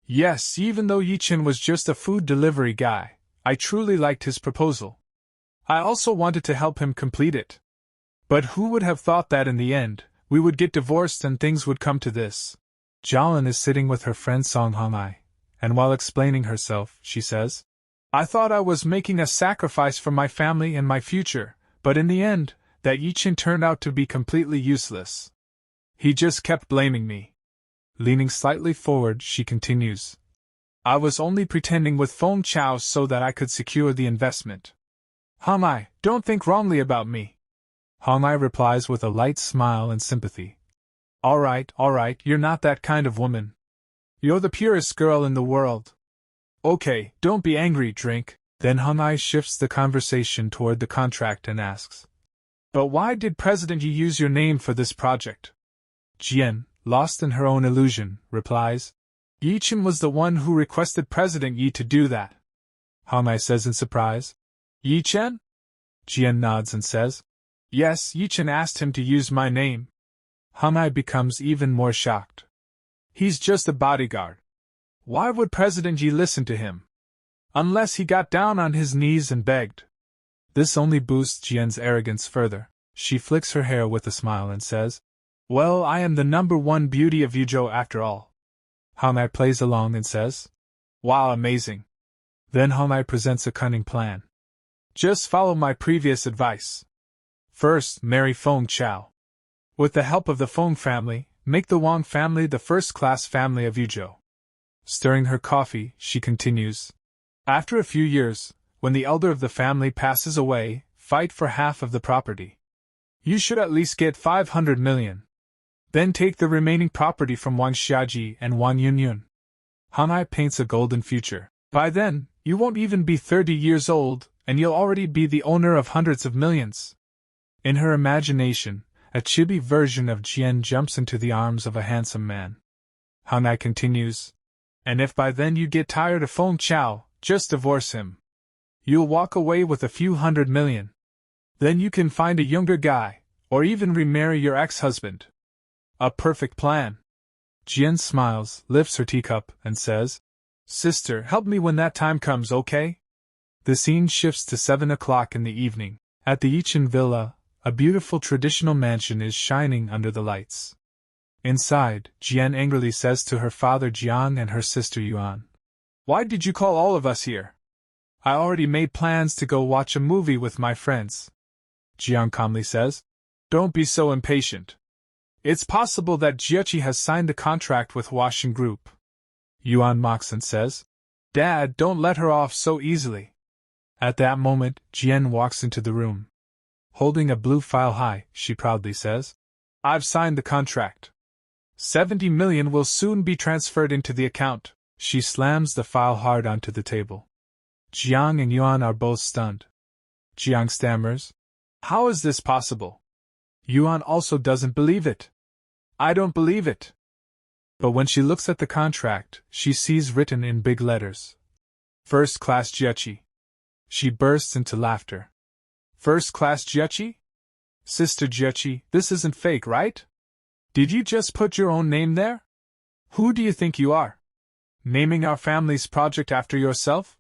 Yes, even though Ye Chen was just a food delivery guy, I truly liked his proposal. I also wanted to help him complete it. But who would have thought that in the end, we would get divorced and things would come to this?" Jialin is sitting with her friend Song Hong'ai, and while explaining herself, she says, "I thought I was making a sacrifice for my family and my future, but in the end, that Ye Chen turned out to be completely useless. He just kept blaming me." Leaning slightly forward, she continues, "I was only pretending with Feng Chao so that I could secure the investment. Hong'ai, don't think wrongly about me." Hong'ai replies with a light smile and sympathy. All right, you're not that kind of woman. You're the purest girl in the world. Okay, don't be angry, drink." Then Hong'ai shifts the conversation toward the contract and asks, "But why did President Yi use your name for this project?" Jian, lost in her own illusion, replies, "Ye Chen was the one who requested President Yi to do that." Hong'ai says in surprise, "Ye Chen?" Jian nods and says, "Yes, Ye Chen asked him to use my name." Hong'ai becomes even more shocked. He's just a bodyguard. Why would President Yi listen to him? Unless he got down on his knees and begged. This only boosts Jian's arrogance further. She flicks her hair with a smile and says, "Well, I am the #1 beauty of Yuzhou after all." Hong'ai plays along and says, "Wow, amazing." Then Hong'ai presents a cunning plan. "Just follow my previous advice. First, marry Feng Chao. With the help of the Feng family, make the Wang family the first-class family of Yuzhou." Stirring her coffee, she continues, "After a few years, when the elder of the family passes away, fight for half of the property. You should at least get 500 million. Then take the remaining property from Wang Xiaji and Wang Yunyun." Hong'ai paints a golden future. By then, you won't even be 30 years old, and you'll already be the owner of hundreds of millions. In her imagination, a chibi version of Jian jumps into the arms of a handsome man. Hong'ai continues, "And if by then you get tired of Feng Chao, just divorce him. You'll walk away with a few 100 million. Then you can find a younger guy, or even remarry your ex-husband. A perfect plan." Jian smiles, lifts her teacup, and says, "Sister, help me when that time comes, okay?" The scene shifts to 7 o'clock in the evening. At the Ye Chen villa, a beautiful traditional mansion is shining under the lights. Inside, Jian angrily says to her father Jiang and her sister Yuan, "Why did you call all of us here? I already made plans to go watch a movie with my friends." Jiang calmly says, "Don't be so impatient. It's possible that Jiechi has signed the contract with Huaxin Group." Yuan mocks and says, "Dad, don't let her off so easily." At that moment, Jian walks into the room. Holding a blue file high, she proudly says, "I've signed the contract. 70 million will soon be transferred into the account." She slams the file hard onto the table. Jiang and Yuan are both stunned. Jiang stammers, "How is this possible?" Yuan also doesn't believe it. "I don't believe it." But when she looks at the contract, she sees written in big letters, "First Class Jiechi." She bursts into laughter. "First Class Jiechi? Sister Jiechi, this isn't fake, right? Did you just put your own name there? Who do you think you are? Naming our family's project after yourself?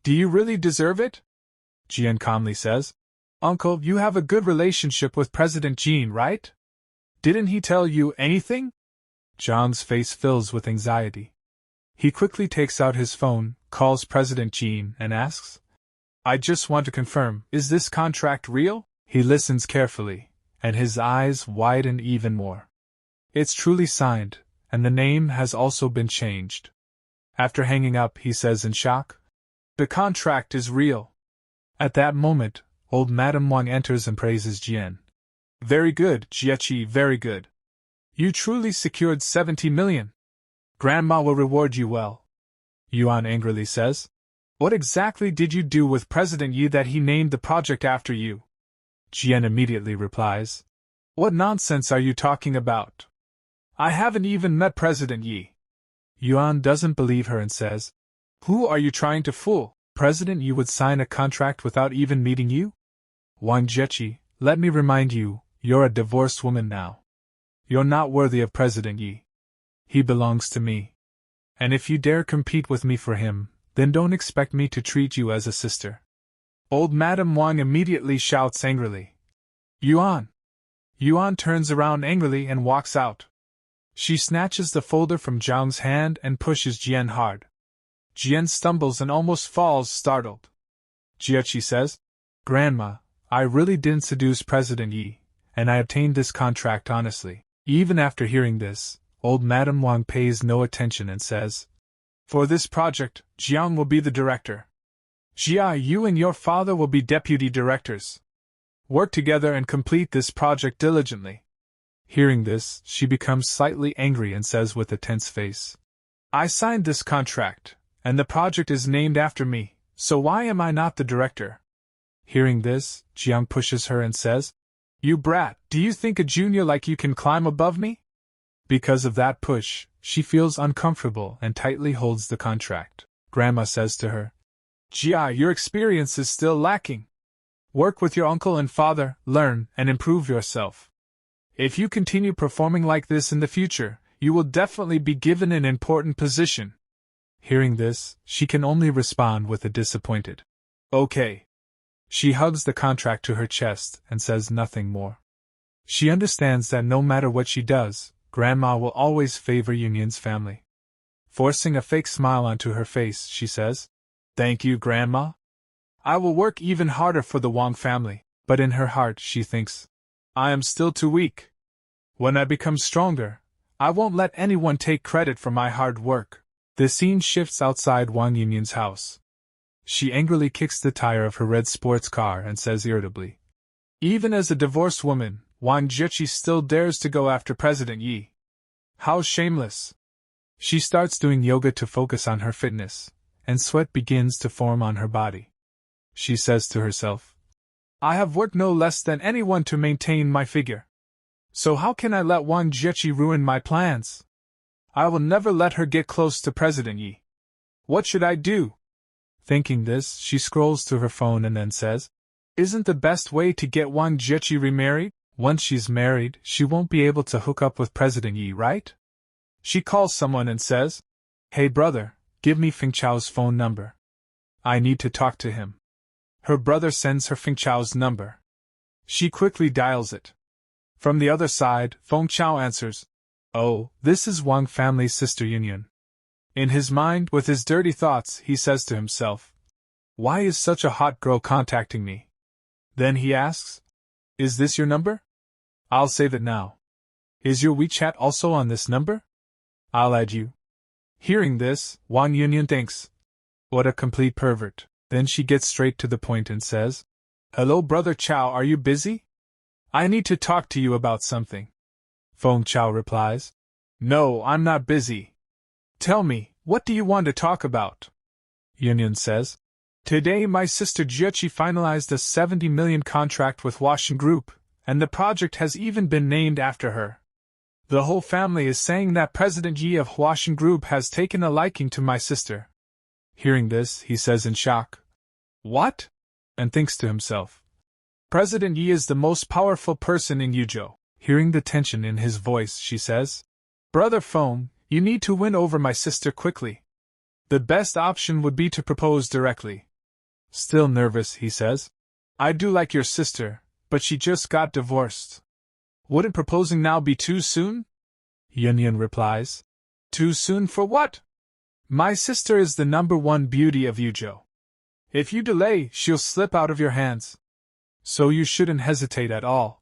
Do you really deserve it?" Jian calmly says, "Uncle, you have a good relationship with President Jean, right? Didn't he tell you anything?" Zhang's face fills with anxiety. He quickly takes out his phone, calls President Jean and asks, I just want to confirm, is this contract real? He listens carefully, and his eyes widen even more. It's truly signed, and the name has also been changed. After hanging up, he says in shock, the contract is real. At that moment, old Madame Wang enters and praises Jian. Very good, Jiechi, very good. You truly secured 70 million. Grandma will reward you well. Yuan angrily says. What exactly did you do with President Yi that he named the project after you? Jian immediately replies. What nonsense are you talking about? I haven't even met President Yi. Yuan doesn't believe her and says, Who are you trying to fool? President Yi would sign a contract without even meeting you? Wang Jiechi, let me remind you, you're a divorced woman now. You're not worthy of President Yi. He belongs to me. And if you dare compete with me for him, then don't expect me to treat you as a sister. Old Madame Wang immediately shouts angrily. Yuan! Yuan turns around angrily and walks out. She snatches the folder from Zhang's hand and pushes Jian hard. Jian stumbles and almost falls, startled. Jiechi says, Grandma, I really didn't seduce President Yi, and I obtained this contract honestly. Even after hearing this, old Madame Wang pays no attention and says, For this project, Jiang will be the director. Jia, you and your father will be deputy directors. Work together and complete this project diligently. Hearing this, she becomes slightly angry and says with a tense face, I signed this contract, and the project is named after me, so why am I not the director? Hearing this, Jiang pushes her and says, You brat, do you think a junior like you can climb above me? Because of that push, she feels uncomfortable and tightly holds the contract. Grandma says to her, Jia, your experience is still lacking. Work with your uncle and father, learn, and improve yourself. If you continue performing like this in the future, you will definitely be given an important position. Hearing this, she can only respond with a disappointed, Okay. She hugs the contract to her chest and says nothing more. She understands that no matter what she does, Grandma will always favor Yunyan's family. Forcing a fake smile onto her face, she says, Thank you, Grandma. I will work even harder for the Wang family, but in her heart she thinks, I am still too weak. When I become stronger, I won't let anyone take credit for my hard work. The scene shifts outside Wang Yunyan's house. She angrily kicks the tire of her red sports car and says irritably, Even as a divorced woman, Wang Jiechi still dares to go after President Yi. How shameless! She starts doing yoga to focus on her fitness, and sweat begins to form on her body. She says to herself, I have worked no less than anyone to maintain my figure. So how can I let Wang Jiechi ruin my plans? I will never let her get close to President Yi. What should I do? Thinking this, she scrolls to her phone and then says, Isn't the best way to get Wang Jiechi remarried? Once she's married, she won't be able to hook up with President Yi, right? She calls someone and says, Hey brother, give me Feng Chao's phone number. I need to talk to him. Her brother sends her Feng Chao's number. She quickly dials it. From the other side, Feng Chao answers, Oh, this is Wang family's sister Yunyan. In his mind, with his dirty thoughts, he says to himself, Why is such a hot girl contacting me? Then he asks, Is this your number? I'll save it now. Is your WeChat also on this number? I'll add you. Hearing this, Wang Yunyan thinks, What a complete pervert. Then she gets straight to the point and says, Hello brother Chao, are you busy? I need to talk to you about something. Feng Chao replies, No, I'm not busy. Tell me, what do you want to talk about? Yunyan says, Today my sister Jiechi finalized a 70 million contract with Huaxin Group, and the project has even been named after her. The whole family is saying that President Yi of Huaxin Group has taken a liking to my sister. Hearing this, he says in shock, What? And thinks to himself, President Yi is the most powerful person in Yuzhou. Hearing the tension in his voice, she says, Brother Feng, you need to win over my sister quickly. The best option would be to propose directly. Still nervous, he says, I do like your sister, but she just got divorced. Wouldn't proposing now be too soon? Yunyan replies, Too soon for what? My sister is the #1 beauty of Yuzhou. If you delay, she'll slip out of your hands. So you shouldn't hesitate at all.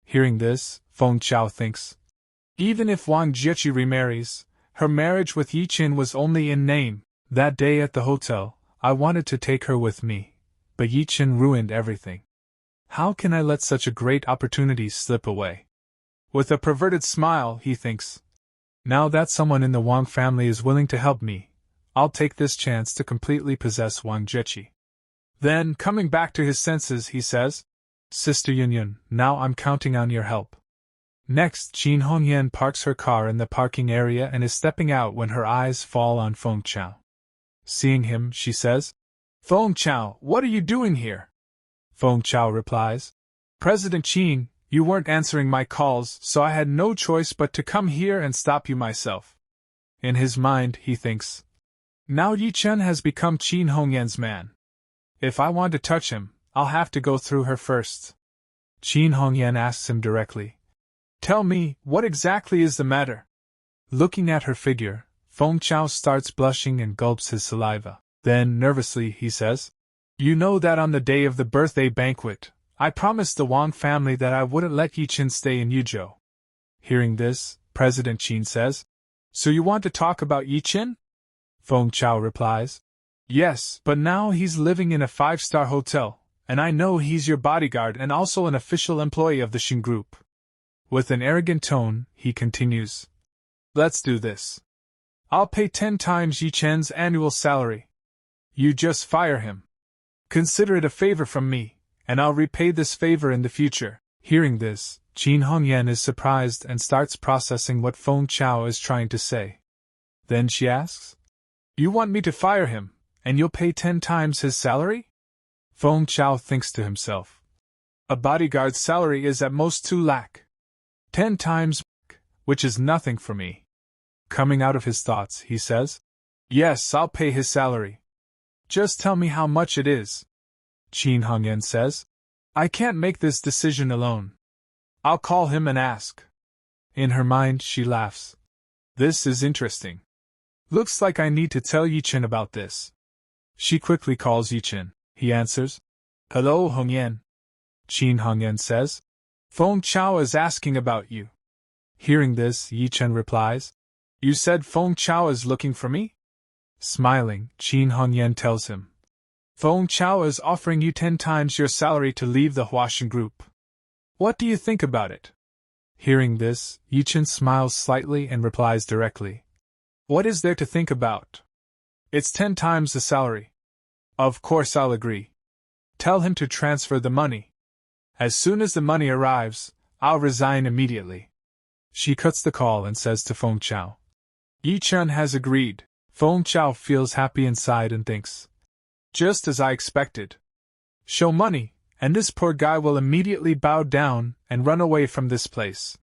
Hearing this, Feng Chao thinks. Even if Wang Jiechi remarries, her marriage with Ye Chen was only in name. That day at the hotel, I wanted to take her with me, but Ye Chen ruined everything. How can I let such a great opportunity slip away? With a perverted smile, he thinks. Now that someone in the Wang family is willing to help me, I'll take this chance to completely possess Wang Jiechi. Then, coming back to his senses, he says, Sister Yunyun, now I'm counting on your help. Next, Qin Hongyan parks her car in the parking area and is stepping out when her eyes fall on Feng Chao. Seeing him, she says, Feng Chao, what are you doing here? Feng Chao replies, President Qin, you weren't answering my calls, so I had no choice but to come here and stop you myself. In his mind, he thinks, now Ye Chen has become Qin Hongyan's man. If I want to touch him, I'll have to go through her first. Qin Hongyan asks him directly, Tell me, what exactly is the matter? Looking at her figure, Feng Chao starts blushing and gulps his saliva. Then, nervously, he says, You know that on the day of the birthday banquet, I promised the Wang family that I wouldn't let Ye Chen stay in Yuzhou. Hearing this, President Qin says, So you want to talk about Ye Chen? Feng Chao replies, Yes, but now he's living in a 5-star hotel, and I know he's your bodyguard and also an official employee of the Shin Group. With an arrogant tone, he continues, Let's do this. I'll pay 10 times Ye Chen's annual salary. You just fire him. Consider it a favor from me, and I'll repay this favor in the future. Hearing this, Qin Hongyan is surprised and starts processing what Feng Chao is trying to say. Then she asks, You want me to fire him, and you'll pay 10 times his salary? Feng Chao thinks to himself, A bodyguard's salary is at most 2 lakh. 10 times, which is nothing for me. Coming out of his thoughts, he says, Yes, I'll pay his salary. Just tell me how much it is. Qin Hongyan says, I can't make this decision alone. I'll call him and ask. In her mind, she laughs. This is interesting. Looks like I need to tell Ye Chen about this. She quickly calls Ye Chen. He answers, Hello, Hongyan. Qin Hongyan says, Feng Chao is asking about you. Hearing this, Ye Chen replies, You said Feng Chao is looking for me? Smiling, Qin Hongyan tells him, Feng Chao is offering you 10 times your salary to leave the Huashan Group. What do you think about it? Hearing this, Ye Chen smiles slightly and replies directly, What is there to think about? It's 10 times the salary. Of course I'll agree. Tell him to transfer the money. As soon as the money arrives, I'll resign immediately. She cuts the call and says to Feng Chao, Ye Chen has agreed. Feng Chao feels happy inside and thinks, Just as I expected. Show money, and this poor guy will immediately bow down and run away from this place.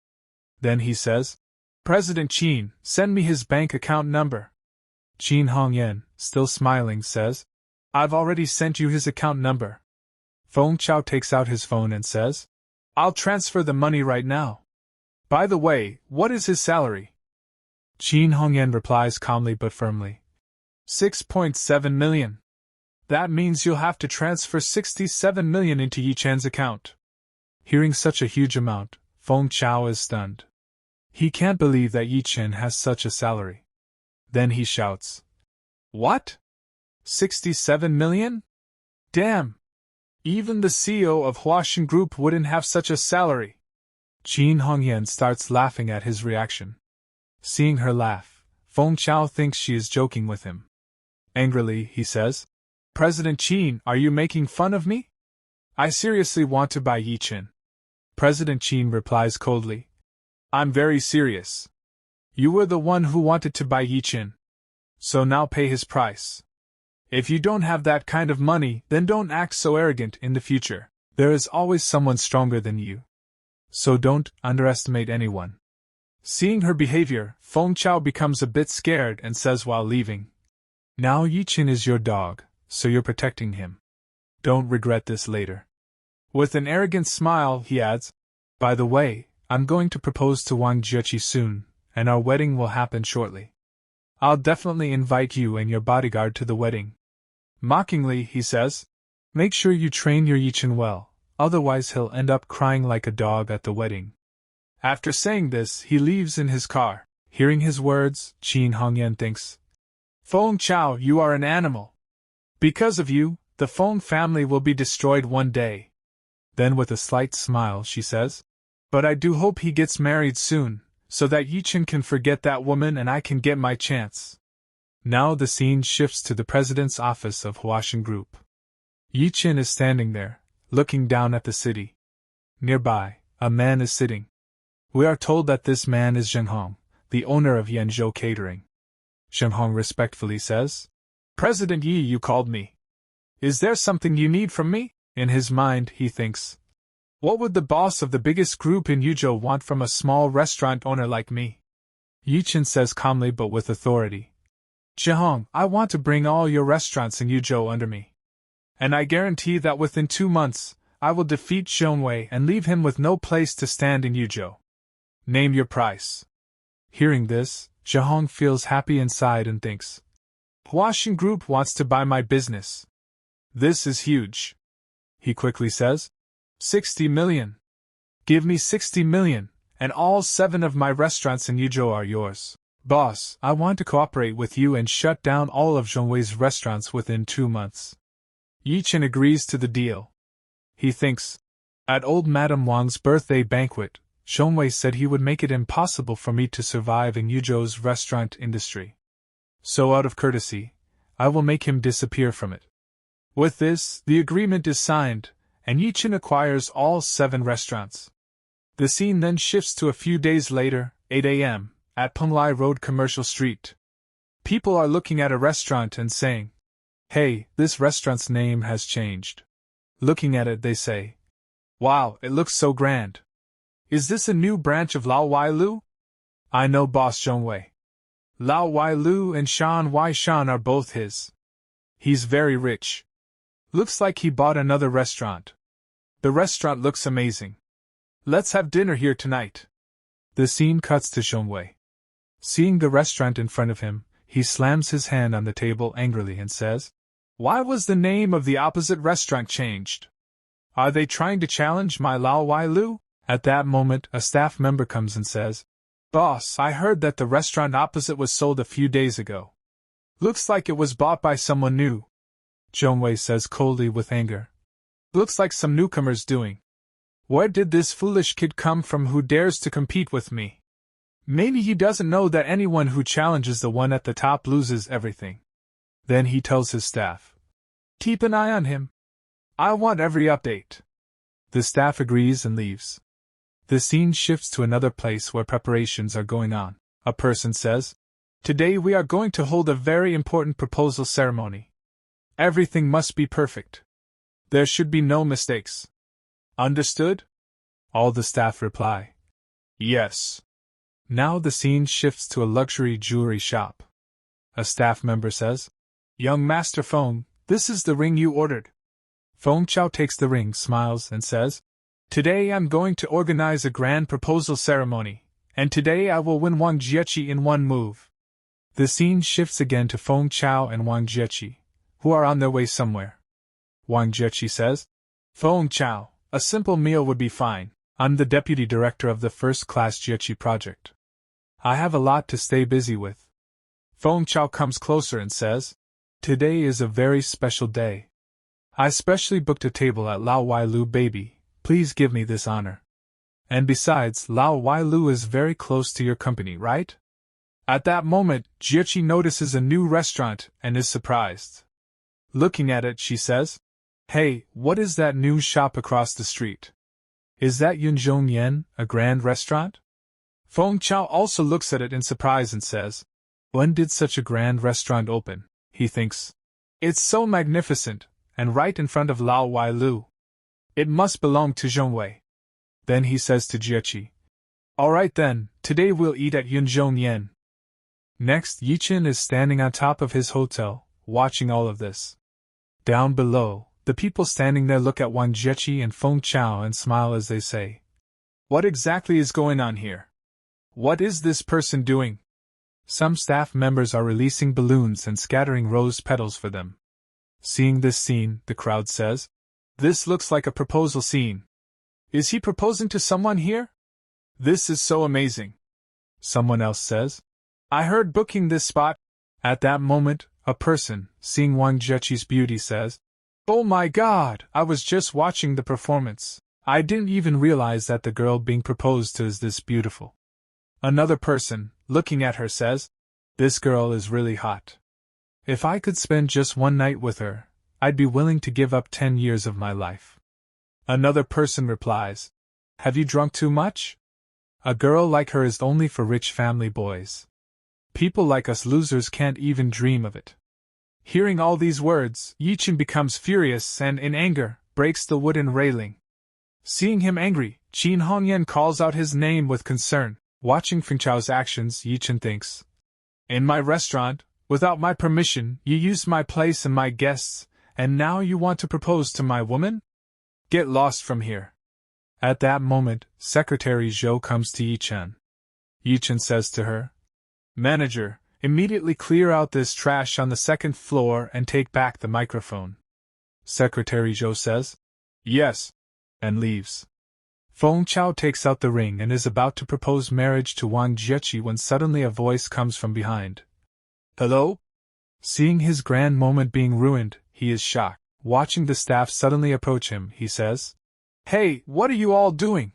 Then he says, President Qin, send me his bank account number. Qin Hongyan, still smiling, says, I've already sent you his account number. Feng Chao takes out his phone and says, I'll transfer the money right now. By the way, what is his salary? Qin Hongyan replies calmly but firmly, 6.7 million. That means you'll have to transfer 67 million into Ye Chen's account. Hearing such a huge amount, Feng Chao is stunned. He can't believe that Ye Chen has such a salary. Then he shouts, What? 67 million? Damn! Even the CEO of Huashan Group wouldn't have such a salary. Qin Hongyan starts laughing at his reaction. Seeing her laugh, Feng Chao thinks she is joking with him. Angrily, he says, President Qin, are you making fun of me? I seriously want to buy Ye Chen. President Qin replies coldly, I'm very serious. You were the one who wanted to buy Ye Chen. So now pay his price. If you don't have that kind of money, then don't act so arrogant in the future. There is always someone stronger than you. So don't underestimate anyone. Seeing her behavior, Feng Chao becomes a bit scared and says while leaving, Now Ye Chen is your dog, so you're protecting him. Don't regret this later. With an arrogant smile, he adds, By the way, I'm going to propose to Wang Jiechi soon, and our wedding will happen shortly. I'll definitely invite you and your bodyguard to the wedding. Mockingly, he says, make sure you train your Ye Chen well, otherwise he'll end up crying like a dog at the wedding. After saying this, he leaves in his car. Hearing his words, Qin Hongyan thinks, Feng Chao, you are an animal. Because of you, the Feng family will be destroyed one day. Then with a slight smile she says, but I do hope he gets married soon, so that Ye Chen can forget that woman and I can get my chance. Now the scene shifts to the president's office of Huashan Group. Ye Chen is standing there, looking down at the city. Nearby, a man is sitting. We are told that this man is Zheng Hong, the owner of Yanzhou Catering. Zheng Hong respectfully says, President Yi, you called me. Is there something you need from me? In his mind, he thinks, what would the boss of the biggest group in Yuzhou want from a small restaurant owner like me? Ye Chen says calmly but with authority, Zheng Hong, I want to bring all your restaurants in Yuzhou under me. And I guarantee that within 2 months, I will defeat Zhongwei and leave him with no place to stand in Yuzhou. Name your price. Hearing this, Zheng Hong feels happy inside and thinks, Huashan Group wants to buy my business. This is huge. He quickly says, 60 million. Give me 60 million, and all 7 of my restaurants in Yuzhou are yours. Boss, I want to cooperate with you and shut down all of Zhongwei's restaurants within 2 months. Ye Chen agrees to the deal. He thinks, at old Madame Wang's birthday banquet, Zhongwei said he would make it impossible for me to survive in Yuzhou's restaurant industry. So out of courtesy, I will make him disappear from it. With this, the agreement is signed, and Ye Chen acquires all 7 restaurants. The scene then shifts to a few days later, 8 a.m., at Penglai Road Commercial Street. People are looking at a restaurant and saying, hey, this restaurant's name has changed. Looking at it, they say, wow, it looks so grand. Is this a new branch of Lao Wai Lu? I know boss Zhongwei. Lao Wai Lu and Shan Wai Shan are both his. He's very rich. Looks like he bought another restaurant. The restaurant looks amazing. Let's have dinner here tonight. The scene cuts to Zhongwei. Seeing the restaurant in front of him, he slams his hand on the table angrily and says, why was the name of the opposite restaurant changed? Are they trying to challenge my Lao Wai Lu? At that moment, a staff member comes and says, boss, I heard that the restaurant opposite was sold a few days ago. Looks like it was bought by someone new. Zhongwei says coldly with anger. Looks like some newcomer's doing. Where did this foolish kid come from who dares to compete with me? Maybe he doesn't know that anyone who challenges the one at the top loses everything. Then he tells his staff, keep an eye on him. I want every update. The staff agrees and leaves. The scene shifts to another place where preparations are going on. A person says, today we are going to hold a very important proposal ceremony. Everything must be perfect. There should be no mistakes. Understood? All the staff reply, yes. Now the scene shifts to a luxury jewelry shop. A staff member says, young Master Feng, this is the ring you ordered. Feng Chao takes the ring, smiles, and says, today I'm going to organize a grand proposal ceremony, and today I will win Wang Jiechi in one move. The scene shifts again to Feng Chao and Wang Jiechi, who are on their way somewhere. Wang Jiechi says, Feng Chao, a simple meal would be fine. I'm the deputy director of the first-class Jiechi project. I have a lot to stay busy with. Feng Chao comes closer and says, today is a very special day. I specially booked a table at Lao Wai Lu baby. Please give me this honor. And besides, Lao Wai Lu is very close to your company, right? At that moment, Jiechi notices a new restaurant and is surprised. Looking at it, she says, hey, what is that new shop across the street? Is that Yunzhong Yan, a grand restaurant? Feng Chao also looks at it in surprise and says, when did such a grand restaurant open? He thinks, it's so magnificent, and right in front of Lao Wai Lu. It must belong to Zhongwei. Then he says to Jiechi, all right then, today we'll eat at Yunzhong Yan. Next, Ye Chen is standing on top of his hotel, watching all of this. Down below, the people standing there look at Wang Jiechi and Feng Chao and smile as they say, what exactly is going on here? What is this person doing? Some staff members are releasing balloons and scattering rose petals for them. Seeing this scene, the crowd says, "This looks like a proposal scene. Is he proposing to someone here? This is so amazing." Someone else says, "I heard booking this spot." At that moment, a person, seeing Wang Jieqi's beauty, says, "Oh my god, I was just watching the performance. I didn't even realize that the girl being proposed to is this beautiful." Another person, looking at her, says, "This girl is really hot. If I could spend just one night with her, I'd be willing to give up 10 years of my life." Another person replies, "Have you drunk too much? A girl like her is only for rich family boys. People like us losers can't even dream of it." Hearing all these words, Ye Chen becomes furious and, in anger, breaks the wooden railing. Seeing him angry, Qin Hongyan calls out his name with concern. Watching Feng Chao's actions, Ye Chen thinks, "In my restaurant, without my permission, you used my place and my guests, and now you want to propose to my woman? Get lost from here." At that moment, Secretary Zhou comes to Ye Chen. Ye Chen says to her, "Manager, immediately clear out this trash on the second floor and take back the microphone." Secretary Zhou says, "Yes," and leaves. Feng Chao takes out the ring and is about to propose marriage to Wang Jieqi when suddenly a voice comes from behind. "Hello?" Seeing his grand moment being ruined, he is shocked. Watching the staff suddenly approach him, he says, "Hey, what are you all doing?"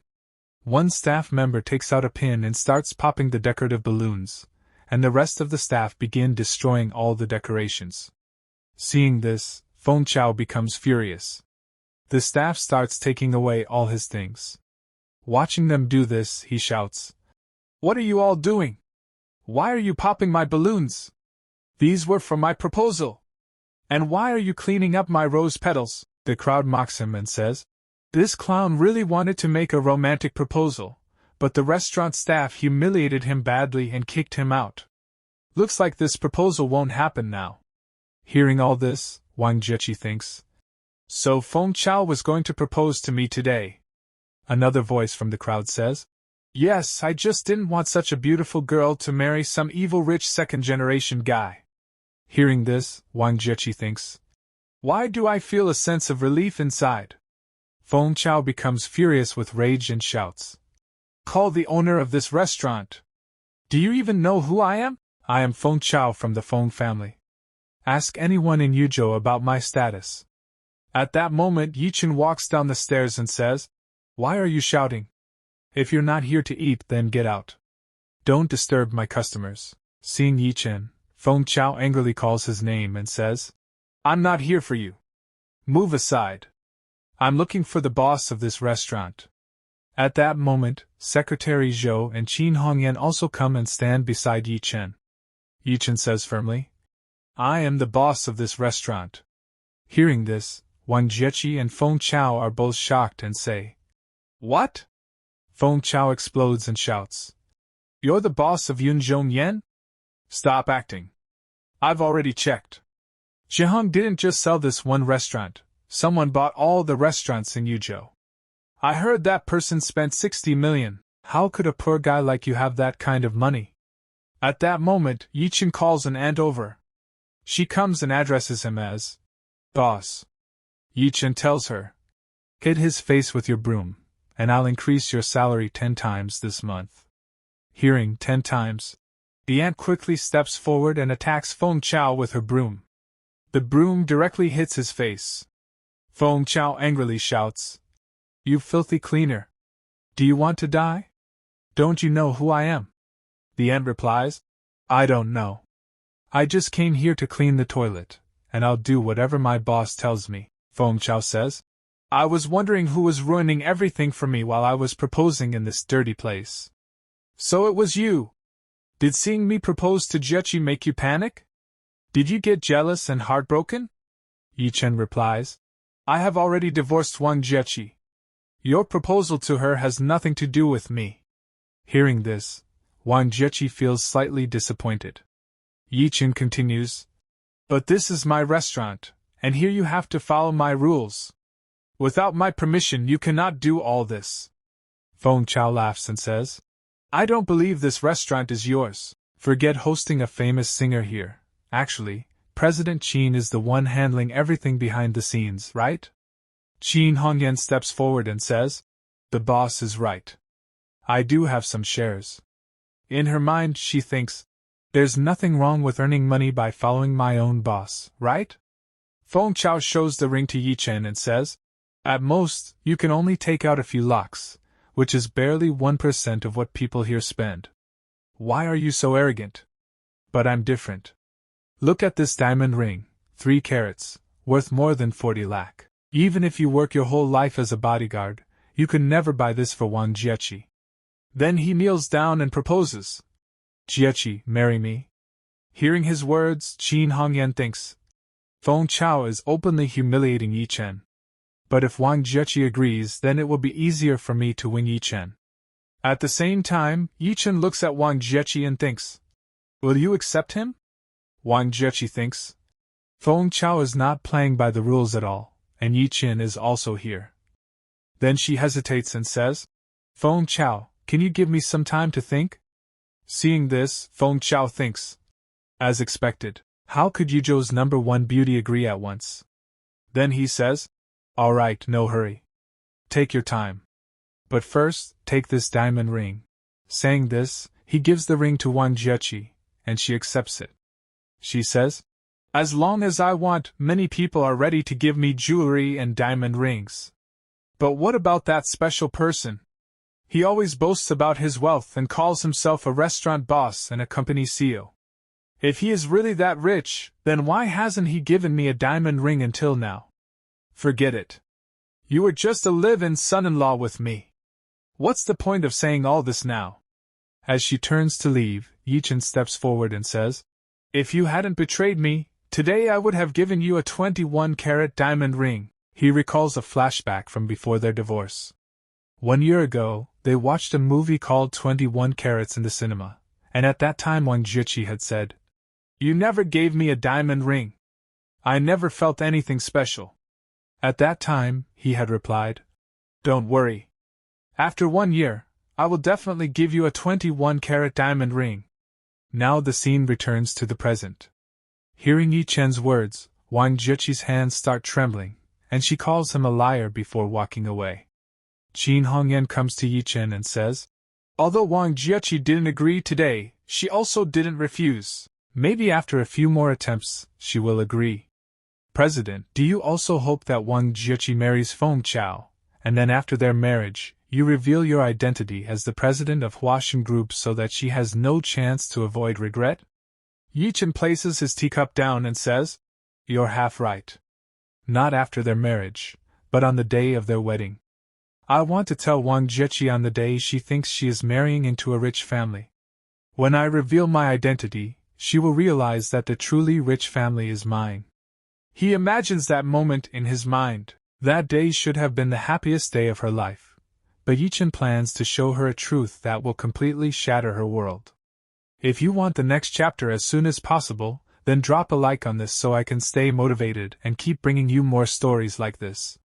One staff member takes out a pin and starts popping the decorative balloons, and the rest of the staff begin destroying all the decorations. Seeing this, Feng Chao becomes furious. The staff starts taking away all his things. Watching them do this, he shouts, "What are you all doing? Why are you popping my balloons? These were for my proposal. And why are you cleaning up my rose petals?" The crowd mocks him and says, "This clown really wanted to make a romantic proposal, but the restaurant staff humiliated him badly and kicked him out. Looks like this proposal won't happen now." Hearing all this, Wang Jieqi thinks, "So Feng Chao was going to propose to me today." Another voice from the crowd says, "Yes, I just didn't want such a beautiful girl to marry some evil rich second-generation guy." Hearing this, Wang Jieqi thinks, "Why do I feel a sense of relief inside?" Feng Chao becomes furious with rage and shouts, "Call the owner of this restaurant! Do you even know who I am? I am Feng Chao from the Feng family. Ask anyone in Yuzhou about my status." At that moment, Ye Chen walks down the stairs and says, "Why are you shouting? If you're not here to eat, then get out. Don't disturb my customers." Seeing Ye Chen, Feng Chao angrily calls his name and says, "I'm not here for you. Move aside. I'm looking for the boss of this restaurant." At that moment, Secretary Zhou and Qin Hongyan also come and stand beside Ye Chen. Ye Chen says firmly, "I am the boss of this restaurant." Hearing this, Wang Jieqi and Feng Chao are both shocked and say, "What?" Feng Chao explodes and shouts, "You're the boss of Yunzhong Yan? Stop acting. I've already checked. Zhihong didn't just sell this one restaurant, someone bought all the restaurants in Yuzhou. I heard that person spent 60 million. How could a poor guy like you have that kind of money?" At that moment, Ye Chen calls an aunt over. She comes and addresses him as boss. Ye Chen tells her, "Hit his face with your broom, and I'll increase your salary 10 times this month." Hearing 10 times, the aunt quickly steps forward and attacks Feng Chao with her broom. The broom directly hits his face. Feng Chao angrily shouts, "You filthy cleaner! Do you want to die? Don't you know who I am?" The aunt replies, "I don't know. I just came here to clean the toilet, and I'll do whatever my boss tells me." Feng Chao says, "I was wondering who was ruining everything for me while I was proposing in this dirty place. So it was you. Did seeing me propose to Jieqi make you panic? Did you get jealous and heartbroken?" Ye Chen replies, "I have already divorced Wang Jieqi. Your proposal to her has nothing to do with me." Hearing this, Wang Jieqi feels slightly disappointed. Ye Chen continues, "But this is my restaurant, and here you have to follow my rules. Without my permission you cannot do all this." Feng Chao laughs and says, "I don't believe this restaurant is yours." Forget hosting a famous singer here. Actually, President Qin is the one handling everything behind the scenes, right? Qin Hongyan steps forward and says, "The boss is right. I do have some shares." In her mind, she thinks, there's nothing wrong with earning money by following my own boss, right? Feng Chao shows the ring to Ye Chen and says, "At most, you can only take out a few lakhs, which is barely 1% of what people here spend. Why are you so arrogant?" "But I'm different. Look at this diamond ring, 3 carats, worth more than 40 lakh. Even if you work your whole life as a bodyguard, you can never buy this for Wang Jiechi." Then he kneels down and proposes. "Jiechi, marry me." Hearing his words, Qin Hongyan thinks, Feng Chao is openly humiliating Ye Chen. But if Wang Jiechi agrees, then it will be easier for me to win Ye Chen. At the same time, Ye Chen looks at Wang Jiechi and thinks, will you accept him? Wang Jiechi thinks, Feng Chao is not playing by the rules at all, and Ye Chen is also here. Then she hesitates and says, "Feng Chao, can you give me some time to think?" Seeing this, Feng Chao thinks, as expected, how could Yuzhou's #1 beauty agree at once? Then he says, "All right, no hurry. Take your time. But first, take this diamond ring." Saying this, he gives the ring to Wang Jiechi, and she accepts it. She says, "As long as I want, many people are ready to give me jewelry and diamond rings. But what about that special person? He always boasts about his wealth and calls himself a restaurant boss and a company CEO. If he is really that rich, then why hasn't he given me a diamond ring until now? Forget it. You are just a live-in son-in-law with me. What's the point of saying all this now?" As she turns to leave, Ye Chen steps forward and says, "If you hadn't betrayed me, today I would have given you a 21-carat diamond ring." He recalls a flashback from before their divorce. 1 year ago, they watched a movie called 21 Carats in the cinema, and at that time Wang Jiechi had said, "You never gave me a diamond ring. I never felt anything special." At that time, he had replied, "Don't worry. After 1 year, I will definitely give you a 21-carat diamond ring." Now the scene returns to the present. Hearing Ye Chen's words, Wang Jiechi's hands start trembling, and she calls him a liar before walking away. Qin Hongyan comes to Ye Chen and says, "Although Wang Jiechi didn't agree today, she also didn't refuse. Maybe after a few more attempts, she will agree. President, do you also hope that Wang Jiechi marries Feng Chao, and then after their marriage, you reveal your identity as the president of Huashan Group so that she has no chance to avoid regret?" Ye Chen places his teacup down and says, "You're half right. Not after their marriage, but on the day of their wedding. I want to tell Wang Jiechi on the day she thinks she is marrying into a rich family. When I reveal my identity, she will realize that the truly rich family is mine." He imagines that moment in his mind. That day should have been the happiest day of her life. But Ye Chen plans to show her a truth that will completely shatter her world. If you want the next chapter as soon as possible, then drop a like on this so I can stay motivated and keep bringing you more stories like this.